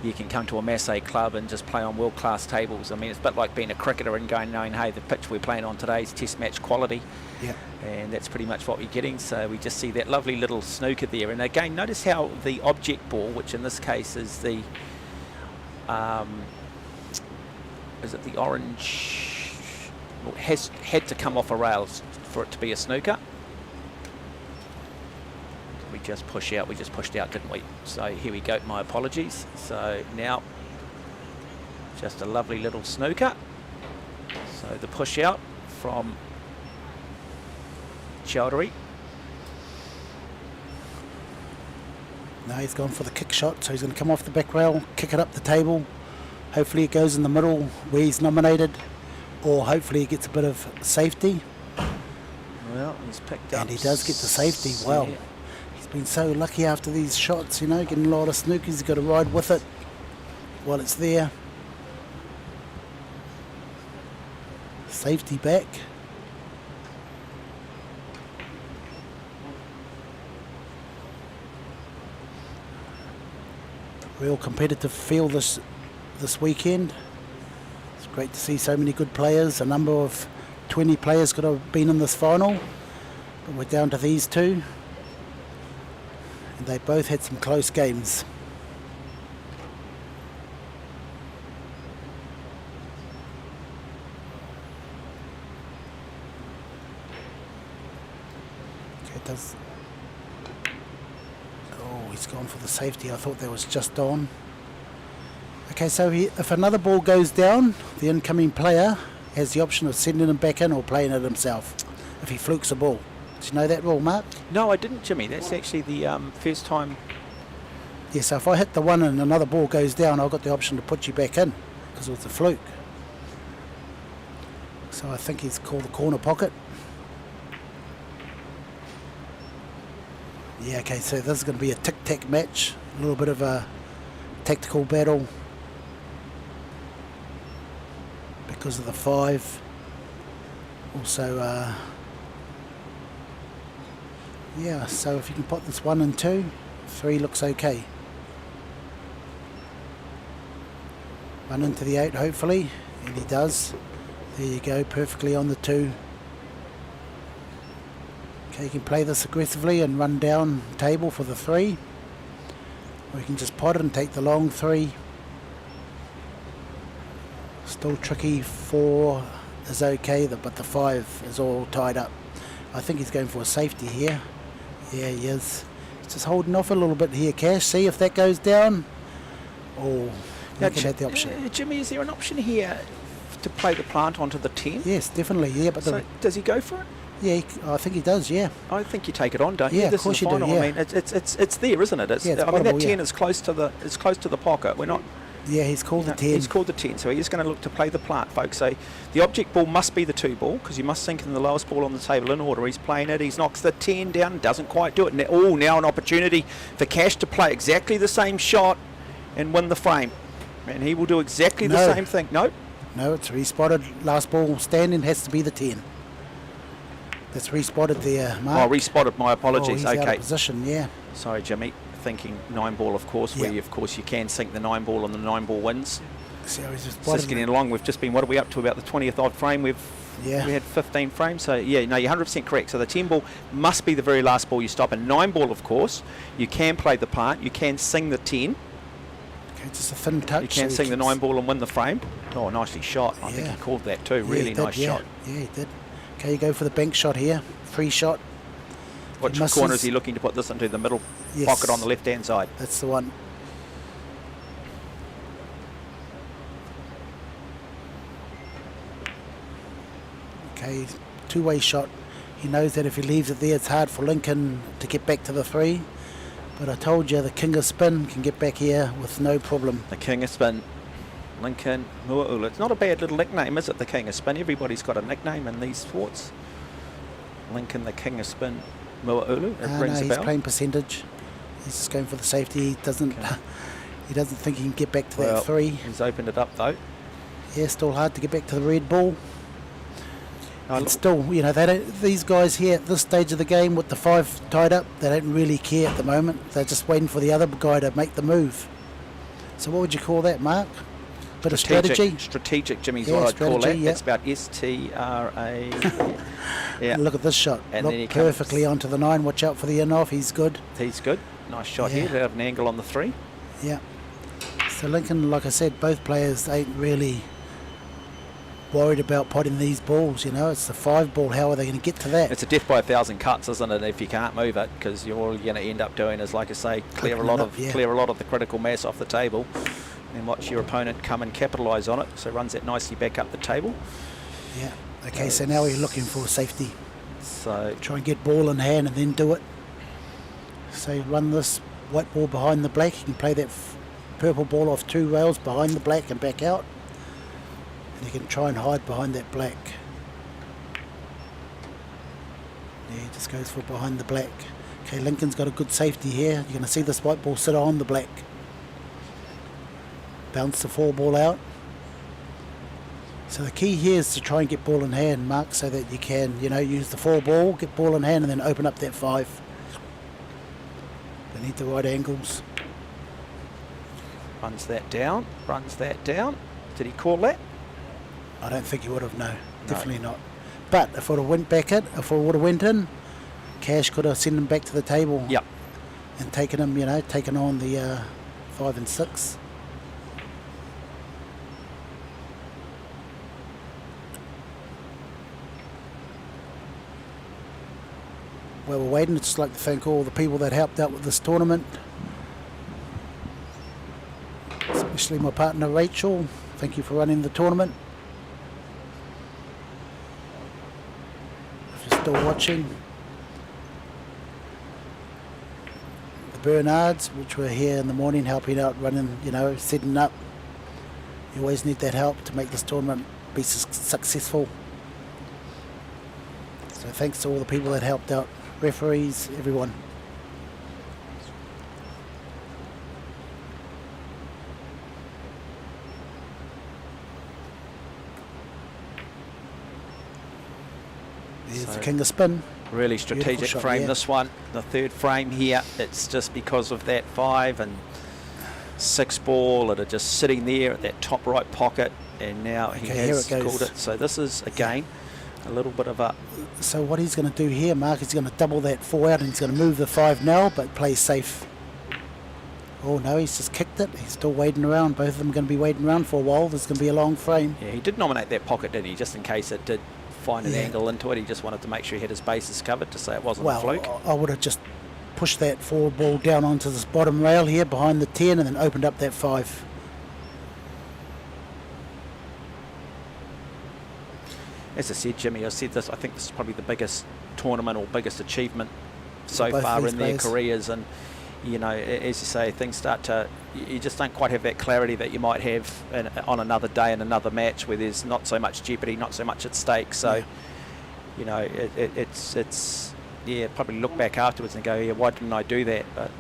you can come to a Masse club and just play on world-class tables. I mean, it's a bit like being a cricketer and knowing, hey, the pitch we're playing on today is test match quality. Yeah. And that's pretty much what we're getting. So we just see that lovely little snooker there. And again, notice how the object ball, which in this case is the, is it the orange, well, has had to come off a rail for it to be a snooker. We just pushed out, didn't we? So here we go, my apologies. So now, just a lovely little snooker. So the push out from Chowdhury. Now he's gone for the kick shot, so he's going to come off the back rail, kick it up the table. Hopefully it goes in the middle where he's nominated, or hopefully he gets a bit of safety. Well, he's picked up. And he does get the safety. Well, he's been so lucky after these shots, you know, getting a lot of snookies. He's got to ride with it while it's there. Safety back. Real competitive field this weekend. It's great to see so many good players. A number of 20 players could have been in this final, but we're down to these two, and they both had some close games. Okay, oh, he's gone for the safety. I thought that was just on. Okay, so if another ball goes down, the incoming player has the option of sending him back in or playing it himself if he flukes a ball. Did you know that rule, Mark? No, I didn't, Jimmy. That's actually the first time. Yeah, so if I hit the one and another ball goes down, I've got the option to put you back in because it was a fluke. So I think he's called the corner pocket. Yeah, okay, so this is going to be a tic-tac match, a little bit of a tactical battle because of the 5. Also, yeah, so if you can put this 1 and 2, 3 looks okay. 1 into the 8 hopefully, and he does. There you go, perfectly on the 2. Okay, you can play this aggressively and run down table for the 3. Or you can just pot it and take the long 3. Still tricky. 4 is okay, but the 5 is all tied up. I think he's going for a safety here. Yeah, he is. He's just holding off a little bit here, Cash. See if that goes down. Oh, Now, look at the option. Jimmy, is there an option here to play the plant onto the 10? Yes, definitely. Yeah, but So does he go for it? yeah, I think he does. Yeah. I think you take it on, don't you? Yeah, of This course is you the do, final. yeah. I mean, it's there, isn't it? Yeah, it's I mean, that potable, 10 yeah. is close to the pocket. We're not. Yeah, he's called the 10. He's called the 10, so he's going to look to play the plant, folks. So the object ball must be the 2 ball because you must sink in the lowest ball on the table in order. He's playing it. He knocks the 10 down, doesn't quite do it. Now an opportunity for Cash to play exactly the same shot and win the frame. And he will do exactly the same thing. No? No, it's respotted. Last ball standing has to be the 10. That's respotted there, Mark. Oh, respotted. My apologies. Oh, he's out Okay. of position, yeah. Sorry, Jimmy. Thinking 9 ball, of course, where of course you can sink the 9 ball and the 9 ball wins. So he's just Just getting along. We've just been, what are we up to, about the 20th odd frame? We had 15 frames. So yeah, no, you're 100% correct. So the 10 ball must be the very last ball you stop. And 9 ball, of course, you can play the plant. You can sing the 10. Okay, just a thin touch. You can sing the 9 ball and win the frame. Oh, nicely shot. I think he called that too. Really nice shot. Yeah, he did. Okay, you go for the bank shot here. Free shot. Which corner is he looking to put this into? The middle pocket on the left-hand side. That's the one. Okay, two-way shot. He knows that if he leaves it there, it's hard for Lincoln to get back to the 3. But I told you, the king of spin can get back here with no problem. The king of spin. Lincoln Muaulu. It's not a bad little nickname, is it, the king of spin? Everybody's got a nickname in these sports. Lincoln, the king of spin. Muaulu. It rings a bell. He's playing percentage. He's just going for the safety. He doesn't. He doesn't think he can get back to that 3. He's opened it up though. Yeah, still hard to get back to the red ball. Oh, And still, you know, they don't. These guys here at this stage of the game with the 5 tied up, they don't really care at the moment. They're just waiting for the other guy to make the move. So what would you call that, Mark? Bit of strategy. Strategic, Jimmy's Yeah, what I'd call that. strategy, yeah. It's about STRA. Yeah. Look at this shot. And Look then he perfectly comes. onto the 9. Watch out for the in-off. He's good. He's good. Nice shot Yeah. here. Out of an angle on the 3. Yeah. So Lincoln, like I said, both players ain't really worried about potting these balls. You know, it's the 5 ball. How are they going to get to that? It's a death by 1,000 cuts, isn't it? If you can't move it, because all you're going to end up doing is, like I say, clear a lot of the critical mass off the table, and watch your opponent come and capitalise on it. So runs that nicely back up the table. Yeah. Okay. So now we're looking for safety. So Try and get ball in hand and then do it. So you run this white ball behind the black. You can play that purple ball off 2 rails behind the black and back out. And you can try and hide behind that black. Yeah, he just goes for behind the black. Okay, Lincoln's got a good safety here. You're going to see this white ball sit on the black. Bounce the 4 ball out. So the key here is to try and get ball in hand, Mark, so that you can, use the 4 ball, get ball in hand, and then open up that 5. They need the right angles. Runs that down. Did he call that? I don't think he would have, no. Definitely not. But if it would have went back in, if it would have went in, Cash could have sent him back to the table. Yep. And taken him, taken on the 5 and 6. While we're waiting, I'd just like to thank all the people that helped out with this tournament. Especially my partner Rachel. Thank you for running the tournament. If you're still watching. The Bernards, which were here in the morning helping out, running, setting up. You always need that help to make this tournament be successful. So thanks to all the people that helped out. Referees, everyone. There's the king of spin. Really strategic shot, frame, yeah. this one. The 3rd frame here, it's just because of that 5 and 6 ball that are just sitting there at that top right pocket, and now he has called it. So this is, again, a little bit of a... So what he's going to do here, Mark, is going to double that 4 out and he's going to move the 5 now, but play safe. Oh no, he's just kicked it. He's still waiting around. Both of them are going to be waiting around for a while. There's going to be a long frame. Yeah, he did nominate that pocket, didn't he? Just in case it did find an angle into it. He just wanted to make sure he had his bases covered to say it wasn't a fluke. I would have just pushed that 4 ball down onto this bottom rail here behind the 10 and then opened up that 5. As I said, Jimmy, I said this, I think this is probably the biggest tournament or biggest achievement so far in their careers, and as you say, things start to, you just don't quite have that clarity that you might have on another day in another match where there's not so much jeopardy, not so much at stake. So it's probably look back afterwards and go, yeah, why didn't I do that? But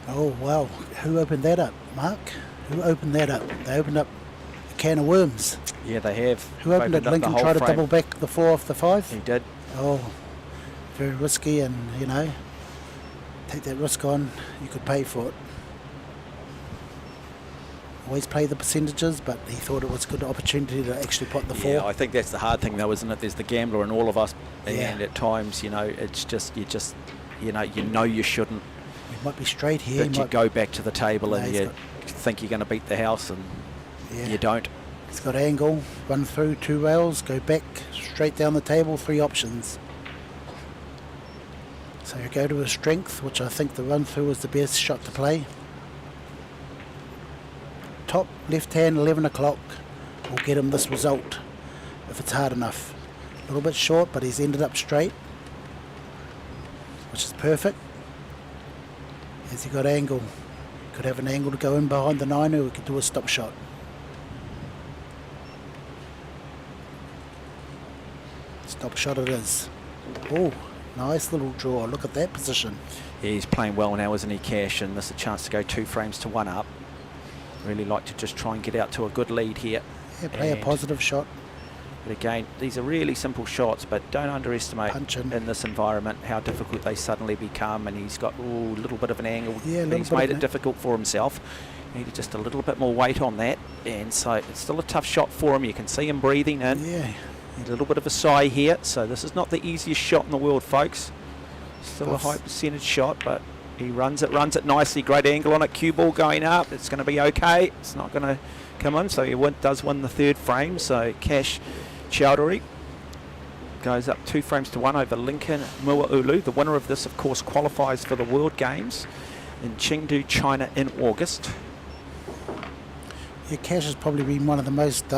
oh wow, who opened that up, Mark? Who opened that up? They opened up a can of worms. Yeah, they have. Who opened it? Lincoln tried to double back the 4 off the 5? He did. Oh, very risky, and take that risk on, you could pay for it. Always play the percentages, but he thought it was a good opportunity to actually put the 4. Yeah, I think that's the hard thing though, isn't it? There's the gambler in all of us, and at times, it's just, you shouldn't. He might be straight here. But you go back to the table and you think you're going to beat the house, and you don't. He's got angle, run through 2 rails, go back, straight down the table, 3 options. So you go to his strength, which I think the run through is the best shot to play. Top left hand 11 o'clock will get him this result if it's hard enough. A little bit short, but he's ended up straight, which is perfect. Has he got angle? Could have an angle to go in behind the 9, or we could do a stop shot. Stop shot it is. Oh, nice little draw. Look at that position. Yeah, he's playing well now, isn't he, Cash? And this is a chance to go 2 frames to 1 up. Really like to just try and get out to a good lead here. Yeah, play a positive shot. But again, these are really simple shots, but don't underestimate in this environment how difficult they suddenly become. And he's got a little bit of an angle. Yeah, he's made it difficult for himself. Needed just a little bit more weight on that, and so it's still a tough shot for him. You can see him breathing in. Yeah. A little bit of a sigh here, so this is not the easiest shot in the world, folks. Still a high percentage shot, but he runs it nicely. Great angle on it. Cue ball going up. It's going to be okay. It's not going to come in, so he does win the 3rd frame. So Cash Chowdhury goes up 2 frames to 1 over Lincoln Muaulu. The winner of this, of course, qualifies for the World Games in Chengdu, China in August. Yeah, Cash has probably been one of the most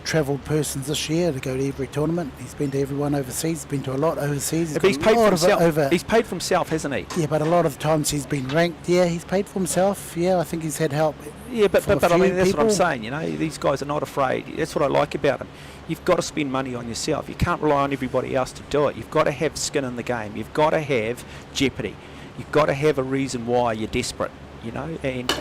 travelled persons this year to go to every tournament. He's been to everyone overseas. He's been to a lot overseas. He's paid for himself. He's paid for himself, hasn't he? Yeah, but a lot of the times he's been ranked. Yeah, he's paid for himself. Yeah, I think he's had help. Yeah, but I mean, that's people. what I'm saying. You know, these guys are not afraid. That's what I like about them. You've got to spend money on yourself. You can't rely on everybody else to do it. You've got to have skin in the game. You've got to have jeopardy. You've got to have a reason why you're desperate. You know, and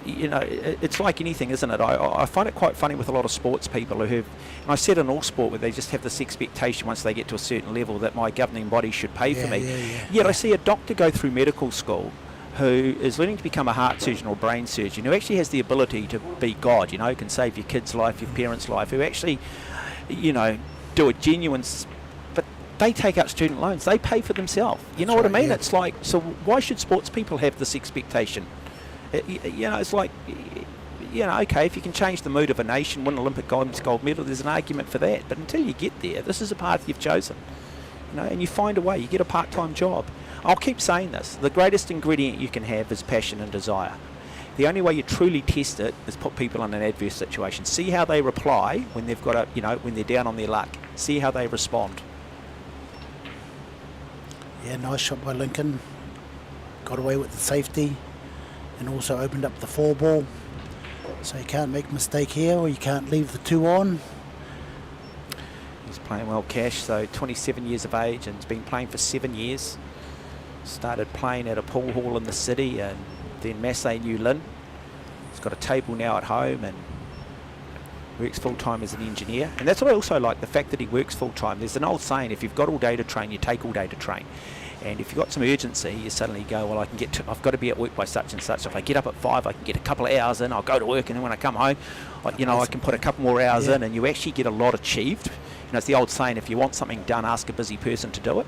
it's like anything, isn't it? I find it quite funny with a lot of sports people who have, and I said in all sport, where they just have this expectation once they get to a certain level that my governing body should pay for me. Yet I see a doctor go through medical school who is learning to become a heart surgeon or brain surgeon, who actually has the ability to be God, can save your kid's life, your parents' life, who actually, do a genuine. They take out student loans. They pay for themselves. You know what I mean? Yeah. It's like, so why should sports people have this expectation? It's like, okay, if you can change the mood of a nation, win Olympic gold medal, there's an argument for that. But until you get there, this is a path you've chosen. And you find a way. You get a part-time job. I'll keep saying this. The greatest ingredient you can have is passion and desire. The only way you truly test it is put people in an adverse situation. See how they reply when they've got when they're down on their luck. See how they respond. Yeah, nice shot by Lincoln. Got away with the safety and also opened up the 4-ball. So you can't make a mistake here, or you can't leave the 2 on. He's playing well, Cash, so 27 years of age and has been playing for 7 years. Started playing at a pool hall in the city and then Masse, New Lynn. He's got a table now at home and works full-time as an engineer. And that's what I also like, the fact that he works full-time. There's an old saying, if you've got all day to train, you take all day to train. And if you've got some urgency, you suddenly go, well, I've got to be at work by such and such. If I get up at 5, I can get a couple of hours in, I'll go to work, and then when I come home, I can put a couple more hours in, and you actually get a lot achieved. It's the old saying, if you want something done, ask a busy person to do it.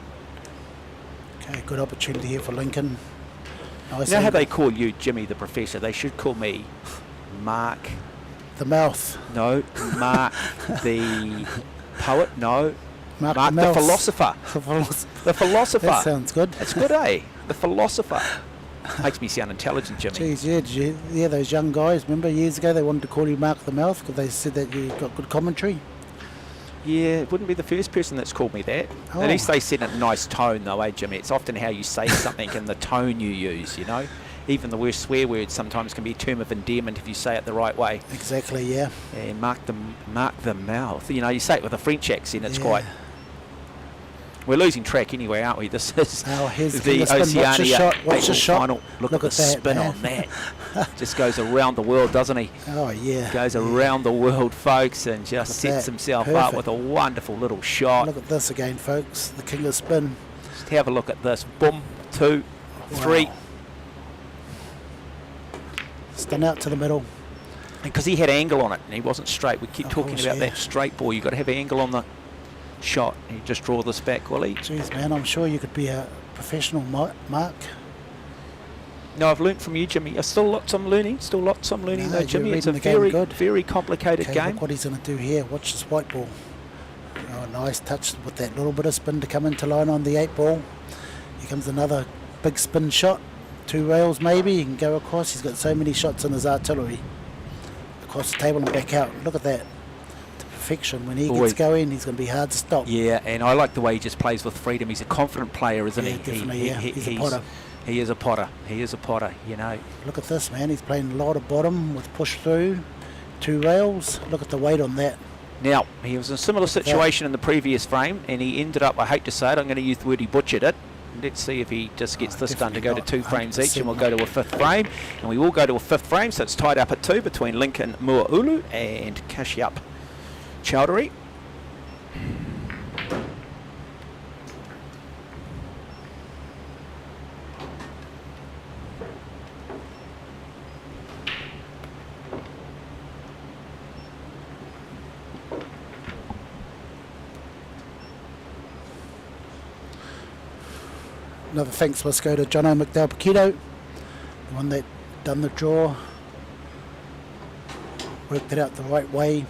Okay, good opportunity here for Lincoln. You know how they call you Jimmy the Professor? They should call me Mark the Mouth. No, Mark the Poet. No, Mark the Philosopher. The Philosopher. That sounds good. That's good, eh? The Philosopher. Makes me sound intelligent, Jimmy. Jeez, yeah, did you hear those young guys? Remember years ago they wanted to call you Mark the Mouth because they said that you got good commentary? Yeah, it wouldn't be the first person that's called me that. Oh. At least they said it in a nice tone, though, eh, Jimmy? It's often how you say something and the tone you use, Even the worst swear words sometimes can be a term of endearment if you say it the right way. Exactly, yeah. And Mark the Mouth. You say it with a French accent, it's quite... We're losing track anyway, aren't we? This is the Oceania April final. Look at the spin on that. Just goes around the world, doesn't he? Oh, yeah. Goes around the world, folks, and just sets himself up with a wonderful little shot. Look at this again, folks. The king of spin. Just have a look at this. Boom, 2, 3. Stun out to the middle. Because he had angle on it and he wasn't straight. We keep talking about that straight ball. You've got to have angle on the shot. You just draw this back, will he? Jeez, man, I'm sure you could be a professional, Mark. No, I've learnt from you, Jimmy. Still lots I'm learning. No, though, Jimmy. It's a very complicated game. Look what he's going to do here. Watch this white ball. Oh, nice touch with that little bit of spin to come into line on the 8 ball. Here comes another big spin shot. 2 rails maybe. He can go across. He's got so many shots in his artillery. Across the table and back out. Look at that. To perfection. When he gets going, he's going to be hard to stop. Yeah, and I like the way he just plays with freedom. He's a confident player, isn't he? Definitely, he's a potter. He is a potter. Look at this, man. He's playing a lot of bottom with push through. 2 rails. Look at the weight on that. Now, he was in a similar situation in the previous frame, and he ended up, I hate to say it, I'm going to use the word he butchered it. Let's see if he just gets this done to go to 2 frames each, and we'll go to a 5th frame. And we will go to a 5th frame, so it's tied up at 2 between Lincoln Muaulu and Kashyap Chowdhury. Another thanks must go to Jono McDowell Paquito, the one that done the draw, worked it out the right way.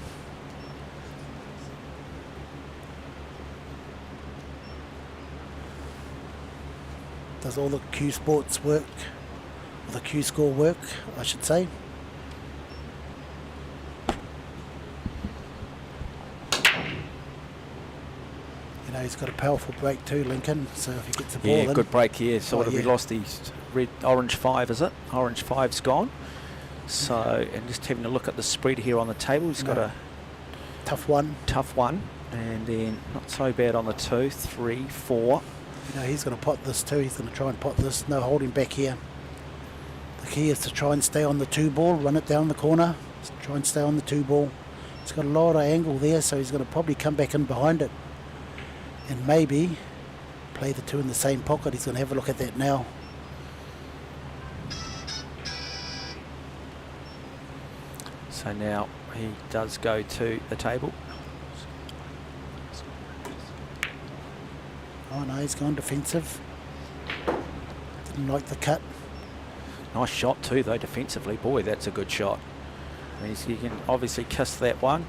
does all the Q Sports work, or the Q Score work, I should say. You know, he's got a powerful break too, Lincoln, so if he gets the ball in... Yeah, good break here. So what have we yeah. lost? His orange 5, is it? Orange 5's gone. So, and just having a look at the spread here on the table, he's got a tough one. Tough one. And then not so bad on the 2, 3, 4. You know, he's going to pot this too. He's going to try and pot this. No holding back here. The key is to try and stay on the 2 ball, run it down the corner. Just try and stay on the 2 ball. He's got a lot of angle there, so he's going to probably come back in behind it. And maybe play the 2 in the same pocket. He's going to have a look at that now. So now he does go to the table. Oh no, he's gone defensive. Didn't like the cut. Nice shot too though defensively. Boy, that's a good shot. I mean, he can obviously kiss that one.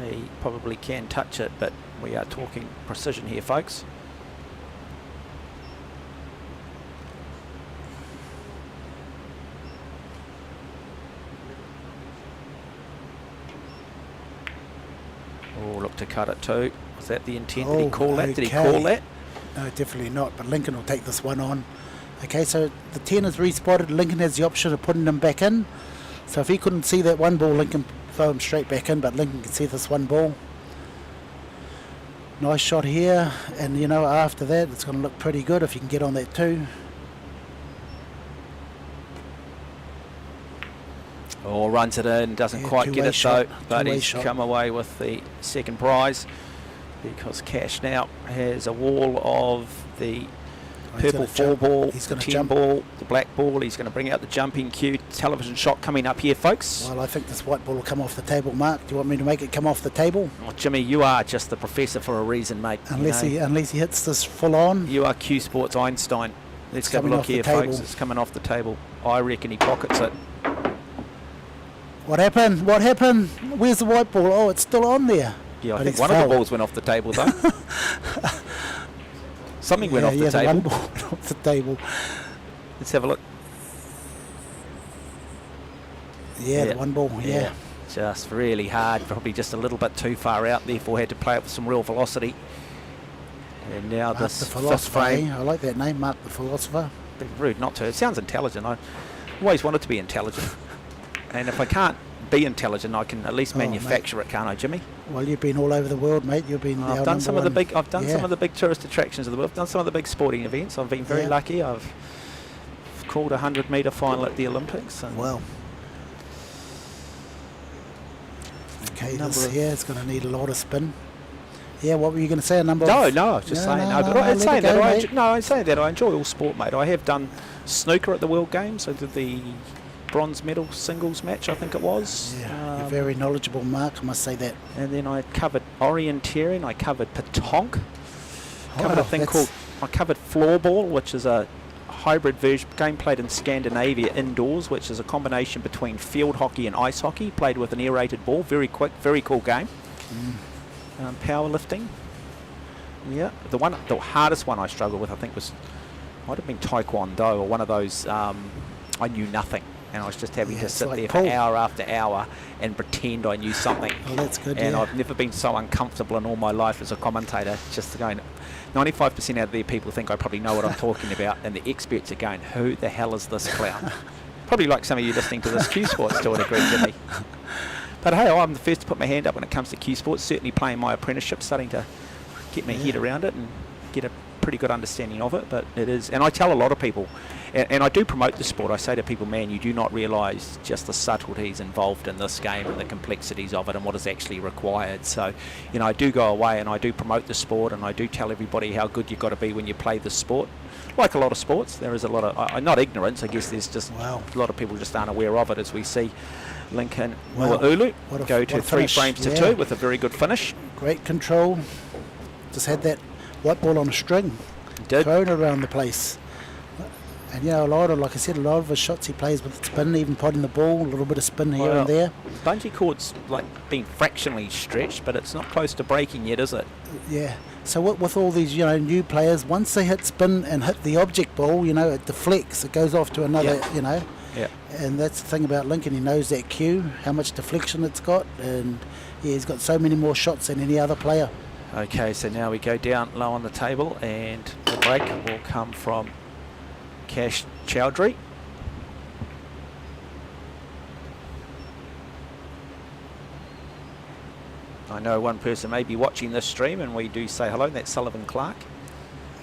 He probably can touch it, but we are talking precision here, folks. Oh, look to cut it too. Was that the intent? Did he call that? Did he call that? No, definitely not, but Lincoln will take this one on. Okay, so the 10 is respotted. Lincoln has the option of putting him back in. So if he couldn't see that 1 ball, Lincoln throw him straight back in, but Lincoln can see this 1 ball. Nice shot here, and you know, after that it's going to look pretty good if you can get on that 2. Oh, runs it in, doesn't quite get it shot, though, but he's shot. come away with the second prize because Cash now has a wall of the purple 4 ball, he's the going to 10 jump. ball, the black ball. He's going to bring out the jumping cue. Television shot coming up here, folks. Well, I think this white ball will come off the table, Mark. Do you want me to make it come off the table? Oh, Jimmy, you are just the professor for a reason, mate. Unless he hits this full on. You are Q Sports Einstein. Let's have a look here, folks. It's coming off the table. I reckon he pockets it. What happened? What happened? Where's the white ball? Oh, it's still on there. Yeah, I But think it's one of foul. the balls went off the table, though. Something went off the table. One ball went off the table. Let's have a look. Yeah, the 1 ball, yeah. Just really hard, probably just a little bit too far out, therefore had to play it with some real velocity. And now Mark this the fifth philosopher, frame. I like that name, Mark the philosopher. Bit rude not to. It sounds intelligent. I always wanted to be intelligent. And if I can't be intelligent, I can at least manufacture it, can't I, Jimmy? Well, you've been all over the world, mate. You've been. I've done some of the big. I've done Yeah. some of the big tourist attractions of the world. I've done some of the big sporting events. I've been very Yeah. lucky. I've called a 100-metre final at the Olympics. And Well. Okay, this here is going to need a lot of spin. Yeah, what were you going to say? A number? No, of I was just saying. no, But I'm let saying it go, that. mate. I'm saying that I enjoy all sport, mate. I have done snooker at the World Games. I did the bronze medal singles match, I think it was. Yeah, you're very knowledgeable, Mark. I must say that. And then I covered orienteering. I covered petanque. Covered a thing that's- called. I covered floorball, which is a hybrid version game played in Scandinavia indoors, which is a combination between field hockey and ice hockey, played with an aerated ball. Very quick, very cool game. Powerlifting. Yeah, the hardest one I struggled with, I think, might have been Taekwondo or one of those. I knew nothing, and I was just having to it's sit like there pool. for hour after hour and pretend I knew something. Well, that's good. And yeah. I've never been so uncomfortable in all my life as a commentator, just going. 95% out of there people think I probably know what I'm talking about, and the experts are going, who the hell is this clown? Probably like some of you listening to this Q Sports to a degree, Jimmy. But hey, I'm the first to put my hand up when it comes to Q Sports, certainly playing my apprenticeship, starting to get my head around it and get a pretty good understanding of it. But it is, and I tell a lot of people, and I do promote the sport, I say to people, man, you do not realise just the subtleties involved in this game and the complexities of it and what is actually required. So, you know, I do go away and I do promote the sport, and I do tell everybody how good you've got to be when you play the sport. Like a lot of sports, there is a lot of, not ignorance, I guess there's just a lot of people just aren't aware of it, as we see Lincoln Ulu go to 3 frames to 2 with a very good finish. Great control. Just had that white ball on a string. Did. Thrown around the place. And you know, like I said, a lot of his shots he plays with spin, even potting the ball, a little bit of spin here and there. Bungee cord's like being fractionally stretched, but it's not close to breaking yet, is it? Yeah. So with all these, you know, new players, once they hit spin and hit the object ball, you know, it deflects, it goes off to another, you know. Yeah. And that's the thing about Lincoln, he knows that cue, how much deflection it's got, and yeah, he's got so many more shots than any other player. Okay, so now we go down low on the table, and the break will come from Cash Chowdhury. I know one person may be watching this stream, and we do say hello, and that's Sullivan Clark.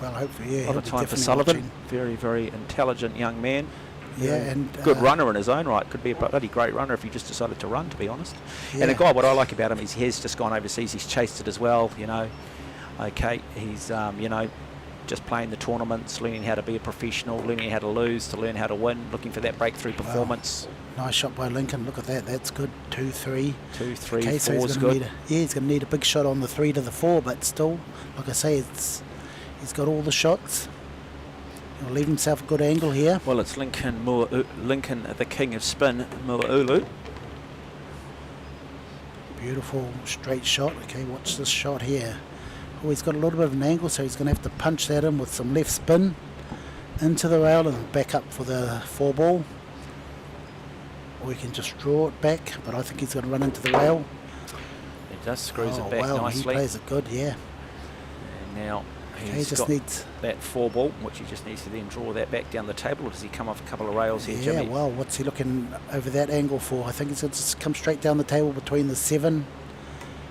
Well, hopefully, yeah. A lot of time for Sullivan. Very, very intelligent young man. Yeah, and good runner in his own right. Could be a bloody great runner if he just decided to run, to be honest. Yeah. And a guy, what I like about him is he has just gone overseas. He's chased it as well, you know. Okay, he's, you know, just playing the tournaments, learning how to be a professional, learning how to lose, to learn how to win, looking for that breakthrough performance. Wow. Nice shot by Lincoln. Look at that. That's good. 2-3. 2-3, okay, so 4's good. He's going to need a big shot on the 3 to the 4, but still, like I say, he's got all the shots. He'll leave himself a good angle here. Well, it's Lincoln, the king of spin, Muaulu. Beautiful straight shot. Okay, watch this shot here. Oh, he's got a little bit of an angle, so he's going to have to punch that in with some left spin into the rail and back up for the 4 ball. Or he can just draw it back, but I think he's going to run into the rail. He just screws it back wow, nicely. He plays it good, yeah. And now he's just got needs that 4 ball, which he just needs to then draw that back down the table. Or does he come off a couple of rails here, Jimmy? Yeah, well, what's he looking over that angle for? I think he's going to come straight down the table between the 7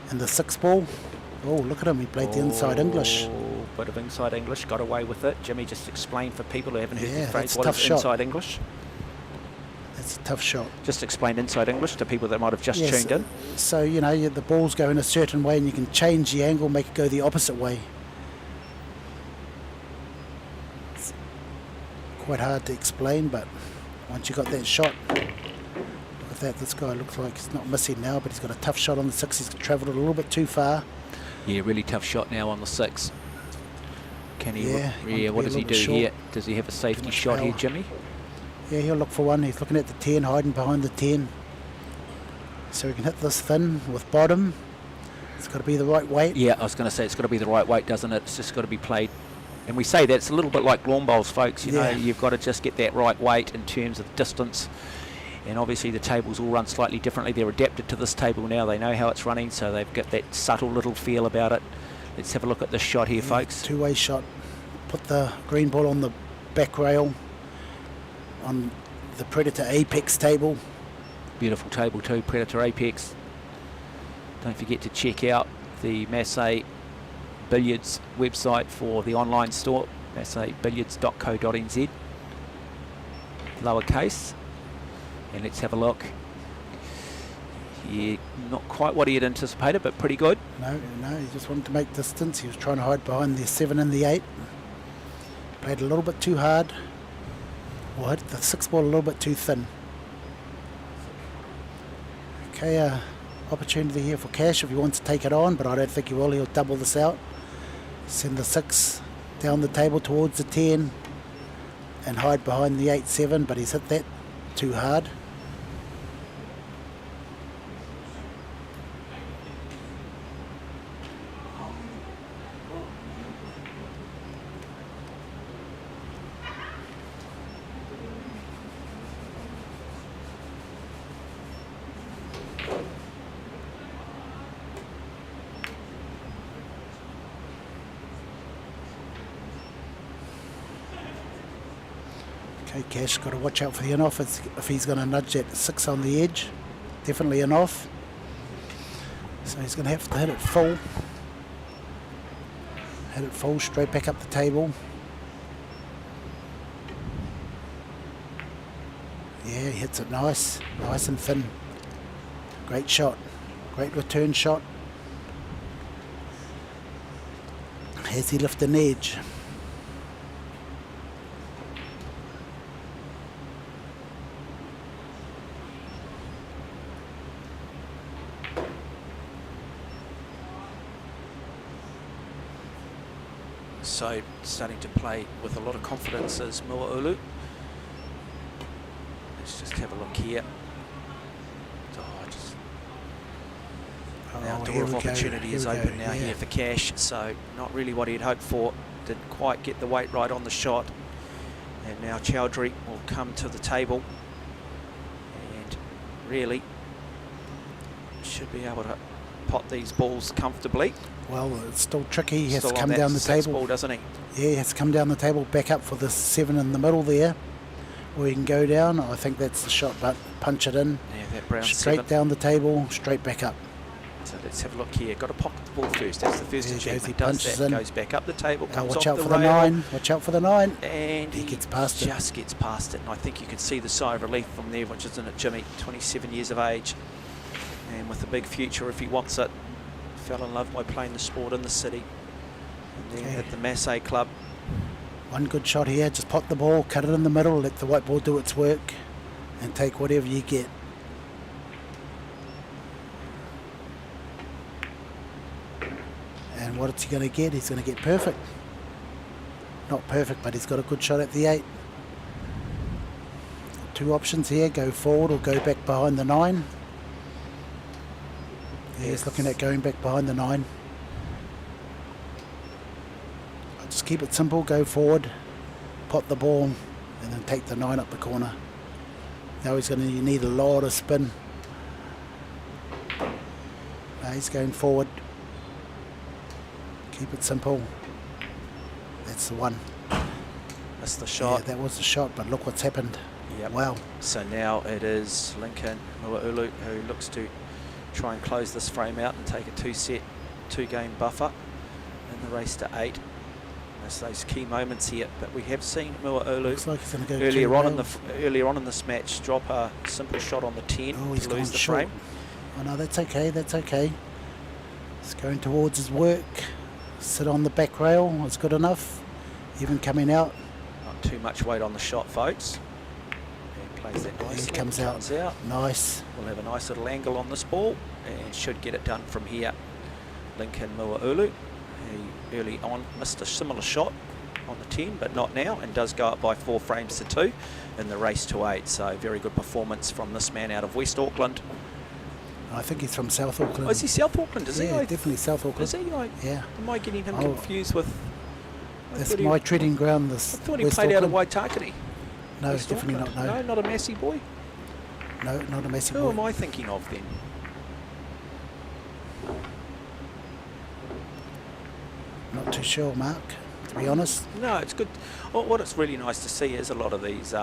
and the 6 ball. Oh, look at him, he played the inside English. Bit of inside English, got away with it. Jimmy, just explain for people who haven't heard the phrase, that's a what tough is shot. inside English? It's a tough shot. Just explain inside English to people that might have just tuned in. So, you know, the ball's going a certain way and you can change the angle, make it go the opposite way. It's quite hard to explain, but once you got that shot, look at that, this guy looks like he's not missing now, but he's got a tough shot on the 6. He's travelled a little bit too far. Yeah, really tough shot now on the 6. Can he? Yeah, what does he do here? Does he have a safety shot here, Jimmy? Yeah, he'll look for one. He's looking at the 10, hiding behind the 10. So he can hit this thin with bottom. It's got to be the right weight. Yeah, I was going to say it's got to be the right weight, doesn't it? It's just got to be played. And we say that it's a little bit like lawn bowls, folks. You know, you've got to just get that right weight in terms of distance. And obviously the tables all run slightly differently. They're adapted to this table now. They know how it's running, so they've got that subtle little feel about it. Let's have a look at this shot here, folks. Two-way shot. Put the green ball on the back rail on the Predator Apex table. Beautiful table too, Predator Apex. Don't forget to check out the Masse Billiards website for the online store, massebilliards.co.nz. Lowercase. And let's have a look. Yeah, not quite what he had anticipated, but pretty good. No, he just wanted to make distance. He was trying to hide behind the 7 and the 8. Played a little bit too hard. Or hit the 6 ball a little bit too thin. Okay, opportunity here for Cash if he wants to take it on, but I don't think he will. He'll double this out. Send the 6 down the table towards the 10 and hide behind the 8-7, but he's hit that too hard. Okay, Cash got to watch out for the in-off if he's going to nudge that 6 on the edge. Definitely in-off. So he's going to have to hit it full. Hit it full, straight back up the table. Yeah, he hits it nice and thin. Great shot. Great return shot. Has he lifted an edge? So starting to play with a lot of confidence is Muaulu. Let's just have a look here. Our door of opportunity is open now here for Cash, so not really what he'd hoped for. Didn't quite get the weight right on the shot. And now Chowdhury will come to the table and really should be able to pot these balls comfortably. Well, it's still tricky. He has Still to come on down that the six table. ball, doesn't he? Yeah, he has to come down the table, back up for the 7 in the middle there, where he can go down. I think that's the shot, but punch it in. Yeah, that brown Straight 7. down the table, straight back up. So let's have a look here. Got to pocket the ball first. That's the first There he goes, achievement. he Does punches that, in. goes back up the table, comes Watch off out the for the rail, 9. Watch out for the 9. and He gets past it. just gets past it. And I think you could see the sigh of relief from there, which isn't it, Jimmy? 27 years of age, and with a big future if he wants it. Fell in love by playing the sport in the city, and then at the Masse club. One good shot here. Just pot the ball, cut it in the middle, let the white ball do its work, and take whatever you get. And what's he going to get? He's going to get perfect. Not perfect, but he's got a good shot at the 8. 2 options here, go forward or go back behind the 9. Yeah, he's looking at going back behind the 9. I'll just keep it simple, go forward, pot the ball, and then take the 9 up the corner. Now he's going to need a lot of spin. Now he's going forward. Keep it simple. That's the one. Missed the shot. Yeah, that was the shot, but look what's happened. Yep. Wow. So now it is Lincoln Muaulu who looks to try and close this frame out and take a 2-set, 2-game buffer in the race to 8. There's those key moments here, but we have seen Muaulu Looks like he's going to go earlier on in this match drop a simple shot on the 10 Oh, he's to gone lose the short. frame. Oh no, that's okay, that's okay. He's going towards his work. Sit on the back rail, it's good enough. Even coming out. Not too much weight on the shot, folks. And plays that nicely. He comes out. Nice. We'll have a nice little angle on this ball and should get it done from here. Lincoln Muaulu, he early on missed a similar shot on the 10, but not now, and does go up by 4 frames to 2 in the race to 8. So very good performance from this man out of West Auckland. I think he's from South Auckland. Oh, is he South Auckland? Is he? Yeah, definitely South Auckland. Is he? Yeah. Am I getting him Oh, confused with? That's my treading ground. This I thought he West played out of Auckland. Waitakere. No, West definitely Auckland. not. No, No, not a Massey boy. no, not a Massey Who boy. am I thinking of then? Not too sure, Mark. To be honest. No, it's good. What it's really nice to see is a lot of these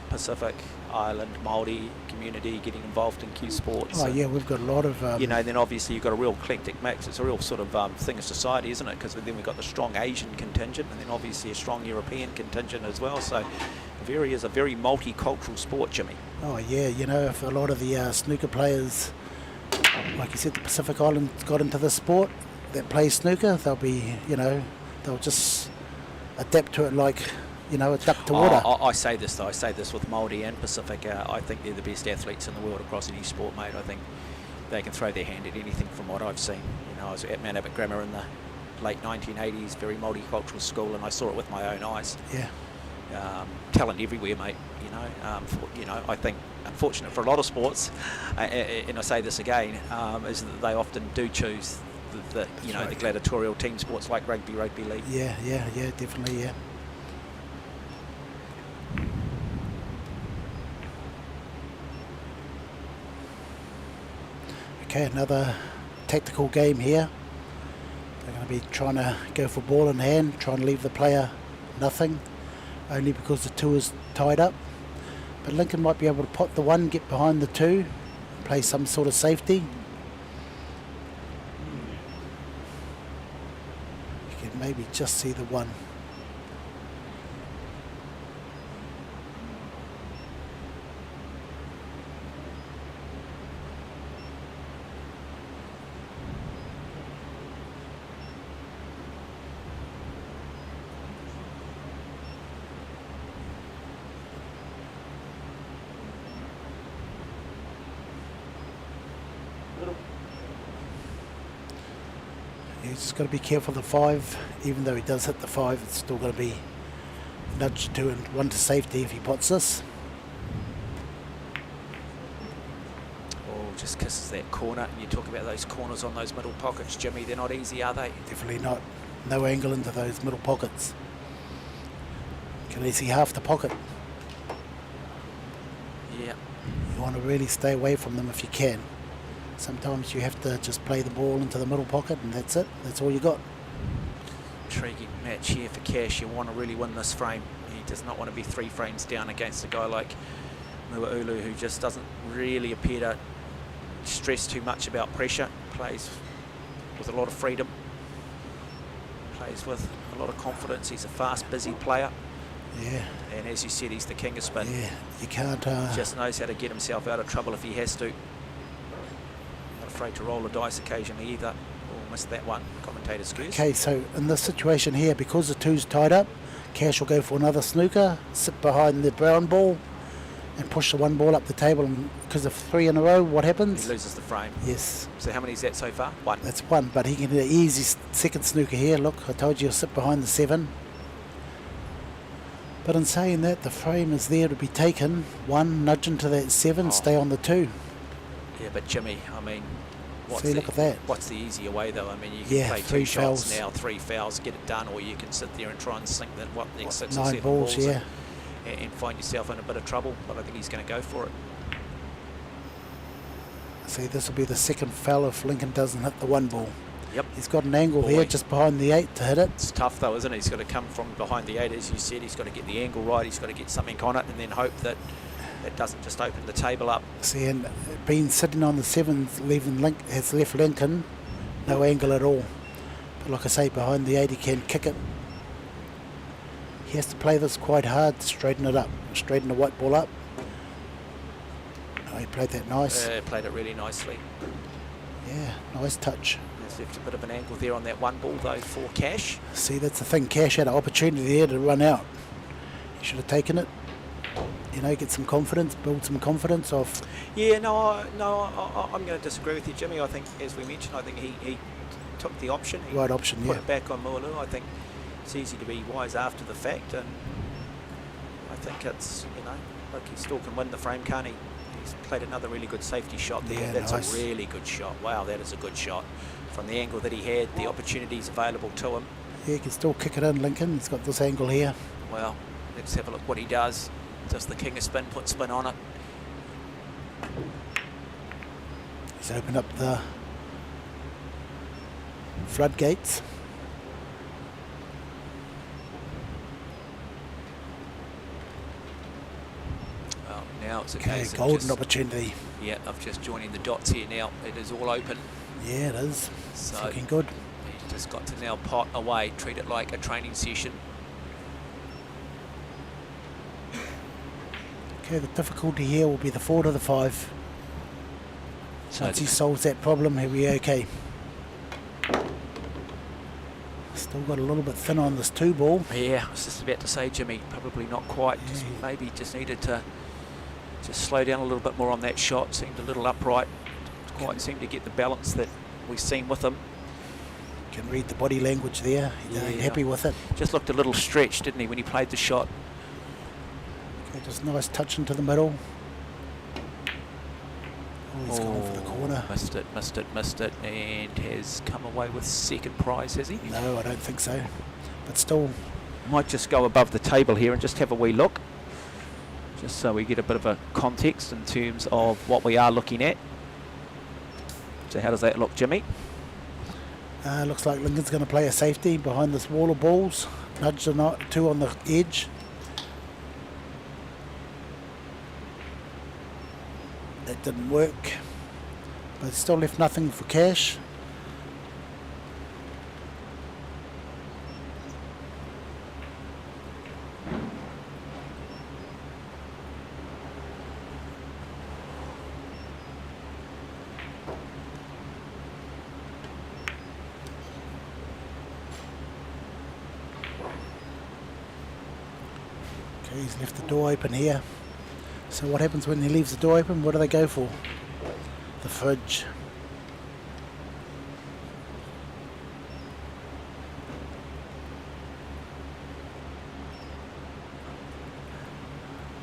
Pacific Island Māori community getting involved in Q sports. Oh yeah, we've got a lot of. You know, then obviously you've got a real eclectic mix. It's a real sort of thing of society, isn't it? Because then we've got the strong Asian contingent, and then obviously a strong European contingent as well. So, is a very multicultural sport, Jimmy. Oh yeah, you know, if a lot of the snooker players, like you said, the Pacific Islands got into the sport that play snooker, they'll be, you know, they'll just adapt to it like, you know, a duck to water. I say this though. I say this with Māori and Pacific. I think they're the best athletes in the world across any sport, mate. I think they can throw their hand at anything from what I've seen. You know, I was at Mount Abbott Grammar in the late 1980s, very multicultural school, and I saw it with my own eyes. Yeah. Talent everywhere, mate. You know, I think unfortunate for a lot of sports, and I say this again, is that they often do choose the gladiatorial team sports like rugby league. Yeah, definitely, yeah. Okay, another tactical game here. They're going to be trying to go for ball in hand, trying to leave the player nothing, only because the 2 is tied up. But Lincoln might be able to pot the 1, get behind the 2, play some sort of safety. You can maybe just see the 1. He's just got to be careful of the 5. Even though he does hit the 5, it's still going to be nudged 2 and 1 to safety if he pots this. just kisses that corner. And you talk about those corners on those middle pockets, Jimmy. They're not easy, are they? Definitely not. No angle into those middle pockets. Can only see half the pocket. Yeah. You want to really stay away from them if you can. Sometimes you have to just play the ball into the middle pocket and that's it. That's all you got. Intriguing match here for Cash. You want to really win this frame. He does not want to be 3 frames down against a guy like Muaulu, who just doesn't really appear to stress too much about pressure. Plays with a lot of freedom. Plays with a lot of confidence. He's a fast, busy player. Yeah. And as you said, he's the king of spin. Yeah, you can't... Just knows how to get himself out of trouble if he has to. Not afraid to roll the dice occasionally either. Oh, missed that one. Commentator excuse. Okay, so in this situation here, because the 2's tied up, Cash will go for another snooker, sit behind the brown ball, and push the 1 ball up the table. And because of 3 in a row, what happens? He loses the frame. Yes. So how many is that so far? 1. That's 1, but he can do an easy second snooker here. Look, I told you he'll sit behind the 7. But in saying that, the frame is there to be taken. 1, nudge into that 7, stay on the 2. Yeah, but Jimmy, I mean, Look at that. What's the easier way though? I mean, you can play 3 2 shots fouls. now, 3 fouls, get it done, or you can sit there and try and sink that next 6 or 9 7 balls, balls yeah. and find yourself in a bit of trouble. But I think he's going to go for it. See, this will be the second foul if Lincoln doesn't hit the 1 ball. Yep. He's got an angle Boy. there just behind the 8 to hit it. It's tough though, isn't it? He's got to come from behind the 8, as you said. He's got to get the angle right. He's got to get something on it, and then hope that it doesn't just open the table up. See, and being sitting on the 7 has left Lincoln no angle at all. But like I say, behind the 8 he can kick it. He has to play this quite hard to straighten it up, straighten the white ball up. Oh, he played that nice. Played it really nicely. Yeah, nice touch. There's left a bit of an angle there on that 1 ball though for Cash. See, that's the thing. Cash had an opportunity there to run out. He should have taken it. You know, get some confidence, build some confidence off. Yeah, I'm going to disagree with you, Jimmy. I think, as we mentioned, I think he took the option. He Right option, put yeah. it back on Mualu. I think it's easy to be wise after the fact, and I think it's, you know, look, he still can win the frame, can't he? He's played another really good safety shot there. Yeah, That's nice. a really good shot. Wow, that is a good shot. From the angle that he had, the opportunities available to him. Yeah, he can still kick it in, Lincoln. He's got this angle here. Well, let's have a look what he does. Does the king of spin put spin on it? He's opened up the floodgates. Well, now it's a Okay, case of golden just, opportunity. yeah, of just joining the dots here now. It is all open. Yeah, it is. It's So looking good. he's just got to now pot away, treat it like a training session. Okay, the difficulty here will be the 4 to the 5. So Once he solves that problem, he'll be okay. Still got a little bit thin on this 2 ball. yeah, I was just about to say, Jimmy, probably not quite. Just maybe just needed to just slow down a little bit more on that shot. Seemed a little upright. Quite seemed to get the balance that we've seen with him. Can read the body language there. He ain't Yeah. happy with it. Just looked a little stretched, didn't he, when he played the shot? Okay, just nice touch into the middle. Oh, he's gone for the corner. Missed it, and has come away with second prize, has he? No, I don't think so. But still, Might just go above the table here and just have a wee look, just so we get a bit of a context in terms of what we are looking at. So how does that look, Jimmy? looks like Lincoln's going to play a safety behind this wall of balls. Nudge the 2 on the edge. That didn't work, but still left nothing for Cash. Okay, he's left the door open here. So what happens when he leaves the door open? What do they go for? The fridge.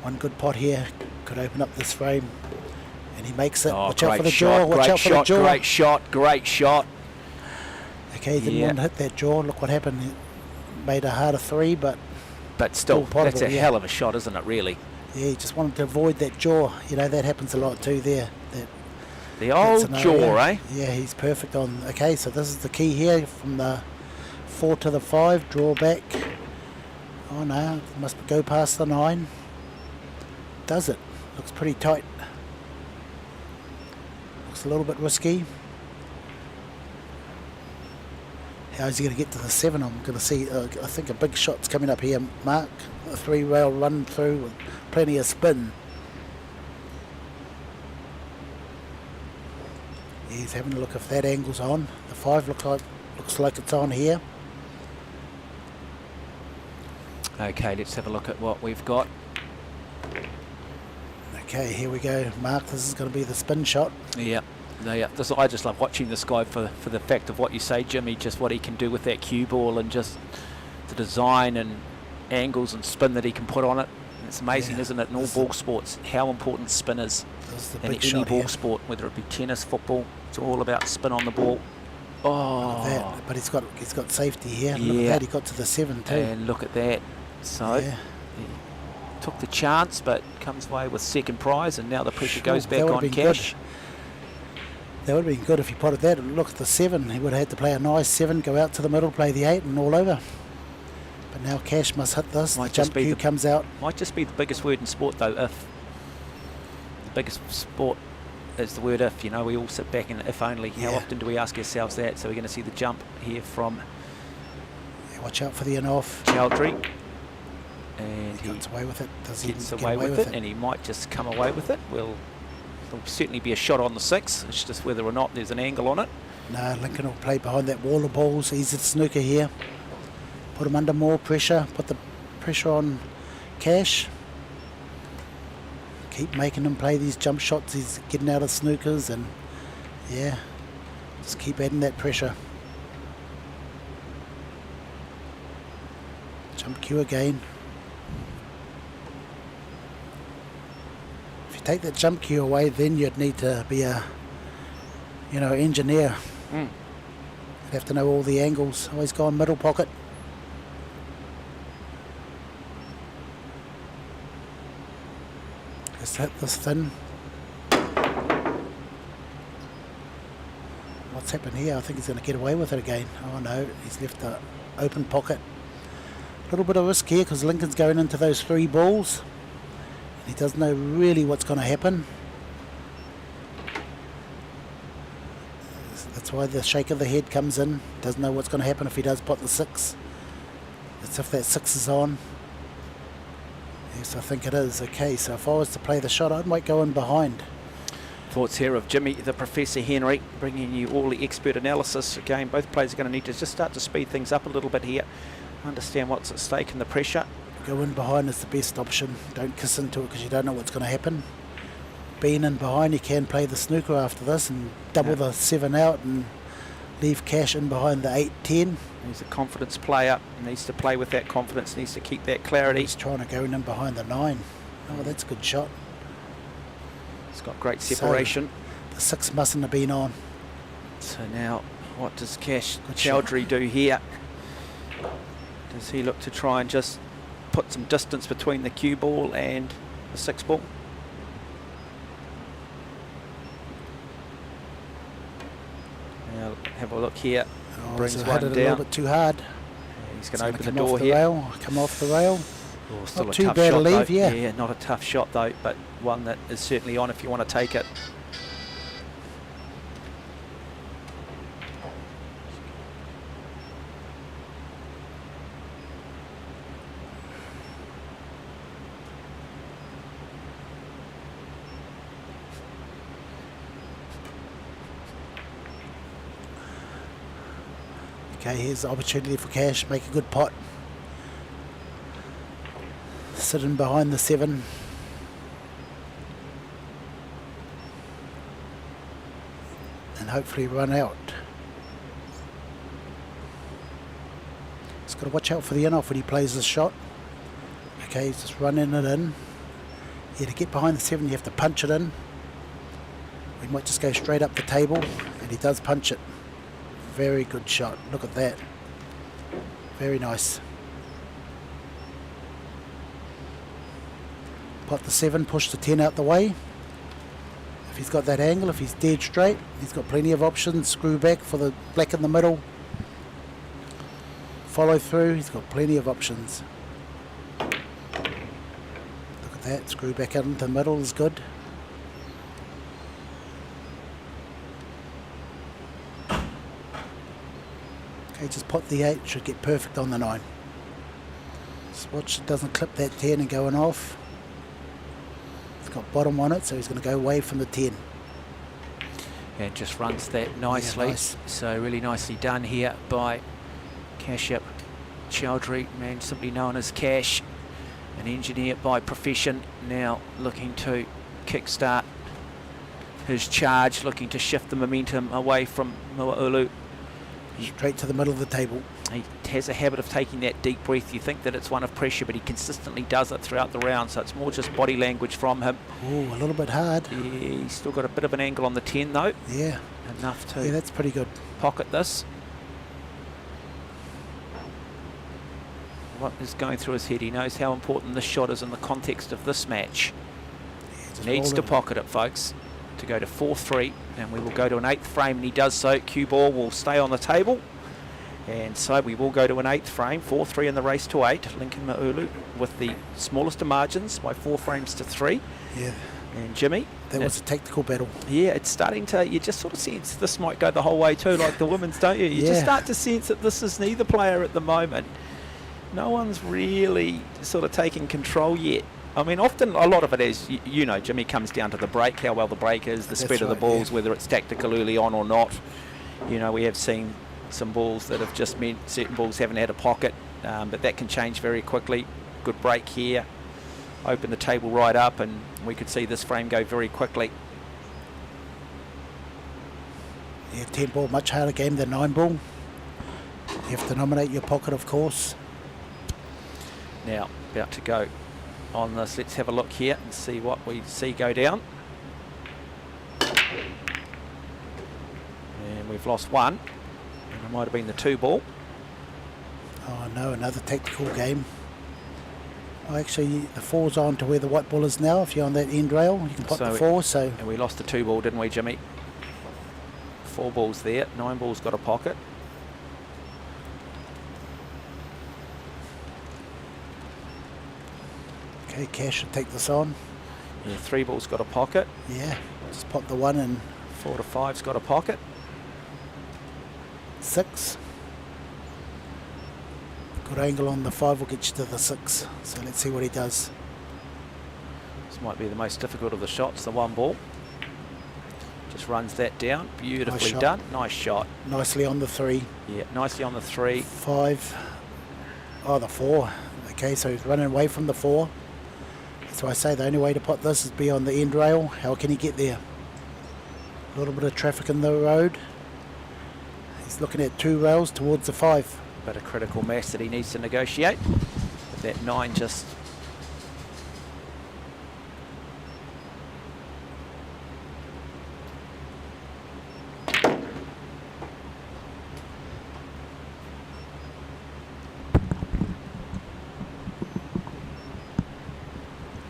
One good pot here could open up this frame And he makes it. Oh, Watch out for the shot, jaw. Watch great out for the shot, jaw. great shot, great shot. Okay, he didn't want to hit that jaw. Look what happened. He made a harder 3, but Still, that's potable, a hell of a shot, isn't it, really? yeah, he just wanted to avoid that jaw. You know, that happens a lot too there. The old jaw, eh? Yeah, he's perfect on. Okay, so this is the key here from the 4 to the 5, draw back. Oh no, must go past the 9. Does it? Looks pretty tight. Looks a little bit risky. How's he going to get to the 7? I'm going to see, I think a big shot's coming up here, Mark. A 3-rail run through with plenty of spin. He's having a look if that angle's on. The 5 looks like it's on here. Okay, let's have a look at what we've got. Okay, here we go, Mark. This is going to be the spin shot. Yeah. I just love watching this guy for the fact of what you say, Jimmy, just what he can do with that cue ball and just the design and angles and spin that he can put on it. It's amazing, isn't it, in all ball sports, how important spin is in any ball sport, whether it be tennis, football. It's all about spin on the ball. Oh, that, but he's got safety here. Look at that, he got to the 7 too. And look at that. So he took the chance, but comes away with second prize, and now the pressure goes back on Cash. That would have been good if he potted that. Look at the 7. He would have had to play a nice 7, go out to the middle, play the 8, and all over. But now Cash must hit this. The jump cue comes out. Might just be the biggest word in sport, though. If the biggest sport is the word if. You know, we all sit back and if only. How often do we ask ourselves that? So we're going to see the jump here from. Watch out for the in-off. Chowdhury. And he gets away with it. Does he gets get away with it? And he might just come away with it. There'll certainly be a shot on the 6. It's just whether or not there's an angle on it. No, Lincoln will play behind that wall of balls. He's at snooker here. Put him under more pressure. Put the pressure on Cash. Keep making him play these jump shots. He's getting out of snookers and just keep adding that pressure. Jump cue again. Take that jump cue away, then you'd need to be a, engineer. You'd have to know all the angles. Always go in middle pocket. Just hit this thin. What's happened here? I think he's going to get away with it again. Oh no, he's left the open pocket. A little bit of risk here because Lincoln's going into those 3 balls. He doesn't know really what's going to happen. That's why the shake of the head comes in. Doesn't know what's going to happen if he does pot the 6. It's if that 6 is on. Yes, I think it is. Okay, so if I was to play the shot, I might go in behind. Thoughts here of Jimmy, the Professor Henry, bringing you all the expert analysis. Again, both players are going to need to just start to speed things up a little bit here. Understand what's at stake and the pressure. Go in behind is the best option. Don't kiss into it because you don't know what's going to happen. Being in behind, you can play the snooker after this and double the 7 out and leave Cash in behind the 8-10. He's a confidence player. Needs to play with that confidence. Needs to keep that clarity. He's trying to go in behind the 9. Oh, that's a good shot. He's got great separation. So the 6 mustn't have been on. So now, what does Chowdhury do here? Does he look to try and just put some distance between the cue ball and the 6 ball? Now have a look here. Brings one hit it down. a little bit too hard. He's going to open the door here. Come off the rail. Oh, still not a too tough bad shot, a leave, though. yeah. Not a tough shot though, but one that is certainly on if you want to take it. Okay, here's the opportunity for Cash. Make a good pot. Sit in behind the 7. And hopefully run out. He's got to watch out for the in-off when he plays this shot. Okay, he's just running it in. Yeah, to get behind the 7 you have to punch it in. We might just go straight up the table, and he does punch it. Very good shot. Look at that. Very nice. Pot the 7, push the 10 out the way. If he's got that angle, if he's dead straight, he's got plenty of options. Screw back for the black in the middle. Follow through, he's got plenty of options. Look at that, screw back out into the middle is good. Okay, just pot the 8, should get perfect on the 9. Just watch it doesn't clip that 10 and going off. It's got bottom on it, so he's going to go away from the 10. And just runs that nicely. Yeah, nice. So really nicely done here by Kashyap Chowdhury, man simply known as Cash, an engineer by profession, now looking to kickstart his charge, looking to shift the momentum away from Mo'olu. Straight to the middle of the table. He has a habit of taking that deep breath. You think that it's one of pressure, but he consistently does it throughout the round, so it's more just body language from him. Oh, a little bit hard. Yeah, he's still got a bit of an angle on the 10 though. Yeah. Enough to Yeah, that's pretty good. pocket this. What is going through his head? He knows how important this shot is in the context of this match. Yeah, just Needs to roll it. pocket it, folks, to go to 4-3, and we will go to an 8th frame, and he does so. Cue ball will stay on the table, and so we will go to an 8th frame. 4-3 in the race to 8. Lincoln Mo'olu with the smallest of margins by 4 frames to 3. Yeah, And Jimmy, that was a tactical battle. yeah, it's starting to, you just sort of sense this might go the whole way too, like the women's, don't you? You just Yeah. start to sense that this is neither player at the moment. No one's really sort of taking control yet. I mean, often a lot of it is, you know, Jimmy, comes down to the break, how well the break is, the That's spread of the right, balls, yeah. whether it's tactical early on or not. You know, we have seen some balls that have just meant certain balls haven't had a pocket, but that can change very quickly. Good break here. Open the table right up, and we could see this frame go very quickly. Yeah, 10 ball, much harder game than 9 ball. You have to nominate your pocket, of course. Now, about to go on this. Let's have a look here and see what we see go down. And we've lost 1. And it might have been the 2 ball. Oh no, another tactical game. Oh, actually, the 4's on to where the white ball is now. If you're on that end rail, you can pot So the 4, so... And we lost the 2 ball, didn't we, Jimmy? 4 balls there. 9 ball's got a pocket. Okay, Cash should take this on. Yeah, 3 ball's got a pocket. Yeah, just pot the 1 and 4 to 5's got a pocket. 6. Good angle on the 5 will get you to the 6. So let's see what he does. This might be the most difficult of the shots, the 1 ball. Just runs that down. Beautifully shot. done. Nice shot. Nicely on the 3. Yeah, nicely on the 3. 5. Oh, the 4. Okay, so he's running away from the 4. So I say the only way to pot this is be on the end rail. How can he get there? A little bit of traffic in the road. He's looking at 2 rails towards the 5. But a critical mass that he needs to negotiate. But that 9 just...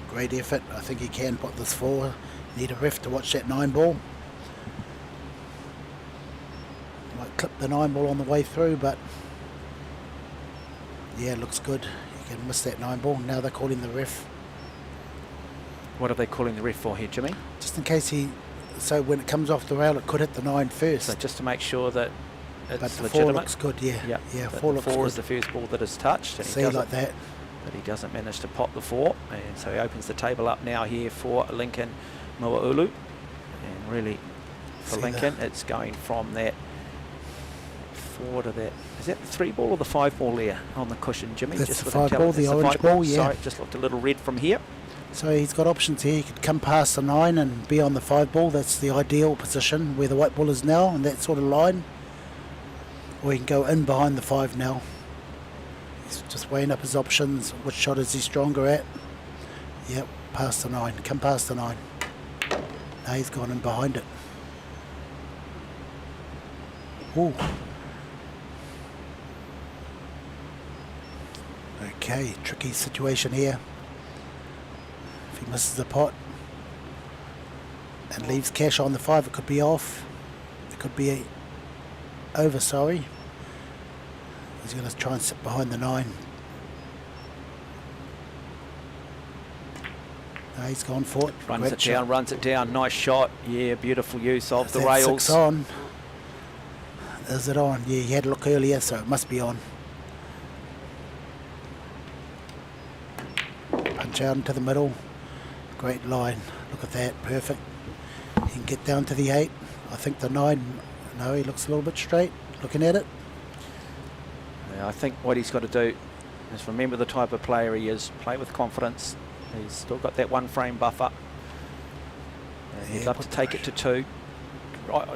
Great effort. I think he can pot this 4. Need a ref to watch that 9 ball. Might clip the 9 ball on the way through, but yeah, it looks good. You can miss that 9 ball. Now they're calling the ref. What are they calling the ref for here, Jimmy? Just in case he... So when it comes off the rail, it could hit the 9 first. So just to make sure that it's But the 4 legitimate. looks good, yeah. Yep. Yeah, But 4 the looks 4 good. is the first ball that is touched. And he See, doesn't- like that. But he doesn't manage to pot the 4, and so he opens the table up now here for Lincoln Mo'olu. And really, for See Lincoln, it's going from that 4 to that. Is that the 3 ball or the 5 ball there on the cushion, Jimmy? That's Just the with 5 ball, intelligence. the It's orange 5 ball, yeah. Sorry, just looked a little red from here. So he's got options here. He could come past the 9 and be on the 5 ball. That's the ideal position where the white ball is now, and that sort of line. Or he can go in behind the 5 now. He's just weighing up his options. Which shot is he stronger at? Yep, past the 9. Come past the 9. Now he's gone in behind it. Ooh. Okay, tricky situation here. If he misses the pot and leaves cash on the 5, it could be off. It could be over, sorry. He's going to try and sit behind the 9. No, he's gone for it. Runs it down. Nice shot. Yeah, beautiful use of the That rails. 6 on. Is it on? Yeah, he had a look earlier, so it must be on. Punch out into the middle. Great line. Look at that. Perfect. He can get down to the 8. I think the 9, no, he looks a little bit straight looking at it. Yeah, I think what he's got to do is remember the type of player he is. Play with confidence. He's still got that 1 frame buffer. He'd love to take it to 2.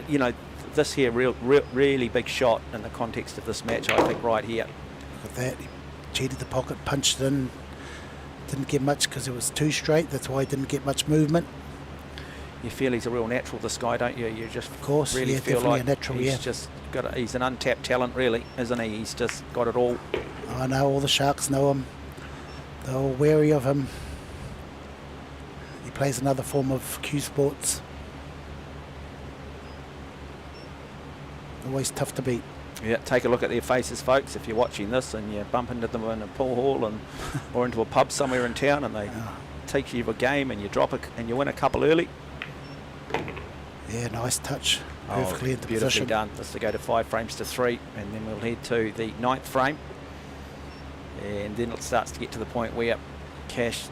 You know, this here, really big shot in the context of this match, I think, right here. Look at that. He cheated the pocket, punched in. Didn't get much because it was too straight. That's why he didn't get much movement. You feel he's a real natural, this guy, don't you? You just of course, really yeah, feel definitely like a natural, he's yeah. just got he's an untapped talent, really, isn't he? He's just got it all. I know all the Sharks know him. They're all wary of him. He plays another form of Q sports. Always tough to beat. Yeah, take a look at their faces, folks. If you're watching this and you bump into them in a pool hall and or into a pub somewhere in town, and they take you to a game and you drop and you win a couple early. Yeah, nice touch. Perfectly into beautifully position. done. This to go to 5 frames to 3, and then we'll head to the 9th frame, and then it starts to get to the point where Cash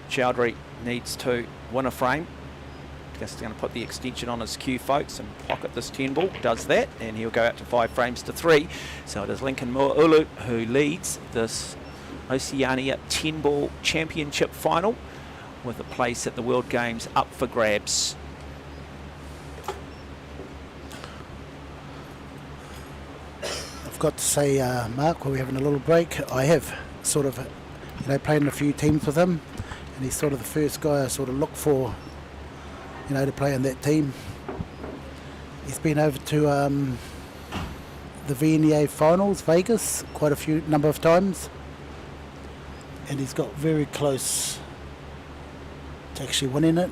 Chowdhury needs to win a frame. Just going to put the extension on his cue, folks, and pocket this 10 ball. Does that, and he'll go out to 5 frames to 3. So it is Lincoln Moa'ulu who leads this Oceania 10 ball championship final, with a place at the World Games up for grabs. I've got to say, Mark, while we're having a little break, I have sort of, played in a few teams with him, and he's sort of the first guy I sort of look for, to play in that team. He's been over to the VNEA finals, Vegas, quite a number of times, and he's got very close to actually winning it.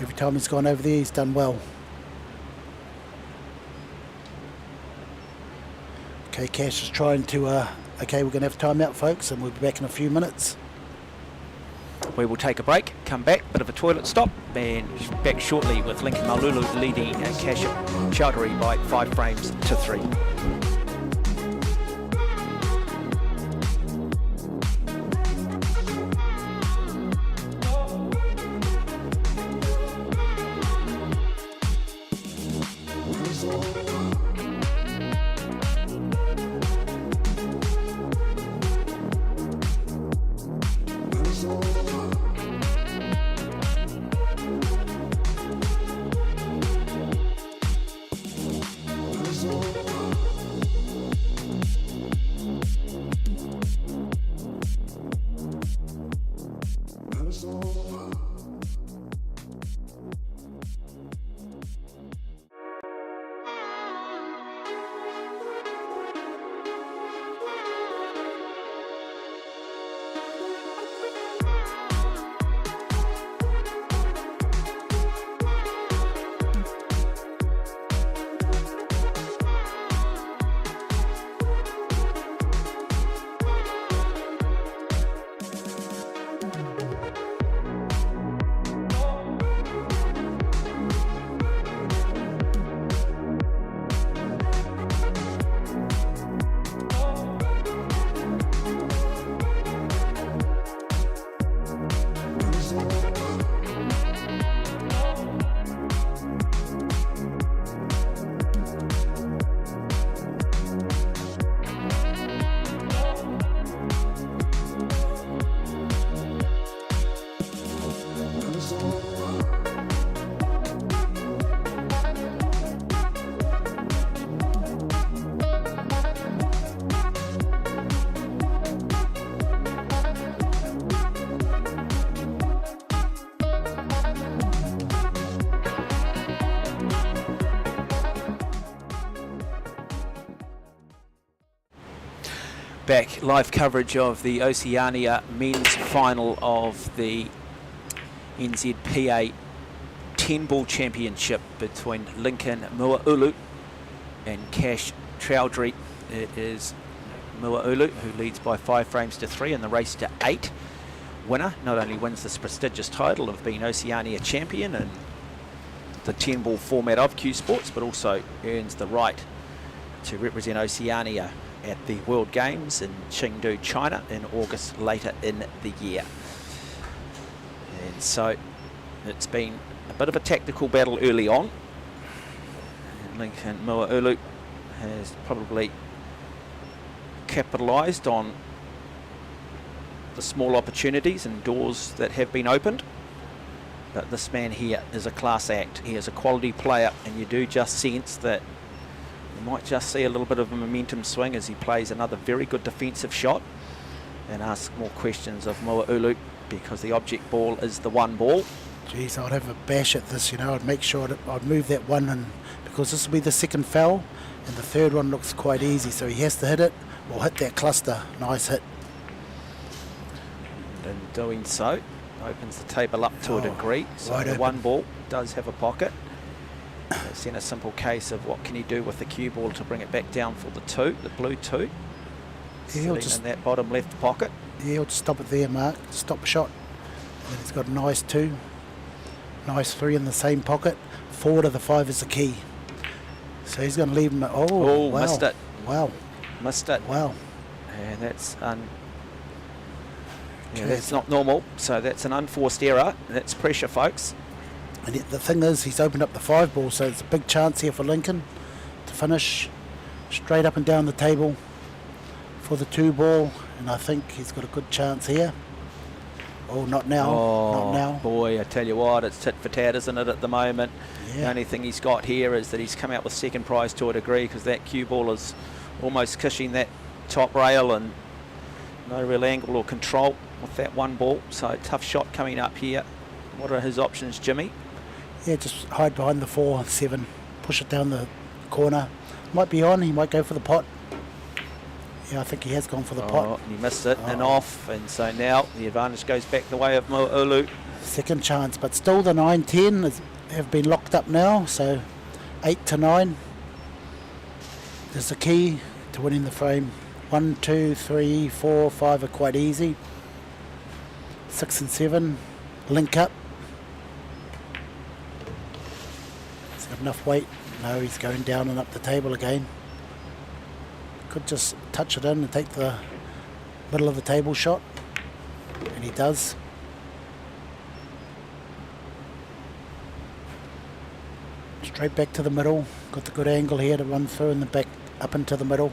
Every time he's gone over there, he's done well. Okay, Cash is trying to, okay, we're going to have time out, folks, and we'll be back in a few minutes. We will take a break, come back, bit of a toilet stop, and back shortly with Lincoln Moa'ulu leading Cash Chowdhury by 5 frames to 3. back live coverage of the Oceania men's final of the NZPA 10-ball championship between Lincoln Muaulu and Cash Chowdhury. It is Muaulu who leads by 5 frames to 3 in the race to 8. Winner not only wins this prestigious title of being Oceania champion in the 10-ball format of Q Sports, but also earns the right to represent Oceania at the World Games in Chengdu, China in August later in the year. And so it's been a bit of a tactical battle early on. And Lincoln Muaulu has probably capitalised on the small opportunities and doors that have been opened. But this man here is a class act. He is a quality player, and you do just sense that you might just see a little bit of a momentum swing as he plays another very good defensive shot and asks more questions of Muaulu, because the object ball is the one ball. Geez, I'd have a bash at this, you know. I'd make sure that I'd move that one in, because this will be the second foul, and the third one looks quite easy, so he has to hit it or hit that cluster. Nice hit. And in doing so, opens the table up to a degree. So wide the open. one ball does have a pocket. It's then a simple case of what can he do with the cue ball to bring it back down for the 2, the blue 2. Yeah, he'll Sitting just, in that bottom left pocket. yeah, he'll just stop it there, Mark. Stop shot. And then he's got a nice 2. Nice 3 in the same pocket. 4 to the 5 is the key. So he's going to leave him at, Oh, wow. missed it. Wow. Missed it. Wow. And that's that's not normal. So that's an unforced error. That's pressure, folks. And yet the thing is, he's opened up the 5 ball, so it's a big chance here for Lincoln to finish straight up and down the table for the 2 ball, and I think he's got a good chance here. Oh, not now. Not now. Boy, I tell you what, it's tit for tat, isn't it, at the moment? Yeah. The only thing he's got here is that he's come out with second prize to a degree, because that cue ball is almost cushioning that top rail and no real angle or control with that one ball. So tough shot coming up here. What are his options, Jimmy? Yeah, just hide behind the 4 and 7. Push it down the corner. Might be on. He might go for the pot. Yeah, I think he has gone for the pot. And he missed it and off. And so now the advantage goes back the way of Muaulu. Second chance, but still the 9-10 have been locked up now. So 8 to 9 is the key to winning the frame. 1, 2, 3, 4, 5 are quite easy. 6 and 7 link up. He's got enough weight. No, he's going down and up the table again. Could just touch it in and take the middle of the table shot, and he does. Straight back to the middle. Got the good angle here to run through and the back up into the middle.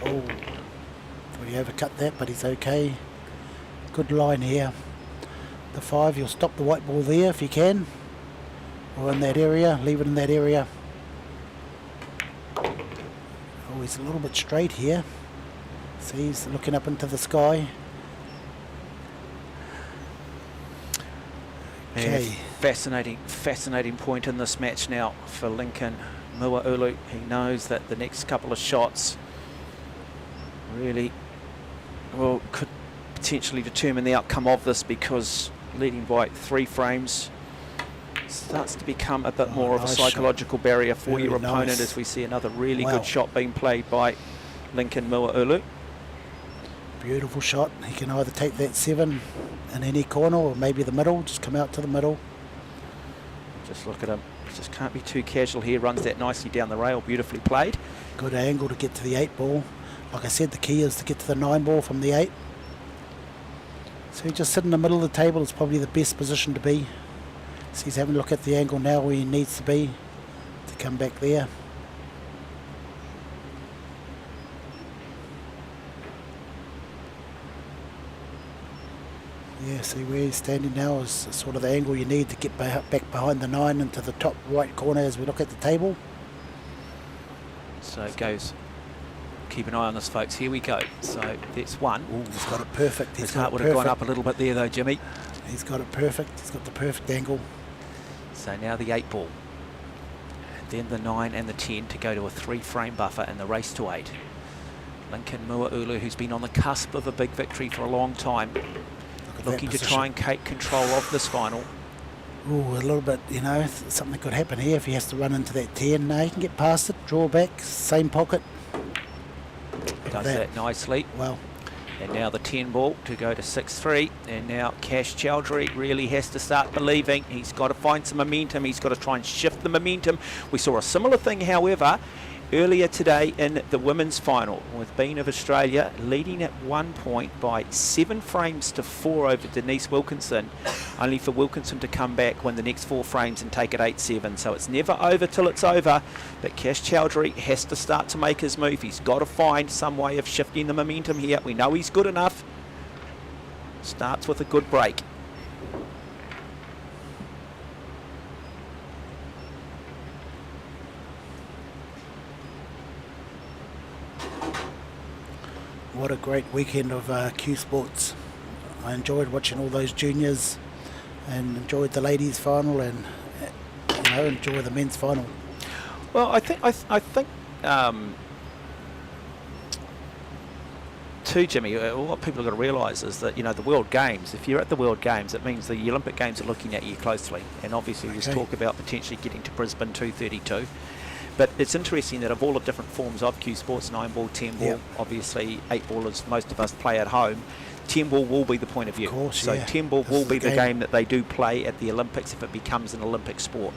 Oh, thought he overcut that, but he's okay. Good line here. The 5, you'll stop the white ball there if you can, or in that area, leave it in that area. Oh, he's a little bit straight here. See, he's looking up into the sky. Okay. Yeah, fascinating point in this match now for Lincoln Muaulu. He knows that the next couple of shots really could potentially determine the outcome of this, because leading by 3 frames starts to become a bit more of a nice psychological barrier for Very your opponent, nice. as we see another really Wow. good shot being played by Lincoln Muaulu. Beautiful shot. He can either take that 7 in any corner or maybe the middle. Just come out to the middle. Just look at him. Just can't be too casual here. Runs that nicely down the rail. Beautifully played. Good angle to get to the 8 ball. Like I said, the key is to get to the 9 ball from the 8. So he just sit in the middle of the table is probably the best position to be. So he's having a look at the angle now where he needs to be to come back there. Yeah, see where he's standing now is sort of the angle you need to get back behind the 9 into the top right corner as we look at the table. So it goes. Keep an eye on this, folks. Here we go. So that's one. Ooh, he's got it perfect. His heart would have gone up a little bit there, though, Jimmy. He's got it perfect. He's got the perfect angle. So now the 8 ball. And then the 9 and the 10 to go to a 3-frame buffer and the race to 8. Lincoln Muaulu, who's been on the cusp of a big victory for a long time, looking to try and take control of this final. Ooh, a little bit, you know, something could happen here if he has to run into that 10. No, he can get past it, draw back, same pocket. Does that nicely. Well. And now the 10 ball to go to 6-3. And now Cash Chowdhury really has to start believing. He's got to find some momentum. He's got to try and shift the momentum. We saw a similar thing, however, earlier today in the women's final, with Bean of Australia leading at 1 point by 7 frames to 4 over Denise Wilkinson, only for Wilkinson to come back, win the next 4 frames and take it 8-7. So it's never over till it's over, but Cash Chowdhury has to start to make his move. He's got to find some way of shifting the momentum here. We know he's good enough. Starts with a good break. What a great weekend of Q Sports. I enjoyed watching all those juniors and enjoyed the ladies final and enjoy the men's final. Well, I think too, Jimmy, what people have got to realise is that, the World Games, if you're at the World Games, it means the Olympic Games are looking at you closely. And obviously there's talk about potentially getting to Brisbane 232. But it's interesting that of all the different forms of Q Sports, 9 ball, 10 ball, obviously 8 ball as most of us play at home, 10 ball will be the point of view. Of course, so 10 ball will be the game that they do play at the Olympics if it becomes an Olympic sport.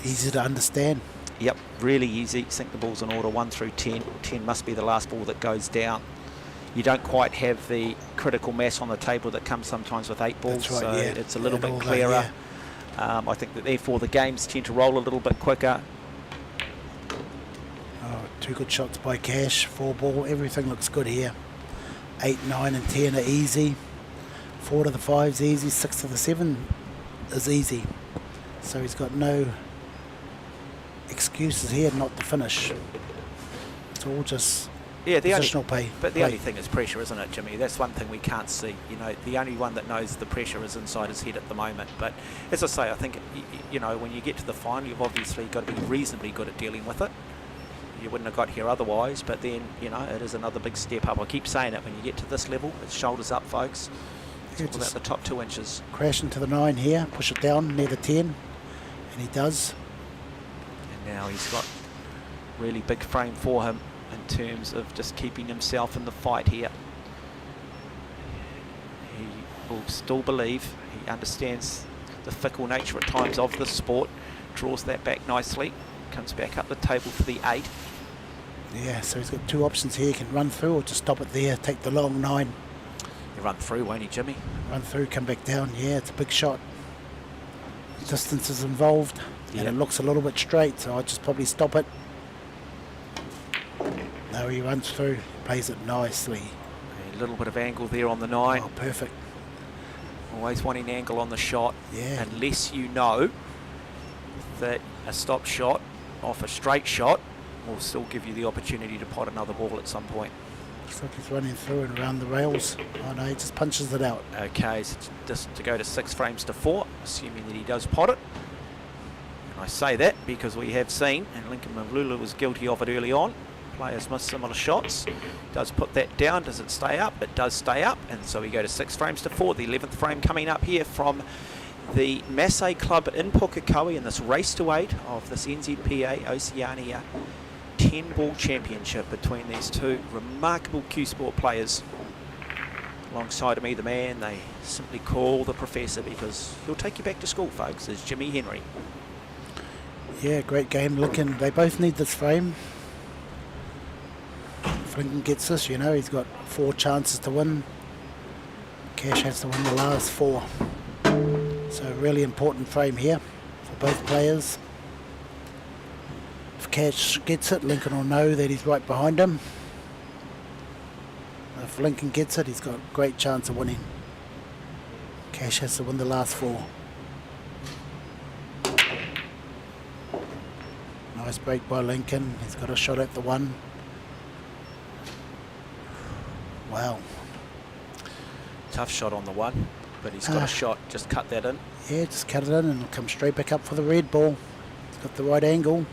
Easy to understand. Yep, really easy. Sync the balls in order 1 through 10. 10 must be the last ball that goes down. You don't quite have the critical mass on the table that comes sometimes with 8 balls, That's right, so it's a little bit clearer. I think that therefore the games tend to roll a little bit quicker. 2 good shots by Cash, 4 ball, everything looks good here. 8, 9 and 10 are easy. 4 to the 5's easy, 6 to the 7 is easy. So he's got no excuses here not to finish. It's all just positional play. But the only thing is pressure, isn't it, Jimmy? That's one thing we can't see. The only one that knows the pressure is inside his head at the moment. But as I say, I think, when you get to the final, you've obviously got to be reasonably good at dealing with it. You wouldn't have got here otherwise, but then, it is another big step up. I keep saying it, when you get to this level, it's shoulders up, folks. It's all about the top 2 inches. Crash into the 9 here, push it down near the 10, and he does. And now he's got really big frame for him in terms of just keeping himself in the fight here. He will still believe. He understands the fickle nature at times of the sport, draws that back nicely, comes back up the table for the 8. Yeah, so he's got 2 options here. He can run through or just stop it there, take the long 9. He'll run through, won't he, Jimmy? Run through, come back down. Yeah, it's a big shot. Distance is involved, and it looks a little bit straight, so I'll just probably stop it. No, he runs through, plays it nicely. A little bit of angle there on the 9. Oh, perfect. Always wanting angle on the shot, yeah. Unless you know that a stop shot off a straight shot will still give you the opportunity to pot another ball at some point. Looks like he's running through and around the rails. Oh no, he just punches it out. Okay, so just to go to 6 frames to 4, assuming that he does pot it. And I say that because we have seen, and Lincoln Muaulu was guilty of it early on, players miss similar shots. Does put that down. Does it stay up? It does stay up, and so we go to 6 frames to 4. The 11th frame coming up here from the Masse Club in Pukekohe in this race to 8 of this NZPA Oceania 10 ball championship between these 2 remarkable Q Sport players. Alongside of me, the man they simply call the Professor, because he'll take you back to school, folks, is Jimmy Henry. Yeah, great game. Lincoln, they both need this frame. If Lincoln gets this, he's got 4 chances to win. Cash has to win the last 4. So a really important frame here for both players. If Cash gets it, Lincoln will know that he's right behind him. If Lincoln gets it, he's got a great chance of winning. Cash has to win the last 4. Nice break by Lincoln. He's got a shot at the 1. Wow. Tough shot on the 1. But he's got a shot, just cut that in. Yeah, just cut it in and it'll come straight back up for the red ball. He's got the right angle.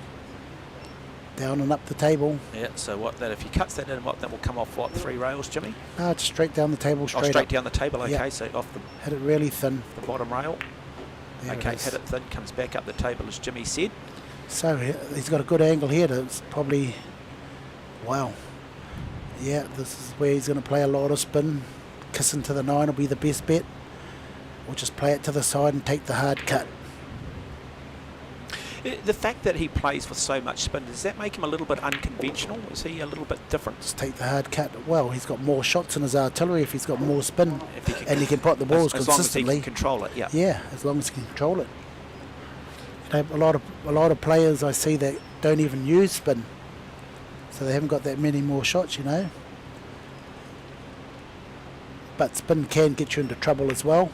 Down and up the table. Yeah, so what that if he cuts that in, what that will come off what 3 rails, Jimmy? No, just straight down the table, straight Straight up. down the table. Okay, Yep. so off Hit it really thin. the bottom rail. There Okay, it is. hit it thin, comes back up the table as Jimmy said. So he's got a good angle here. It's probably, wow. Yeah, this is where he's going to play a lot of spin. Kissing to the 9 will be the best bet. Or just play it to the side and take the hard cut. The fact that he plays with so much spin, does that make him a little bit unconventional? Is he a little bit different? Just take the hard cut. Well, he's got more shots in his artillery if he's got more spin. If he can, And he can pot the balls as long as he consistently. can control it, yeah. Yeah, as long as he can control it. You know, a lot of players I see that don't even use spin. So they haven't got that many more shots, you know. But spin can get you into trouble as well.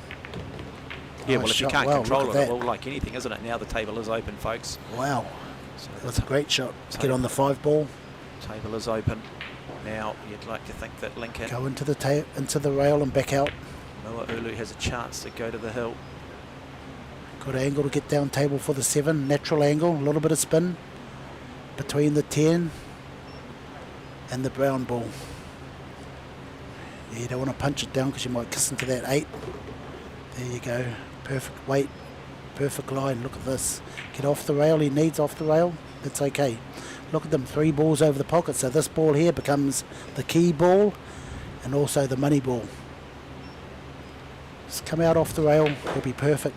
Yeah, Nice well, if you shot. can't Wow, control look it, at it will that. like anything, isn't it? Now the table is open, folks. Wow, So that's a great shot. So- Get on the 5 ball, table is open. Now you'd like to think that Lincoln go into the rail and back out. Ulu has a chance to go to the hill. Good angle to get down table for the 7. Natural angle, a little bit of spin between the 10 and the brown ball. Yeah, you don't want to punch it down because you might kiss into that 8. There you go. Perfect weight, perfect line. Look at this. Get off the rail. He needs off the rail. It's okay. Look at them, 3 balls over the pocket. So this ball here becomes the key ball and also the money ball. Just come out off the rail. He'll be perfect.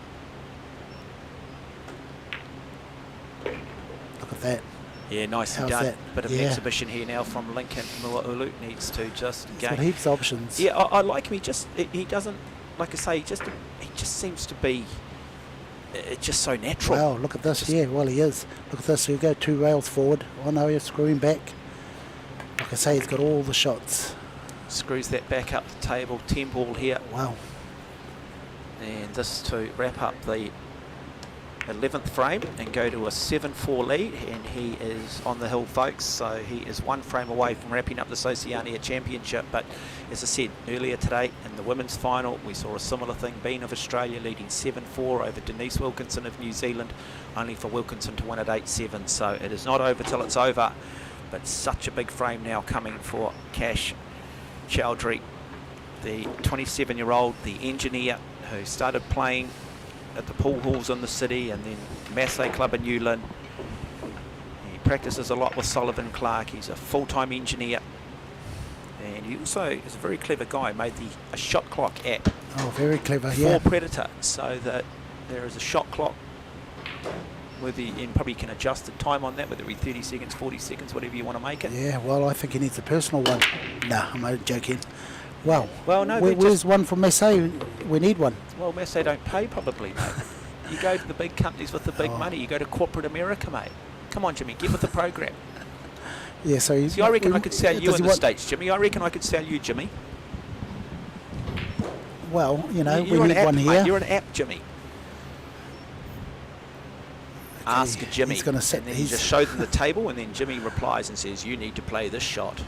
Look at that. Yeah, nicely How's done. that? Bit of Yeah. an exhibition here now from Lincoln. Ulu needs to just He's got gain. heaps of options. Yeah, I like him. He doesn't, like I say, he just seems to be just so natural. Wow, look at this. Just- Yeah, well, he is. Look at this. He'll go 2 rails forward. Oh no, you're screwing back. Like I say, he's got all the shots. Screws that back up the table. 10 ball here. Wow. And this to wrap up the 11th frame and go to a 7-4 lead, and he is on the hill, folks. So he is 1 frame away from wrapping up the Oceania Championship. But as I said earlier today, in the women's final, we saw a similar thing. Bean of Australia leading 7-4 over Denise Wilkinson of New Zealand, only for Wilkinson to win at 8-7. So it is not over till it's over. But such a big frame now coming for Cash Chowdhury, the 27-year-old, the engineer who started playing at the pool halls in the city and then Masse Club in Newland. He practices a lot with Sullivan Clark. He's a full-time engineer, and he also is a very clever guy. Made a shot clock app Oh, very clever. for Yeah. Predator, so that there is a shot clock and probably can adjust the time on that, whether it be 30 seconds, 40 seconds, whatever you want to make it. Yeah, well, I think he needs a personal one. Nah, I'm only joking. Well, No, they where's just- one from Masse? We need one. Well, Masse don't pay probably, mate. You go to the big companies with the big Oh. money. You go to corporate America, mate. Come on, Jimmy, get with the program. Yeah, so he's. See, I reckon I could sell you does in he the want- States, Jimmy. I reckon I could sell you, Jimmy. Well, you know, You're we an need app, one mate. here. You're an app, Jimmy. Ask Jimmy. He's gonna set. And then you just show them the table, and then Jimmy replies and says, "You need to play this shot."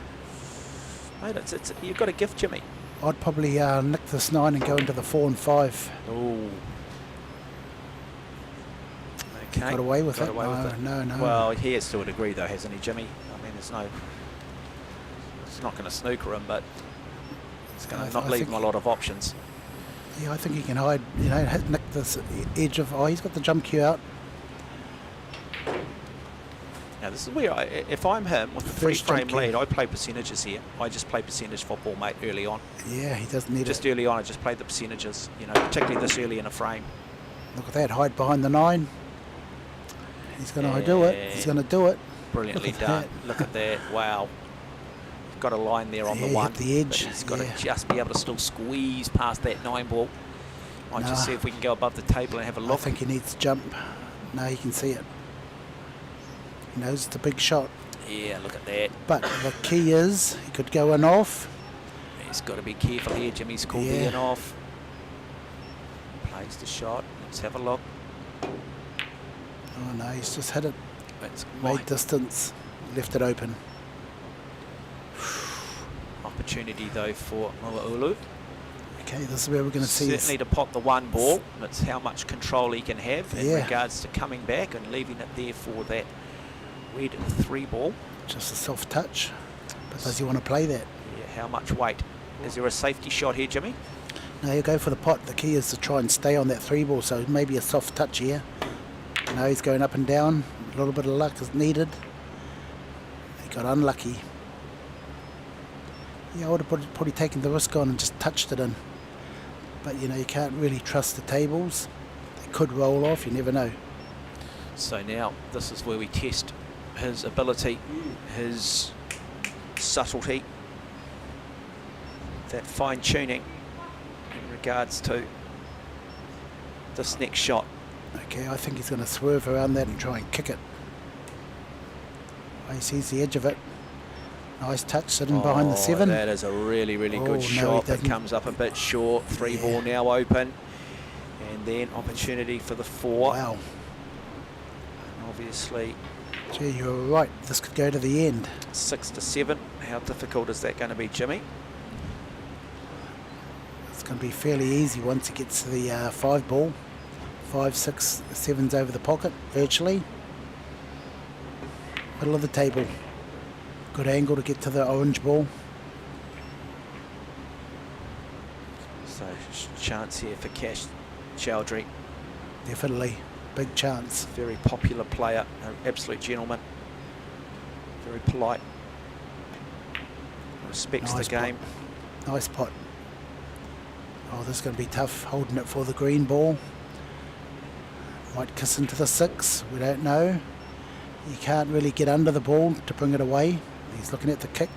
Mate, you've got a gift, Jimmy. I'd probably nick this 9 and go into the 4 and 5. Oh. Okay. Got away with Got it? away with No, it. no, no. Well, he has to a degree, though, hasn't he, Jimmy? I mean, it's not going to snooker him, but it's going to not I leave think- him a lot of options. Yeah, I think he can hide. You know, nick this edge of. Oh, he's got the jump cue out. Now, this is where, if I'm him with the 3 First frame jump lead, cue. I play percentages here. I just play percentage football, mate, early on. Yeah, he doesn't need Just it. early on, I just play the percentages, you know, particularly this early in a frame. Look at that, hide behind the 9. He's going to do it. He's going to do it. Brilliantly Look at done. that. Look at that. Wow. He's got a line there on Yeah, the hit 1. the edge, But he's got yeah. to just be able to still squeeze past that 9 ball. Might just Nah. see if we can go above the table and have a I look. think he needs to jump. No, he can see it. He knows it's a big shot. Yeah, look at that. But the key is he could go in off. He's got to be careful here. Jimmy's called Yeah. being off. Plays the shot. Let's have a look. Oh no, he's just hit it. It's Made distance. Left it open. opportunity though for Ulu. Okay, this is where we're going to see Certainly to pot the 1 ball. It's how much control he can have in Yeah. regards to coming back and leaving it there for that Red 3 ball. Just a soft touch. But does he want to play that? Yeah, how much weight? Is there a safety shot here, Jimmy? No, he'll go for the pot. The key is to try and stay on that 3 ball, so maybe a soft touch here. No, he's going up and down. A little bit of luck is needed. He got unlucky. Yeah, I would have probably taken the risk on and just touched it in. But, you know, you can't really trust the tables. They could roll off, you never know. So now this is where we test his ability, his subtlety, that fine-tuning in regards to this next shot. Okay, I think he's going to swerve around that and try and kick it. He sees the edge of it. Nice touch sitting behind the 7. That is a really, really good shot. That comes up a bit short. 3 ball now open. And then opportunity for the 4. Wow. And obviously... Gee, you were right. This could go to the end. 6 to 7. How difficult is that going to be, Jimmy? It's going to be fairly easy once he gets to the 5 ball. 5, 6, 7's over the pocket, virtually. Middle of the table. Good angle to get to the orange ball. So, chance here for Cash Chowdhury. Definitely. Big chance. Very popular player, an absolute gentleman. Very polite. Respects the game. Nice pot. Oh, this is going to be tough, holding it for the green ball. Might kiss into the 6, we don't know. You can't really get under the ball to bring it away. He's looking at the kick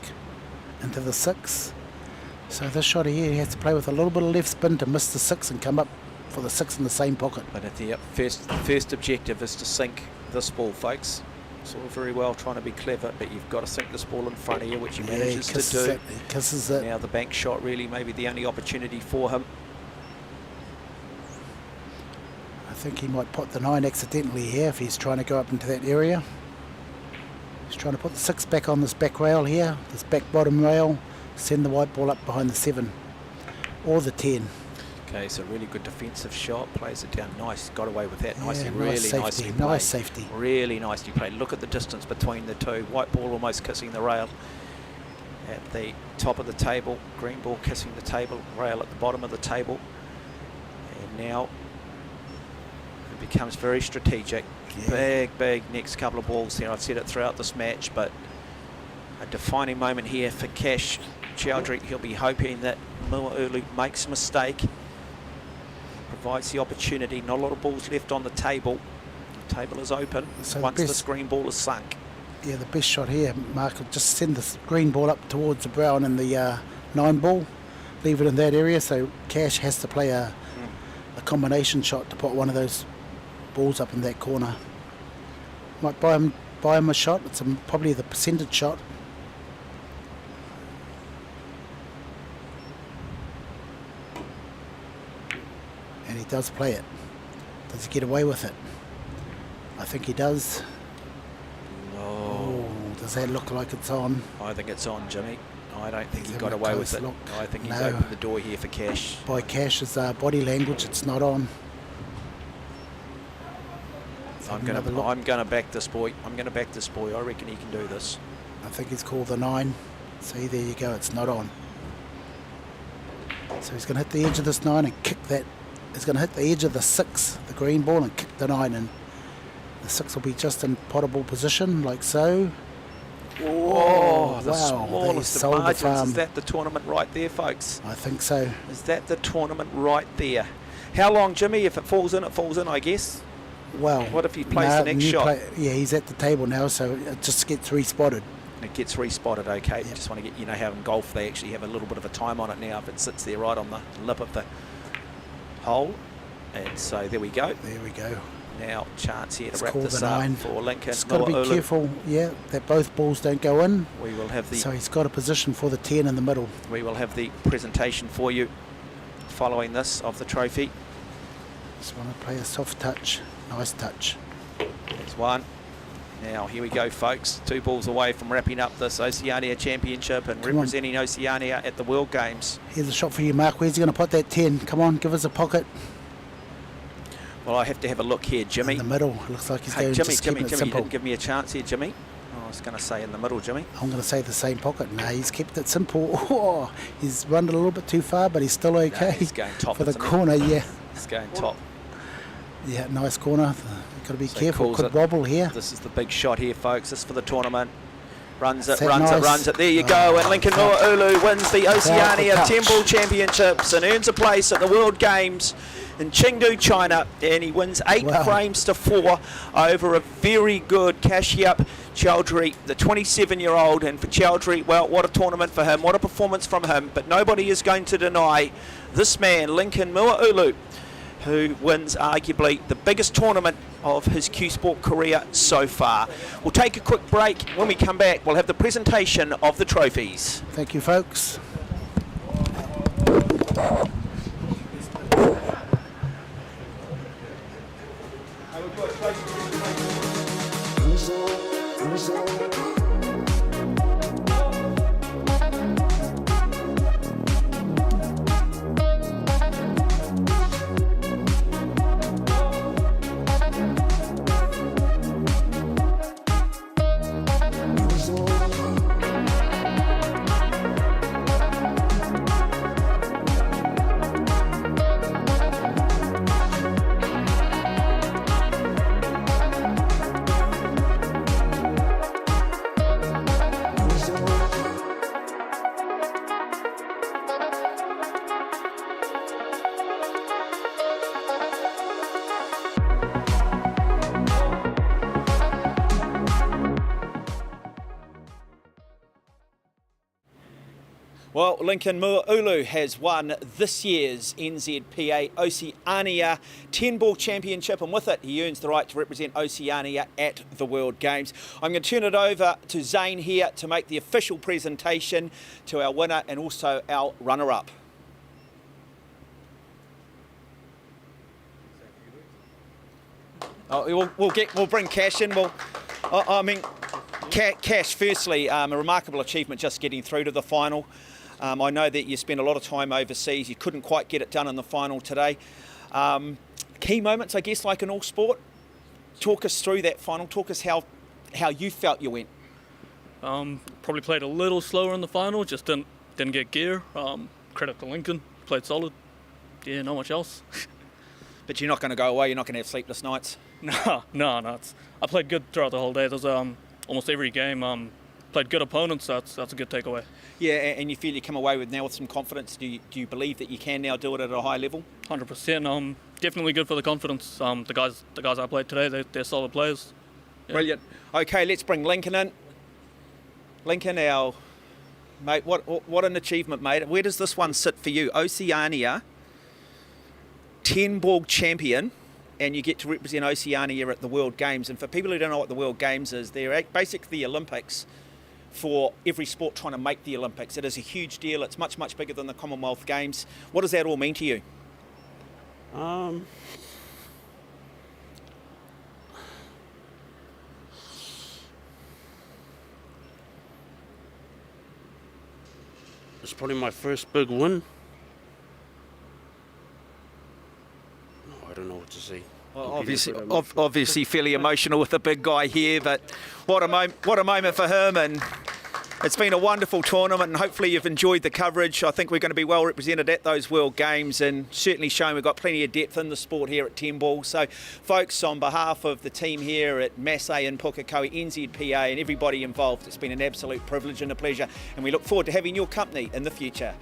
into the 6. So this shot here, he has to play with a little bit of left spin to miss the 6 and come up for the 6 in the same pocket. But at the first objective is to sink this ball, folks. It's all very well trying to be clever, but you've got to sink this ball in front of you, which he manages to do. He kisses it. Now the bank shot really maybe the only opportunity for him. I think he might put the 9 accidentally here if he's trying to go up into that area. He's trying to put the 6 back on this back rail here, this back bottom rail, send the white ball up behind the 7 or the 10. Okay, so really good defensive shot, plays it down nice, got away with that nicely, Yeah, really nice safety, nicely played. nice safety. Really nicely played. Look at the distance between the two. White ball almost kissing the rail at the top of the table, green ball kissing the table, rail at the bottom of the table. And now it becomes very strategic. Yeah. Big next couple of balls here. I've said it throughout this match, but a defining moment here for Cash Chowdhury. He'll be hoping that Muaulu makes a mistake, provides the opportunity. Not a lot of balls left on the table. The table is open So once this green ball is sunk. Yeah, the best shot here, Mark, will just send this green ball up towards the brown and the 9 ball, leave it in that area, so Cash has to play a combination shot to put one of those balls up in that corner. Might buy him a shot. It's probably the percentage shot. And he does play it. Does he get away with it? I think he does. Oh, does that look like it's on? I think it's on, Jimmy. I don't think he got away with it. Look. I think he's opened the door here for Cash. By Cash's body language, it's not on. I'm going to back this boy. I'm going to back this boy. I reckon he can do this. I think he's called the 9. See, there you go. It's not on. So he's going to hit the edge of this 9 and kick that. He's going to hit the edge of the 6, the green ball, and kick the 9 in. The 6 will be just in potable position, like so. Oh, the wow. smallest of margins. Is that the tournament right there, folks? I think so. Is that the tournament right there? How long, Jimmy? If it falls in, I guess. Well, what if he plays the next shot? Yeah, he's at the table now, so it just gets respotted. It gets respotted, okay. Yep. Just want to get, you know how in golf they actually have a little bit of a time on it now if it sits there right on the lip of the hole. And so there we go. There we go. Now chance here to It's wrap this up for Lincoln. He's got to be careful, yeah, that both balls don't go in. We will have the. So he's got a position for the 10 in the middle. We will have the presentation for you following this of the trophy. Just want to play a soft touch. Nice touch. There's one. Now here we go, folks. 2 balls away from wrapping up this Oceania Championship and representing Oceania at the World Games. Here's a shot for you, Mark. Where's he going to put that 10? Come on, give us a pocket. Well, I have to have a look here, Jimmy. In the middle, looks like he's Hey, going Jimmy, just keeping Jimmy, it Jimmy, you simple. didn't give me a chance here, Jimmy. I was going to say in the middle, Jimmy. I'm going to say the same pocket. No, he's kept it simple. Oh, he's run it a little bit too far, but he's still okay. No, he's going top for the isn't he? corner, yeah. He's going top. Yeah, nice corner. Got to be So careful. calls Could it. wobble here. This is the big shot here, folks. This is for the tournament. Runs it, That's runs nice. it, runs it. There you go. And Lincoln Muaulu wins the Oceania touch. 10-ball championships and earns a place at the World Games in Chengdu, China. And he wins 8 Wow. frames to 4 over a very good Kashyap Chowdhury, the 27-year-old. And for Chowdhury, well, what a tournament for him. What a performance from him. But nobody is going to deny this man, Lincoln Muaulu, who wins arguably the biggest tournament of his Q Sport career so far. We'll take a quick break. When we come back, we'll have the presentation of the trophies. Thank you, folks. Well, Lincoln Muaulu has won this year's NZPA Oceania 10-ball championship, and with it he earns the right to represent Oceania at the World Games. I'm going to turn it over to Zane here to make the official presentation to our winner and also our runner-up. Oh, we'll bring Cash in. Cash, firstly, a remarkable achievement just getting through to the final. I know that you spent a lot of time overseas. You couldn't quite get it done in the final today. Key moments, I guess, like in all sport. Talk us through that final. Talk us how you felt you went. Probably played a little slower in the final. Just didn't get gear. Credit to Lincoln. Played solid. Yeah, not much else. But you're not going to go away. You're not going to have sleepless nights. No. I played good throughout the whole day. There's almost every game. Played good opponents. That's a good takeaway. Yeah, and you feel you come away with some confidence. Do you believe that you can now do it at a high level? 100%. Definitely good for the confidence. The guys I played today, they're solid players. Yeah. Brilliant. Okay, let's bring Lincoln in. Lincoln, our mate, what an achievement, mate. Where does this one sit for you? Oceania 10-ball champion, and you get to represent Oceania at the World Games. And for people who don't know what the World Games is, they're basically the Olympics for every sport trying to make the Olympics. It is a huge deal. It's much, much bigger than the Commonwealth Games. What does that all mean to you? It's probably my first big win. No, I don't know what to say. Well, obviously fairly emotional with the big guy here, but what a moment for him, and it's been a wonderful tournament, and hopefully you've enjoyed the coverage. I think we're going to be well represented at those World Games, and certainly showing we've got plenty of depth in the sport here at 10 ball. So folks, on behalf of the team here at Masse in Pukekohe, NZPA, and everybody involved, it's been an absolute privilege and a pleasure, and we look forward to having your company in the future.